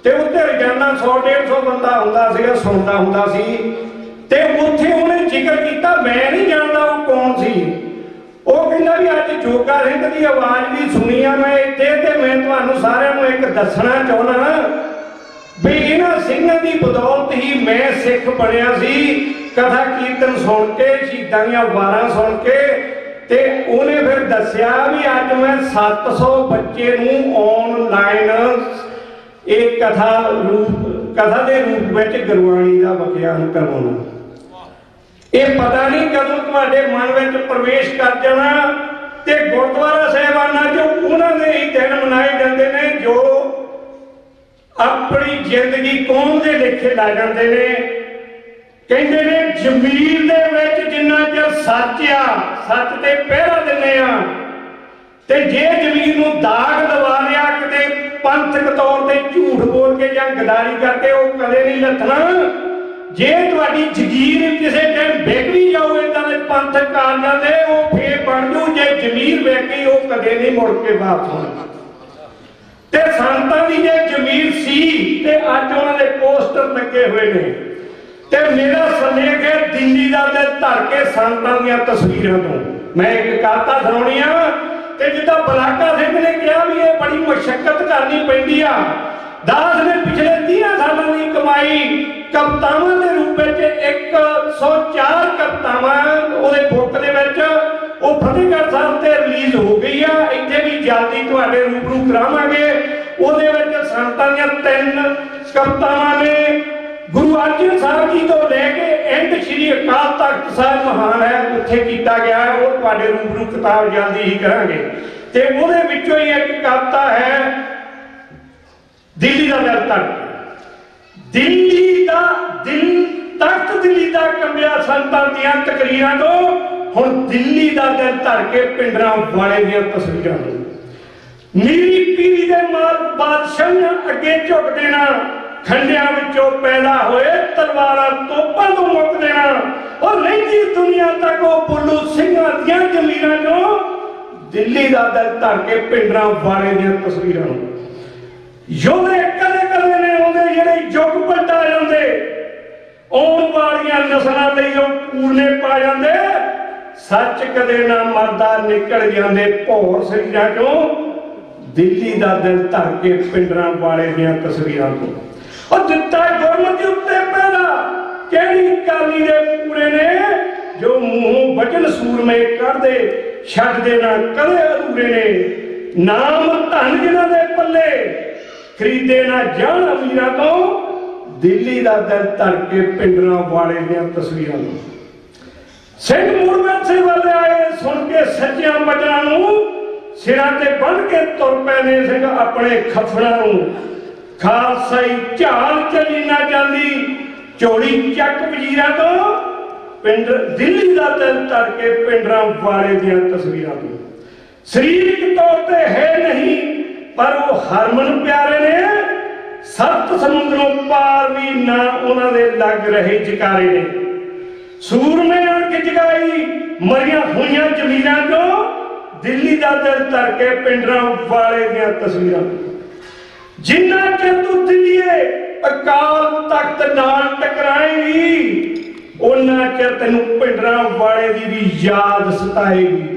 ਤੇ ਉੱਥੇ ਰੋਜ਼ਾਨਾ 100-150 ਬੰਦਾ ਹੁੰਦਾ ਸੀਗਾ, ਸੁਣਦਾ ਹੁੰਦਾ ਸੀ। ਤੇ ਉੱਥੇ ਉਹਨੇ ਜ਼ਿਕਰ ਕੀਤਾ, ਮੈਂ ਨਹੀਂ ਜਾਣਦਾ ਉਹ ਕੌਣ ਸੀ। ਉਹ ਕਹਿੰਦਾ ਵੀ ਅੱਜ ਜੋਗਾ ਸਿੰਘ ਦੀ ਆਵਾਜ਼ ਵੀ ਸੁਣੀ ਆ ਮੈਂ ਇੱਥੇ, ਤੇ ਮੈਂ ਤੁਹਾਨੂੰ ਸਾਰਿਆਂ ਨੂੰ ਇੱਕ ਦੱਸਣਾ ਚਾਹੁੰਦਾ ਵੀ ਇਹਨਾਂ ਸਿੰਘਾਂ ਦੀ ਬਦੌਲਤ ਹੀ ਮੈਂ ਸਿੱਖ ਬਣਿਆ ਸੀ, ਕਥਾ ਕੀਰਤਨ ਸੁਣ ਕੇ, ਸ਼ਹੀਦਾਂ ਦੀਆਂ ਵਾਰਾਂ ਸੁਣ ਕੇ। ਤੇ ਉਹਨੇ ਫਿਰ ਦੱਸਿਆ ਵੀ ਅੱਜ ਮੈਂ 700 ਬੱਚੇ ਨੂੰ ਆਨਲਾਈਨ ਇਹ ਕਥਾ ਦੇ ਰੂਪ ਵਿੱਚ ਗੁਰਬਾਣੀ ਦਾ ਵਿਖਿਆਨ ਕਰਵਾਉਣਾ। ਇਹ ਪਤਾ ਨਹੀਂ ਕਦੋਂ ਤੁਹਾਡੇ ਮਨ ਵਿੱਚ ਪ੍ਰਵੇਸ਼ ਕਰ ਜਾਣਾ। ਤੇ ਗੁਰਦੁਆਰਾ ਸਾਹਿਬਾਨਾਂ 'ਚ ਉਹਨਾਂ ਦੇ ਹੀ ਦਿਨ ਮਨਾਏ ਜਾਂਦੇ ਨੇ ਜੋ ਆਪਣੀ ਜ਼ਿੰਦਗੀ ਕੌਮ ਦੇ ਲੇਖੇ ਲਾ ਜਾਂਦੇ ਨੇ। ਕਹਿੰਦੇ ਨੇ ਜ਼ਮੀਰ ਦੇ ਵਿੱਚ ਜਿੰਨਾ ਚਿਰ ਸੱਚ ਆ, ਸੱਚ ਤੇ ਪਹਿਰਾ ਦਿੰਦੇ ਆ, ਤੇ ਜੇ ਜ਼ਮੀਰ ਨੂੰ ਦਾਗ ਦਵਾ ਲਿਆ ਕਿਤੇ ਪੰਥਕ ਤੌਰ ਤੇ ਝੂਠ ਬੋਲ ਕੇ ਜਾਂ ਗਦਾਰੀ ਕਰਕੇ, ਉਹ ਕਦੇ ਨਹੀਂ ਲੱਥਣਾ। ਜੇ ਤੁਹਾਡੀ ਜ਼ਗੀਰ ਕਿਸੇ ਟਾਈਮ ਵਿਕ ਵੀ ਜਾਓ ਏਦਾਂ ਦੇ ਪੰਥਕ ਕਾਰਜਾਂ ਦੇ, ਉਹ ਫੇਰ ਬਣ ਜੂ। ਜੇ ਜ਼ਮੀਰ ਵਿਕ ਗਈ ਉਹ ਕਦੇ ਨਹੀਂ ਮੁੜ ਕੇ ਵਾਪਸ ਹੋਣਾ। ਤੇ ਸੰਤਾਂ ਦੀ ਜੇ ਜ਼ਮੀਰ ਸੀ ਤੇ ਅੱਜ ਉਹਨਾਂ ਦੇ ਪੋਸਟਰ ਲੱਗੇ ਹੋਏ ਨੇ। ਤੇ ਮੇਰਾ ਸੰਦੇਸ਼ ਹੈ ਦਿੱਲੀ ਦਾ ਦਿਲ ਧਰ ਕੇ ਸੰਤਾਂ ਦੀਆਂ ਤਸਵੀਰਾਂ ਤੋਂ ਮੈਂ ਇੱਕ ਕਵਿਤਾ ਸੁਣਾਉਣੀ ਆ। ਤੇ ਜਿੱਦਾਂ ਬਲਾਕਾ ਸਿੰਘ ਨੇ ਕਿਹਾ ਵੀ ਇਹ ਬੜੀ ਮੁਸ਼ੱਕਤ ਕਰਨੀ ਪੈਂਦੀ ਆ। ਦਾਸ ਨੇ ਪਿਛਲੇ 30 ਸਾਲਾਂ ਦੀ ਕਮਾਈ ਕਵਿਤਾਵਾਂ ਦੇ ਰੂਪ ਵਿੱਚ 104 ਕਵਿਤਾਵਾਂ ਉਹਦੇ ਬੁੱਕ ਦੇ ਵਿੱਚ ਉਹ ਫਤਿਹਗੜ੍ਹ ਸਾਹਿਬ ਤੇ ਰਿਲੀਜ਼ ਹੋ ਗਈ ਆ। ਇੱਥੇ ਵੀ ਜਲਦੀ ਤੁਹਾਡੇ ਰੂਬਰੂ ਕਰਾਵਾਂਗੇ। ਉਹਦੇ ਵਿੱਚ ਸੰਤਾਂ ਦੀਆਂ 3 ਕਵਿਤਾਵਾਂ ਨੇ। ਗੁਰੂ ਅਰਜਨ ਸਾਹਿਬ ਜੀ ਤੋਂ ਲੈ ਕੇ ਐਂਡ ਸ਼੍ਰੀ ਅਕਾਲ ਤਖਤ ਸਾਹਿਬ ਮਹਾਨ ਹੈ, ਉੱਥੇ ਕੀਤਾ ਗਿਆ ਹੈ। ਉਹ ਤੁਹਾਡੇ ਰੂਬਰੂ ਕਿਤਾਬ ਜਲਦੀ ਹੀ ਕਰਾਂਗੇ। ਤੇ ਉਹਦੇ ਵਿੱਚੋਂ ਹੀ ਇੱਕ ਕਵਿਤਾ ਹੈ, ਦਿੱਲੀ ਦਾ ਦਿਲ ਧੜਕੇ। ਦਿੱਲੀ ਦਾ ਦਿਲ, ਤਖਤ ਦਿੱਲੀ ਦਾ ਕੰਬਿਆ ਸੰਤਾਂ ਦੀਆਂ ਤਕਰੀਰਾਂ ਤੋਂ, ਹੁਣ ਦਿੱਲੀ ਦਾ ਦਿਲ ਧੜਕੇ ਪਿੰਡਰਾਂ ਵਾਲੇ ਦੀਆਂ ਤਸਵੀਰਾਂ ਤੋਂ। ਮੀਰੀ ਪੀਰੀ ਦੇ ਮਾਲ ਬਾਦਸ਼ਾਹਾਂ ਅੱਗੇ ਝੁਕ ਦੇਣਾ, ਖੰਡਿਆਂ ਵਿੱਚੋਂ ਪੈਦਾ ਹੋਏ ਤਲਵਾਰਾਂ ਤੋਪਾਂ ਤੋਂ ਮੁੱਕ ਦੇਣਾ। ਉਹ ਲਹਿੰਦੀ ਦੁਨੀਆ ਤੱਕ ਉਹ ਬੁੱਲੂ ਸਿੰਘਾਂ ਦੀਆਂ ਜ਼ਮੀਰਾਂ ਚੋਂ ਦਿੱਲੀ ਦਾ ਦਿਲ ਧਰ ਕੇ ਪਿੰਡਰਾਂ ਵਾਲੇ ਦੀਆਂ ਤਸਵੀਰਾਂ ਨੂੰ। ਯੋਧੇ ਕਦੇ ਕਦੇ ਨੇ ਆਉਂਦੇ ਜਿਹੜੇ ਯੁੱਗ ਪਲਟਾ ਜਾਂਦੇ, ਆਉਣ ਵਾਲੀਆਂ ਨਸਲਾਂ ਲਈ ਉਹ ਪੂਰਨੇ ਪਾ ਜਾਂਦੇ। ਸੱਚ ਕਦੇ ਨਾ ਮਰਦਾ ਨਿਕਲ ਜਾਂਦੇ ਭੌਰ ਸਿੰਘਾਂ ਚੋਂ, ਦਿੱਲੀ ਦਾ ਦਿਲ ਧਰ ਕੇ ਪਿੰਡਰਾਂ ਵਾਲੇ ਦੀਆਂ ਤਸਵੀਰਾਂ ਤੋਂ। ਉਹ ਦਿੱਤਾ ਗੁਰਮਤਿ ਉੱਤੇ ਪਹਿਰਾ ਕਿਹੜੀ ਕਾਲੀ ਦੇ ਪੂਰੇ ਨੇ, ਜੋ ਮੂੰਹੋਂ ਵਚਨ ਸੂਰਮੇ ਕੱਢਦੇ ਛੱਡਦੇ ਨਾ ਕਦੇ ਅਧੂਰੇ ਨੇ। ਨਾਮ ਧਨ ਜਿਨ੍ਹਾਂ ਦੇ ਪੱਲੇ ਖਰੀਦੇ ਨਾ ਜਾਣ ਅਮੀਰਾਂ ਤੋਂ, ਦਿੱਲੀ ਦਾ ਦਿਲ ਧਰ ਕੇ ਪਿੰਡਰਾਂ ਵਾਲੇ ਦੀਆਂ ਤਸਵੀਰਾਂ ਨੂੰ। ਸਿੰਘ ਮੁਰਮਤ ਸੇ ਵਾਲੇ ਆਏ ਸੁਣ ਕੇ ਸੱਚਿਆਂ ਬਚਨਾਂ ਨੂੰ, ਸਿਰਾਂ ਤੇ ਬੰਨ੍ਹ ਕੇ ਤੁਰ ਪਏ ਨੇ ਸਿੰਘ ਆਪਣੇ ਖਫੜਾਂ ਨੂੰ। ਖਾਲਸਾਈ ਝਾਲ ਚਲੀ ਨਾ ਜਾਂਦੀ ਝੋਲੀ ਚੱਕ ਵਜ਼ੀਰਾਂ ਤੋਂ, ਪਿੰਡ ਦਿੱਲੀ ਦਾ ਦਿਲ ਧਰ ਕੇ ਪਿੰਡਰਾਂ ਵਾਲੇ ਦੀਆਂ ਤਸਵੀਰਾਂ ਤੋਂ। ਸਰੀਰਕ ਤੌਰ ਤੇ ਹੈ ਨਹੀਂ ਪਰ ਉਹ ਹਰਮਨ ਪਿਆਰੇ ਨੇ, ਸੱਤ ਸਮੁੰਦਰੋਂ ਪਾਰ ਵੀ ਨਾ ਉਹਨਾਂ ਦੇ ਲੱਗ ਰਹੇ ਜਕਾਰੇ ਨੇ। ਸੂਰਮੇ ਅਣਖ ਜਗਾਈ ਮਰੀਆਂ ਹੋਈਆਂ ਜ਼ਮੀਰਾਂ ਤੋਂ, ਦਿੱਲੀ ਦਾ ਦਿਲ ਧਰ ਕੇ ਪਿੰਡਰਾਂ ਵਾਲੇ ਦੀਆਂ ਤਸਵੀਰਾਂ। ਜਿੰਨਾ ਚਿਰ ਤੂੰ ਦਿੱਲੀਏ ਅਕਾਲ ਤਖਤ ਨਾਲ ਟਕਰਾਏਗੀ, ਉਹਨਾਂ ਚਿਰ ਤੈਨੂੰ ਪਿੰਡਰਾਂ ਵਾਲੇ ਦੀ ਵੀ ਯਾਦ ਸਤਾਏਗੀ।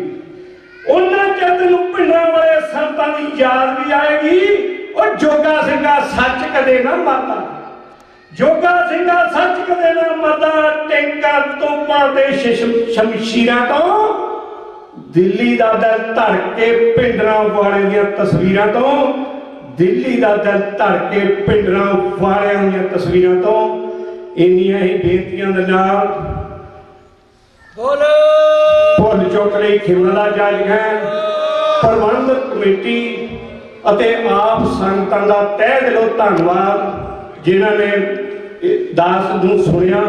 ਉਹਨਾਂ ਚਿਰ ਤੈਨੂੰ ਪਿੰਡਰਾਂ ਵਾਲੇ ਸੰਤਾਂ ਦੀ ਯਾਦ ਵੀ ਆਏਗੀ। ਉਹ ਜੋਗਾ ਸਿੰਘਾ ਸੱਚ ਕਦੇ ਨਾ ਮਰਦਾ, ਜੋਗਾ ਸਿੰਘਾ ਸੱਚ ਕਦੇ ਨਾ ਮਰਦਾ। ਟੈਂਕਾਂ ਤੋਪਾਂ ਤੇ ਸ਼ਮਸ਼ੀਰਾਂ ਤੋਂ, ਦਿੱਲੀ ਦਾ ਦਿਲ ਧਰ ਕੇ ਪਿੰਡਰਾਂ ਵਾਲੇ ਦੀਆਂ ਤਸਵੀਰਾਂ ਤੋਂ, ਦਿੱਲੀ ਦਾ ਦਿਲ ਧਰ ਕੇ ਪਿੰਡਰਾਂ ਵਾਲਿਆਂ ਦੀਆਂ ਤਸਵੀਰਾਂ ਤੋਂ। ਇੰਨੀਆਂ ਹੀ ਬੇਨਤੀਆਂ ਦੇ ਨਾਲ ਭੁੱਲ ਚੁੱਕ ਲਈ ਖਿਮਲਾ ਜੱਜ ਹੈ ਪ੍ਰਬੰਧਕ ਕਮੇਟੀ ਅਤੇ ਆਪ ਸੰਗਤਾਂ ਦਾ ਤਹਿ ਦਿਲੋਂ ਧੰਨਵਾਦ ਜਿਨ੍ਹਾਂ ਨੇ ਦਾਸ ਨੂੰ ਸੁਣਿਆ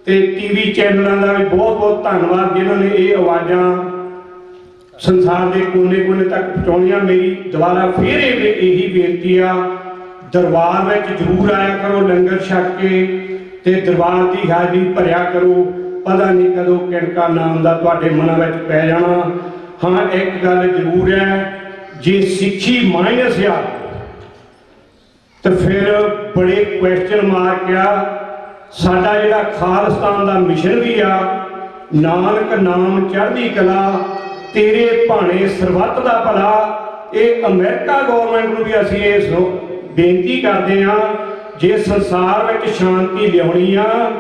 ਤੇ ਟੀਵੀ ਚੈਨਲਾਂ ਦਾ ਵੀ ਬਹੁਤ ਬਹੁਤ ਧੰਨਵਾਦ ਜਿਨ੍ਹਾਂ ਨੇ ਇਹ ਆਵਾਜ਼ਾਂ ਸੰਸਾਰ ਦੇ ਕੋਨੇ-ਕੋਨੇ ਤੱਕ ਪਹੁੰਚਾਉਣੀਆਂ। ਮੇਰੀ ਦੁਬਾਰਾ ਫਿਰ ਇਹੀ ਬੇਨਤੀ ਆ, ਦਰਬਾਰ ਵਿੱਚ ਜ਼ਰੂਰ ਆਇਆ ਕਰੋ, ਲੰਗਰ ਛਕ ਕੇ ਤੇ ਦਰਬਾਰ ਦੀ ਹਾਜ਼ਰੀ ਭਰਿਆ ਕਰੋ। ਪਤਾ ਨਹੀਂ ਕਦੋਂ ਕਿਣਕਾ ਨਾਮ ਦਾ ਤੁਹਾਡੇ ਮਨਾਂ ਵਿੱਚ ਪੈ ਜਾਣਾ। ਹਾਂ, ਇੱਕ ਗੱਲ ਜ਼ਰੂਰ ਹੈ, ਜੇ ਸਿੱਖੀ ਮਾਈਨਸ ਆ ਤੇ ਫਿਰ ਬੜੇ ਕੁਐਸਚਨ ਮਾਰਕ ਆ। ਸਾਡਾ ਜਿਹੜਾ ਖਾਲਿਸਤਾਨ ਦਾ ਮਿਸ਼ਨ ਵੀ ਆ, ਨਾਨਕ ਨਾਮ ਚੜ੍ਹਦੀ ਕਲਾ ਤੇਰੇ ਭਾਣੇ ਸਰਬੱਤ ਦਾ ਭਲਾ। ਇਹ ਅਮਰੀਕਾ ਗੌਰਮੈਂਟ ਨੂੰ ਵੀ ਅਸੀਂ ਇਸ ਬੇਨਤੀ ਕਰਦੇ ਹਾਂ, ਜੇ ਸੰਸਾਰ ਵਿੱਚ ਸ਼ਾਂਤੀ ਲਿਆਉਣੀ ਆ,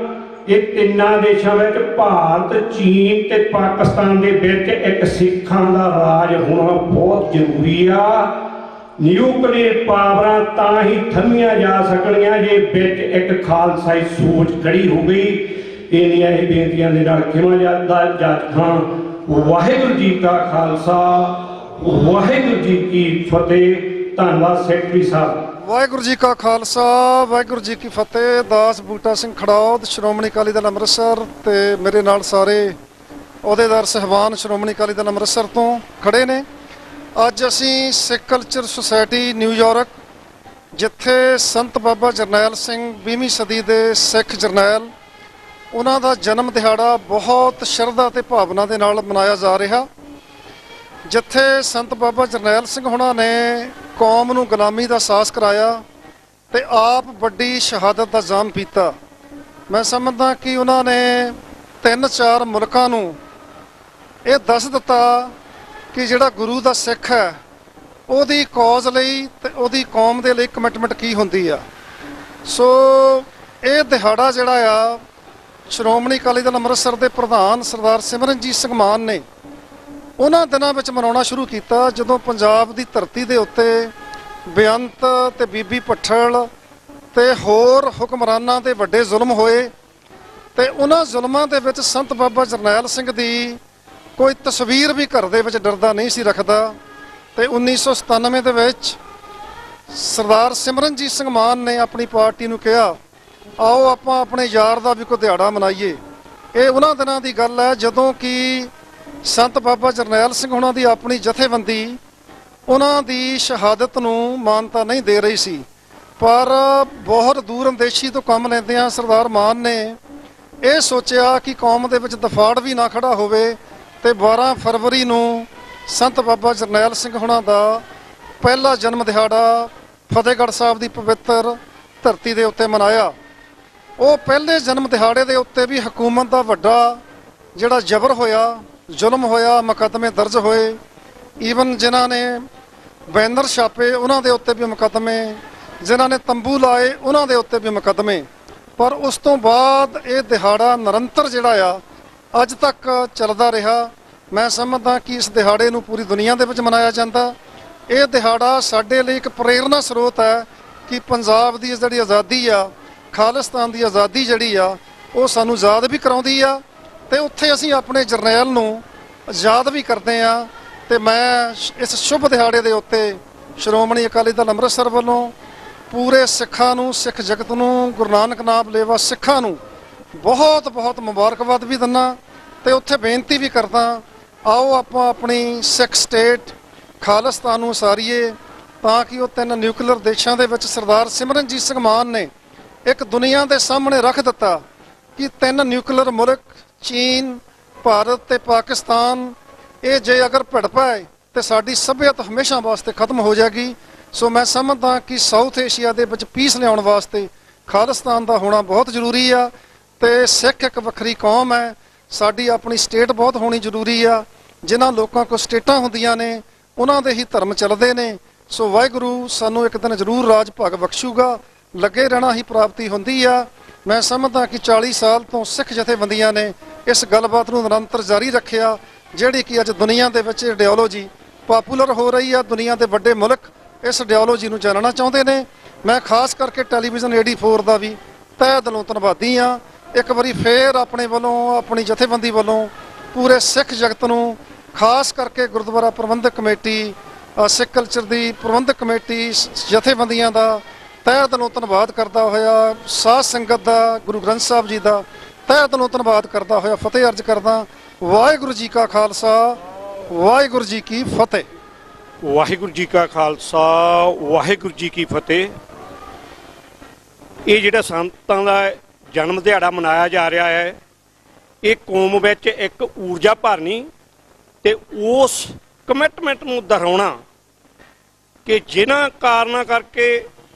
ਇਹ ਤਿੰਨਾਂ ਦੇਸ਼ਾਂ ਵਿੱਚ ਭਾਰਤ, ਚੀਨ ਤੇ ਪਾਕਿਸਤਾਨ ਦੇ ਵਿੱਚ ਇੱਕ ਸਿੱਖਾਂ ਦਾ ਰਾਜ ਹੋਣਾ ਬਹੁਤ ਜ਼ਰੂਰੀ ਆ। ਨਿਊਕਲੀਅਰ ਪਾਵਰਾਂ ਤਾਂ ਹੀ ਥੰਮੀਆਂ ਜਾ ਸਕਣੀਆਂ ਜੇ ਵਿੱਚ ਇੱਕ ਖਾਲਸਾਈ ਸੋਚ ਖੜੀ ਹੋ ਗਈ। ਇੰਨੀਆਂ ਹੀ ਬੇਨਤੀਆਂ ਦੇ ਨਾਲ ਖਿਮਾ ਜੱਜ ਖਾਂ। ਵਾਹਿਗੁਰੂ ਜੀ ਕਾ ਖਾਲਸਾ, ਵਾਹਿਗੁਰੂ ਜੀ ਕੀ ਫਤਿਹ। ਧੰਨਵਾਦ ਸੈਕਟਰੀ ਸਾਹਿਬ। ਵਾਹਿਗੁਰੂ ਜੀ ਕਾ ਖਾਲਸਾ, ਵਾਹਿਗੁਰੂ ਜੀ ਕੀ ਫਤਿਹ। ਦਾਸ ਬੂਟਾ ਸਿੰਘ ਖੜੌਦ, ਸ਼੍ਰੋਮਣੀ ਅਕਾਲੀ ਦਲ ਅੰਮ੍ਰਿਤਸਰ, ਤੇ ਮੇਰੇ ਨਾਲ ਸਾਰੇ ਅਹੁਦੇਦਾਰ ਸਹਿਬਾਨ ਸ਼੍ਰੋਮਣੀ ਅਕਾਲੀ ਦਲ ਅੰਮ੍ਰਿਤਸਰ ਤੋਂ ਖੜੇ ਨੇ। ਅੱਜ ਅਸੀਂ ਸਿੱਖ ਕਲਚਰ ਸੁਸਾਇਟੀ ਨਿਊਯਾਰਕ, ਜਿੱਥੇ ਸੰਤ ਬਾਬਾ ਜਰਨੈਲ ਸਿੰਘ 20ਵੀਂ ਸਦੀ ਦੇ ਸਿੱਖ ਜਰਨੈਲ, ਉਹਨਾਂ ਦਾ ਜਨਮ ਦਿਹਾੜਾ ਬਹੁਤ ਸ਼ਰਧਾ ਤੇ ਭਾਵਨਾ ਦੇ ਨਾਲ ਮਨਾਇਆ ਜਾ ਰਿਹਾ, ਜਿੱਥੇ ਸੰਤ ਬਾਬਾ ਜਰਨੈਲ ਸਿੰਘ ਹੁਣਾਂ ਨੇ ਕੌਮ ਨੂੰ ਗੁਲਾਮੀ ਦਾ ਅਹਿਸਾਸ ਕਰਾਇਆ ਤੇ ਆਪ ਵੱਡੀ ਸ਼ਹਾਦਤ ਦਾ ਜਾਮ ਪੀਤਾ। ਮੈਂ ਸਮਝਦਾ ਕਿ ਉਹਨਾਂ ਨੇ 3-4 ਮੁਲਕਾਂ ਨੂੰ ਇਹ ਦੱਸ ਦਿੱਤਾ ਕਿ ਜਿਹੜਾ ਗੁਰੂ ਦਾ ਸਿੱਖ ਹੈ ਉਹਦੀ ਕੌਜ਼ ਲਈ ਤੇ ਉਹਦੀ ਕੌਮ ਦੇ ਲਈ ਕਮਿਟਮੈਂਟ ਕੀ ਹੁੰਦੀ ਆ। ਸੋ ਇਹ ਦਿਹਾੜਾ ਜਿਹੜਾ ਆ, ਸ਼੍ਰੋਮਣੀ ਅਕਾਲੀ ਦਲ ਅੰਮ੍ਰਿਤਸਰ ਦੇ ਪ੍ਰਧਾਨ ਸਰਦਾਰ ਸਿਮਰਨਜੀਤ ਸਿੰਘ ਮਾਨ ਨੇ ਉਹਨਾਂ ਦਿਨਾਂ ਵਿੱਚ ਮਨਾਉਣਾ ਸ਼ੁਰੂ ਕੀਤਾ ਜਦੋਂ ਪੰਜਾਬ ਦੀ ਧਰਤੀ ਦੇ ਉੱਤੇ ਬੇਅੰਤ ਤੇ ਬੀਬੀ ਭੱਠਲ ਤੇ ਹੋਰ ਹੁਕਮਰਾਨਾਂ ਦੇ ਵੱਡੇ ਜ਼ੁਲਮ ਹੋਏ ਤੇ ਉਹਨਾਂ ਜ਼ੁਲਮਾਂ ਦੇ ਵਿੱਚ ਸੰਤ ਬਾਬਾ ਜਰਨੈਲ ਸਿੰਘ ਦੀ ਕੋਈ ਤਸਵੀਰ ਵੀ ਘਰ ਦੇ ਵਿੱਚ ਡਰਦਾ ਨਹੀਂ ਸੀ ਰੱਖਦਾ। ਤੇ 1997 ਦੇ ਵਿੱਚ ਸਰਦਾਰ ਸਿਮਰਨਜੀਤ ਸਿੰਘ ਮਾਨ ਨੇ ਆਪਣੀ ਪਾਰਟੀ ਨੂੰ ਕਿਹਾ, ਆਓ ਆਪਾਂ ਆਪਣੇ ਯਾਰ ਦਾ ਵੀ ਕੋਈ ਦਿਹਾੜਾ ਮਨਾਈਏ। ਇਹ ਉਹਨਾਂ ਦਿਨਾਂ ਦੀ ਗੱਲ ਹੈ ਜਦੋਂ ਕਿ ਸੰਤ ਬਾਬਾ ਜਰਨੈਲ ਸਿੰਘ ਉਹਨਾਂ ਦੀ ਆਪਣੀ ਜਥੇਬੰਦੀ ਉਹਨਾਂ ਦੀ ਸ਼ਹਾਦਤ ਨੂੰ ਮਾਨਤਾ ਨਹੀਂ ਦੇ ਰਹੀ ਸੀ, ਪਰ ਬਹੁਤ ਦੂਰ ਅੰਦੇਸ਼ੀ ਤੋਂ ਕੰਮ ਲੈਂਦਿਆਂ ਸਰਦਾਰ ਮਾਨ ਨੇ ਇਹ ਸੋਚਿਆ ਕਿ ਕੌਮ ਦੇ ਵਿੱਚ ਦਫਾੜ ਵੀ ਨਾ ਖੜਾ ਹੋਵੇ ਤੇ 12 ਫਰਵਰੀ ਨੂੰ ਸੰਤ ਬਾਬਾ ਜਰਨੈਲ ਸਿੰਘ ਹੁਣਾਂ ਦਾ ਪਹਿਲਾ ਜਨਮ ਦਿਹਾੜਾ ਫਤਿਹਗੜ੍ਹ ਸਾਹਿਬ ਦੀ ਪਵਿੱਤਰ ਧਰਤੀ ਦੇ ਉੱਤੇ ਮਨਾਇਆ। ਉਹ ਪਹਿਲੇ ਜਨਮ ਦਿਹਾੜੇ ਦੇ ਉੱਤੇ ਵੀ ਹਕੂਮਤ ਦਾ ਵੱਡਾ ਜਿਹੜਾ ਜ਼ਬਰ ਹੋਇਆ, ਜ਼ੁਲਮ ਹੋਇਆ, ਮੁਕੱਦਮੇ ਦਰਜ ਹੋਏ। ਈਵਨ ਜਿਨ੍ਹਾਂ ਨੇ ਬੈਨਰ ਛਾਪੇ ਉਹਨਾਂ ਦੇ ਉੱਤੇ ਵੀ ਮੁਕੱਦਮੇ, ਜਿਨ੍ਹਾਂ ਨੇ ਤੰਬੂ ਲਾਏ ਉਹਨਾਂ ਦੇ ਉੱਤੇ ਵੀ ਮੁਕੱਦਮੇ। ਪਰ ਉਸ ਤੋਂ ਬਾਅਦ ਇਹ ਦਿਹਾੜਾ ਨਿਰੰਤਰ ਜਿਹੜਾ ਆ ਅੱਜ ਤੱਕ ਚੱਲਦਾ ਰਿਹਾ। ਮੈਂ ਸਮਝਦਾ ਕਿ ਇਸ ਦਿਹਾੜੇ ਨੂੰ ਪੂਰੀ ਦੁਨੀਆ ਦੇ ਵਿੱਚ ਮਨਾਇਆ ਜਾਂਦਾ। ਇਹ ਦਿਹਾੜਾ ਸਾਡੇ ਲਈ ਇੱਕ ਪ੍ਰੇਰਨਾ ਸਰੋਤ ਹੈ ਕਿ ਪੰਜਾਬ ਦੀ ਜਿਹੜੀ ਆਜ਼ਾਦੀ ਆ, ਖਾਲਿਸਤਾਨ ਦੀ ਆਜ਼ਾਦੀ ਜਿਹੜੀ ਆ, ਉਹ ਸਾਨੂੰ ਯਾਦ ਵੀ ਕਰਾਉਂਦੀ ਆ ਤੇ ਉੱਥੇ ਅਸੀਂ ਆਪਣੇ ਜਰਨੈਲ ਨੂੰ ਯਾਦ ਵੀ ਕਰਦੇ ਆ। ਤੇ ਮੈਂ ਇਸ ਸ਼ੁਭ ਦਿਹਾੜੇ ਦੇ ਉੱਤੇ ਸ਼੍ਰੋਮਣੀ ਅਕਾਲੀ ਦਲ ਅੰਮ੍ਰਿਤਸਰ ਵੱਲੋਂ ਪੂਰੇ ਸਿੱਖਾਂ ਨੂੰ, ਸਿੱਖ ਜਗਤ ਨੂੰ, ਗੁਰੂ ਨਾਨਕ ਨਾਮ ਲੇਵਾ ਸਿੱਖਾਂ ਨੂੰ ਬਹੁਤ ਬਹੁਤ ਮੁਬਾਰਕਬਾਦ ਵੀ ਦਿੰਦਾ ਤੇ ਉੱਥੇ ਬੇਨਤੀ ਵੀ ਕਰਦਾ, ਆਓ ਆਪਾਂ ਆਪਣੀ ਸਿੱਖ ਸਟੇਟ ਖਾਲਿਸਤਾਨ ਨੂੰ ਉਸਾਰੀਏ ਤਾਂ ਕਿ ਉਹ 3 ਨਿਊਕਲੀਅਰ ਦੇਸ਼ਾਂ ਦੇ ਵਿੱਚ ਸਰਦਾਰ ਸਿਮਰਨਜੀਤ ਸਿੰਘ ਮਾਨ ਨੇ ਇੱਕ ਦੁਨੀਆ ਦੇ ਸਾਹਮਣੇ ਰੱਖ ਦਿੱਤਾ ਕਿ 3 ਨਿਊਕਲੀਅਰ ਮੁਲਕ ਚੀਨ, ਭਾਰਤ ਤੇ ਪਾਕਿਸਤਾਨ, ਇਹ ਜੇ ਅਗਰ ਭਿੜ ਪਏ ਤੇ ਸਾਡੀ ਸੱਭਿਅਤਾ ਹਮੇਸ਼ਾ ਵਾਸਤੇ ਖਤਮ ਹੋ ਜਾਏਗੀ। ਸੋ ਮੈਂ ਸਮਝਦਾ ਕਿ ਸਾਊਥ ਏਸ਼ੀਆ ਦੇ ਵਿੱਚ ਪੀਸ ਲਿਆਉਣ ਵਾਸਤੇ ਖਾਲਿਸਤਾਨ ਦਾ ਹੋਣਾ ਬਹੁਤ ਜ਼ਰੂਰੀ ਆ ਤੇ ਸਿੱਖ ਇੱਕ ਵੱਖਰੀ ਕੌਮ ਹੈ। ਸਾਡੀ ਆਪਣੀ ਸਟੇਟ ਬਹੁਤ ਹੋਣੀ ਜ਼ਰੂਰੀ ਆ। ਜਿਨ੍ਹਾਂ ਲੋਕਾਂ ਕੋਲ ਸਟੇਟਾਂ ਹੁੰਦੀਆਂ ਨੇ ਉਹਨਾਂ ਦੇ ਹੀ ਧਰਮ ਚੱਲਦੇ ਨੇ। ਸੋ ਵਾਹਿਗੁਰੂ ਸਾਨੂੰ ਇੱਕ ਦਿਨ ਜ਼ਰੂਰ ਰਾਜ ਭਾਗ ਬਖਸ਼ੂਗਾ, ਲੱਗੇ ਰਹਿਣਾ ਹੀ ਪ੍ਰਾਪਤੀ ਹੁੰਦੀ ਆ। ਮੈਂ ਸਮਝਦਾ ਕਿ 40 ਸਾਲ ਤੋਂ ਸਿੱਖ ਜਥੇਬੰਦੀਆਂ ਨੇ ਇਸ ਗੱਲਬਾਤ ਨੂੰ ਨਿਰੰਤਰ ਜਾਰੀ ਰੱਖਿਆ, ਜਿਹੜੀ ਕਿ ਅੱਜ ਦੁਨੀਆ ਦੇ ਵਿੱਚ ਆਈਡੀਓਲੋਜੀ ਪਾਪੂਲਰ ਹੋ ਰਹੀ ਆ। ਦੁਨੀਆ ਦੇ ਵੱਡੇ ਮੁਲਕ ਇਸ ਆਈਡੀਓਲੋਜੀ ਨੂੰ ਜਾਣਨਾ ਚਾਹੁੰਦੇ ਨੇ। ਮੈਂ ਖਾਸ ਕਰਕੇ ਟੈਲੀਵਿਜ਼ਨ 84 ਦਾ ਵੀ ਤਹਿ ਦਿਲੋਂ ਧੰਨਵਾਦੀ ਹਾਂ। ਇੱਕ ਵਾਰੀ ਫੇਰ ਆਪਣੇ ਵੱਲੋਂ, ਆਪਣੀ ਜਥੇਬੰਦੀ ਵੱਲੋਂ ਪੂਰੇ ਸਿੱਖ ਜਗਤ ਨੂੰ, ਖਾਸ ਕਰਕੇ ਗੁਰਦੁਆਰਾ ਪ੍ਰਬੰਧਕ ਕਮੇਟੀ, ਸਿੱਖ ਕਲਚਰ ਦੀ ਪ੍ਰਬੰਧਕ ਕਮੇਟੀ, ਜਥੇਬੰਦੀਆਂ ਦਾ ਤਹਿ ਦਿਲੋਂ ਧੰਨਵਾਦ ਕਰਦਾ ਹੋਇਆ, ਸਾਧ ਸੰਗਤ ਦਾ, ਗੁਰੂ ਗ੍ਰੰਥ ਸਾਹਿਬ ਜੀ ਦਾ ਤਹਿ ਦਿਲੋਂ ਧੰਨਵਾਦ ਕਰਦਾ ਹੋਇਆ ਫਤਿਹ ਅਰਜ਼ ਕਰਦਾ। ਵਾਹਿਗੁਰੂ ਜੀ ਕਾ ਖਾਲਸਾ, ਵਾਹਿਗੁਰੂ ਜੀ ਕੀ ਫਤਿਹ। ਵਾਹਿਗੁਰੂ ਜੀ ਕਾ ਖਾਲਸਾ, ਵਾਹਿਗੁਰੂ ਜੀ ਕੀ ਫਤਿਹ। ਇਹ ਜਿਹੜਾ ਸੰਤਾਂ ਦਾ ਜਨਮ ਦਿਹਾੜਾ ਮਨਾਇਆ ਜਾ ਰਿਹਾ ਹੈ, ਇਹ ਕੌਮ ਵਿੱਚ ਇੱਕ ਊਰਜਾ ਭਰਨੀ ਤੇ ਉਸ ਕਮਿਟਮੈਂਟ ਨੂੰ ਦੁਹਰਾਉਣਾ ਕਿ ਜਿਨ੍ਹਾਂ ਕਾਰਨਾਂ ਕਰਕੇ,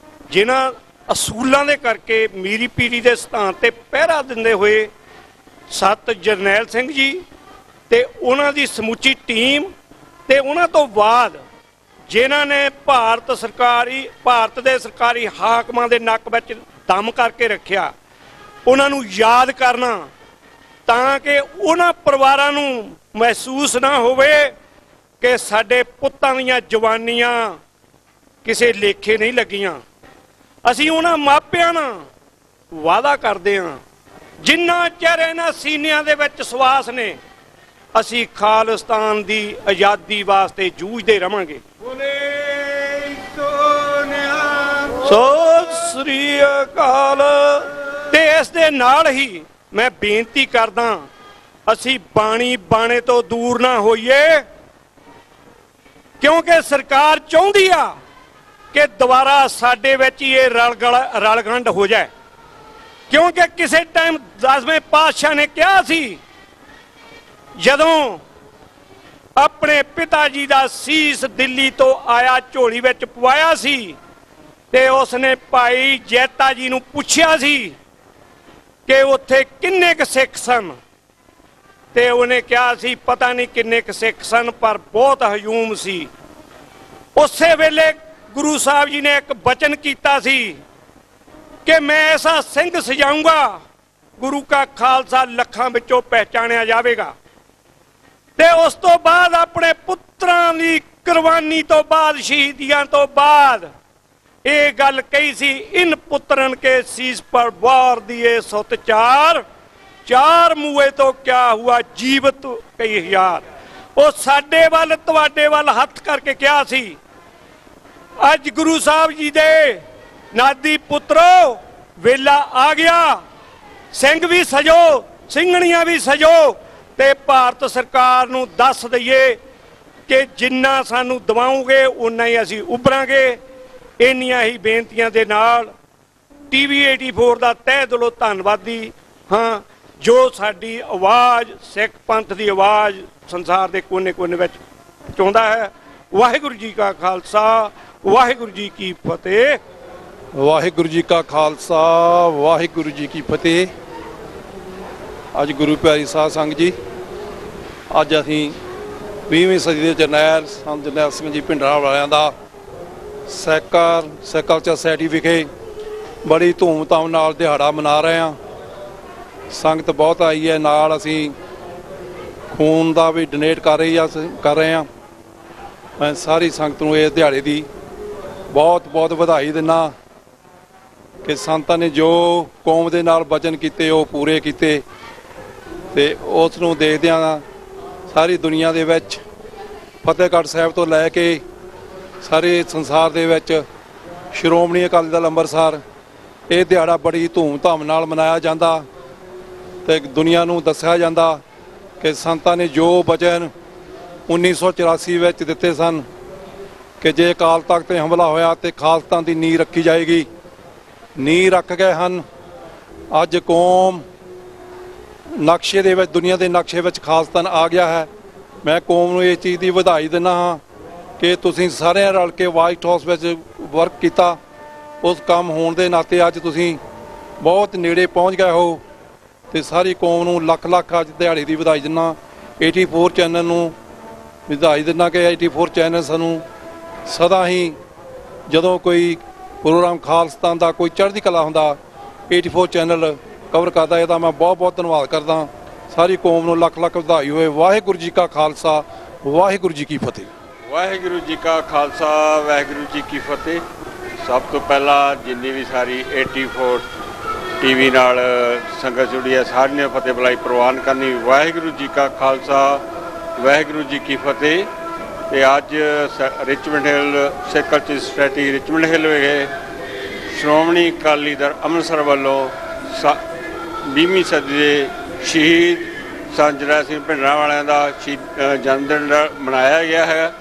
ਜਿਨ੍ਹਾਂ ਅਸੂਲਾਂ ਦੇ ਕਰਕੇ ਮੀਰੀ ਪੀਰੀ ਦੇ ਸਥਾਨ ਤੇ ਪਹਿਰਾ ਦਿੰਦੇ ਹੋਏ ਸੱਤ ਜਰਨੈਲ ਸਿੰਘ ਜੀ ਤੇ ਉਹਨਾਂ ਦੀ ਸਮੁੱਚੀ ਟੀਮ ਤੇ ਉਹਨਾਂ ਤੋਂ ਬਾਅਦ ਜਿਨ੍ਹਾਂ ਨੇ ਭਾਰਤ ਦੇ ਸਰਕਾਰੀ ਹਾਕਮਾਂ ਦੇ ਨੱਕ ਵਿੱਚ ਦਮ ਕਰਕੇ ਰੱਖਿਆ, ਉਹਨਾਂ ਨੂੰ ਯਾਦ ਕਰਨਾ ਤਾਂ ਕਿ ਉਹਨਾਂ ਪਰਿਵਾਰਾਂ ਨੂੰ ਮਹਿਸੂਸ ਨਾ ਹੋਵੇ ਕਿ ਸਾਡੇ ਪੁੱਤਾਂ ਦੀਆਂ ਜਵਾਨੀਆਂ ਕਿਸੇ ਲੇਖੇ ਨਹੀਂ ਲੱਗੀਆਂ। ਅਸੀਂ ਉਹਨਾਂ ਮਾਪਿਆਂ ਨਾਲ ਵਾਅਦਾ ਕਰਦੇ ਹਾਂ, ਜਿੰਨਾ ਚਿਰ ਇਹਨਾਂ ਸੀਨਿਆਂ ਦੇ ਵਿੱਚ ਸਵਾਸ ਨੇ, ਅਸੀਂ ਖਾਲਿਸਤਾਨ ਦੀ ਆਜ਼ਾਦੀ ਵਾਸਤੇ ਜੂਝਦੇ ਰਵਾਂਗੇ। ਸਤਿ ਸ੍ਰੀ ਅਕਾਲ। ਤੇ ਇਸ ਦੇ ਨਾਲ ਹੀ ਮੈਂ ਬੇਨਤੀ ਕਰਦਾ, ਅਸੀਂ ਬਾਣੀ ਬਾਣੇ ਤੋਂ ਦੂਰ ਨਾ ਹੋਈਏ, ਕਿਉਂਕਿ ਸਰਕਾਰ ਚਾਹੁੰਦੀ ਆ ਕਿ ਦੁਬਾਰਾ ਸਾਡੇ ਵਿੱਚ ਹੀ ਇਹ ਰਲਗੰਡ ਹੋ ਜਾਏ। ਕਿਉਂਕਿ ਕਿਸੇ ਟਾਈਮ 10ਵੇਂ ਪਾਤਸ਼ਾਹ ਨੇ ਕਿਹਾ ਸੀ, ਜਦੋਂ ਆਪਣੇ ਪਿਤਾ ਜੀ ਦਾ ਸੀਸ ਦਿੱਲੀ ਤੋਂ ਆਇਆ, ਝੋਲੀ ਵਿੱਚ ਪਵਾਇਆ ਸੀ, ਤੇ ਉਸਨੇ ਭਾਈ ਜੈਤਾ ਜੀ ਨੂੰ ਪੁੱਛਿਆ ਸੀ ਕਿ ਉੱਥੇ ਕਿੰਨੇ ਕੁ ਸਿੱਖ ਸਨ, ਤੇ ਉਹਨੇ ਕਿਹਾ ਸੀ ਪਤਾ ਨਹੀਂ ਕਿੰਨੇ ਕੁ ਸਿੱਖ ਸਨ, ਪਰ ਬਹੁਤ ਹਜੂਮ ਸੀ। ਉਸੇ ਵੇਲੇ ਗੁਰੂ ਸਾਹਿਬ ਜੀ ਨੇ ਇੱਕ ਬਚਨ ਕੀਤਾ ਸੀ ਕਿ ਮੈਂ ਐਸਾ ਸਿੰਘ ਸਜਾਊਂਗਾ, ਗੁਰੂ ਕਾ ਖਾਲਸਾ ਲੱਖਾਂ ਵਿੱਚੋਂ ਪਹਿਚਾਣਿਆ ਜਾਵੇਗਾ। ਤੇ ਉਸ ਤੋਂ ਬਾਅਦ ਆਪਣੇ ਪੁੱਤਰਾਂ ਦੀ ਕੁਰਬਾਨੀ ਤੋਂ ਬਾਅਦ, ਸ਼ਹੀਦੀਆਂ ਤੋਂ ਬਾਅਦ ਇਹ ਗੱਲ ਕਹੀ ਸੀ, ਇਨ ਪੁੱਤਰਨ ਕੇ ਸੀਸ ਪਰ ਵਾਰ ਦੀਏ ਸੁਤ ਚਾਰ ਮੂਏ ਤੋਂ ਕਿਆ ਹੁਆ ਜੀਵਤ ਕਈ ਹਜ਼ਾਰ। ਉਹ ਸਾਡੇ ਵੱਲ, ਤੁਹਾਡੇ ਵੱਲ ਹੱਥ ਕਰਕੇ ਕਿਹਾ ਸੀ। ਅੱਜ ਗੁਰੂ ਸਾਹਿਬ ਜੀ ਦੇ ਨਾਦੀ ਪੁੱਤਰੋ, ਵੇਲਾ ਆ ਗਿਆ, ਸਿੰਘ ਵੀ ਸਜੋ, ਸਿੰਘਣੀਆਂ ਵੀ ਸਜੋ, ਤੇ ਭਾਰਤ ਸਰਕਾਰ ਨੂੰ ਦੱਸ ਦਈਏ ਕਿ ਜਿੰਨਾ ਸਾਨੂੰ ਦਵਾਓਗੇ ਉਨਾ ਹੀ ਅਸੀਂ ਉੱਭਰਾਂਗੇ। ਇੰਨੀਆਂ ਹੀ ਬੇਨਤੀਆਂ ਦੇ ਨਾਲ TV 84 ਦਾ ਤਹਿ ਦਿਲੋਂ ਧੰਨਵਾਦੀ ਹਾਂ, ਜੋ ਸਾਡੀ ਆਵਾਜ਼, ਸਿੱਖ ਪੰਥ ਦੀ ਆਵਾਜ਼ ਸੰਸਾਰ ਦੇ ਕੋਨੇ-ਕੋਨੇ ਵਿੱਚ ਪਹੁੰਚਾਉਂਦਾ ਹੈ। ਵਾਹਿਗੁਰੂ ਜੀ ਕਾ ਖਾਲਸਾ, ਵਾਹਿਗੁਰੂ ਜੀ ਕੀ ਫਤਿਹ। ਵਾਹਿਗੁਰੂ ਜੀ ਕਾ ਖਾਲਸਾ, ਵਾਹਿਗੁਰੂ ਜੀ ਕੀ ਫਤਿਹ। ਅੱਜ ਗੁਰੂ ਪਿਆਰੀ ਸਾਧ ਸੰਗਤ ਜੀ, ਅੱਜ ਅਸੀਂ 20ਵੀਂ ਸਦੀ ਦੇ ਜਰਨੈਲ ਸੰਤ ਜਰਨੈਲ ਸਿੰਘ ਜੀ ਭਿੰਡਰਾਂ ਵਾਲਿਆਂ ਦਾ ਸਿੱਖ ਕਲਚਰ ਸੋਸਾਇਟੀ ਵਿਖੇ ਬੜੀ ਧੂਮਧਾਮ ਨਾਲ ਦਿਹਾੜਾ ਮਨਾ ਰਹੇ ਹਾਂ। ਸੰਗਤ ਬਹੁਤ ਆਈ ਹੈ, ਨਾਲ ਅਸੀਂ ਖੂਨ ਦਾ ਵੀ ਡੋਨੇਟ ਕਰ ਰਹੇ ਹਾਂ। ਮੈਂ ਸਾਰੀ ਸੰਗਤ ਨੂੰ ਇਸ ਦਿਹਾੜੇ ਦੀ ਬਹੁਤ ਬਹੁਤ ਵਧਾਈ ਦਿੰਦਾ ਕਿ ਸੰਤਾਂ ਨੇ ਜੋ ਕੌਮ ਦੇ ਨਾਲ ਵਚਨ ਕੀਤੇ ਉਹ ਪੂਰੇ ਕੀਤੇ, ਤੇ ਉਸ ਨੂੰ ਦੇਖਦਿਆਂ ਸਾਰੀ ਦੁਨੀਆ ਦੇ ਵਿੱਚ ਫਤਿਹਗੜ੍ਹ ਸਾਹਿਬ ਤੋਂ ਲੈ ਕੇ ਸਾਰੇ ਸੰਸਾਰ ਦੇ ਵਿੱਚ ਸ਼੍ਰੋਮਣੀ ਅਕਾਲੀ ਦਲ ਅੰਮ੍ਰਿਤਸਰ ਇਹ ਦਿਹਾੜਾ ਬੜੀ ਧੂਮਧਾਮ ਨਾਲ ਮਨਾਇਆ ਜਾਂਦਾ, ਤੇ ਦੁਨੀਆ ਨੂੰ ਦੱਸਿਆ ਜਾਂਦਾ ਕਿ ਸੰਤਾਂ ਨੇ ਜੋ ਵਚਨ 1984 ਵਿੱਚ ਦਿੱਤੇ ਸਨ ਕਿ ਜੇ ਅਕਾਲ ਤਖਤ ਤੇ ਹਮਲਾ ਹੋਇਆ ਤੇ ਖਾਲਸਤਾਨ ਦੀ ਨੀਂਹ ਰੱਖੀ ਜਾਏਗੀ, ਨੀਂਹ ਰੱਖ ਗਏ ਹਨ। ਅੱਜ ਕੌਮ ਨਕਸ਼ੇ ਦੇ ਵਿੱਚ, ਦੁਨੀਆ ਦੇ ਨਕਸ਼ੇ ਵਿੱਚ ਖਾਲਸਤਾਨ ਆ ਗਿਆ ਹੈ। ਮੈਂ ਕੌਮ ਨੂੰ ਇਸ ਚੀਜ਼ ਦੀ ਵਧਾਈ ਦਿੰਦਾ ਹਾਂ ਕਿ ਤੁਸੀਂ ਸਾਰਿਆਂ ਰਲ ਕੇ ਵਾਈਟ ਹਾਊਸ ਵਿੱਚ ਵਰਕ ਕੀਤਾ। ਉਸ ਕੰਮ ਹੋਣ ਦੇ ਨਾਤੇ ਅੱਜ ਤੁਸੀਂ ਬਹੁਤ ਨੇੜੇ ਪਹੁੰਚ ਗਏ ਹੋ, ਤੇ ਸਾਰੀ ਕੌਮ ਨੂੰ ਲੱਖ ਲੱਖ ਅੱਜ ਦਿਹਾੜੇ ਦੀ ਵਧਾਈ ਦਿੰਦਾ। 84 ਚੈਨਲ ਨੂੰ ਵਧਾਈ ਦਿੰਦਾ ਕਿ 84 ਚੈਨਲ ਸਾਨੂੰ ਸਦਾ ਹੀ ਜਦੋਂ ਕੋਈ ਪ੍ਰੋਗਰਾਮ ਖਾਲਸਤਾਨ ਦਾ, ਕੋਈ ਚੜ੍ਹਦੀ ਕਲਾ ਹੁੰਦਾ, 84 ਚੈਨਲ ਕਵਰ ਕਰਦਾ। ਇਹਦਾ ਮੈਂ ਬਹੁਤ ਬਹੁਤ ਧੰਨਵਾਦ ਕਰਦਾ। ਸਾਰੀ ਕੌਮ ਨੂੰ ਲੱਖ ਲੱਖ ਵਧਾਈ ਹੋਏ। ਵਾਹਿਗੁਰੂ ਜੀ ਕਾ ਖਾਲਸਾ, ਵਾਹਿਗੁਰੂ ਜੀ ਕੀ ਫਤਿਹ। ਵਾਹਿਗੁਰੂ ਜੀ ਕਾ ਖਾਲਸਾ, ਵਾਹਿਗੁਰੂ ਜੀ ਕੀ ਫਤਿਹ। ਸਭ ਤੋਂ ਪਹਿਲਾਂ ਜਿੰਨੀ ਵੀ ਸਾਰੀ 84 ਟੀਵੀ ਨਾਲ ਸੰਗਤ ਜੁੜੀ ਹੈ, ਸਾਰਿਆਂ ਨੇ ਫਤਿਹ ਬੁਲਾਈ ਪ੍ਰਵਾਨ ਕਰਨੀ। ਵਾਹਿਗੁਰੂ ਜੀ ਕਾ ਖਾਲਸਾ, ਵਾਹਿਗੁਰੂ ਜੀ ਕੀ ਫਤਿਹ। ਤੇ ਅੱਜ ਰਿਚਮੰਡ ਹਿੱਲ ਸਿੱਖ ਕਲਚਰਲ ਸੁਸਾਇਟੀ ਰਿਚਮੰਡ ਹਿੱਲ ਵਿਖੇ ਸ਼੍ਰੋਮਣੀ ਅਕਾਲੀ ਦਲ ਅੰਮ੍ਰਿਤਸਰ ਵੱਲੋਂ 20ਵੀਂ ਸਦੀ ਦੇ ਸ਼ਹੀਦ ਸੰਤ ਜਰਨੈਲ ਸਿੰਘ ਭਿੰਡਰਾਂਵਾਲਿਆਂ ਦਾ ਜਨਮ ਦਿਨ ਮਨਾਇਆ ਗਿਆ ਹੈ।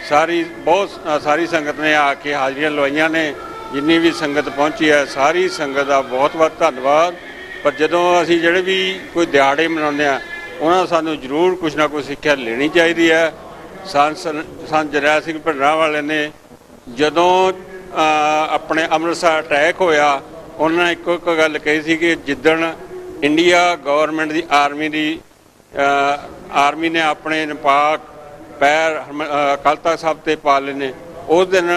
ਸਾਰੀ ਸੰਗਤ ਨੇ ਆ ਕੇ ਹਾਜ਼ਰੀਆਂ ਲਵਾਈਆਂ ਨੇ। ਜਿੰਨੀ ਵੀ ਸੰਗਤ ਪਹੁੰਚੀ ਹੈ ਸਾਰੀ ਸੰਗਤ ਦਾ ਬਹੁਤ ਬਹੁਤ ਧੰਨਵਾਦ। ਪਰ ਜਦੋਂ ਅਸੀਂ ਜਿਹੜੇ ਵੀ ਕੋਈ ਦਿਹਾੜੇ ਮਨਾਉਂਦੇ ਹਾਂ ਉਹਨਾਂ ਸਾਨੂੰ ਜ਼ਰੂਰ ਕੁਛ ਨਾ ਕੁਛ ਸਿੱਖਿਆ ਲੈਣੀ ਚਾਹੀਦੀ ਹੈ। ਸੰਤ ਜਰਨੈਲ ਸਿੰਘ ਭਿੰਡਰਾਂਵਾਲੇ ਨੇ ਜਦੋਂ ਆਪਣੇ ਅੰਮ੍ਰਿਤਸਰ ਅਟੈਕ ਹੋਇਆ ਉਹਨਾਂ ਨੇ ਇੱਕੋ ਇੱਕ ਗੱਲ ਕਹੀ ਸੀ ਕਿ ਜਿੱਦਣ ਇੰਡੀਆ ਗੌਰਮੈਂਟ ਦੀ ਆਰਮੀ ਨੇ ਆਪਣੇ ਨਾਪਾਕ ਪੈਰ ਅਕਾਲ ਤਖ਼ਤ ਸਾਹਿਬ 'ਤੇ ਪਾ ਲਏ ਨੇ, ਉਸ ਦਿਨ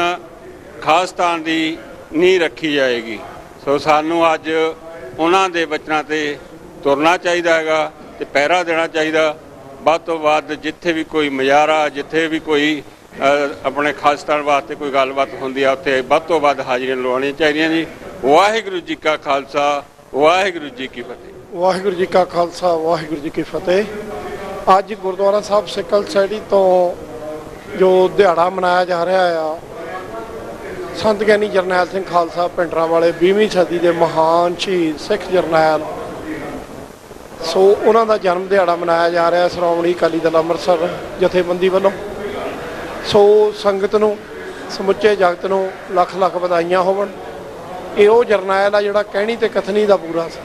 ਖਾਲਿਸਤਾਨ ਦੀ ਨੀਂਹ ਰੱਖੀ ਜਾਏਗੀ। ਸੋ ਸਾਨੂੰ ਅੱਜ ਉਹਨਾਂ ਦੇ ਬਚਨਾਂ 'ਤੇ ਤੁਰਨਾ ਚਾਹੀਦਾ ਹੈਗਾ ਅਤੇ ਪਹਿਰਾ ਦੇਣਾ ਚਾਹੀਦਾ। ਵੱਧ ਤੋਂ ਵੱਧ ਜਿੱਥੇ ਵੀ ਕੋਈ ਮੁਜ਼ਾਹਰਾ, ਜਿੱਥੇ ਵੀ ਕੋਈ ਆਪਣੇ ਖਾਲਿਸਤਾਨ ਵਾਸਤੇ ਕੋਈ ਗੱਲਬਾਤ ਹੁੰਦੀ ਆ ਉੱਥੇ ਵੱਧ ਤੋਂ ਵੱਧ ਹਾਜ਼ਰੀਆਂ ਲਵਾਉਣੀਆਂ ਚਾਹੀਦੀਆਂ ਜੀ। ਵਾਹਿਗੁਰੂ ਜੀ ਕਾ ਖਾਲਸਾ, ਵਾਹਿਗੁਰੂ ਜੀ ਕੀ ਫਤਿਹ। ਵਾਹਿਗੁਰੂ ਜੀ ਕਾ ਖਾਲਸਾ, ਵਾਹਿਗੁਰੂ ਜੀ ਕੀ ਫਤਿਹ। ਅੱਜ ਗੁਰਦੁਆਰਾ ਸਾਹਿਬ ਸਿੱਖ ਕਲਚਰਲ ਸੁਸਾਇਟੀ ਤੋਂ ਜੋ ਦਿਹਾੜਾ ਮਨਾਇਆ ਜਾ ਰਿਹਾ ਆ ਸੰਤ ਗਿਆਨੀ ਜਰਨੈਲ ਸਿੰਘ ਖਾਲਸਾ ਭਿੰਡਰਾਂਵਾਲੇ 20ਵੀਂ ਸਦੀ ਦੇ ਮਹਾਨ ਸ਼ਹੀਦ ਸਿੱਖ ਜਰਨੈਲ, ਸੋ ਉਹਨਾਂ ਦਾ ਜਨਮ ਦਿਹਾੜਾ ਮਨਾਇਆ ਜਾ ਰਿਹਾ ਸ਼੍ਰੋਮਣੀ ਅਕਾਲੀ ਦਲ ਅੰਮ੍ਰਿਤਸਰ ਜਥੇਬੰਦੀ ਵੱਲੋਂ। ਸੋ ਸੰਗਤ ਨੂੰ, ਸਮੁੱਚੇ ਜਗਤ ਨੂੰ ਲੱਖ ਲੱਖ ਵਧਾਈਆਂ ਹੋਵਣ। ਇਹ ਉਹ ਜਰਨੈਲ ਆ ਜਿਹੜਾ ਕਹਿਣੀ ਤੇ ਕਥਨੀ ਦਾ ਪੂਰਾ ਸੀ।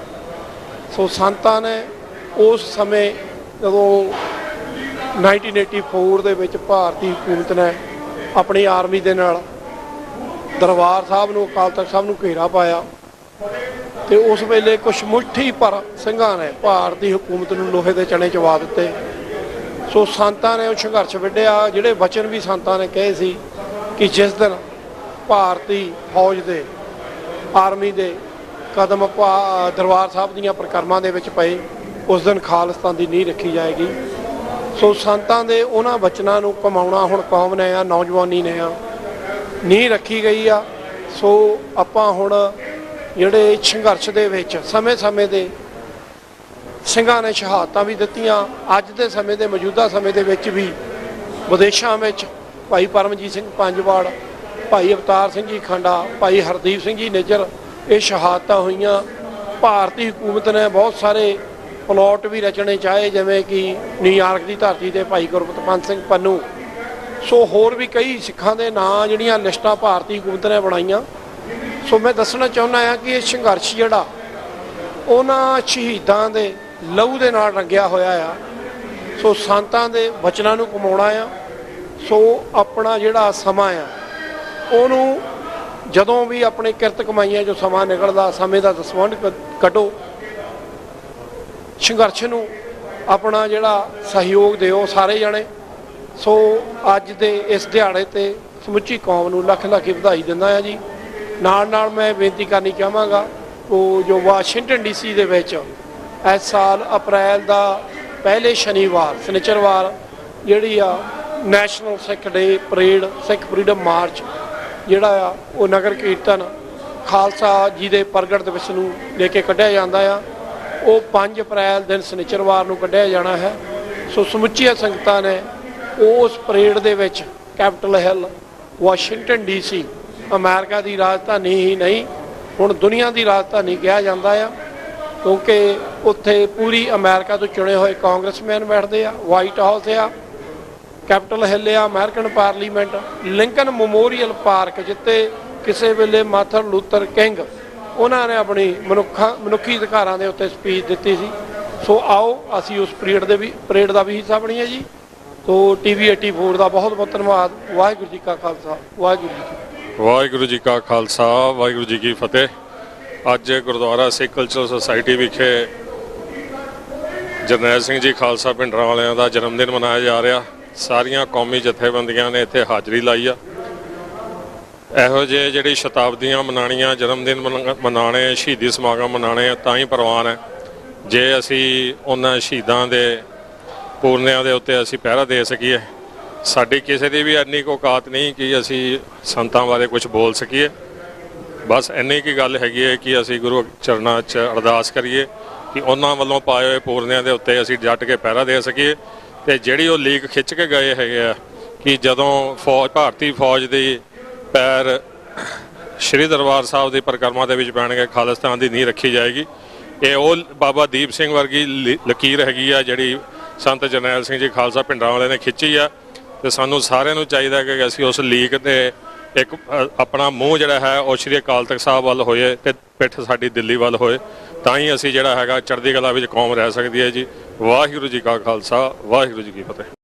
ਸੋ ਸੰਤਾਂ ਨੇ ਉਸ ਸਮੇਂ ਜਦੋਂ 1984 ਦੇ ਵਿੱਚ ਭਾਰਤੀ ਹਕੂਮਤ ਨੇ ਆਪਣੀ ਆਰਮੀ ਦੇ ਨਾਲ ਦਰਬਾਰ ਸਾਹਿਬ ਨੂੰ, ਅਕਾਲ ਤਖ਼ਤ ਸਾਹਿਬ ਨੂੰ ਘੇਰਾ ਪਾਇਆ ਤੇ ਉਸ ਵੇਲੇ ਕੁਛ ਮੁੱਠੀ ਪਰ ਸਿੰਘਾਂ ਨੇ ਭਾਰਤੀ ਹਕੂਮਤ ਨੂੰ ਲੋਹੇ ਦੇ ਚਣੇ ਚਵਾ ਦਿੱਤੇ। ਸੋ ਸੰਤਾਂ ਨੇ ਉਹ ਸੰਘਰਸ਼ ਵਿੱਢਿਆ। ਜਿਹੜੇ ਵਚਨ ਵੀ ਸੰਤਾਂ ਨੇ ਕਹੇ ਸੀ ਕਿ ਜਿਸ ਦਿਨ ਭਾਰਤੀ ਫੌਜ ਦੇ, ਆਰਮੀ ਦੇ ਕਦਮ ਦਰਬਾਰ ਸਾਹਿਬ ਦੀਆਂ ਪ੍ਰਕਰਮਾਂ ਦੇ ਵਿੱਚ ਪਏ, ਉਸ ਦਿਨ ਖਾਲਿਸਤਾਨ ਦੀ ਨੀਂਹ ਰੱਖੀ ਜਾਏਗੀ। ਸੋ ਸੰਤਾਂ ਦੇ ਉਹਨਾਂ ਵਚਨਾਂ ਨੂੰ ਕਮਾਉਣਾ ਹੁਣ ਕੌਮ ਨੇ ਆ, ਨੌਜਵਾਨੀ ਨੇ ਆ, ਨੀਂਹ ਰੱਖੀ ਗਈ ਆ। ਸੋ ਆਪਾਂ ਹੁਣ ਜਿਹੜੇ ਸੰਘਰਸ਼ ਦੇ ਵਿੱਚ ਸਮੇਂ-ਸਮੇਂ ਦੇ ਸਿੰਘਾਂ ਨੇ ਸ਼ਹਾਦਤਾਂ ਵੀ ਦਿੱਤੀਆਂ। ਅੱਜ ਦੇ ਸਮੇਂ ਦੇ ਮੌਜੂਦਾ ਸਮੇਂ ਦੇ ਵਿੱਚ ਵੀ ਵਿਦੇਸ਼ਾਂ ਵਿੱਚ ਭਾਈ ਪਰਮਜੀਤ ਸਿੰਘ ਪੰਜਵਾੜ, ਭਾਈ ਅਵਤਾਰ ਸਿੰਘ ਜੀ ਖੰਡਾ, ਭਾਈ ਹਰਦੀਪ ਸਿੰਘ ਜੀ ਨਿੱਜਰ, ਇਹ ਸ਼ਹਾਦਤਾਂ ਹੋਈਆਂ। ਭਾਰਤੀ ਹਕੂਮਤ ਨੇ ਬਹੁਤ ਸਾਰੇ ਪਲਾਟ ਵੀ ਰਚਣੇ ਚਾਹੇ, ਜਿਵੇਂ ਕਿ ਨਿਊਯਾਰਕ ਦੀ ਧਰਤੀ ਤੇ ਭਾਈ ਗੁਰਬਖਸ਼ ਸਿੰਘ ਪੰਨੂ। ਸੋ ਹੋਰ ਵੀ ਕਈ ਸਿੱਖਾਂ ਦੇ ਨਾਂ ਜਿਹੜੀਆਂ ਲਿਸਟਾਂ ਭਾਰਤੀ ਹਕੂਮਤ ਨੇ ਬਣਾਈਆਂ। ਸੋ ਮੈਂ ਦੱਸਣਾ ਚਾਹੁੰਦਾ ਹਾਂ ਕਿ ਇਹ ਸੰਘਰਸ਼ ਜਿਹੜਾ ਉਹਨਾਂ ਸ਼ਹੀਦਾਂ ਦੇ ਲਹੂ ਦੇ ਨਾਲ ਰੰਗਿਆ ਹੋਇਆ ਆ। ਸੋ ਸੰਤਾਂ ਦੇ ਵਚਨਾਂ ਨੂੰ ਕਮਾਉਣਾ ਆ। ਸੋ ਆਪਣਾ ਜਿਹੜਾ ਸਮਾਂ ਆ ਉਹਨੂੰ ਜਦੋਂ ਵੀ ਆਪਣੇ ਕਿਰਤ ਕਮਾਈਆਂ ਜੋ ਸਮਾਂ ਨਿਕਲਦਾ, ਸਮੇਂ ਦਾ ਦਸਵੰਧ ਕੱਢੋ, ਸੰਘਰਸ਼ ਨੂੰ ਆਪਣਾ ਜਿਹੜਾ ਸਹਿਯੋਗ ਦਿਓ ਸਾਰੇ ਜਣੇ। ਸੋ ਅੱਜ ਦੇ ਇਸ ਦਿਹਾੜੇ 'ਤੇ ਸਮੁੱਚੀ ਕੌਮ ਨੂੰ ਲੱਖ ਲੱਖ ਵਧਾਈ ਦਿੰਦਾ ਹਾਂ ਜੀ। ਨਾਲ ਨਾਲ ਮੈਂ ਬੇਨਤੀ ਕਰਨੀ ਚਾਹਾਂਗਾ ਉਹ ਜੋ ਵਾਸ਼ਿੰਗਟਨ DC ਦੇ ਵਿੱਚ ਇਸ ਸਾਲ ਅਪ੍ਰੈਲ ਦਾ ਪਹਿਲੇ ਸ਼ਨੀਵਾਰ, ਸ਼ਨੀਚਰਵਾਰ ਜਿਹੜੀ ਆ ਨੈਸ਼ਨਲ ਸਿੱਖ ਡੇ ਪਰੇਡ, ਸਿੱਖ ਫਰੀਡਮ ਮਾਰਚ ਜਿਹੜਾ ਆ ਉਹ ਨਗਰ ਕੀਰਤਨ ਖਾਲਸਾ ਜੀ ਦੇ ਪ੍ਰਗਟ ਦਿਵਸ ਨੂੰ ਲੈ ਕੇ ਕੱਢਿਆ ਜਾਂਦਾ ਆ। ਉਹ 5 ਅਪ੍ਰੈਲ ਦਿਨ ਸ਼ਨੀਚਰਵਾਰ ਨੂੰ ਕੱਢਿਆ ਜਾਣਾ ਹੈ। ਸੋ ਸਮੁੱਚੀਆਂ ਸੰਗਤਾਂ ਨੇ ਉਸ ਪਰੇਡ ਦੇ ਵਿੱਚ ਕੈਪੀਟਲ ਹਿੱਲ, ਵਾਸ਼ਿੰਗਟਨ DC, ਅਮਰੀਕਾ ਦੀ ਰਾਜਧਾਨੀ ਹੀ ਨਹੀਂ ਹੁਣ ਦੁਨੀਆ ਦੀ ਰਾਜਧਾਨੀ ਕਿਹਾ ਜਾਂਦਾ ਆ, ਕਿਉਂਕਿ ਉੱਥੇ ਪੂਰੀ ਅਮਰੀਕਾ ਤੋਂ ਚੁਣੇ ਹੋਏ ਕਾਂਗਰਸਮੈਨ ਬੈਠਦੇ ਆ। ਵਾਈਟ ਹਾਊਸ ਆ, ਕੈਪੀਟਲ ਹਿੱਲ ਆ, American parliament, Lincoln memorial park ਜਿੱਥੇ ਕਿਸੇ ਵੇਲੇ ਮਾਰਟਨ ਲੂਥਰ ਕਿੰਗ ਉਹਨਾਂ ਨੇ ਆਪਣੀ ਮਨੁੱਖੀ ਅਧਿਕਾਰਾਂ ਦੇ ਉੱਤੇ ਸਪੀਚ ਦਿੱਤੀ ਸੀ। ਸੋ ਆਓ ਅਸੀਂ ਉਸ ਪਰੇਡ ਦਾ ਵੀ ਹਿੱਸਾ ਬਣੀਏ ਜੀ। ਸੋ TV 84 ਦਾ ਬਹੁਤ ਬਹੁਤ ਧੰਨਵਾਦ। ਵਾਹਿਗੁਰੂ ਜੀ ਕਾ ਖਾਲਸਾ, ਵਾਹਿਗੁਰੂ ਜੀ ਕੀ ਫਤਿਹ। ਵਾਹਿਗੁਰੂ ਜੀ ਕਾ ਖਾਲਸਾ, ਵਾਹਿਗੁਰੂ ਜੀ ਕੀ ਫਤਿਹ। ਅੱਜ ਗੁਰਦੁਆਰਾ ਸਿੱਖ ਕਲਚਰਲ ਸੁਸਾਇਟੀ ਵਿਖੇ ਜਰਨੈਲ ਸਿੰਘ ਜੀ ਖਾਲਸਾ ਭਿੰਡਰਾਂਵਾਲਿਆਂ ਦਾ ਜਨਮ ਦਿਨ ਮਨਾਇਆ ਜਾ ਰਿਹਾ। ਸਾਰੀਆਂ ਕੌਮੀ ਜਥੇਬੰਦੀਆਂ ਨੇ ਇੱਥੇ ਹਾਜ਼ਰੀ ਲਾਈ ਆ। ਇਹੋ ਜਿਹੇ ਜਿਹੜੀ ਸ਼ਤਾਬਦੀਆਂ ਮਨਾਉਣੀਆਂ, ਜਨਮ ਦਿਨ ਮਨਾਉਣੇ, ਸ਼ਹੀਦੀ ਸਮਾਗਮ ਮਨਾਉਣੇ ਤਾਂ ਹੀ ਪ੍ਰਵਾਨ ਹੈ ਜੇ ਅਸੀਂ ਉਹਨਾਂ ਸ਼ਹੀਦਾਂ ਦੇ ਪੂਰਨਿਆਂ ਦੇ ਉੱਤੇ ਅਸੀਂ ਪਹਿਰਾ ਦੇ ਸਕੀਏ। ਸਾਡੀ ਕਿਸੇ ਦੀ ਵੀ ਇੰਨੀ ਔਕਾਤ ਨਹੀਂ ਕਿ ਅਸੀਂ ਸੰਤਾਂ ਬਾਰੇ ਕੁਝ ਬੋਲ ਸਕੀਏ। ਬਸ ਇੰਨੀ ਕੀ ਗੱਲ ਹੈਗੀ ਹੈ ਕਿ ਅਸੀਂ ਗੁਰੂ ਚਰਨਾਂ 'ਚ ਅਰਦਾਸ ਕਰੀਏ ਕਿ ਉਹਨਾਂ ਵੱਲੋਂ ਪਾਏ ਹੋਏ ਪੂਰਨਿਆਂ ਦੇ ਉੱਤੇ ਅਸੀਂ ਡਟ ਕੇ ਪਹਿਰਾ ਦੇ ਸਕੀਏ। ਤੇ ਜਿਹੜੀ ਉਹ ਲੀਕ ਖਿੱਚ ਕੇ ਗਏ ਹੈਗੇ ਆ ਕਿ ਜਦੋਂ ਭਾਰਤੀ ਫੌਜ ਦੀ ਪੈਰ ਸ਼੍ਰੀ ਦਰਬਾਰ ਸਾਹਿਬ ਦੀ ਪਰਿਕਰਮਾ ਦੇ ਵਿੱਚ ਪੈਣਗੇ, ਖਾਲਿਸਤਾਨ ਦੀ ਨੀਂਹ ਰੱਖੀ ਜਾਏਗੀ, ਇਹ ਉਹ ਬਾਬਾ ਦੀਪ ਸਿੰਘ ਵਰਗੀ ਲਕੀਰ ਹੈਗੀ ਆ ਜਿਹੜੀ ਸੰਤ ਜਰਨੈਲ ਸਿੰਘ ਜੀ ਖਾਲਸਾ ਭਿੰਡਰਾਂ ਵਾਲੇ ਨੇ ਖਿੱਚੀ ਆ। ਤੇ ਸਾਨੂੰ ਸਾਰਿਆਂ ਨੂੰ ਚਾਹੀਦਾ ਕਿ ਅਸੀਂ ਉਸ ਲੀਕ ਤੇ ਇੱਕ ਆਪਣਾ ਮੂੰਹ ਜਿਹੜਾ ਹੈ ਉਹ ਸ਼੍ਰੀ ਅਕਾਲ ਤਖਤ ਸਾਹਿਬ ਵੱਲ ਹੋਏ ਤੇ ਪਿੱਠ ਸਾਡੀ ਦਿੱਲੀ ਵੱਲ ਹੋਏ, ਤਾਂ ਹੀ ਅਸੀਂ ਜਿਹੜਾ ਹੈਗਾ ਚੜ੍ਹਦੀ ਕਲਾ ਵਿੱਚ ਕੌਮ ਰਹਿ ਸਕਦੀ ਹੈ ਜੀ। ਵਾਹਿਗੁਰੂ ਜੀ ਕਾ ਖਾਲਸਾ, ਵਾਹਿਗੁਰੂ ਜੀ ਕੀ ਫਤਿਹ।